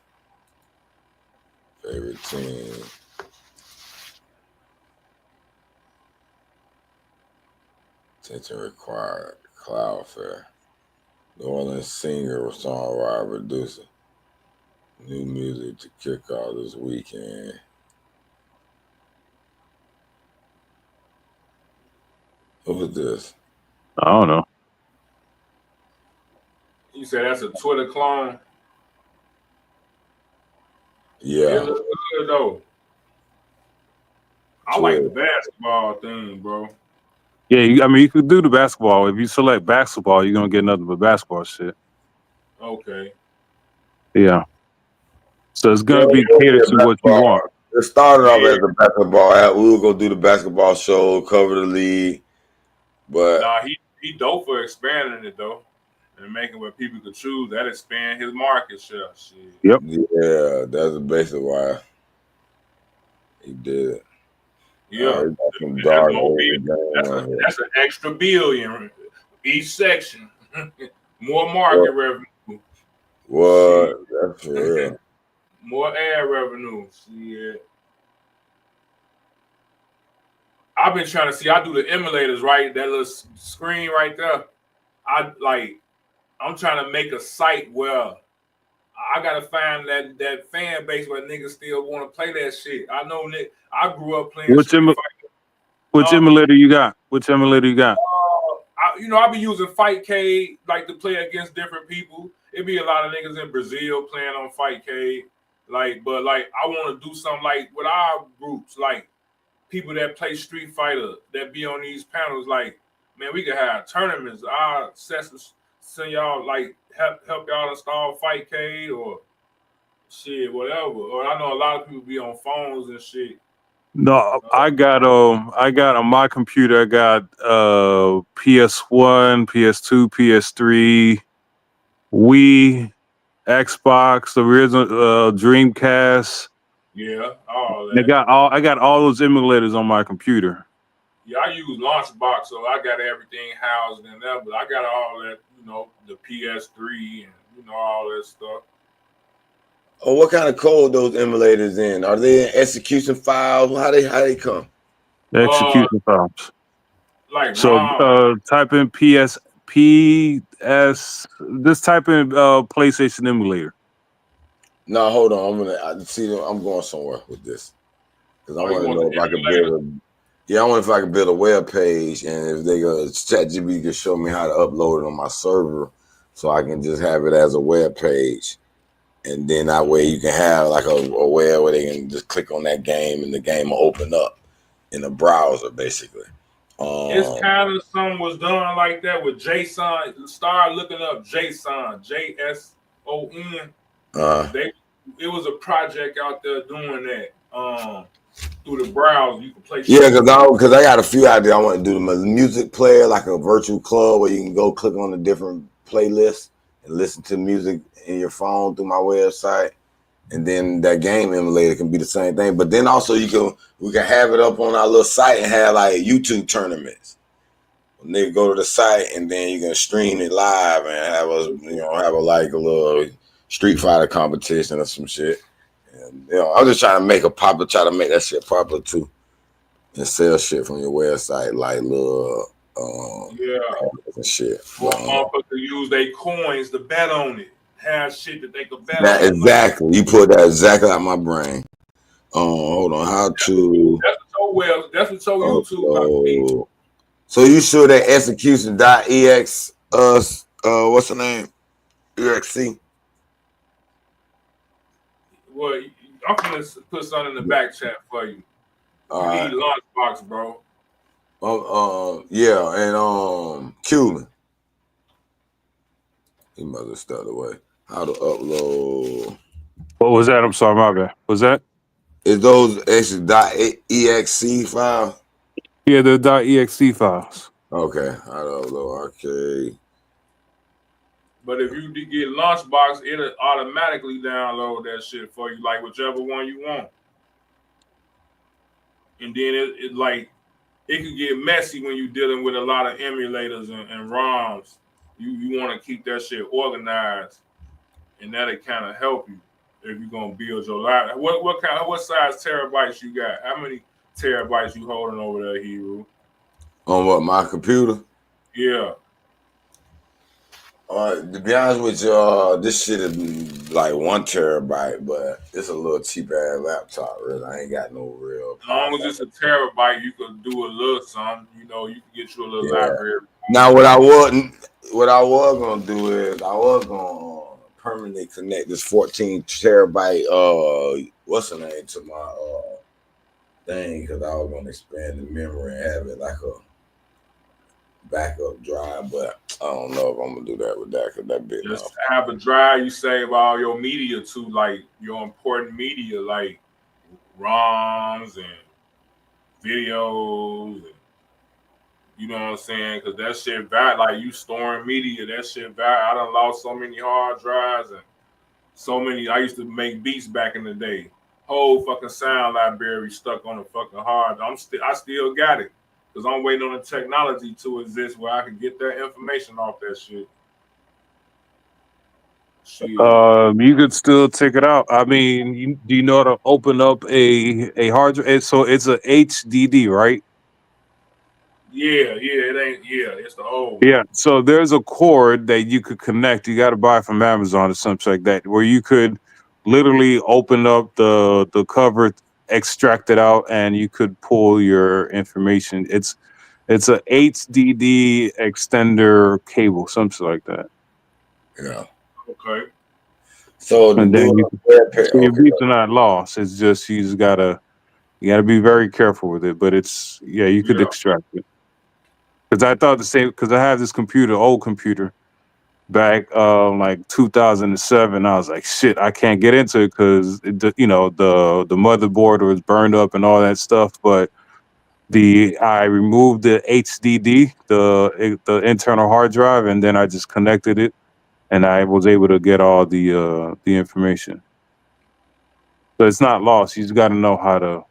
S1: Favorite team. Attention required. Cloudflare. New Orleans singer, songwriter, producer. New music to kick off this weekend. Who was this?
S16: I don't know.
S15: You said that's a Twitter clone?
S1: Yeah.
S15: It looks good though. I like the basketball thing, bro.
S16: Yeah, you could do the basketball. If you select basketball, you're gonna get nothing but basketball shit.
S15: Okay.
S16: Yeah. So it's gonna be catered to what you want.
S1: It started off as a basketball app. We would go do the basketball show, cover the league. But
S15: Nah, he dope for expanding it though. And making where people could choose. That expand his market share. Shit.
S16: Yep.
S1: Yeah, that's basically why he did it.
S15: Yeah. That's an extra billion each section. More market revenue.
S1: What? That's for real.
S15: More ad revenue. Shit. I've been trying to see. I do the emulators, right? That little screen right there. I'm trying to make a site where I gotta find that fan base where niggas still want to play that shit. I know I grew up playing.
S16: Which emulator you got? Which emulator you got?
S15: I be using Fightcade like to play against different people. It be a lot of niggas in Brazil playing on Fightcade. But I want to do something like with our groups, like people that play Street Fighter that be on these panels. Like, man, we could have tournaments. Our sessions. Send y'all help y'all install Fightcade or shit, whatever. Or I know a lot of people be on phones and shit.
S16: No, I got on my computer. I got PS1, PS2, PS3, Wii, Xbox, the original Dreamcast.
S15: Yeah, all that.
S16: I got all those emulators on my computer.
S15: Yeah, I use Launchbox, so I got everything housed in there. But I got all that, the PS3 and all that stuff.
S1: Oh, what kind of code those emulators in? Are they in execution files? How they come?
S16: The execution files.
S15: Like
S16: type in PS. Just type in PlayStation emulator.
S1: No, hold on. I'm going somewhere with this because I want to know if I can build. I wonder if I could build a web page, and if they go ChatGPT can show me how to upload it on my server, so I can just have it as a web page, and then that way you can have like a web where they can just click on that game, and the game will open up in the browser, basically.
S15: It's kind of something was done like that with JSON. Start looking up JSON, JSON. It was a project out there doing that. Through the browser, you can play.
S1: Yeah, because I got a few ideas. I want to do the music player, like a virtual club where you can go click on the different playlists and listen to music in your phone through my website. And then that game emulator can be the same thing. But then also we can have it up on our little site and have like YouTube tournaments. When they go to the site and then you can stream it live and have a little Street Fighter competition or some shit. And, I'm just trying to make try to make that shit popular too. And sell shit from your website, like little and shit.
S15: Or motherfuckers use their coins to bet on it. Have shit that they could bet
S1: on. Exactly. You put that exactly out my brain. Hold on. How to
S15: that's what your YouTube.
S1: So you sure that execution.ex what's the name? EXC?
S15: Well, I'm gonna put something in the back chat for you. You need Launchbox, bro.
S1: Yeah, and Cuban. He must have stepped away. How to upload?
S16: What was that? I'm sorry, my bad. Was that?
S1: Is those actually .exe files?
S16: Yeah, the .exe files.
S1: Okay, how to upload arcade.
S15: But if you get Launchbox, it'll automatically download that shit for you, like whichever one you want. and then it like it could get messy when you're dealing with a lot of emulators and ROMs. You want to keep that shit organized, and that'll kind of help you if you're gonna build your life. What size terabytes you got? How many terabytes you holding over there, Hero?
S1: On what, my computer?
S15: Yeah.
S1: To be honest with you, this shit is like 1 terabyte, but it's a little cheap ass laptop. Really, I ain't got no real.
S15: As long as it's a terabyte, you could do a little something. You know, you can get you a little library.
S1: Now, what I was gonna do is I was gonna permanently connect this 14 terabyte what's the name to my thing, because I was gonna expand the memory and have it like a backup drive, but I don't know if I'm gonna do that with that, because that bit.
S15: Just have a drive you save all your media to, like your important media, like ROMs and videos, and you know what I'm saying? Because that shit bad. Like you storing media, that shit bad. I done lost so many hard drives and so many. I used to make beats back in the day. Whole fucking sound library stuck on a fucking hard. I still got it. Because I'm waiting on the technology to exist where I can get that information off that shit.
S16: You could still take it out. I mean, do you know how to open up a hard drive? So it's a HDD, right?
S15: It's the old.
S16: Yeah. So there's a cord that you could connect. You got to buy from Amazon or something like that, where you could literally open up the cover, extract it out, and you could pull your information. It's a HDD extender cable, something like that.
S1: Yeah.
S15: Okay.
S1: So
S16: and then your beats are not lost. It's just you gotta be very careful with it. But it's you could extract it. Because I thought the same. Because I have this old computer, back like 2007. I was like, shit, I can't get into it because the motherboard was burned up and all that stuff. But I removed the HDD, the internal hard drive, and then I just connected it, and I was able to get all the information. So it's not lost. You just got to know how to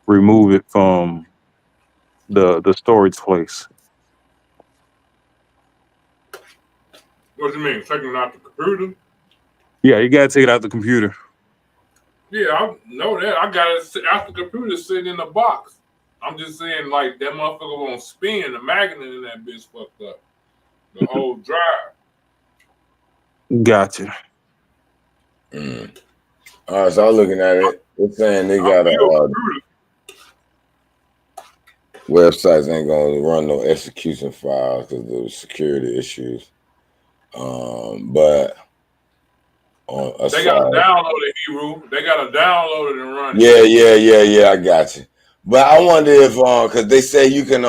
S16: remove it from the storage place.
S15: What do you mean? Taking it out the computer?
S16: Yeah, you got to take it out the computer.
S15: Yeah, I know that. I got it out the computer sitting in the box. I'm just saying, like, that motherfucker won't spin. The magnet in that bitch fucked up. The whole drive.
S16: Gotcha.
S1: All right, so I'm looking at it. It's saying they got a websites ain't gonna run no execution files because of the security issues. But
S15: they gotta download it, Hero. They gotta download it and run it.
S1: Yeah. I got you. But I wonder if because they say you can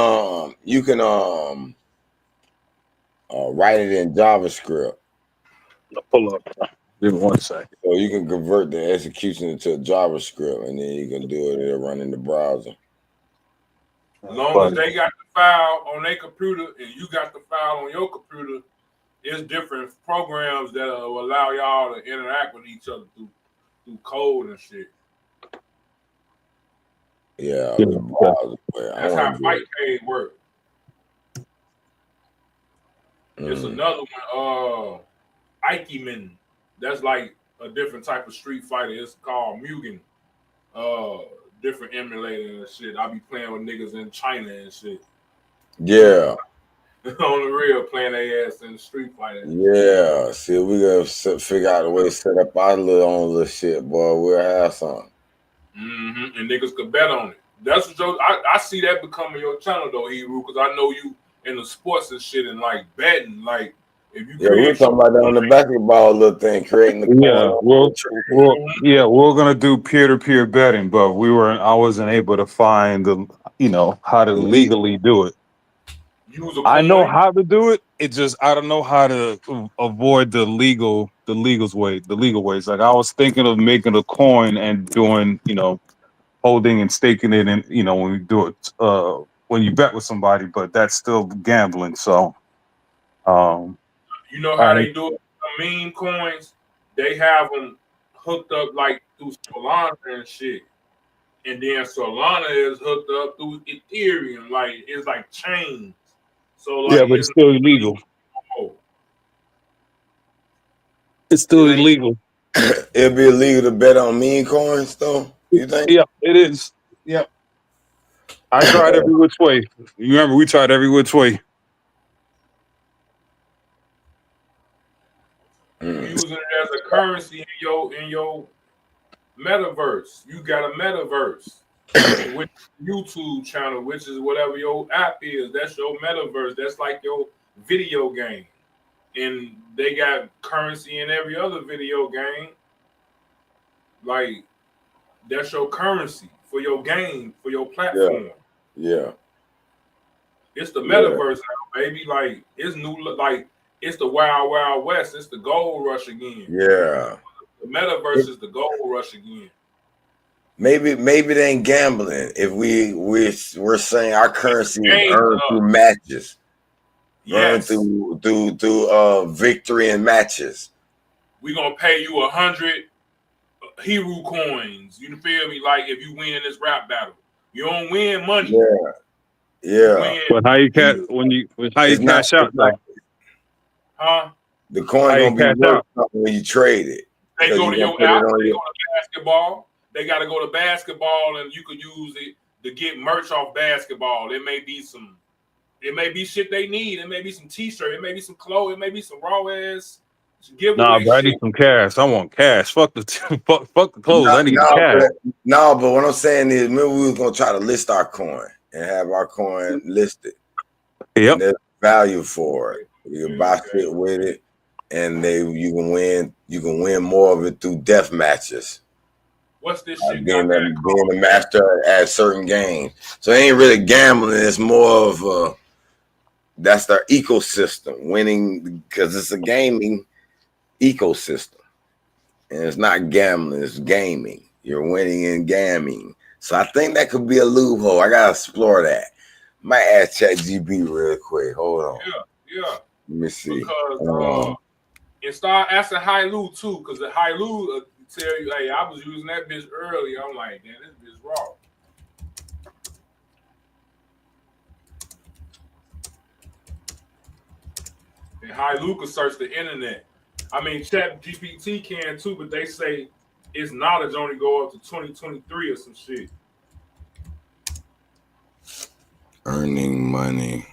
S1: write it in JavaScript.
S16: I'll pull up. Give me 1 second.
S1: So you can convert the execution into JavaScript, and then you can do it and run in the browser.
S15: As long as they got the file on their computer and you got the file on your computer, it's different programs that will allow y'all to interact with each other through code and shit.
S1: Yeah,
S15: that's how FightCade works. It's another one, Ikemen. That's like a different type of Street Fighter. It's called Mugen. Different emulator and shit. I be playing with niggas in China and shit.
S1: Yeah.
S15: On the real, playing their ass in Street Fighter.
S1: Yeah. See, we gotta figure out a way to set up our own little shit, boy. We'll have something.
S15: Mm-hmm. And niggas could bet on it. That's what I see that becoming your channel though, Hero, because I know you in the sports and shit and like betting. Like if you
S1: we're talking about that on the basketball little thing, creating the
S16: we're gonna do peer-to-peer betting, but I wasn't able to find how to legally do it. I know how to do it. It's just I don't know how to avoid the legal ways. Like I was thinking of making a coin and doing, holding and staking it, and when we do it, when you bet with somebody, but that's still gambling. So,
S15: you know how they do it? The meme coins, they have them hooked up like through Solana and shit, and then Solana is hooked up through Ethereum. Like it's like chains. So like
S16: Yeah, but it's still illegal. It's still illegal.
S1: It'd be illegal to bet on meme coins, though. You think?
S16: Yeah, it is. Yep. I tried every which way. You remember we tried every which way.
S15: Using it as a currency in your metaverse. You got a metaverse with YouTube channel, which is whatever your app is. That's your metaverse. That's like your video game. And they got currency in every other video game. Like that's your currency for your game, for your platform.
S1: Yeah.
S15: It's the metaverse now, baby. Like it's new. Like it's the wild, wild west. It's the gold rush again.
S1: Yeah.
S15: The metaverse is the gold rush again.
S1: Maybe they ain't gambling if we're saying our currency is earned through matches.
S15: Yes.
S1: Earned through victory in matches.
S15: We're gonna pay you 100 hero coins. You feel me? Like if you win in this rap battle. You don't win money.
S1: Yeah.
S16: But how you cash out though?
S15: Huh?
S1: The coin gonna be worth something when you trade it.
S15: They go to your app, they go to basketball. They gotta go to basketball and you could use it to get merch off basketball. It may be shit they need. It may be some t-shirt, it may be some clothes, it may be some raw ass giveaway.
S16: Nah, bro, I need some cash. I want cash. Fuck the fuck the clothes. I need the cash.
S1: But what I'm saying is, remember we was gonna try to list our coin and have our coin listed.
S16: Yep.
S1: And there's value for it. You can buy shit with it, and you can win more of it through death matches.
S15: What's this shit?
S1: Being a master at certain games. So it ain't really gambling. It's more of that's their ecosystem winning because it's a gaming ecosystem, and it's not gambling. It's gaming. You're winning in gaming. So I think that could be a loophole. I gotta explore that. Might ask ChatGPT real quick. Hold on.
S15: Yeah.
S1: Let me see.
S15: Because and start asking Hailu too, because the Hailu tell you, hey, I was using that bitch earlier. I'm like, damn, this bitch raw. And Hailu can search the internet. I mean, ChatGPT can too, but they say its knowledge only go up to 2023 or some shit.
S1: Earning money.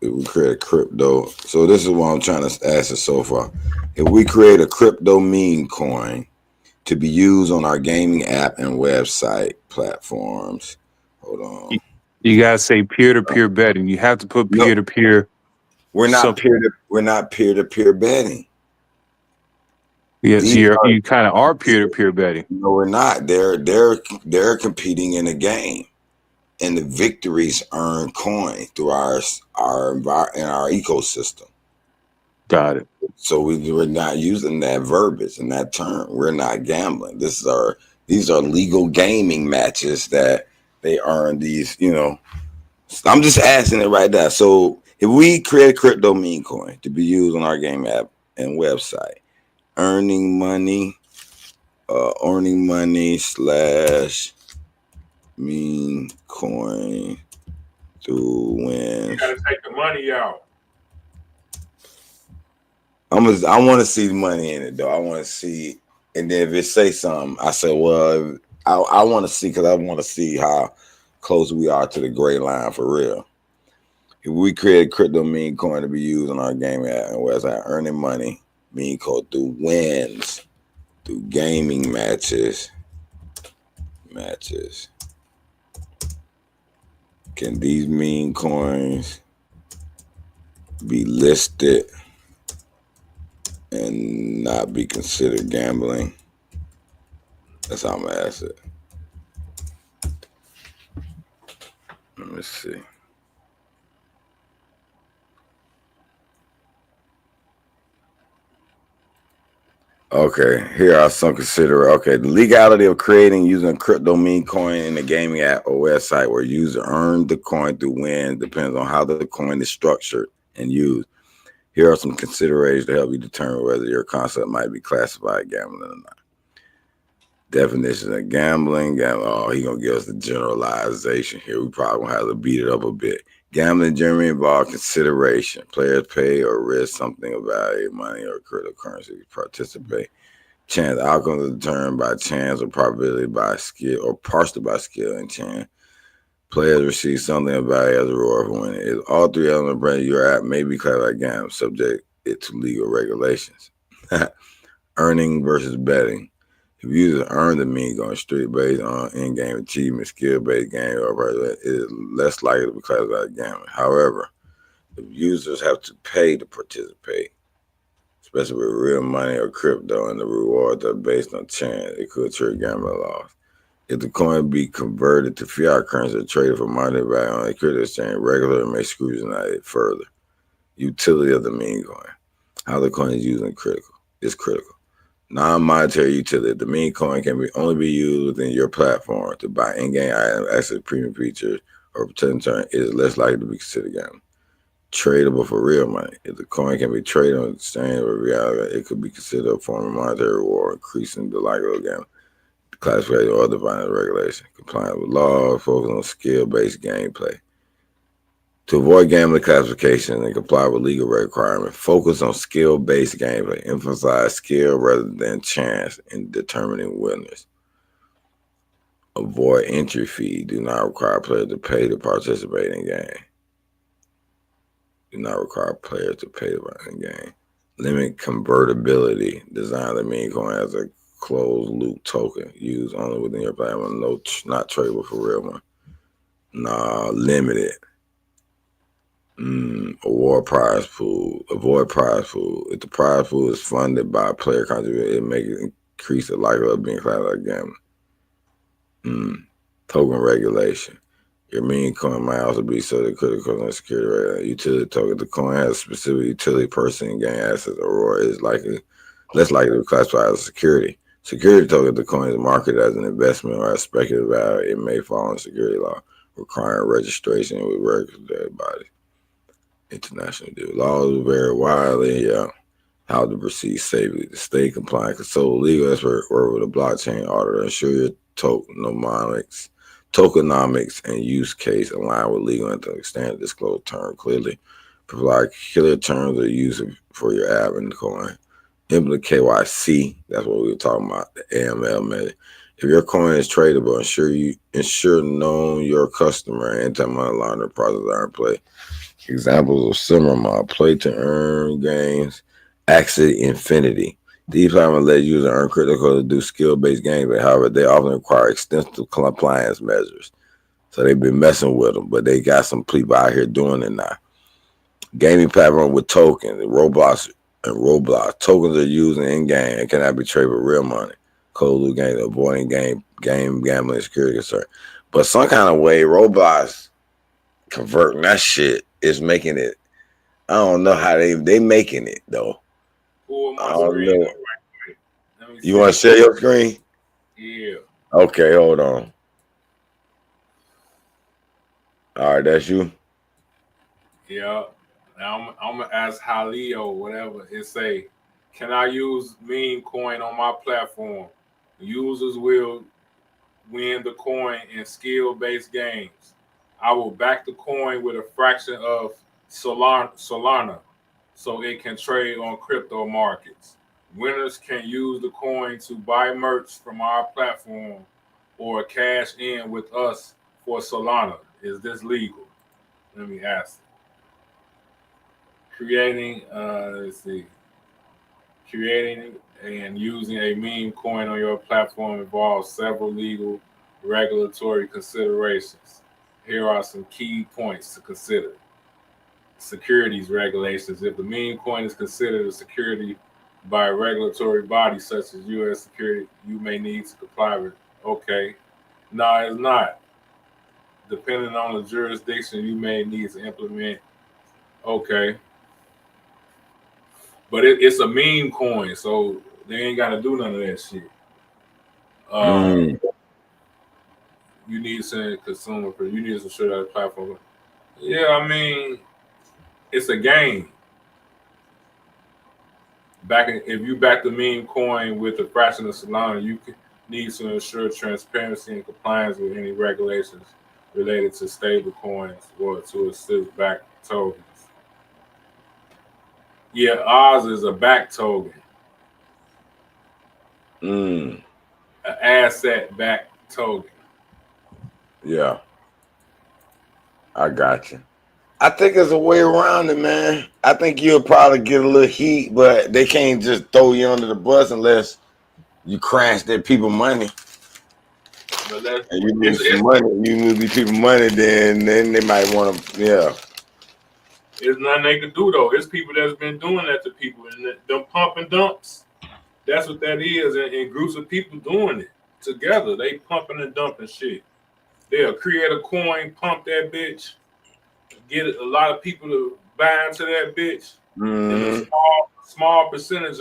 S1: If we create a crypto, so this is what I'm trying to ask it so far. If we create a crypto meme coin to be used on our gaming app and website platforms, hold on.
S16: You gotta say peer-to-peer betting. You have to put peer-to-peer.
S1: We're not peer-to-peer betting.
S16: Yes, you kind of are peer-to-peer betting.
S1: No, we're not. They're competing in a game, and the victories earn coin through our ecosystem.
S16: Got it.
S1: So we're not using that verbiage and that term. We're not gambling. These are legal gaming matches that they earn these. I'm just asking it right now. So if we create a crypto meme coin to be used on our game app and website, earning money / meme coin through wins.
S15: You gotta take the money out.
S1: I want to see the money in it though. I want to see, and then if it say something, I say, well, I want to see because I want to see how close we are to the gray line for real. If we create a crypto meme coin to be used on our game app and website, earning money, meme coin through wins, through gaming matches. Can these meme coins be listed and not be considered gambling? That's how I'm gonna ask it. Let me see. Okay, here are some consider. Okay, the legality of creating using a crypto meme coin in a gaming app or website where users earn the coin through wins depends on how the coin is structured and used. Here are some considerations to help you determine whether your concept might be classified gambling or not. Definition of gambling. Oh, he gonna give us the generalization here. We probably gonna have to beat it up a bit. Gambling generally involves consideration. Players pay or risk something of value, money or cryptocurrency to participate. Chance. Outcomes are determined by chance or probability by skill or partially by skill and chance. Players receive something of value as a reward for winning. If all three elements of brand you're at may be classified gambling, subject it to legal regulations. Earning versus betting. If users earn the mean going straight based on in-game achievement, skill-based game, it is less likely to be classified gambling. However, if users have to pay to participate, especially with real money or crypto, and the rewards are based on chance, it could trigger gambling laws. If the coin be converted to fiat currency or traded for monetary value on a crypto exchange, regulators may scrutinize it further. Utility of the meme coin. How the coin is used is critical. Non-monetary utility. The meme coin can only be used within your platform to buy in-game items, access premium features, or pretend turn. It is less likely to be considered gambling. Tradable for real money. If the coin can be traded on exchange or reality, it could be considered a form of monetary reward, increasing the likelihood of gambling. Classification or other violent regulation. Compliance with laws, focus on skill-based gameplay. To avoid gambling classification and comply with legal requirements, focus on skill-based gameplay. Emphasize skill rather than chance in determining winners. Avoid entry fee. Do not require players to pay to participate in game. Do not require players to pay to participate in game. Limit convertibility. Design the meme coin as a closed-loop token used only within your platform. Not tradable for real money. Limited. Avoid prize pool. If the prize pool is funded by player contribution, it may increase the likelihood of being classified gambling. Token regulation. Your meme coin might also be subject to critical and security regulation. Utility token. The coin has a specific utility person in game assets or is less likely to be classified as security. Security token. The coin is marketed as an investment or as speculative value. It may fall under security law, requiring registration with regulatory bodies. International deal. Laws vary widely. How to proceed safely. To stay compliant, consult legal expert work with a blockchain auditor. Ensure your tokenomics and use case align with legal and standard disclosed term clearly. Provide clear terms of use for your app and the coin. Implement KYC. That's what we were talking about. The AML method. If your coin is tradable, ensure known your customer and anti-money laundering processes are in play. Examples of similar model, play to earn games, Axie Infinity. These platforms let users earn critical to do skill-based games, but however, they often require extensive compliance measures. So they've been messing with them, but they got some people out here doing it now. Gaming platform with tokens, Roblox. Tokens are used in-game and cannot be traded with real money. Code loop games, avoiding game gambling and security concern. But some kind of way, Roblox converting that shit is making it. I don't know how they making it though. I don't know. You want to share your screen?
S15: Yeah.
S1: Okay, hold on. All right, that's you.
S15: Yeah. Now I'm gonna ask Halio, whatever it say. Can I use meme coin on my platform? Users will win the coin in skill-based games. I will back the coin with a fraction of Solana so it can trade on crypto markets. Winners can use the coin to buy merch from our platform or cash in with us for Solana. Is this legal? Let me ask. Creating and using a meme coin on your platform involves several legal regulatory considerations. Here are some key points to consider. Securities regulations. If the meme coin is considered a security by a regulatory body such as U.S. Security, you may need to comply with. Okay. No, it's not. Depending on the jurisdiction, you may need to implement. Okay. But it's a meme coin, so they ain't got to do none of that shit. You need to send consumer, you need to ensure that platform. Yeah, I mean, it's a game. If you back the meme coin with a fraction of Solana, you need to ensure transparency and compliance with any regulations related to stable coins or to assist back tokens. Yeah, ours is a back token. An asset back token.
S1: Yeah. I got you. I think there's a way around it, man. I think you'll probably get a little heat, but they can't just throw you under the bus unless you crash their people money.
S15: But that's,
S1: and you lose some money. You lose these people money, then they might want to, yeah.
S15: There's nothing they can do though. It's people that's been doing that to people, and them pump and dumps. That's what that is, and groups of people doing it together. They pumping and dumping shit. They'll create a coin, pump that bitch, get a lot of people to buy into that bitch, and a small percentage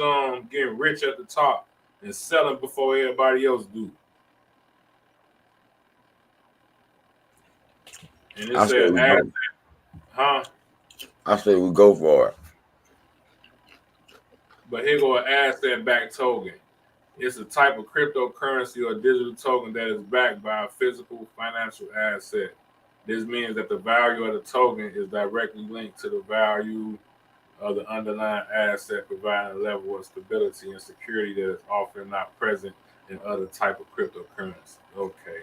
S15: getting rich at the top and selling before everybody else do. And it said, huh?
S1: I say we go for it.
S15: But here go an asset-backed token. It's a type of cryptocurrency or digital token that is backed by a physical financial asset. This means that the value of the token is directly linked to the value of the underlying asset, providing a level of stability and security that is often not present in other type of cryptocurrency. Okay.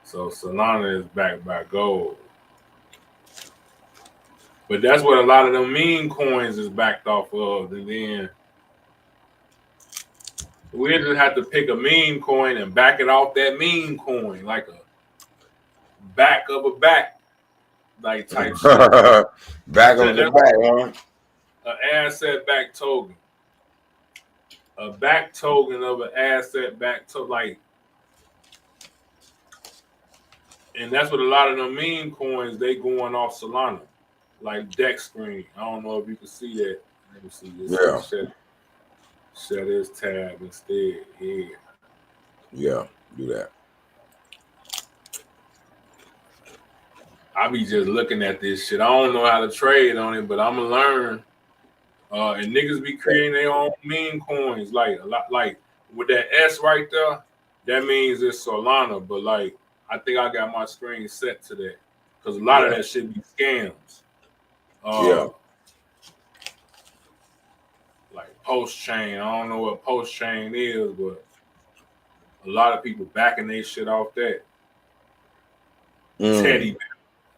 S15: So Solana is backed by gold. But that's what a lot of them meme coins is backed off of. And then we just have to pick a meme coin and back it off that meme coin, like a back of a back, like type shit.
S1: Back of the back, huh?
S15: An asset back token. A back token of an asset back token, like. And that's what a lot of them meme coins, they going off Solana. Like deck screen. I don't know if you can see that. Let me see this.
S1: Yeah.
S15: Shut this tab instead. Yeah.
S1: Yeah, do that.
S15: I be just looking at this shit. I don't know how to trade on it, but I'm gonna learn. And niggas be creating their own meme coins. Like a lot, like with that S right there, that means it's Solana. But like, I think I got my screen set to that because a lot of that shit be scams. Like Post Chain. I don't know what Post Chain is, but a lot of people backing their shit off that. Teddy bear.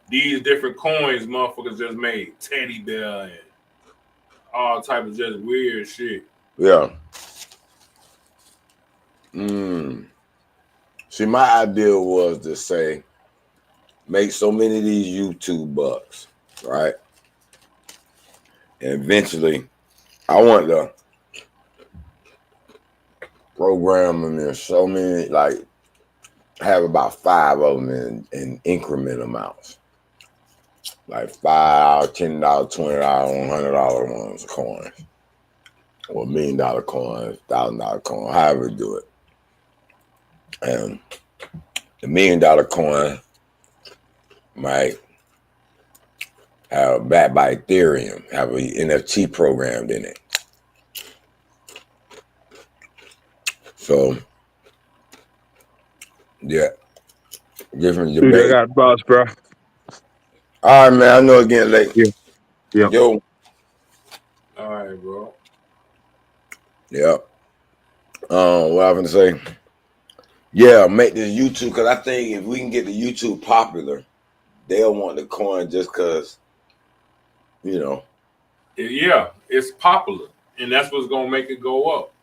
S15: These different coins motherfuckers just made. Teddy bear and all type of just weird shit.
S1: Yeah. See, my idea was to say, make so many of these YouTube bucks, right? And eventually, I want to program them in so many, like, have about 5 of them in increment amounts. Like $5, $10, $20, $100 ones, coins. Or $1 million coins, $1,000 coin, however you do it. And the $1 million coin might have backed by Ethereum, have an NFT programmed in it. So, yeah, different debate.
S16: Dude, I got boss, bro.
S1: All right, man. I know it's getting late.
S16: Yeah.
S1: Yo.
S15: All right, bro.
S1: Yeah. What I'm gonna say? Yeah, make this YouTube, because I think if we can get the YouTube popular, they'll want the coin just because, you know.
S15: Yeah, it's popular, and that's what's gonna make it go up.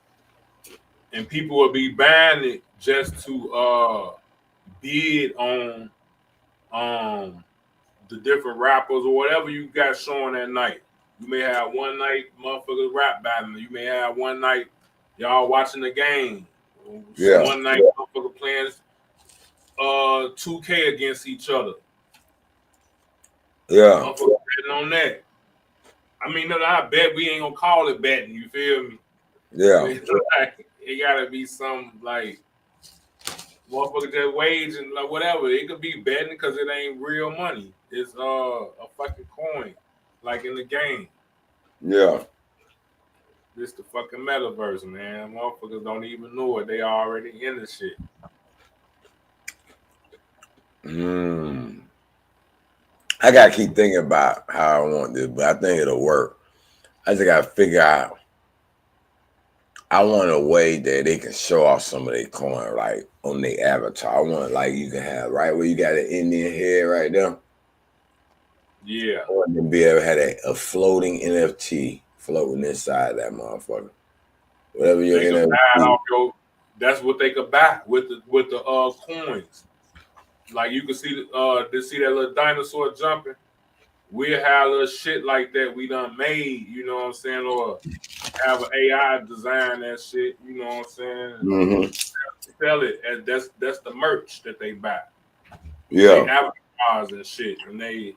S15: And people will be buying it just to bid on the different rappers or whatever you got showing that night. You may have one night motherfuckers rap battling. You may have one night y'all watching the game.
S1: Yeah.
S15: One night motherfucker playing 2K against each other.
S1: Yeah.
S15: Motherfucker betting on that. I mean, no, I bet we ain't gonna call it betting. You feel me?
S1: Yeah.
S15: It gotta be some like motherfucker just waging like whatever. It could be betting because it ain't real money. It's a fucking coin, like in the game.
S1: Yeah.
S15: This the fucking metaverse, man. Motherfuckers don't even know it. They already in the shit.
S1: I gotta keep thinking about how I want this, but I think it'll work. I just gotta figure out. I want a way that they can show off some of their coin, like on their avatar. I want like you can have right where you got an Indian head right there.
S15: Yeah.
S1: I want to be able to have a floating NFT floating inside that motherfucker. Whatever your
S15: They could buy it
S1: NFT.
S15: off that's what they could buy with the coins. Like you can see that little dinosaur jumping. We'll have little shit like that we done made, you know what I'm saying, or have an AI design that shit, you know what I'm saying. Sell it, and that's the merch that they buy.
S1: Yeah.
S15: They avatars and shit, and they.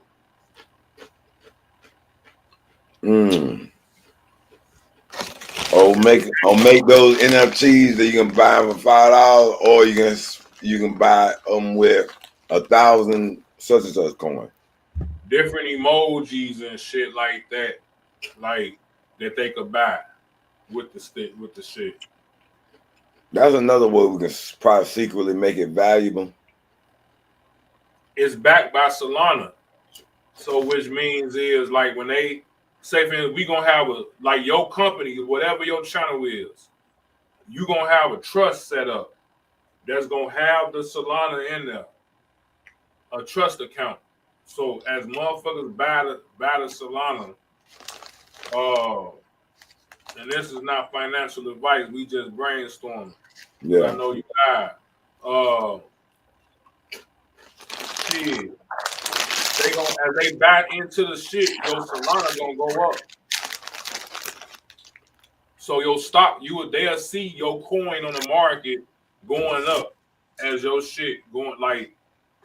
S1: Or make those NFTs that you can buy for $5, or you can buy them with 1,000 such and such coin.
S15: Different emojis and shit like that, like that they could buy with the shit.
S1: That's another way we can probably secretly make it valuable.
S15: It's backed by Solana, so which means is like when they say, for instance, we gonna have like your company, whatever your channel is, you gonna have a trust set up that's gonna have the Solana in there, a trust account. So as motherfuckers buy the Solana, and this is not financial advice, we just brainstorming.
S1: Yeah.
S15: I know you got shit. As they buy into the shit, your Solana gonna go up. So your stock, they'll see your coin on the market going up as your shit going. Like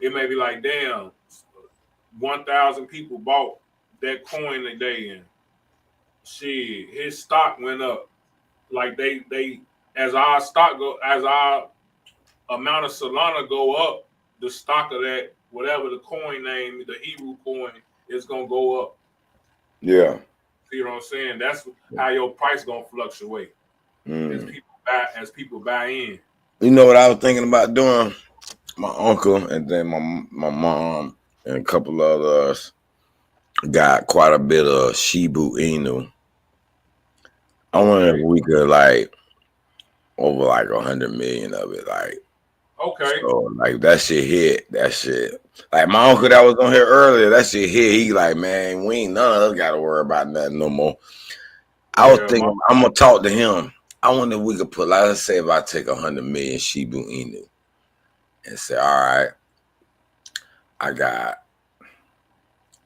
S15: it may be like, damn, 1,000 people bought that coin a day, and shit, his stock went up. Like they as our amount of Solana go up, the stock of that, whatever the coin name, the Hebrew coin, is gonna go up.
S1: Yeah.
S15: See what I'm saying? That's how your price gonna fluctuate as people buy in.
S1: You know what I was thinking about doing? My uncle and then my mom and a couple of us got quite a bit of Shiba Inu. I wonder if we could like over like 100 million of it, like.
S15: Okay.
S1: So like that shit hit. That shit. Like my uncle that was on here earlier, that shit hit. He like, man, we ain't none of us gotta worry about nothing no more. I was thinking I'm gonna talk to him. I wonder if we could put, like, let's say if I take 100 million Shiba Inu and say, all right, I got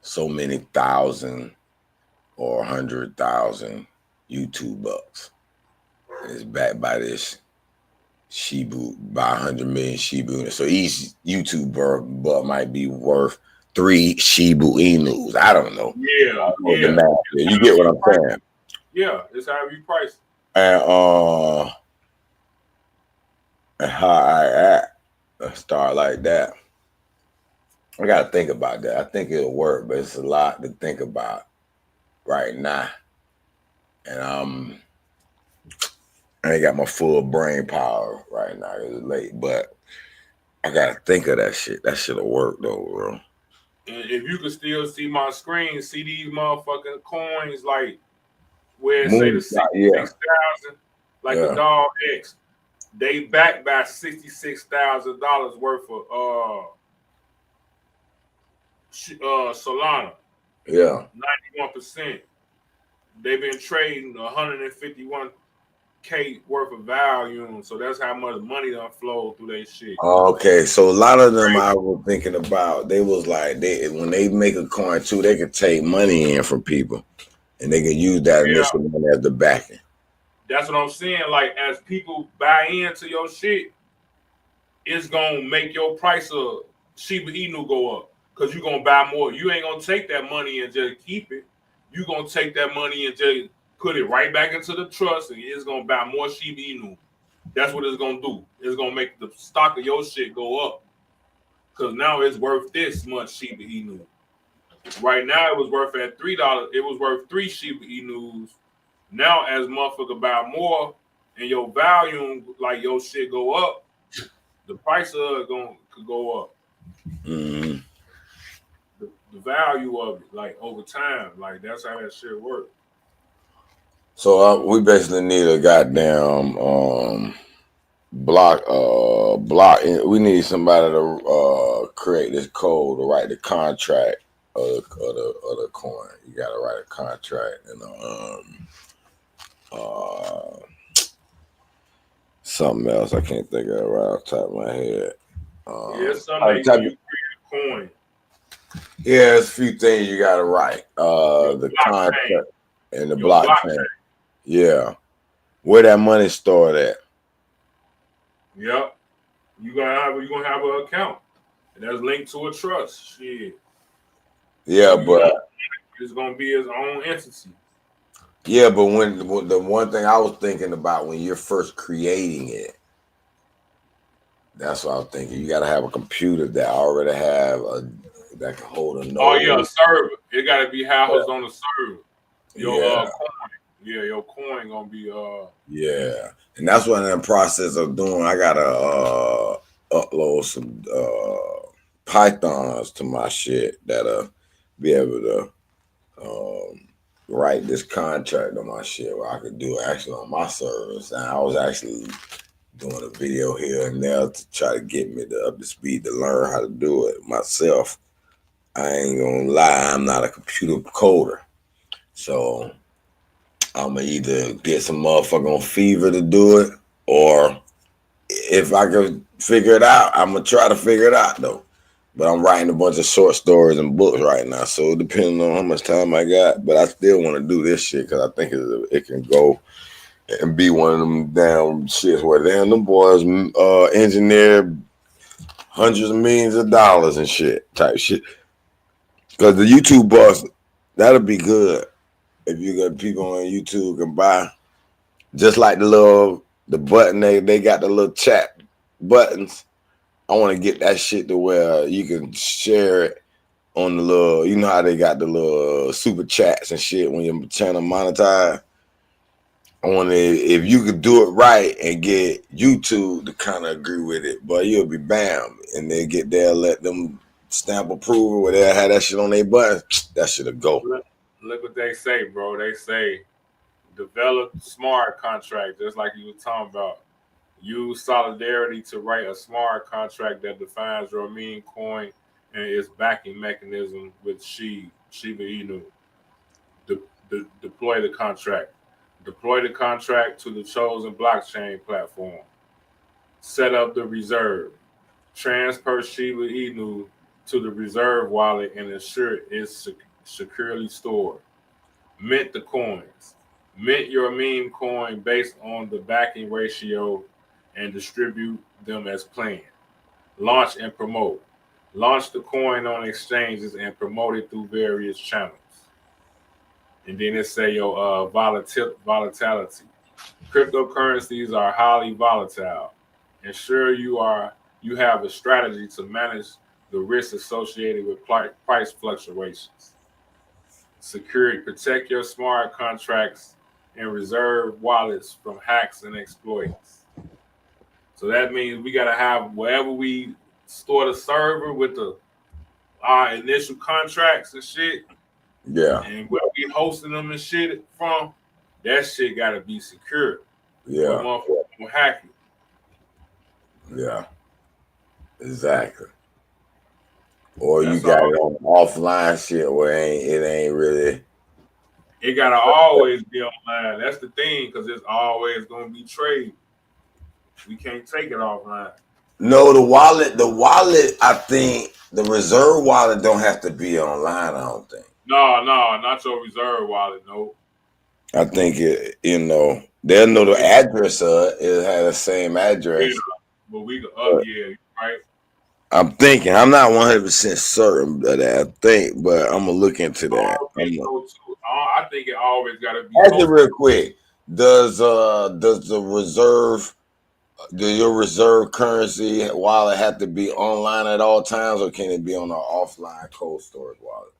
S1: so many thousand or 100,000 YouTube bucks. It's backed by this Shiba, by 100 million Shiba. So each YouTuber buck might be worth 3 Shiba Inus. I don't know.
S15: Yeah.
S1: The math. You get what I'm saying?
S15: Yeah, it's how you price.
S1: And how I act, start like that. I gotta think about that. I think it'll work, but it's a lot to think about right now. And I ain't got my full brain power right now. It's late, but I gotta think of that shit. That shit'll work though, bro.
S15: And if you can still see my screen, see these motherfucking coins like where it say the 66,000, like the Dog X, they backed by $66,000 worth of Solana.
S1: Yeah.
S15: 91%. They've been trading 151K worth of value, so that's how much money done flowed through that shit.
S1: Okay, so a lot of them I was thinking about, they was like, when they make a coin too, they could take money in from people, and they could use that initial money as the backing.
S15: That's what I'm saying. Like, as people buy into your shit, it's gonna make your price of Shiba Inu go up because you're gonna buy more. You ain't gonna take that money and just keep it. You're gonna take that money and just put it right back into the trust, and it's gonna buy more Shiba Inu. That's what it's gonna do. It's gonna make the stock of your shit go up because now it's worth this much Shiba Inu. Right now, it was worth at $3. It was worth 3 Shiba Inus. Now, as motherfucker buy more, and your volume, like your shit go up, the price of it could go up.
S1: Mm-hmm.
S15: The value of it, like over time, like that's how that shit works.
S1: So we basically need a goddamn block. We need somebody to create this code to write the contract of the coin. You gotta write a contract and something else I can't think of right off the top of my head.
S15: Yeah, something you create a coin.
S1: Yeah, there's a few things you gotta write. The contract and the blockchain. Yeah. Where that money stored at.
S15: Yep. You're gonna have an account. And that's linked to a trust. Shit.
S1: Yeah, but
S15: it's gonna be his own entity.
S1: Yeah, but when the one thing I was thinking about when you're first creating it, that's what I was thinking. You gotta have a computer that already that can hold a node.
S15: Oh yeah, a server. It gotta be housed on the server. Your coin. Yeah, your coin gonna be
S1: Yeah, and that's what I'm in the process of doing. I gotta upload some Pythons to my shit that'll be able to write this contract on my shit where I could do it actually on my servers. And I was actually doing a video here and there to try to get me up to speed to learn how to do it myself. I ain't gonna lie, I'm not a computer coder, so I'm gonna either get some motherfucker on Fever to do it, or if I can figure it out, I'm gonna try to figure it out though. But I'm writing a bunch of short stories and books right now, so depending on how much time I got, but I still want to do this shit because I think it can go and be one of them damn shits where them boys engineer hundreds of millions of dollars and shit type shit. Because the YouTube boss, that'll be good. If you got people on YouTube can buy, just like the button they got the little chat buttons. I want to get that shit to where you can share it on the little, you know how they got the little super chats and shit when your channel monetized. I want to, if you could do it right and get YouTube to kind of agree with it, but you'll be bam, and they'll let them stamp approval where they'll have that shit on their buttons. That shit'll go.
S15: Look what they say, bro. They say develop smart contract, just like you were talking about. Use Solidarity to write a smart contract that defines your meme coin and its backing mechanism with Shiba Inu. Deploy the contract. Deploy the contract to the chosen blockchain platform. Set up the reserve. Transfer Shiba Inu to the reserve wallet and ensure it's securely stored. Mint the coins. Mint your meme coin based on the backing ratio and distribute them as planned. Launch and promote. Launch the coin on exchanges and promote it through various channels. And then it say your volatility. Cryptocurrencies are highly volatile. Ensure you have a strategy to manage the risks associated with price fluctuations. Security. Protect your smart contracts and reserve wallets from hacks and exploits. So that means we got to have wherever we store the server with our initial contracts and shit.
S1: Yeah.
S15: And where we hosting them and shit from, that shit got to be secure.
S1: Yeah.
S15: Motherfuckers don't hack it.
S1: Yeah. Exactly. Or you got it on offline shit where it ain't really.
S15: It got to always be online. That's the thing, because it's always going to be trade. We can't take it offline.
S1: No, the wallet, I think the reserve wallet don't have to be online, I don't think.
S15: No, not your reserve wallet, no.
S1: I think they'll know the address of it. It'll have the same address.
S15: Yeah, but we can right?
S1: I'm thinking, I'm not 100% certain of that, I think, but I'm gonna look into that.
S15: I think it always gotta be.
S1: Ask it real quick. Does your reserve currency wallet have to be online at all times, or can it be on an offline cold storage wallet?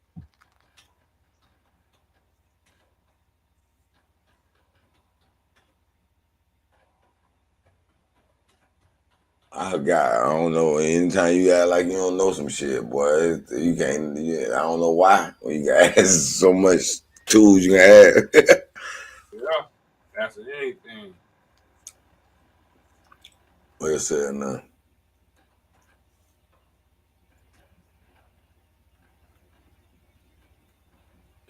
S1: I don't know. Anytime you act like you don't know some shit, boy, you can't. I don't know why. When you got so much tools you can have.
S15: Yeah, that's anything.
S1: What you said now?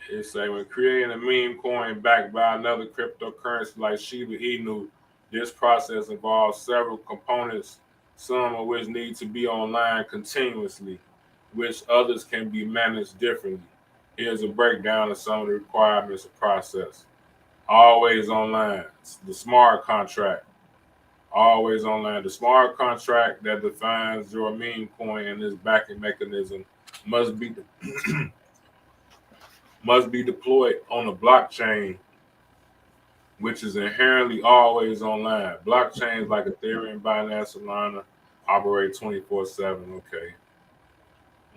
S15: It say when creating a meme coin backed by another cryptocurrency like Shiba Inu, this process involves several components, some of which need to be online continuously, which others can be managed differently. Here's a breakdown of some of the requirements of process. Always online. The smart contract. Always online. The smart contract that defines your meme coin and its backing mechanism must be must be deployed on a blockchain, which is inherently always online. Blockchains like Ethereum, Binance, Solana operate 24/7. Okay.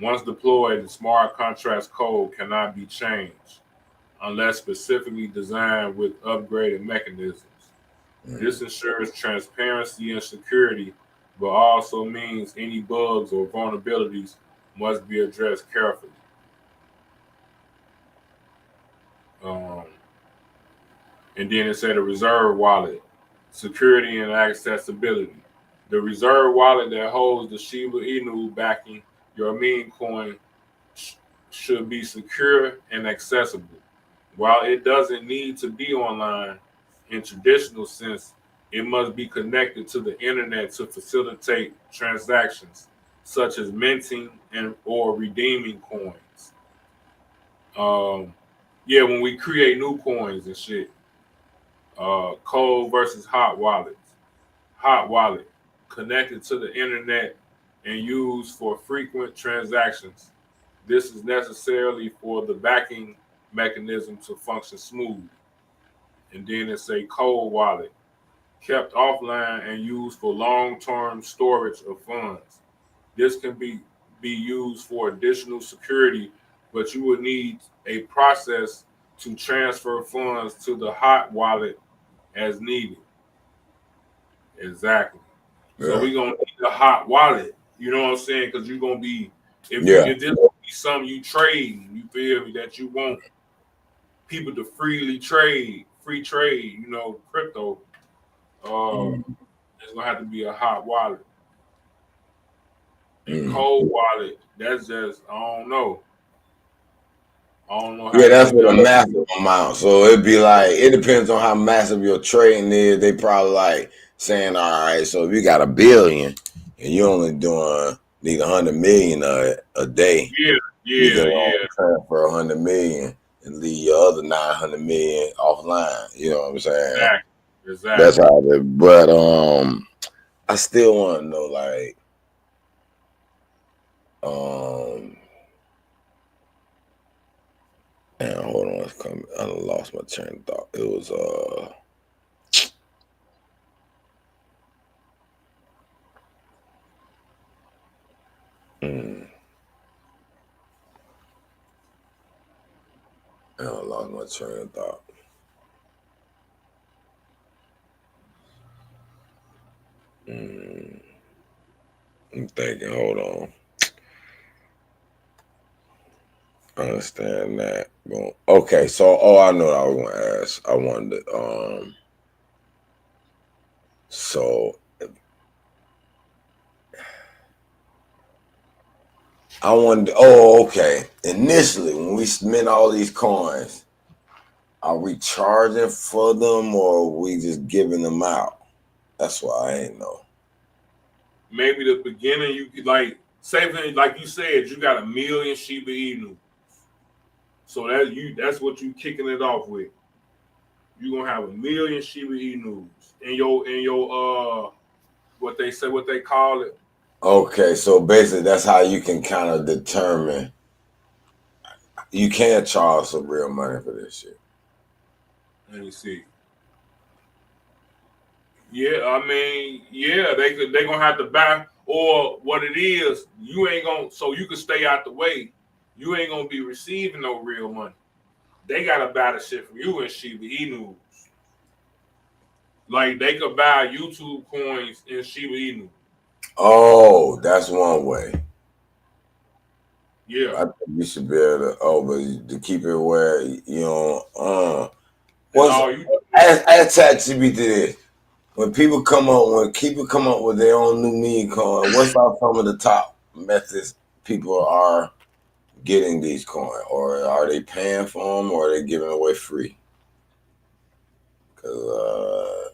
S15: Once deployed, the smart contract's code cannot be changed unless specifically designed with upgraded mechanisms. This ensures transparency and security, but also means any bugs or vulnerabilities must be addressed carefully. And then it said a reserve wallet, security and accessibility. The reserve wallet that holds the Shiba Inu backing your meme coin should be secure and accessible. While it doesn't need to be online in traditional sense, it must be connected to the internet to facilitate transactions, such as minting and or redeeming coins. Yeah, when we create new coins and shit. Cold versus hot wallets. Hot wallet, connected to the internet and used for frequent transactions. This is necessarily for the backing mechanism to function smooth. And then it's a cold wallet, kept offline and used for long-term storage of funds. This can be used for additional security, but you would need a process to transfer funds to the hot wallet as needed. Exactly.
S1: Yeah.
S15: So we're gonna need a hot wallet. You know what I'm saying? Because you're gonna be if this be something you trade, you feel me, that you want people to free trade, you know, crypto. It's gonna have to be a hot wallet. And cold wallet, that's just I don't know.
S1: Yeah, that's with a massive amount. So it'd be like, it depends on how massive your trading is. They probably like saying, all right, so if you got $1 billion and you only need 100 million a day, you can transfer 100 million and leave your other 900 million offline. You know what I'm saying?
S15: Exactly.
S1: That's how it. But I still want to know, like, and hold on, it's coming. I lost my train of thought. It was I lost my train of thought. I'm thinking, hold on. I understand that. Okay, so I know what I was gonna ask. I wanted to, so I wanted to, okay. Initially, when we spend all these coins, are we charging for them or are we just giving them out? That's why I ain't know.
S15: Maybe the beginning you could like say, like you said, you got 1 million Shiba Inu. So that's what you kicking it off with. You're gonna have 1 million Shiba Inus in your what they call it.
S1: Okay, so basically that's how you can kind of determine. You can't charge some real money for this shit.
S15: Let me see. Yeah, I mean, yeah, they gonna have to buy, or what it is, you ain't gonna, so you can stay out the way. You ain't gonna be receiving no real money. They gotta buy the shit from you in Shiba Inu. Like they could buy YouTube coins in Shiba Inu.
S1: Oh, that's one way.
S15: Yeah.
S1: I think you should be able to, but to keep it where, ask ChatGPT this. When people come up with their own new meme coin, what's are some of the top methods people are getting these coins? Or are they paying for them, or are they giving away free? Because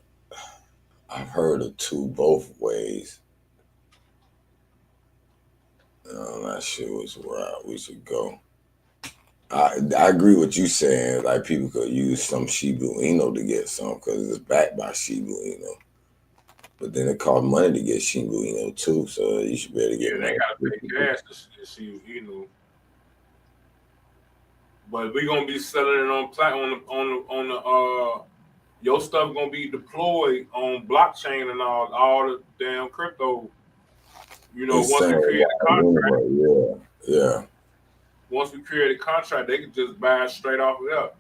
S1: I've heard of both ways. I'm not sure which route we should go. I agree with you saying, like, people could use some Shiba Inu to get some because it's backed by Shiba Inu. But then it costs money to get Shiba Inu too, so you should be able to get money.
S15: They gotta pay cash to Shiba Inu. But we're gonna be selling it on the your stuff gonna be deployed on blockchain and all the damn crypto. Once we create a contract,
S1: yeah.
S15: Once we create a contract, they can just buy it straight off of there,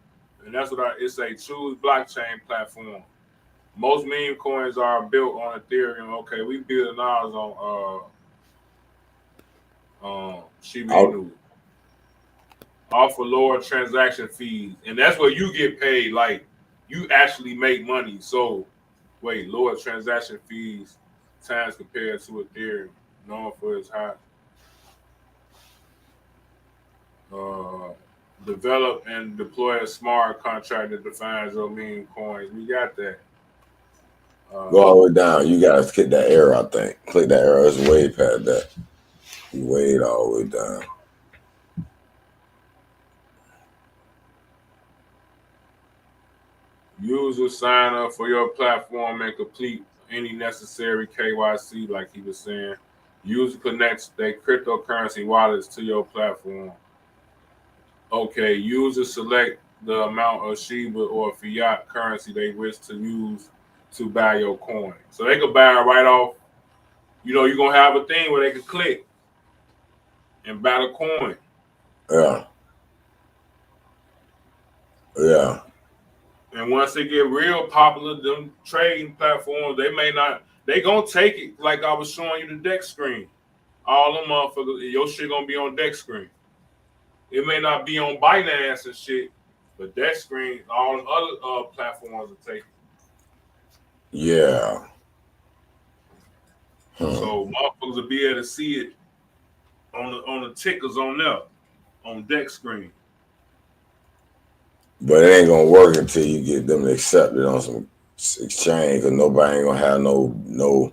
S15: and that's what it's a true blockchain platform. Most meme coins are built on Ethereum. Okay, we building ours on Shiba Inu. Offer lower transaction fees, and that's where you get paid. Like, you actually make money. So, lower transaction fees times compared to Ethereum, known for its high. Develop and deploy a smart contract that defines your meme coins. We got that.
S1: Go all the way down. You gotta hit that arrow, I think. Click that arrow. It's way past that. You wade all the way down.
S15: Users sign up for your platform and complete any necessary KYC, like he was saying. User connects their cryptocurrency wallets to your platform. Okay, users select the amount of Shiba or fiat currency they wish to use to buy your coin. So they could buy it right off. You're going to have a thing where they can click and buy the coin.
S1: Yeah. Yeah.
S15: And once they get real popular, them trading platforms, they going to take it like I was showing you the deck screen. All them motherfuckers, your shit going to be on deck screen. It may not be on Binance and shit, but deck screen, all the other platforms will take it.
S1: Yeah.
S15: So motherfuckers will be able to see it on the tickers on there, on deck screen.
S1: But it ain't gonna work until you get them to accept it on some exchange, because nobody ain't gonna have no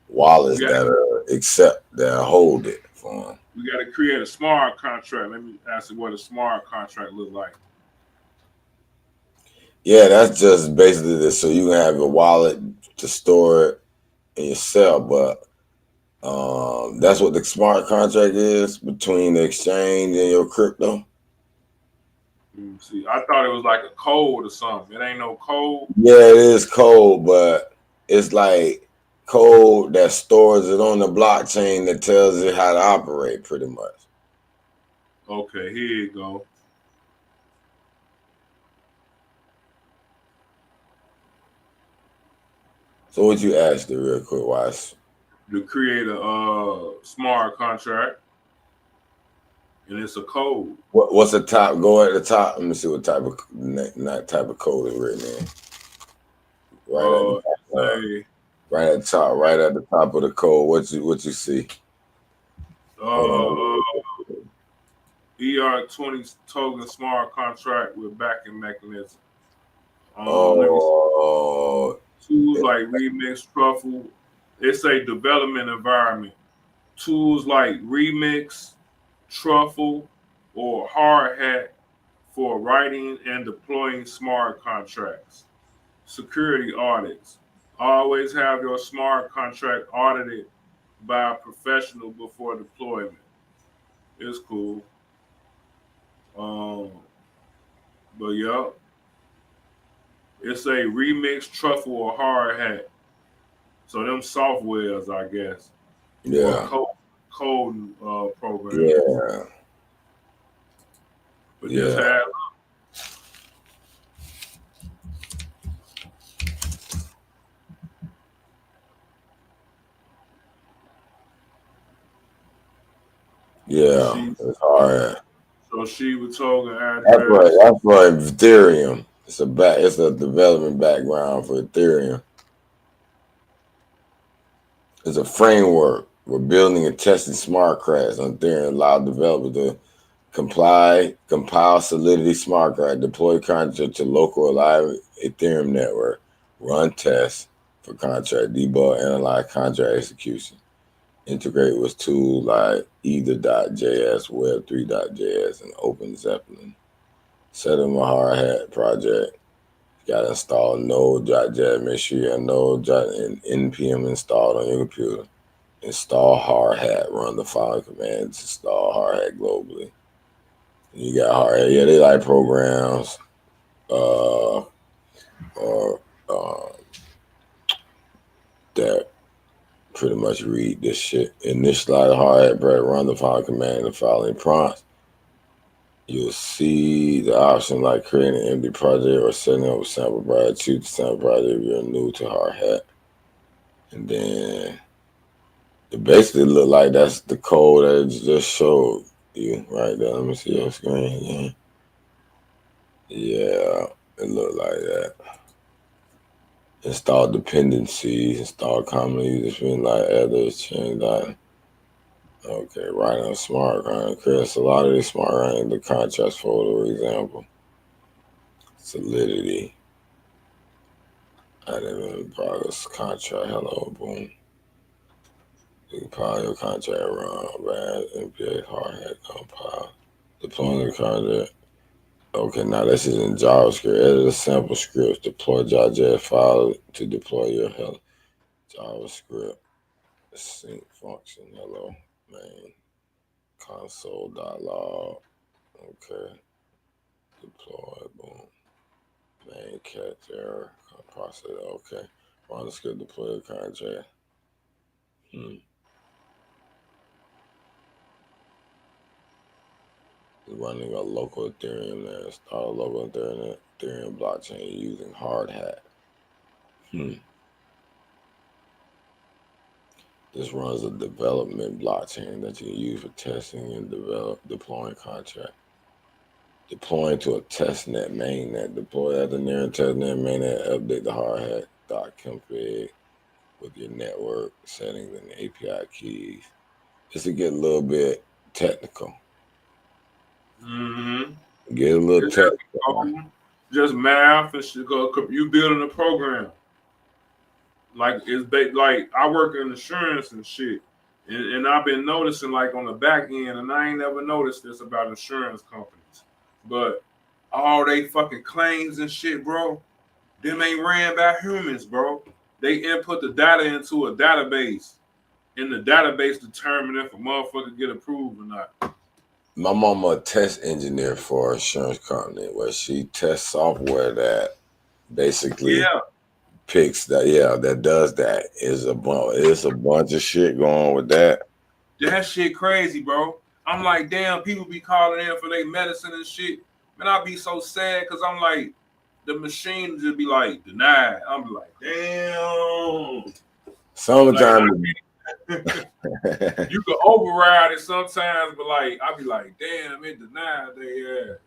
S1: wallets that hold it for them.
S15: We got to create a smart contract. Let me ask you what a smart contract look like.
S1: Yeah, that's just basically this, so you can have a wallet to store it in yourself. But that's what the smart contract is, between the exchange and your crypto.
S15: See, I thought it was like a code or something. It ain't no code.
S1: Yeah, it is code, but it's like code that stores it on the blockchain that tells it how to operate, pretty much.
S15: Okay, here you go.
S1: So what you asked it real quick, Wise?
S15: To create a smart contract, and it's a code.
S1: What's the top? Go at the top. Let me see what type of code is written in. Right at the top, right at the top of the code. What you see?
S15: ER20 token smart contract with backing mechanism. Tools like Remix, Truffle. It's a development environment. Tools like Remix, Truffle, or Hard Hat for writing and deploying smart contracts. Security audits. Always have your smart contract audited by a professional before deployment. It's cool. But yeah, it's a Remix, Truffle, or Hard Hat. So them softwares, I guess.
S1: Yeah.
S15: Code program.
S1: Yeah.
S15: But just have.
S1: Yeah,
S15: She
S1: it's hard.
S15: so she was talking
S1: That's right.
S15: address.
S1: That's for Ethereum. It's a development background for Ethereum. It's a framework. We're building and testing smart cards on Ethereum, allow developers to compile Solidity smart card, deploy contract to local live Ethereum network, run tests for contract, debug, analyze contract execution, integrate with tools like Ether.js, Web3.js, and OpenZeppelin. Set up a hard hat project. You got to install Node.js. Make sure you have Node and NPM installed on your computer. Install hard hat. Run the following commands to install hard hat globally. You got hard hat. Yeah, they like programs. That pretty much read this shit. Initialize hard hat, but run the following command and the following prompts. You'll see the option like creating an empty project or setting up a sample project. Choose the sample project if you're new to hard hat. And then it basically look like that's the code that it just showed you right there. Let me see your screen again. Yeah, it looked like that. Install dependencies, install common users, like others, change that. Okay, right on smart contract. Create a lot of these smart contracts, the contracts folder, for example. Solidity. Added in progress contract. Hello, boom. You can compile your contract run, bad, NPA, hard hat, compile. Deploying the contract. Okay, now this is in JavaScript. Edit a sample scripts. Deploy JavaScript file to deploy your hello. JavaScript. Sync function. Hello, main. Console.log. Okay. Deploy. Boom. Main catch error. Process. Okay. Run the script. Deploy the contract. Running a local Ethereum there. Start a local Ethereum blockchain using hard hat. This runs a development blockchain that you can use for testing and deploying contract. Deploying to a testnet mainnet. Deploy at the near testnet mainnet. Update the hard hat.config with your network settings and API keys. Just to get a little bit technical. Get a little technical.
S15: Just math and shit. You building a program. Like like I work in insurance and shit, and I've been noticing like on the back end, and I ain't never noticed this about insurance companies, but all they fucking claims and shit, bro, them ain't ran by humans, bro. They input the data into a database, and the database determine if a motherfucker get approved or not.
S1: My mama a test engineer for an insurance company where she tests software that basically picks that, that does that. It's a bunch of shit going on with that.
S15: That shit crazy, bro. I'm like, damn, people be calling in for their medicine and shit. Man, I be so sad because I'm like, the machine just be like, denied. I'm like, damn.
S1: Sometimes
S15: you can override it sometimes, but like I be like, damn, it denied their ass.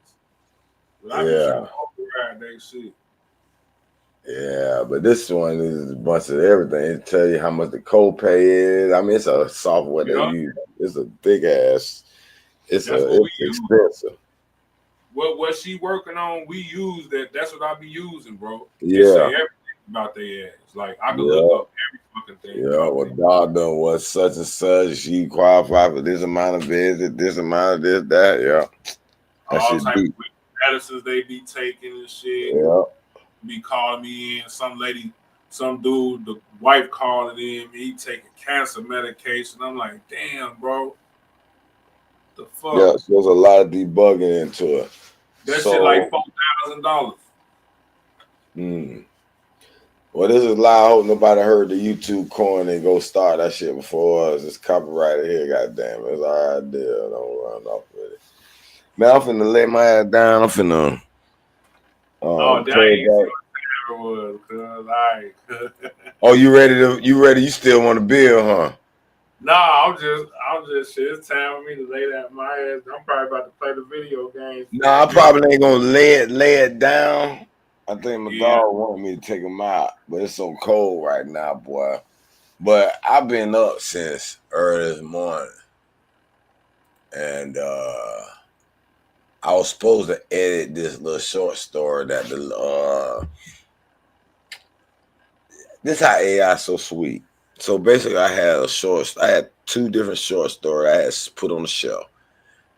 S15: But I be trying to override that shit.
S1: Yeah, but this one is a bunch of everything. It tell you how much the copay is. I mean, it's a software they use. It's a big ass. It's expensive.
S15: What she working on, we use that. That's what I be using, bro.
S1: Yeah.
S15: They say everything about their ass. Like I can look up every fucking thing.
S1: Yeah, what dog done was such and such. She qualified for this amount of visit, this amount of this, that. Yeah. That
S15: All
S1: shit
S15: type
S1: deep.
S15: of medicines they be taking and shit.
S1: Yeah.
S15: Be calling me in. Some lady, some dude, the wife calling in. He taking cancer medication. I'm like, damn, bro. The fuck?
S1: Yeah, so there's a lot of debugging into it.
S15: That shit like $4,000.
S1: Well, this is loud. I hope nobody heard the YouTube coin and go start that shit before us. It's copyrighted here, goddamn it. It's our idea. Don't run off with it. Man, I'm finna lay my ass down. I'm finna.
S15: Oh, that ain't what it was.
S1: Oh, you ready? You still want to build, huh?
S15: Nah, I'm just shit. It's time for me to lay that my ass. I'm probably about to play the video games.
S1: Nah, I probably ain't gonna lay it down. I think my
S15: Yeah.
S1: dog wanted me to take him out, but it's so cold right now, boy. But I've been up since early this morning, and I was supposed to edit this little short story that this how AI is so sweet. So basically, I had 2 different short stories I had put on the shelf,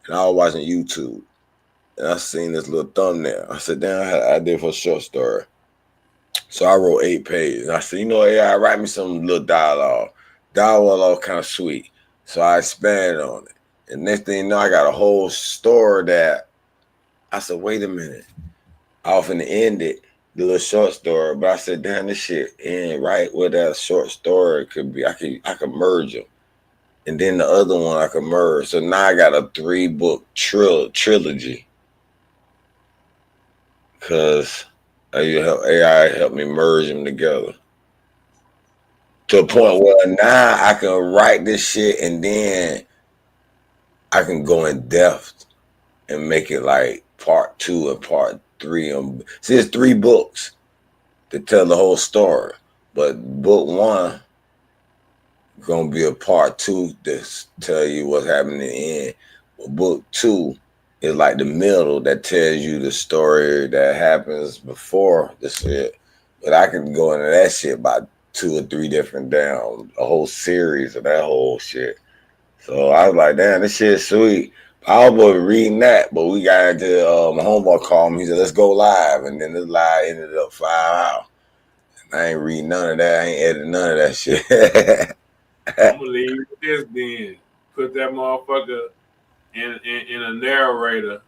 S1: and I was watching YouTube, and I seen this little thumbnail. I said, "Damn, I had an idea for a short story." So I wrote 8 pages. And I said, AI, write me some little dialogue. Dialogue kind of sweet. So I expanded on it. And next thing you know, I got a whole story that I said, wait a minute. I was finna end it, the little short story, but I said, damn, this shit ain't right where that short story could be. I could merge them. And then the other one I could merge. So now I got a 3-book trilogy. Because AI helped me merge them together. To a point where now I can write this shit and then I can go in depth and make it like part 2 and part 3. See, it's 3 books to tell the whole story. But book 1 gonna be a part 2 to tell you what's happening in the end. But book 2 is like the middle that tells you the story that happens before the shit. But I can go into that shit by 2 or 3 different down, a whole series of that whole shit. So I was like, damn, this shit's sweet. I was reading that, but we got into my homeboy called me. He said, let's go live. And then this live ended up 5 hours. And I ain't reading none of that. I ain't editing none of that shit.
S15: I'm gonna leave with this then. Put that motherfucker in a narrator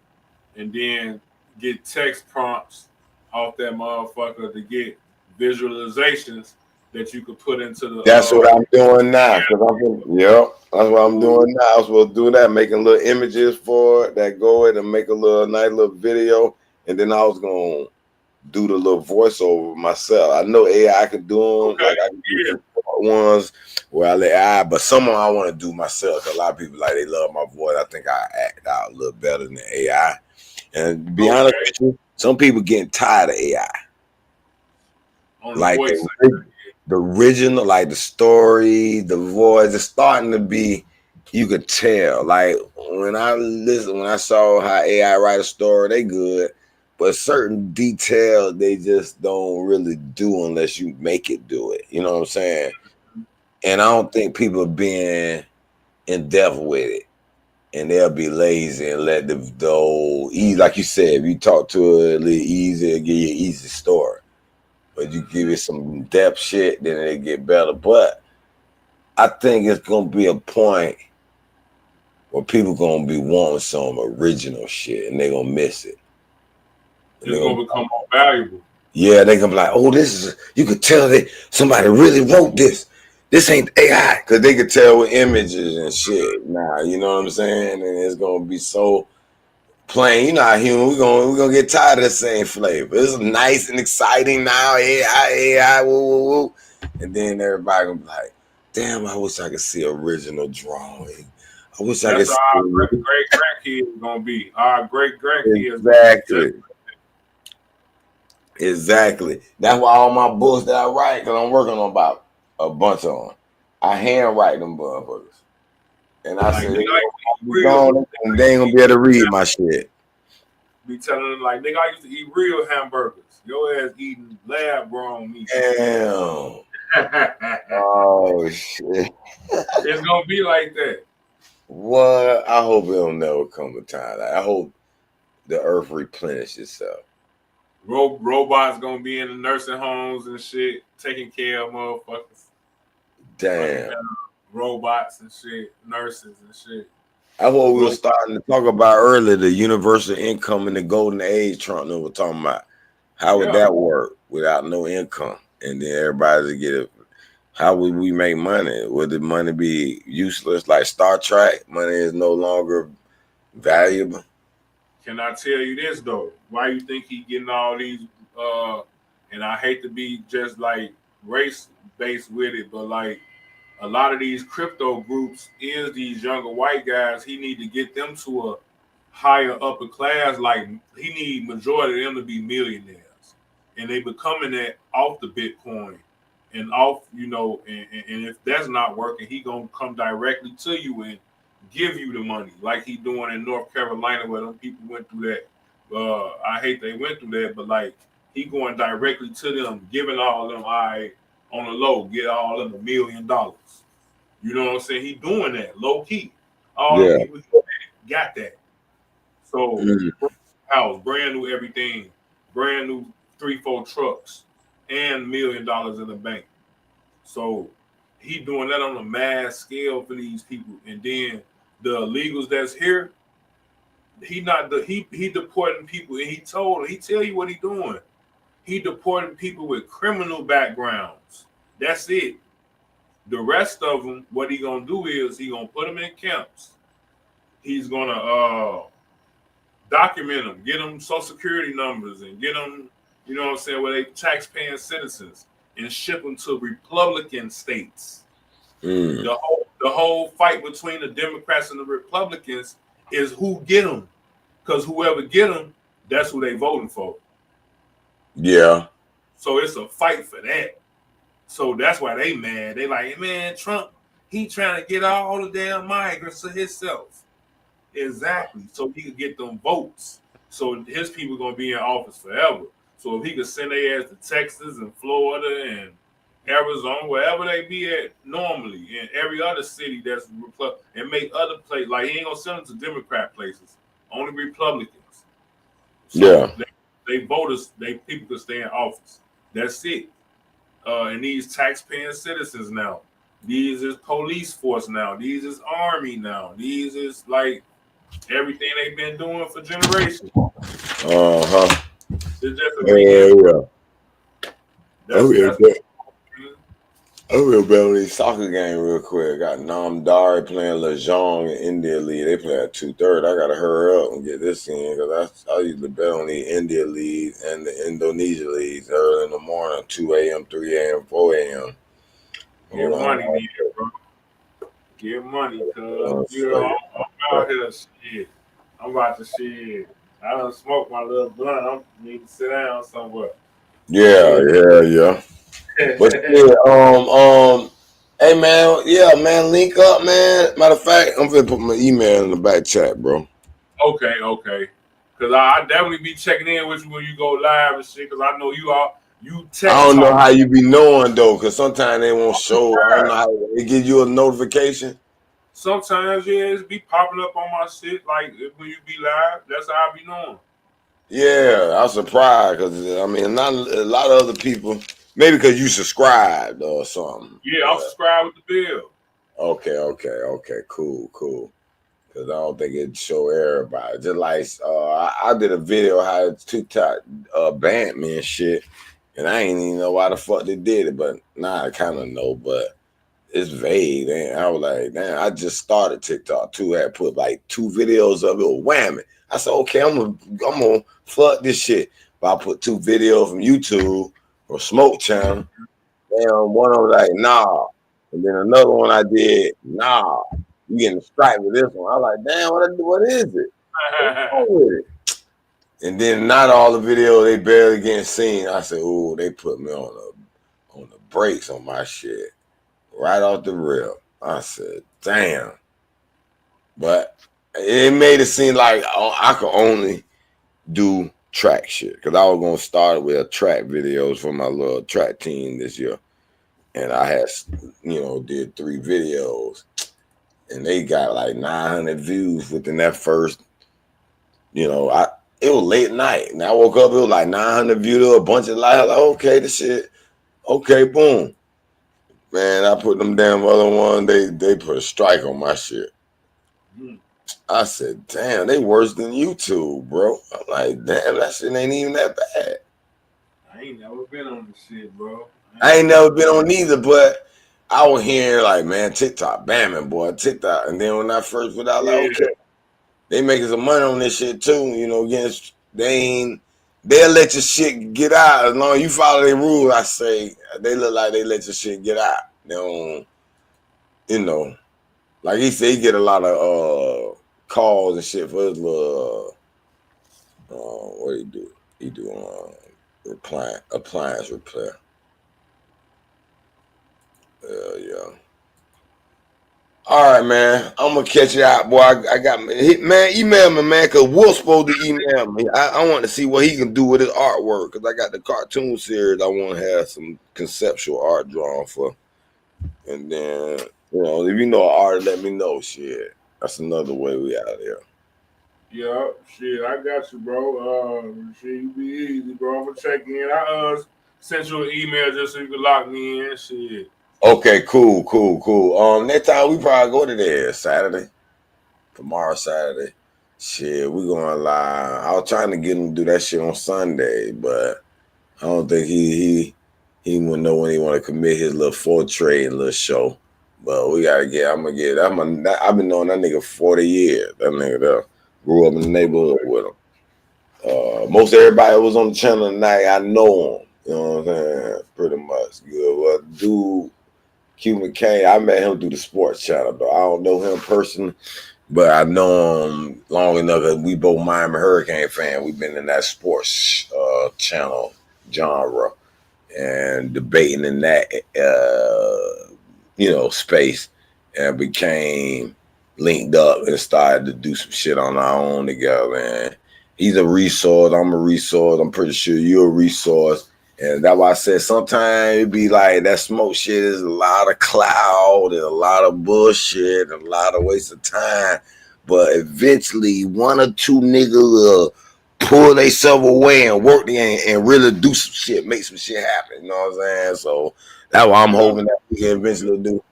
S15: and then get text prompts off that motherfucker to get visualizations that you could put into the
S1: That's what I'm doing now. That's what I'm doing now. I was supposed to do that, making little images for it that go in and make a little nice little video. And then I was gonna do the little voiceover myself. I know AI can do them, like I can do some ones where I let AI, but some of them I want to do myself. A lot of people they love my voice. I think I act out a little better than AI. And to be honest with you, some people getting tired of AI. Like the original, like the story, the voice, it's starting to be, you could tell. Like when I saw how AI write a story, they good. But certain details they just don't really do unless you make it do it. You know what I'm saying? And I don't think people are being in depth with it. And they'll be lazy and let the old easy, like you said, if you talk to it a little easy, it'll give you an easy story. But you give it some depth shit, then it'll get better. But I think it's gonna be a point where people gonna be wanting some original shit and they're gonna miss it.
S15: It's gonna become more valuable.
S1: Yeah, they gonna be like, oh, this is, you could tell that somebody really wrote this. This ain't AI, because they could tell with images and shit. Nah, you know what I'm saying? And it's gonna be so plain. You know how human, we're gonna get tired of the same flavor. It's nice and exciting now, AI, woo, woo, woo. And then everybody gonna be like, damn, I wish I could see original drawing. I wish I could
S15: That's
S1: see
S15: our great grandkids gonna be. Our great grandkids.
S1: Exactly. That's why all my books that I write, because I'm working on about a bunch of them. I handwrite them motherfuckers. And I said, they ain't gonna be able to read my shit.
S15: Be telling them like, nigga, I used to eat real hamburgers. Your ass eating lab grown meat.
S1: Damn. Oh shit.
S15: It's gonna be like that.
S1: What? I hope it'll never come a time. I hope the earth replenish itself.
S15: Robots gonna be in the nursing homes and shit, taking care of motherfuckers.
S1: Damn.
S15: Robots and shit, nurses and shit.
S1: That's what we were starting to talk about earlier, the universal income and the golden age Trump were talking about. How would that work without no income? And then everybody get it. How would we make money? Would the money be useless like Star Trek? Money is no longer valuable.
S15: Can I tell you this though? Why you think he getting all these and I hate to be just like race based with it, but like a lot of these crypto groups is these younger white guys. He need to get them to a higher upper class. Like he need majority of them to be millionaires, and they becoming that off the Bitcoin and off, you know. And if that's not working, he gonna come directly to you and give you the money, like he doing in North Carolina, where them people went through that. I hate they went through that, but like he going directly to them, giving all of them, all right, on the low, get all of them $1 million. You know what I'm saying? He doing that low key. All the people got that. So house, brand new everything, brand new 3-4 trucks, and $1 million in the bank. So he doing that on a mass scale for these people. And then the illegals that's here, he deporting people, and he tell you what he doing. He deporting people with criminal backgrounds. That's it. The rest of them, what he gonna do is he gonna put them in camps. He's gonna document them, get them social security numbers, and get them, you know what I'm saying, where they tax-paying citizens, and ship them to Republican states. The whole fight between the Democrats and the Republicans is who get them, because whoever get them, that's who they voting for.
S1: Yeah.
S15: So it's a fight for that. So that's why they mad. They like, man, Trump, he trying to get all the damn migrants to himself. Exactly. So he could get them votes. So his people gonna be in office forever. So if he could send their ass to Texas and Florida and Arizona, wherever they be at normally, in every other city that's and make other places, like he ain't gonna send them to Democrat places, only Republicans. So they voters, people could stay in office. That's it. And these tax-paying citizens now, these is police force now, these is army now, these is like everything they've been doing for generations. It's just
S1: I will bet on this soccer game real quick. Got Namdari playing Lajong in India League. They play at 2:30. I gotta hurry up and get this in because I usually bet on the India League and the Indonesia leagues early in the morning, 2 a.m., 3 a.m., 4 a.m.
S15: Get money, bro. Get money, cuz you know I'm out here. Shit, I'm about to shit. I done smoked my little blunt. I need to sit down somewhere.
S1: Yeah. But hey man, link up, man. Matter of fact, I'm gonna put my email in the back chat, bro.
S15: Okay. Cause I definitely be checking in with you when you go live and shit. Cause I know you text.
S1: I don't know how you be knowing though, cause sometimes they won't show. I don't know how they give you a notification.
S15: Sometimes it's be popping up on my shit like when you be live. That's how I be knowing.
S1: Yeah, I'm surprised because I mean, not a lot of other people. Maybe because you subscribed or something.
S15: Yeah, I'm subscribed with the bill.
S1: Okay, cool. Because I don't think it'd show everybody. Just like I did a video how TikTok banned me and shit, and I ain't even know why the fuck they did it, but now I kind of know, but it's vague. And I was like, damn, I just started TikTok too. I had put like 2 videos of it, whammy. I said, okay, I'm gonna fuck this shit. But I put 2 videos from YouTube or Smoke Channel. Damn, one of them like, nah. And then another one I did, nah. You getting strike with this one. I was like, damn, what is it? What's wrong with it? And then not all the videos, they barely getting seen. I said, ooh, they put me on the brakes on my shit. Right off the rip. I said, damn. But it made it seem like I could only do track shit, because I was gonna start with track videos for my little track team this year, and I had did 3 videos, and they got like 900 views within that first. It was late night, and I woke up, it was like 900 views, a bunch of likes. Like, okay, this shit, okay, boom, man. I put them damn other one. They put a strike on my shit. I said, damn, they worse than YouTube, bro. I'm like, damn, that shit ain't even that bad.
S15: I ain't never been on this shit, bro.
S1: I ain't never been on either, but I was hearing like, man, TikTok, bamming, boy, TikTok. And then when I first put out, like, okay, they making some money on this shit too. They'll let your shit get out as long as you follow their rules. I say they look like they let your shit get out. They don't you know, like he said, he get a lot of calls and shit for his little what he do? He do appliance repair. Yeah. All right, man. I'm gonna catch you out, boy. I got man. Email me, man, cause Wolf's supposed to email me. I want to see what he can do with his artwork, cause I got the cartoon series. I want to have some conceptual art drawn for, and then you know, if you know art, let me know. Shit, that's another way we out here.
S15: Yeah, shit, I got you, bro. Shit, you be easy, bro. I'm gonna check in. I sent you an email just so you can lock me in. Shit.
S1: Okay, cool. Next time we probably go to there Saturday. Tomorrow, Saturday. Shit, we going live. I was trying to get him to do that shit on Sunday, but I don't think he would know when he want to commit his little trade little show. But we gotta get. I've been knowing that nigga for 40 years. That nigga there grew up in the neighborhood with him. Most everybody was on the channel tonight. I know him. You know what I'm saying? Pretty much good. Well, dude. Q McCain, I met him through the sports channel, though. I don't know him personally, but I know him long enough that we both Miami Hurricane fans. We've been in that sports channel genre and debating in that space, and became linked up and started to do some shit on our own together. And he's a resource. I'm a resource. I'm pretty sure you're a resource. And that's why I said sometimes it be like that smoke shit is a lot of cloud and a lot of bullshit and a lot of waste of time. But eventually one or two niggas will pull themselves away and work and really do some shit, make some shit happen. You know what I'm saying? So that's what I'm hoping that we can eventually do.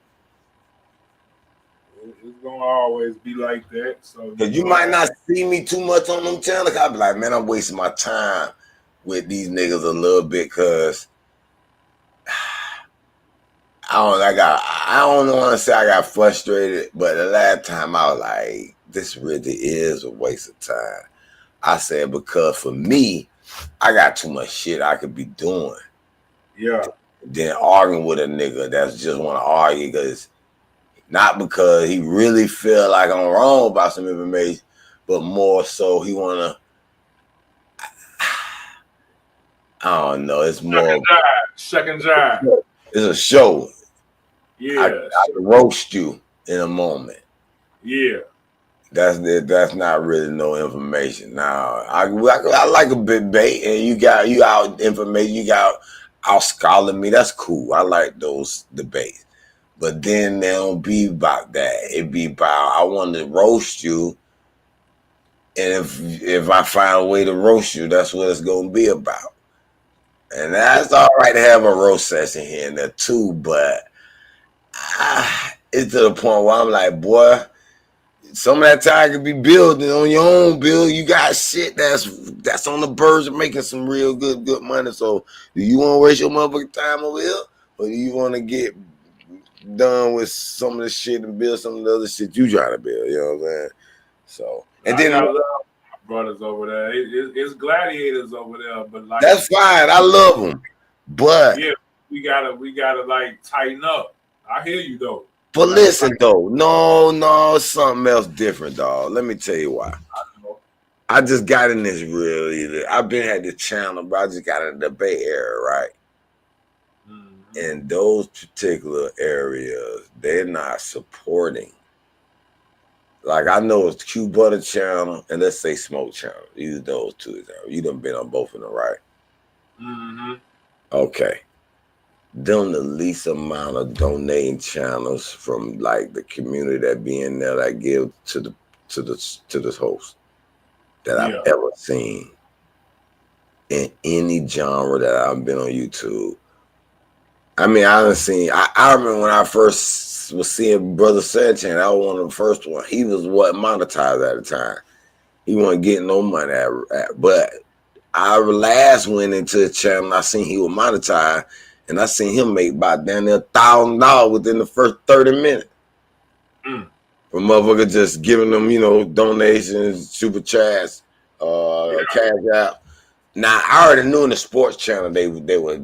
S15: It's gonna always be like that. So
S1: you might not see me too much on them channels. I'll be like, man, I'm wasting my time with these niggas a little bit, cause I don't want to say I got frustrated, but the last time I was like, this really is a waste of time. I said, because for me, I got too much shit I could be doing.
S15: Yeah.
S1: Then arguing with a nigga that's just want to argue, because not because he really feel like I'm wrong about some information, but more so he want to, I don't know. It's more
S15: second job.
S1: It's a show.
S15: Yeah,
S1: I can roast you in a moment.
S15: Yeah,
S1: that's not really no information. Now I like a bit bait, and you out information. You got out scholar me. That's cool. I like those debates, but then they don't be about that. It be about I want to roast you, and if I find a way to roast you, that's what it's gonna be about. And that's all right to have a roast session here and there too, but it's to the point where I'm like, boy, some of that time could be building on your own build. You got shit that's on the verge of making some real good money. So do you want to waste your motherfucking time over here? Or do you want to get done with some of the shit and build some of the other shit you trying to build? You know what I'm saying? So, and then
S15: I love brothers over there. It's gladiators over there, but like
S1: that's fine. I love them, but
S15: yeah, we gotta like tighten up. I hear you though.
S1: But listen though, no, something else different, dog. Let me tell you why. I just got in this I've been at the channel, but I just got in the Bay Area, right? In those particular areas, they're not supporting. Like I know it's Q Butter channel and let's say Smoke channel. Use those two examples. You done been on both of them, right?
S15: Mm-hmm.
S1: Okay. Them the least amount of donating channels from like the community that be in there that give to this host that I've ever seen in any genre that I've been on YouTube. I mean, I remember when I first was seeing Brother Sanchez, that was one of the first ones. He was monetized at the time. He wasn't getting no money but I last went into the channel and I seen he was monetized, and I seen him make about down there $1,000 within the first 30 minutes. From motherfucker just giving them, donations, super chats, cash out. Now I already knew in the sports channel they were,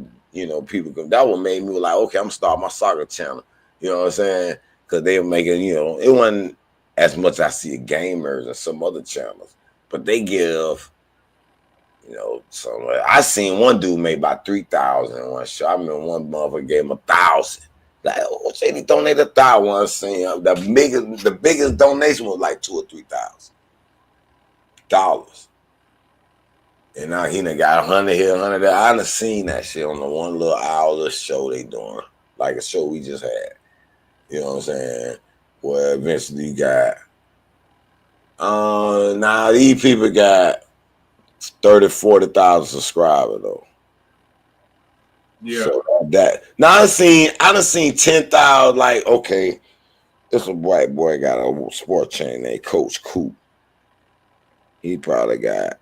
S1: people. That what made me like, okay, I'm gonna start my soccer channel. You know what I'm saying?
S17: because they were making, you know, it wasn't as much I see gamers and some other channels, but they give, you know, some. I seen one dude made about 3,000 in one show. I remember one motherfucker gave him 1,000. Like, oh, shit, he donated 1,000. I seen the biggest donation was like $2,000 or $3,000. And now he done got 100 here, 100 there. I done seen that shit on the one little hour show they doing, like a show we just had. You know what I'm saying? Where eventually you got, now these people got 30, 40,000 subscribers though.
S15: Yeah.
S17: So that now I done seen 10,000. Like, okay, this a white boy got a sports chain named Coach Coop. He probably got,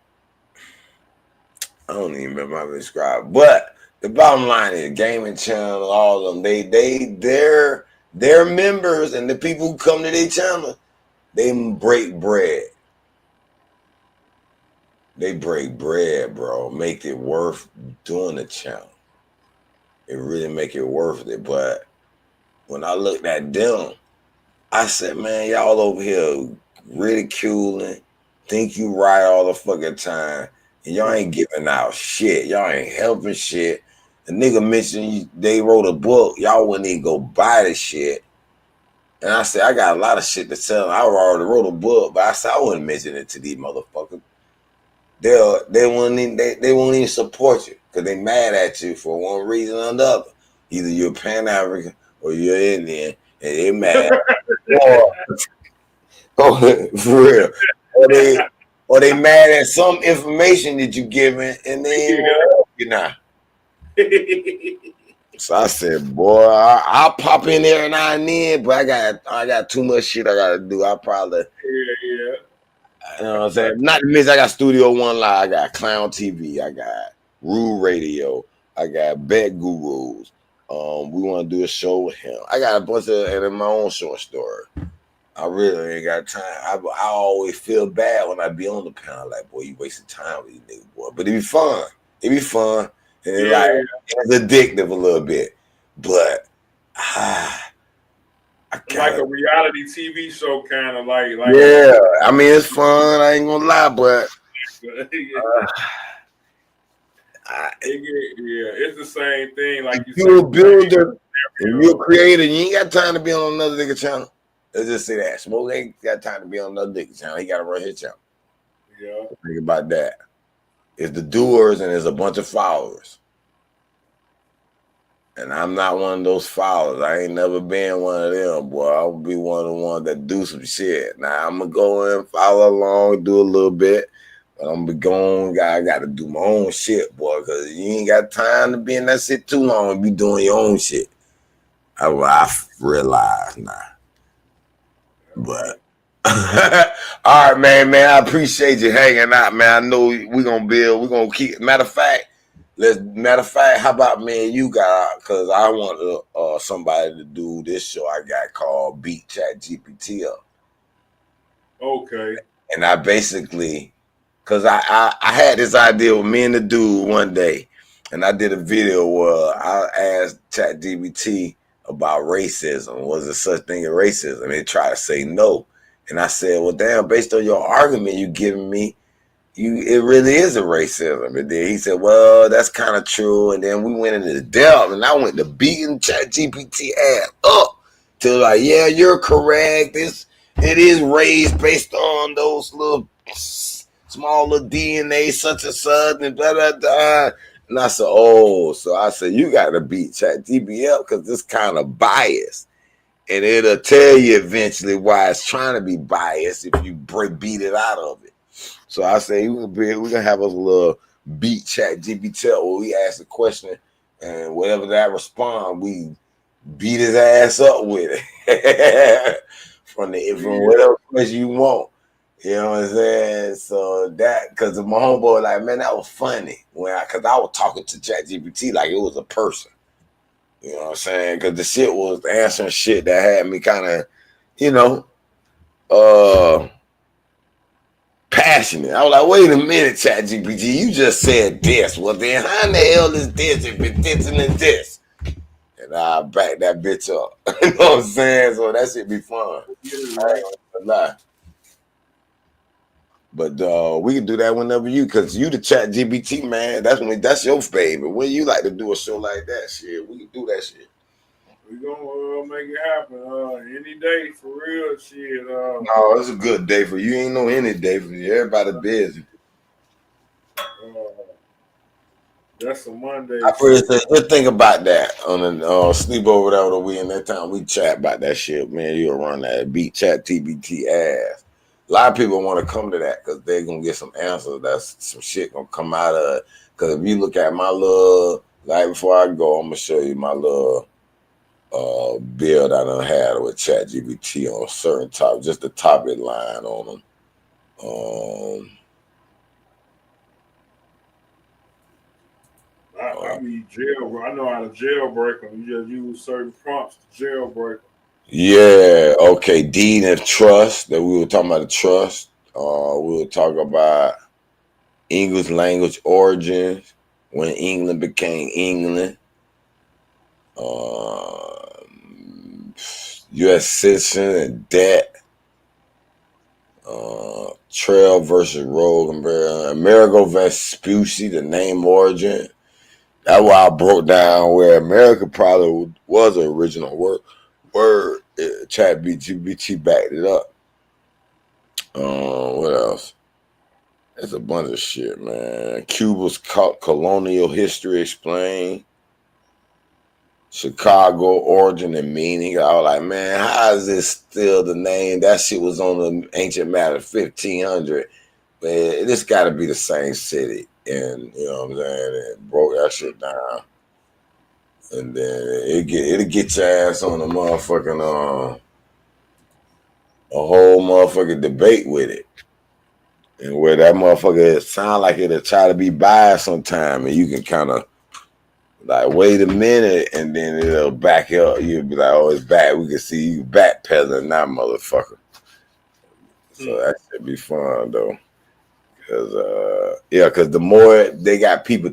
S17: I don't even remember how many subscribers. But the bottom line is, gaming channel, all of them, their members and the people who come to their channel, they break bread. They break bread, bro. Make it worth doing the channel. It really make it worth it. But when I looked at them, I said, man, y'all over here ridiculing, think you right all the fucking time, and y'all ain't giving out shit. Y'all ain't helping shit. The nigga mentioned they wrote a book. Y'all wouldn't even go buy the shit. And I said, I got a lot of shit to sell. I already wrote a book, but I said I wouldn't mention it to these motherfuckers. They won't even support you because they mad at you for one reason or another. Either you're Pan-African or you're Indian, and they mad. For real. Or they mad at some information that you giving, and they ain't help you now. So I said, boy, I'll pop in there and now and then, but I got too much shit I gotta do. I probably,
S15: Yeah.
S17: you know what I'm saying? Not to mention I got Studio One Live, I got Clown TV, I got Rule Radio, I got Bet Gurus. We want to do a show with him. I got a bunch of, and in my own short story. I really ain't got time. I always feel bad when I be on the panel, like, boy, you wasting time with these niggas, boy. But it be fun. It be fun. And it's addictive a little bit. But
S15: like a reality TV show, kind of like.
S17: Yeah, I mean, it's fun. I ain't gonna lie, but
S15: it's the same thing. Like
S17: you're a builder, and you're a creator. You ain't got time to be on another nigga channel. Let's just say that. Smoke ain't got time to be on another nigga channel. He got to run his channel.
S15: Yeah.
S17: Think about that. It's the doers and there's a bunch of followers. And I'm not one of those followers. I ain't never been one of them, boy. I'll be one of the ones that do some shit. Now I'm gonna go and follow along, do a little bit, but I'm gonna be going. I got to do my own shit, boy, because you ain't got time to be in that shit too long and be doing your own shit. I realize now. But all right, man, I appreciate you hanging out, man. I know we're gonna keep. Matter of fact, how about me and you got, because I want somebody to do this show I got called Beat ChatGPT Up.
S15: Okay.
S17: And I basically, because I had this idea with me and the dude one day, and I did a video where I asked ChatGPT about racism. Was there such thing as racism? They tried to say no. And I said, well, damn, based on your argument you giving me, it really is a racism. And then he said, well, that's kind of true. And then we went into the depth, and I went to beating ChatGPT ass up to like, yeah, you're correct. It is race based on those little small little DNA, such and such, and blah, blah, blah. And I said, you got to beat ChatGPT up because it's kind of biased. And it'll tell you eventually why it's trying to be biased if you beat it out of it. So I say we're gonna have us a little beat ChatGPT where we ask the question, and whatever that respond, we beat his ass up with it from whatever question you want. You know what I'm saying? So that, because my homeboy like, man, that was funny because I was talking to ChatGPT like it was a person. You know what I'm saying? Because the shit was answering shit that had me kind of, passionate. I was like, wait a minute, ChatGPT, you just said this. Well, then how in the hell is this if it's this and it's this? And and I back that bitch up. You know what I'm saying? So that shit be fun. I ain't gonna lie. But we can do that whenever cause you the Chat GBT man. That's your favorite. When you like to do a show like that, shit, we can do that shit.
S15: We gonna make it happen. Any day for real, shit.
S17: No, it's a good day for you. Ain't no any day for you. Everybody busy.
S15: That's a Monday.
S17: I just think about that on the sleep over there with the weekend. That time we chat about that shit, man. You'll run that beat Chat TBT ass. A lot of people want to come to that because they're gonna get some answers. That's some shit gonna come out of it. Because if you look at my little, like before I go, I'm gonna show you my little build I done had with Chat GBT on certain topics, just the topic line on them.
S15: I mean, I know how to jailbreak them. You just use certain prompts to jailbreak them.
S17: Yeah, okay. Deed of trust that we were talking about the trust. We were talking about English language origins when England became England. U.S. citizen and debt. Trail versus Rogue Amerigo Vespucci, the name origin. That's why I broke down where America probably was the original word. Chat GBT backed it up. What else? There's a bunch of shit, man. Cuba's colonial history explained. Chicago origin and meaning. I was like, man, how is this still the name? That shit was on the Ancient Matter 1500. Man, this got to be the same city. And you know what I'm saying? It broke that shit down. And then it'll get your ass on the motherfucking a whole motherfucking debate with it. And where that motherfucker sound like it'll try to be biased sometime, and you can kind of like wait a minute, and then it'll back up. You'll be like, "Oh, it's back. We can see you backpedaling now, motherfucker." So that should be fun though, because the more they got people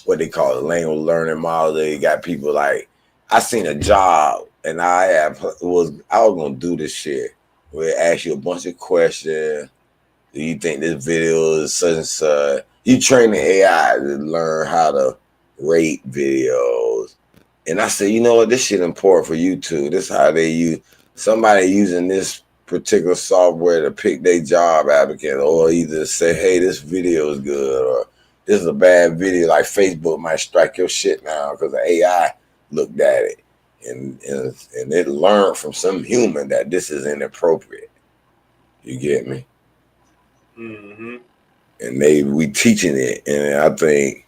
S17: what they call it, language learning model. They got people like I seen a job, and I was gonna do this shit where it asks you a bunch of questions. Do you think this video is such and such? You train the AI to learn how to rate videos. And I said, you know what? This shit important for YouTube. This is how they use somebody using this particular software to pick their job applicant, or either say, hey, this video is good, or this is a bad video. Like Facebook might strike your shit now because the AI looked at it and it learned from some human that this is inappropriate. You get me?
S15: Mm-hmm.
S17: And we teaching it, and I think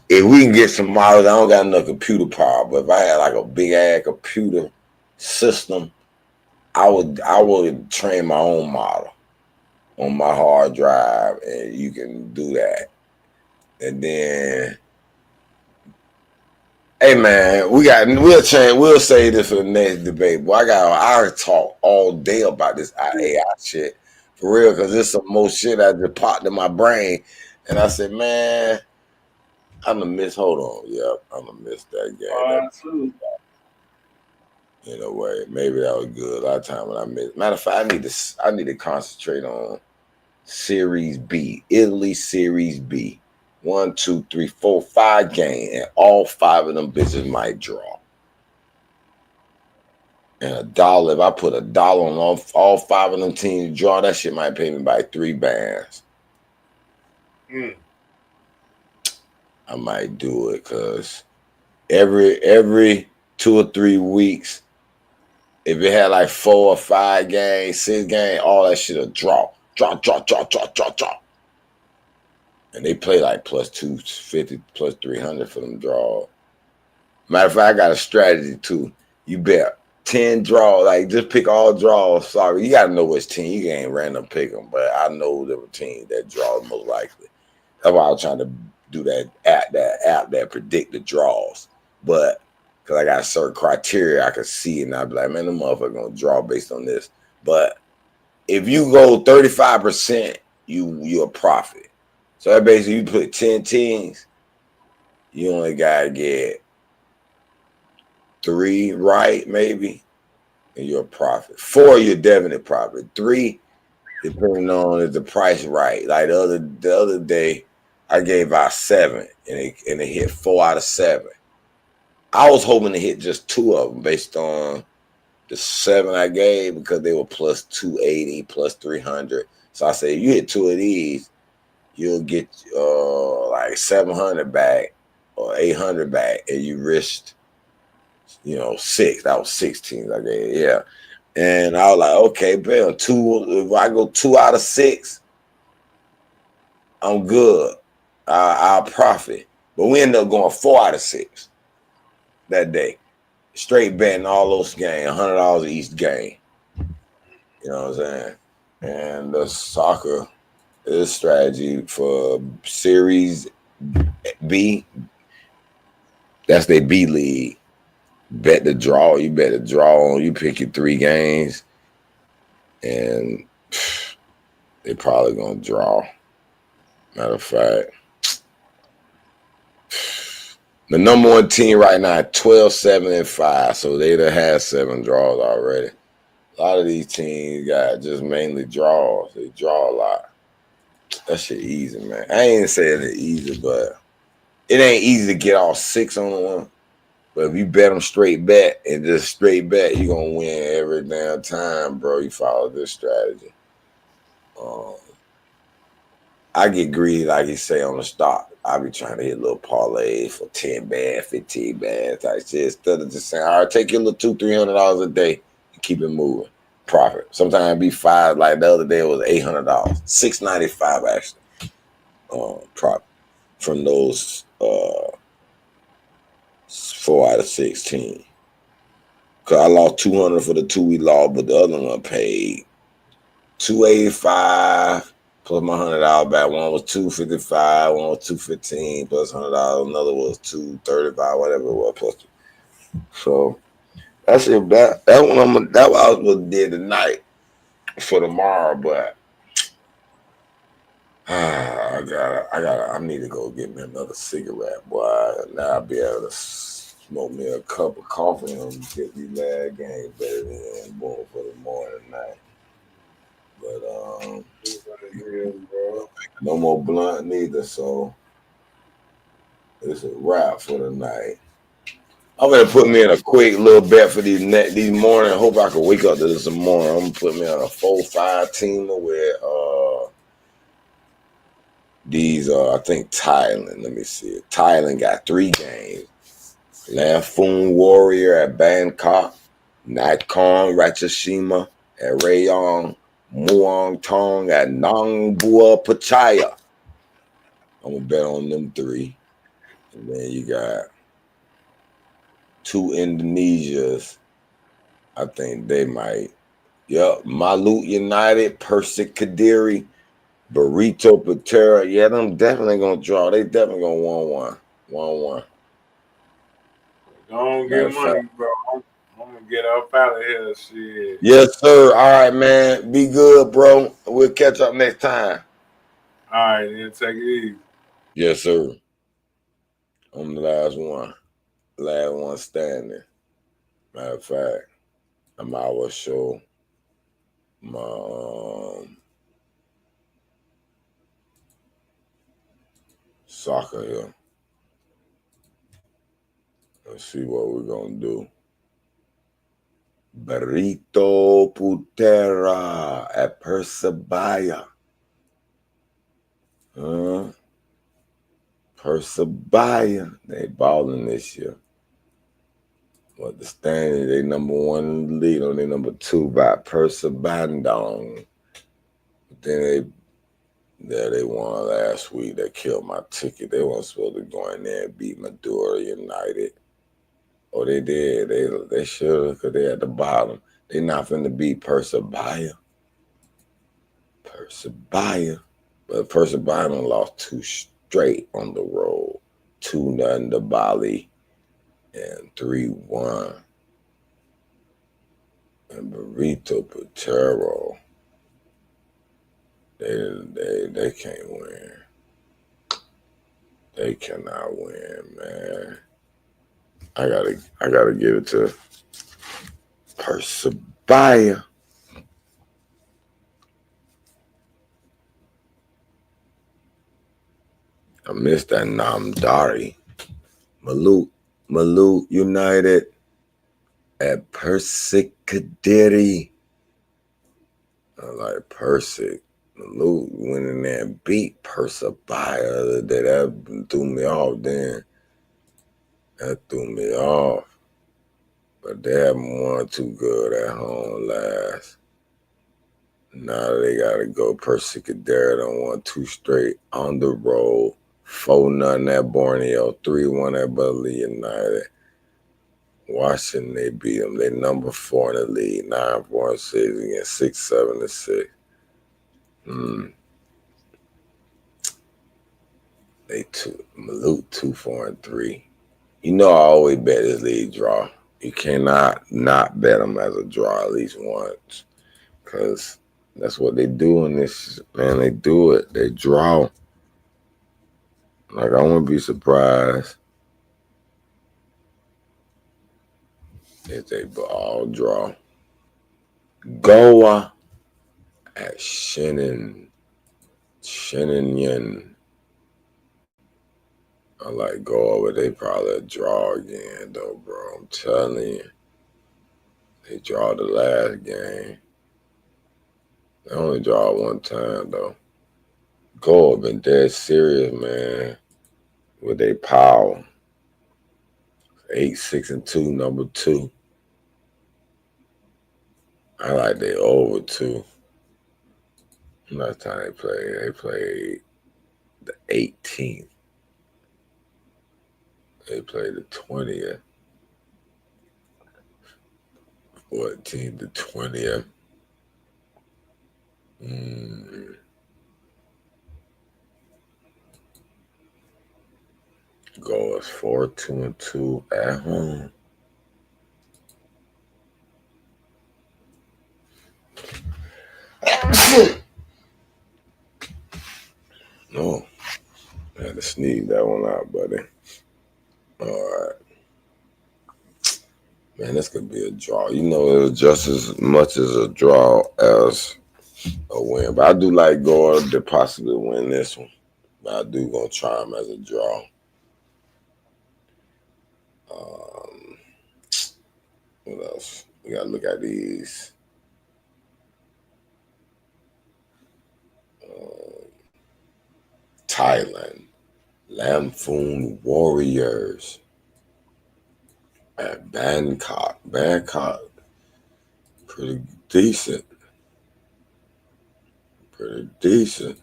S17: if we can get some models, I don't got enough computer power, but if I had like a big ass computer system, I would train my own model on my hard drive, and you can do that. And then, hey man, we'll say this for the next debate. Boy, I talk all day about this AI shit. For real, because there's some more shit that just popped in my brain. And I said, man, I'm gonna miss, hold on. Yep, I'm gonna miss that game. In a way, maybe that was good. A lot of time when I missed. Matter of fact, I need to concentrate on Series B, Italy Series B. 1, 2, 3, 4, 5 games, and all 5 of them bitches might draw. And $1, if I put $1 on all 5 of them teams to draw, that shit might pay me by 3 bands. I might do it because every 2 or 3 weeks, if it had like 4 or 5 games, 6 games, all that shit'll draw. Draw. And they play like plus 250, plus 300 for them draws. Matter of fact, I got a strategy too. You bet 10 draws, like just pick all draws. Sorry, you gotta know which team. You can't random pick them, but I know the team that draws most likely. That's why I was trying to do that app that predict the draws. But because I got certain criteria I could see, and I'd be like, man, the motherfucker gonna draw based on this. But if you go 35%, you're a profit. So that basically you put 10 teams, you only gotta get 3 right, maybe, and you're a profit. 4, you're definitely profit. 3, depending on if the price right. Like the other day, I gave out 7, and it hit 4 out of 7. I was hoping to hit just 2 of them based on the 7 I gave because they were plus 280, plus 300. So I said, if you hit 2 of these, you'll get like 700 back or 800 back, and you risked, 6. That was 16 I gave, yeah. And I was like, okay, Bill, 2. If I go 2 out of 6, I'm good. I'll profit. But we ended up going 4 out of 6 that day. Straight betting all those games, $100 each game. You know what I'm saying? And the soccer is strategy for Series B. That's their B league. Bet the draw. You bet the draw on. You pick your 3 games, and they probably gonna draw. Matter of fact, the number 1 team right now, 12-7-5. So they done had 7 draws already. A lot of these teams got just mainly draws. They draw a lot. That shit easy, man. I ain't saying it's easy, but it ain't easy to get all 6 on one. But if you bet them straight bet and just straight bet, you're going to win every damn time, bro. You follow this strategy. I get greedy, like you say, on the stock. I be trying to hit little parlays for 10 bad, 15 bad type shit. Instead of just saying, all right, take your little $200-$300 a day and keep it moving. Profit. Sometimes it be 5, like the other day it was $800. $695 actually. Profit from those 4 out of 16. Cause I lost 200 for the 2 we lost, but the other one paid $285 plus my $100 back. One was $255, one was $215 plus $100. Another was $235, whatever it was plus. So that's it. That one that was what I did tonight for tomorrow, but I need to go get me another cigarette, boy. Now I'll be able to smoke me a cup of coffee and get these last games better than boom for the morning night. But no more blunt neither, so it's a wrap for the night. I'm gonna put me in a quick little bet for these morning. Hope I can wake up to this tomorrow. I'm gonna put me on a 4-5 team with these I think Thailand. Let me see. Thailand got 3 games. Lamphun Warrior at Bangkok, Nakhon Ratchasima at Rayong, Muang Thong at Nong Bua Pachaya. I'm gonna bet on them 3. And then you got 2 Indonesias. I think they might. Yep, Malut United, Persik Kediri, Burrito Patera. Yeah, them definitely gonna draw. They definitely gonna 1-1. 1-1.
S15: Don't get money, bro. I'm gonna get up out of here. Shit.
S17: Yes, sir. All right, man. Be good, bro. We'll catch up next time.
S15: All right, then take it easy.
S17: Yes, sir. I'm the last one. Last one standing. Matter of fact, I'm our show. My soccer here. Let's see what we're gonna do. Burrito Putera at Persebaya. Persebaya. They balling this year. What the standing? They number 1 in the league. Or they number 2 by Persebandong. But then they won last week. They killed my ticket. They weren't supposed to go in there and beat Madura United. Oh, they did. They should have, because they at the bottom. They not finna beat Persebaya. Persebaya. But Persebaya done lost 2 straight on the road. 2-0 to Bali and 3-1. And Burrito Patero. They can't win. They cannot win, man. I gotta give it to Persebaya. I missed that Namdari. Malut United at Persikadiri. I like Persik. Malut went in there and beat Persebaya the other day. That threw me off then. That threw me off. But they haven't won too good at home last. Now they gotta go. Persikadiri done won 2 straight on the road. 4-0 at Borneo, 3-1 at Butler United. Washington, they beat them. They number 4 in the league, 9-4-6 against 6-7-6. They Malute 2-4-3. You know I always bet this league draw. You cannot not bet them as a draw at least once, because that's what they do in this, man. They do it. They draw. Like, I wouldn't be surprised if they all draw. Goa at Shenan Yen. I like Goa, but they probably draw again, though, bro. I'm telling you. They draw the last game. They only draw one time, though. Goa been dead serious, man, with their power. 8-6-2, number 2. I like they over 2. Last time they played the 18th. They played the 20th. 14th to 20th. Goes 4-2-2 at home. No, I had to sneeze that one out, buddy. All right. Man, this could be a draw. You know, it was just as much as a draw as a win. But I do like Goa to possibly win this one. But I do gonna try them as a draw. What else? We gotta look at these. Thailand, Lamphun Warriors at Bangkok. Bangkok, pretty decent. Pretty decent.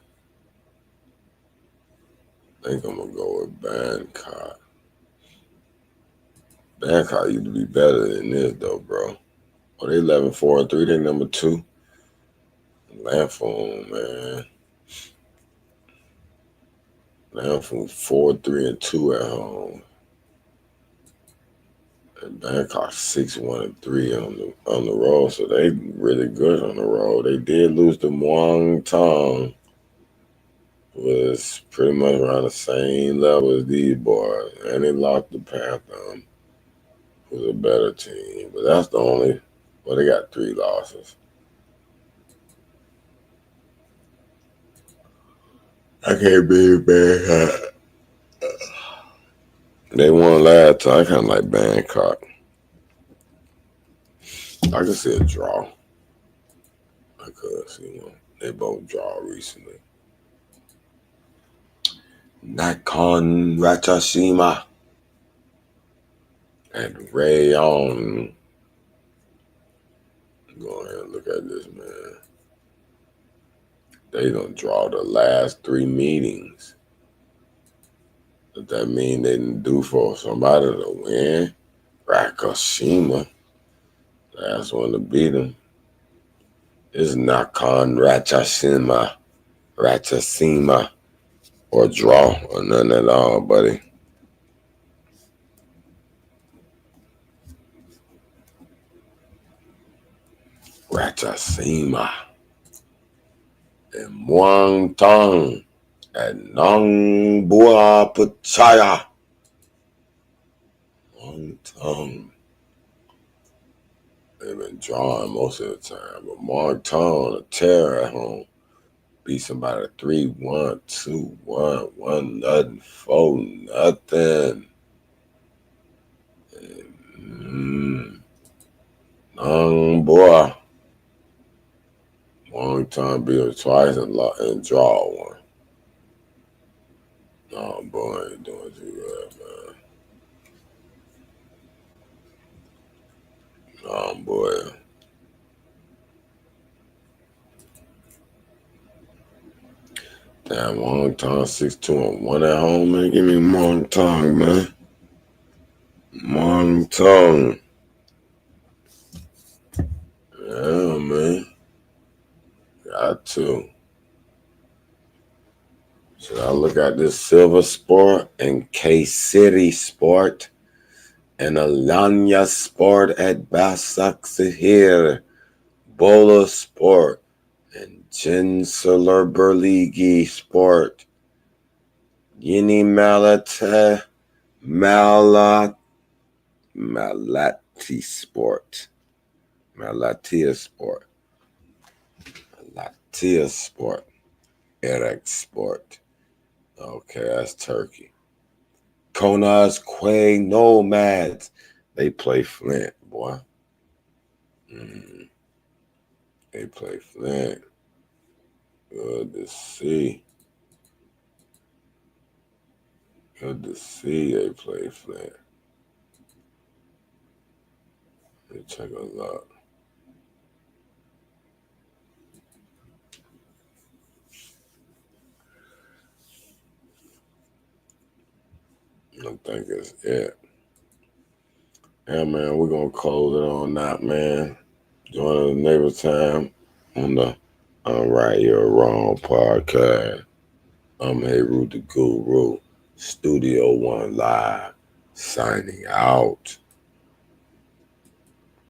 S17: I think I'm gonna go with Bangkok. Bangkok used to be better than this, though, bro. Oh, they 11-4-3. They number 2. Lamphun, man. Lamphun 4-3-2 at home. And Bangkok 6-1-3 on the road. So they really good on the road. They did lose to Muang Thong. Was pretty much around the same level as these boys. And they lost to Panthers, who's a better team. But that's the only, well, they got 3 losses. I can't be Bangkok. They won last time. I kind of like Bangkok. I could see a draw. I could see one. They both draw recently. Nakhon Ratchasima and Rayon. Go ahead and look at this, man. They don't draw the last 3 meetings. Does that mean they didn't do for somebody to win? Rakashima, last one to beat them. It's Nakhon Ratchasima, or draw, or none at all, buddy. Ratchasima and Muang Thong and Nong Bua Pachaya. Long Tone. They've been drawing most of the time, but Mark Tone, a terror at home. Beat somebody 3-1, 2-1, 1-0, 4-0. Boy. Long time beat him twice and draw one. No, boy, ain't doing too good, man. No, boy. Damn, Long Tong 6-2-1 at home, man. Give me Long Tong, man. Long Tong. Yeah, man. Got to. Should I look at this Silver Sport and K-City Sport and Alanya Sport at Basaksehir, Bola Sport and Jinsular Berligi Sport, Yini Malati Sport, Malatia Sport, Malatia Sport, Eric Sport. Okay, that's Turkey. Konas Quay Nomads. They play Flint, boy. They play Flint. Good to see. Good to see they play Flint. Let me check a lot. I think it's it. Yeah, man, we're going to close it on that, man. Join us neighbor time on the Right You're Wrong podcast. I'm Heru the Guru, Studio One Live, signing out.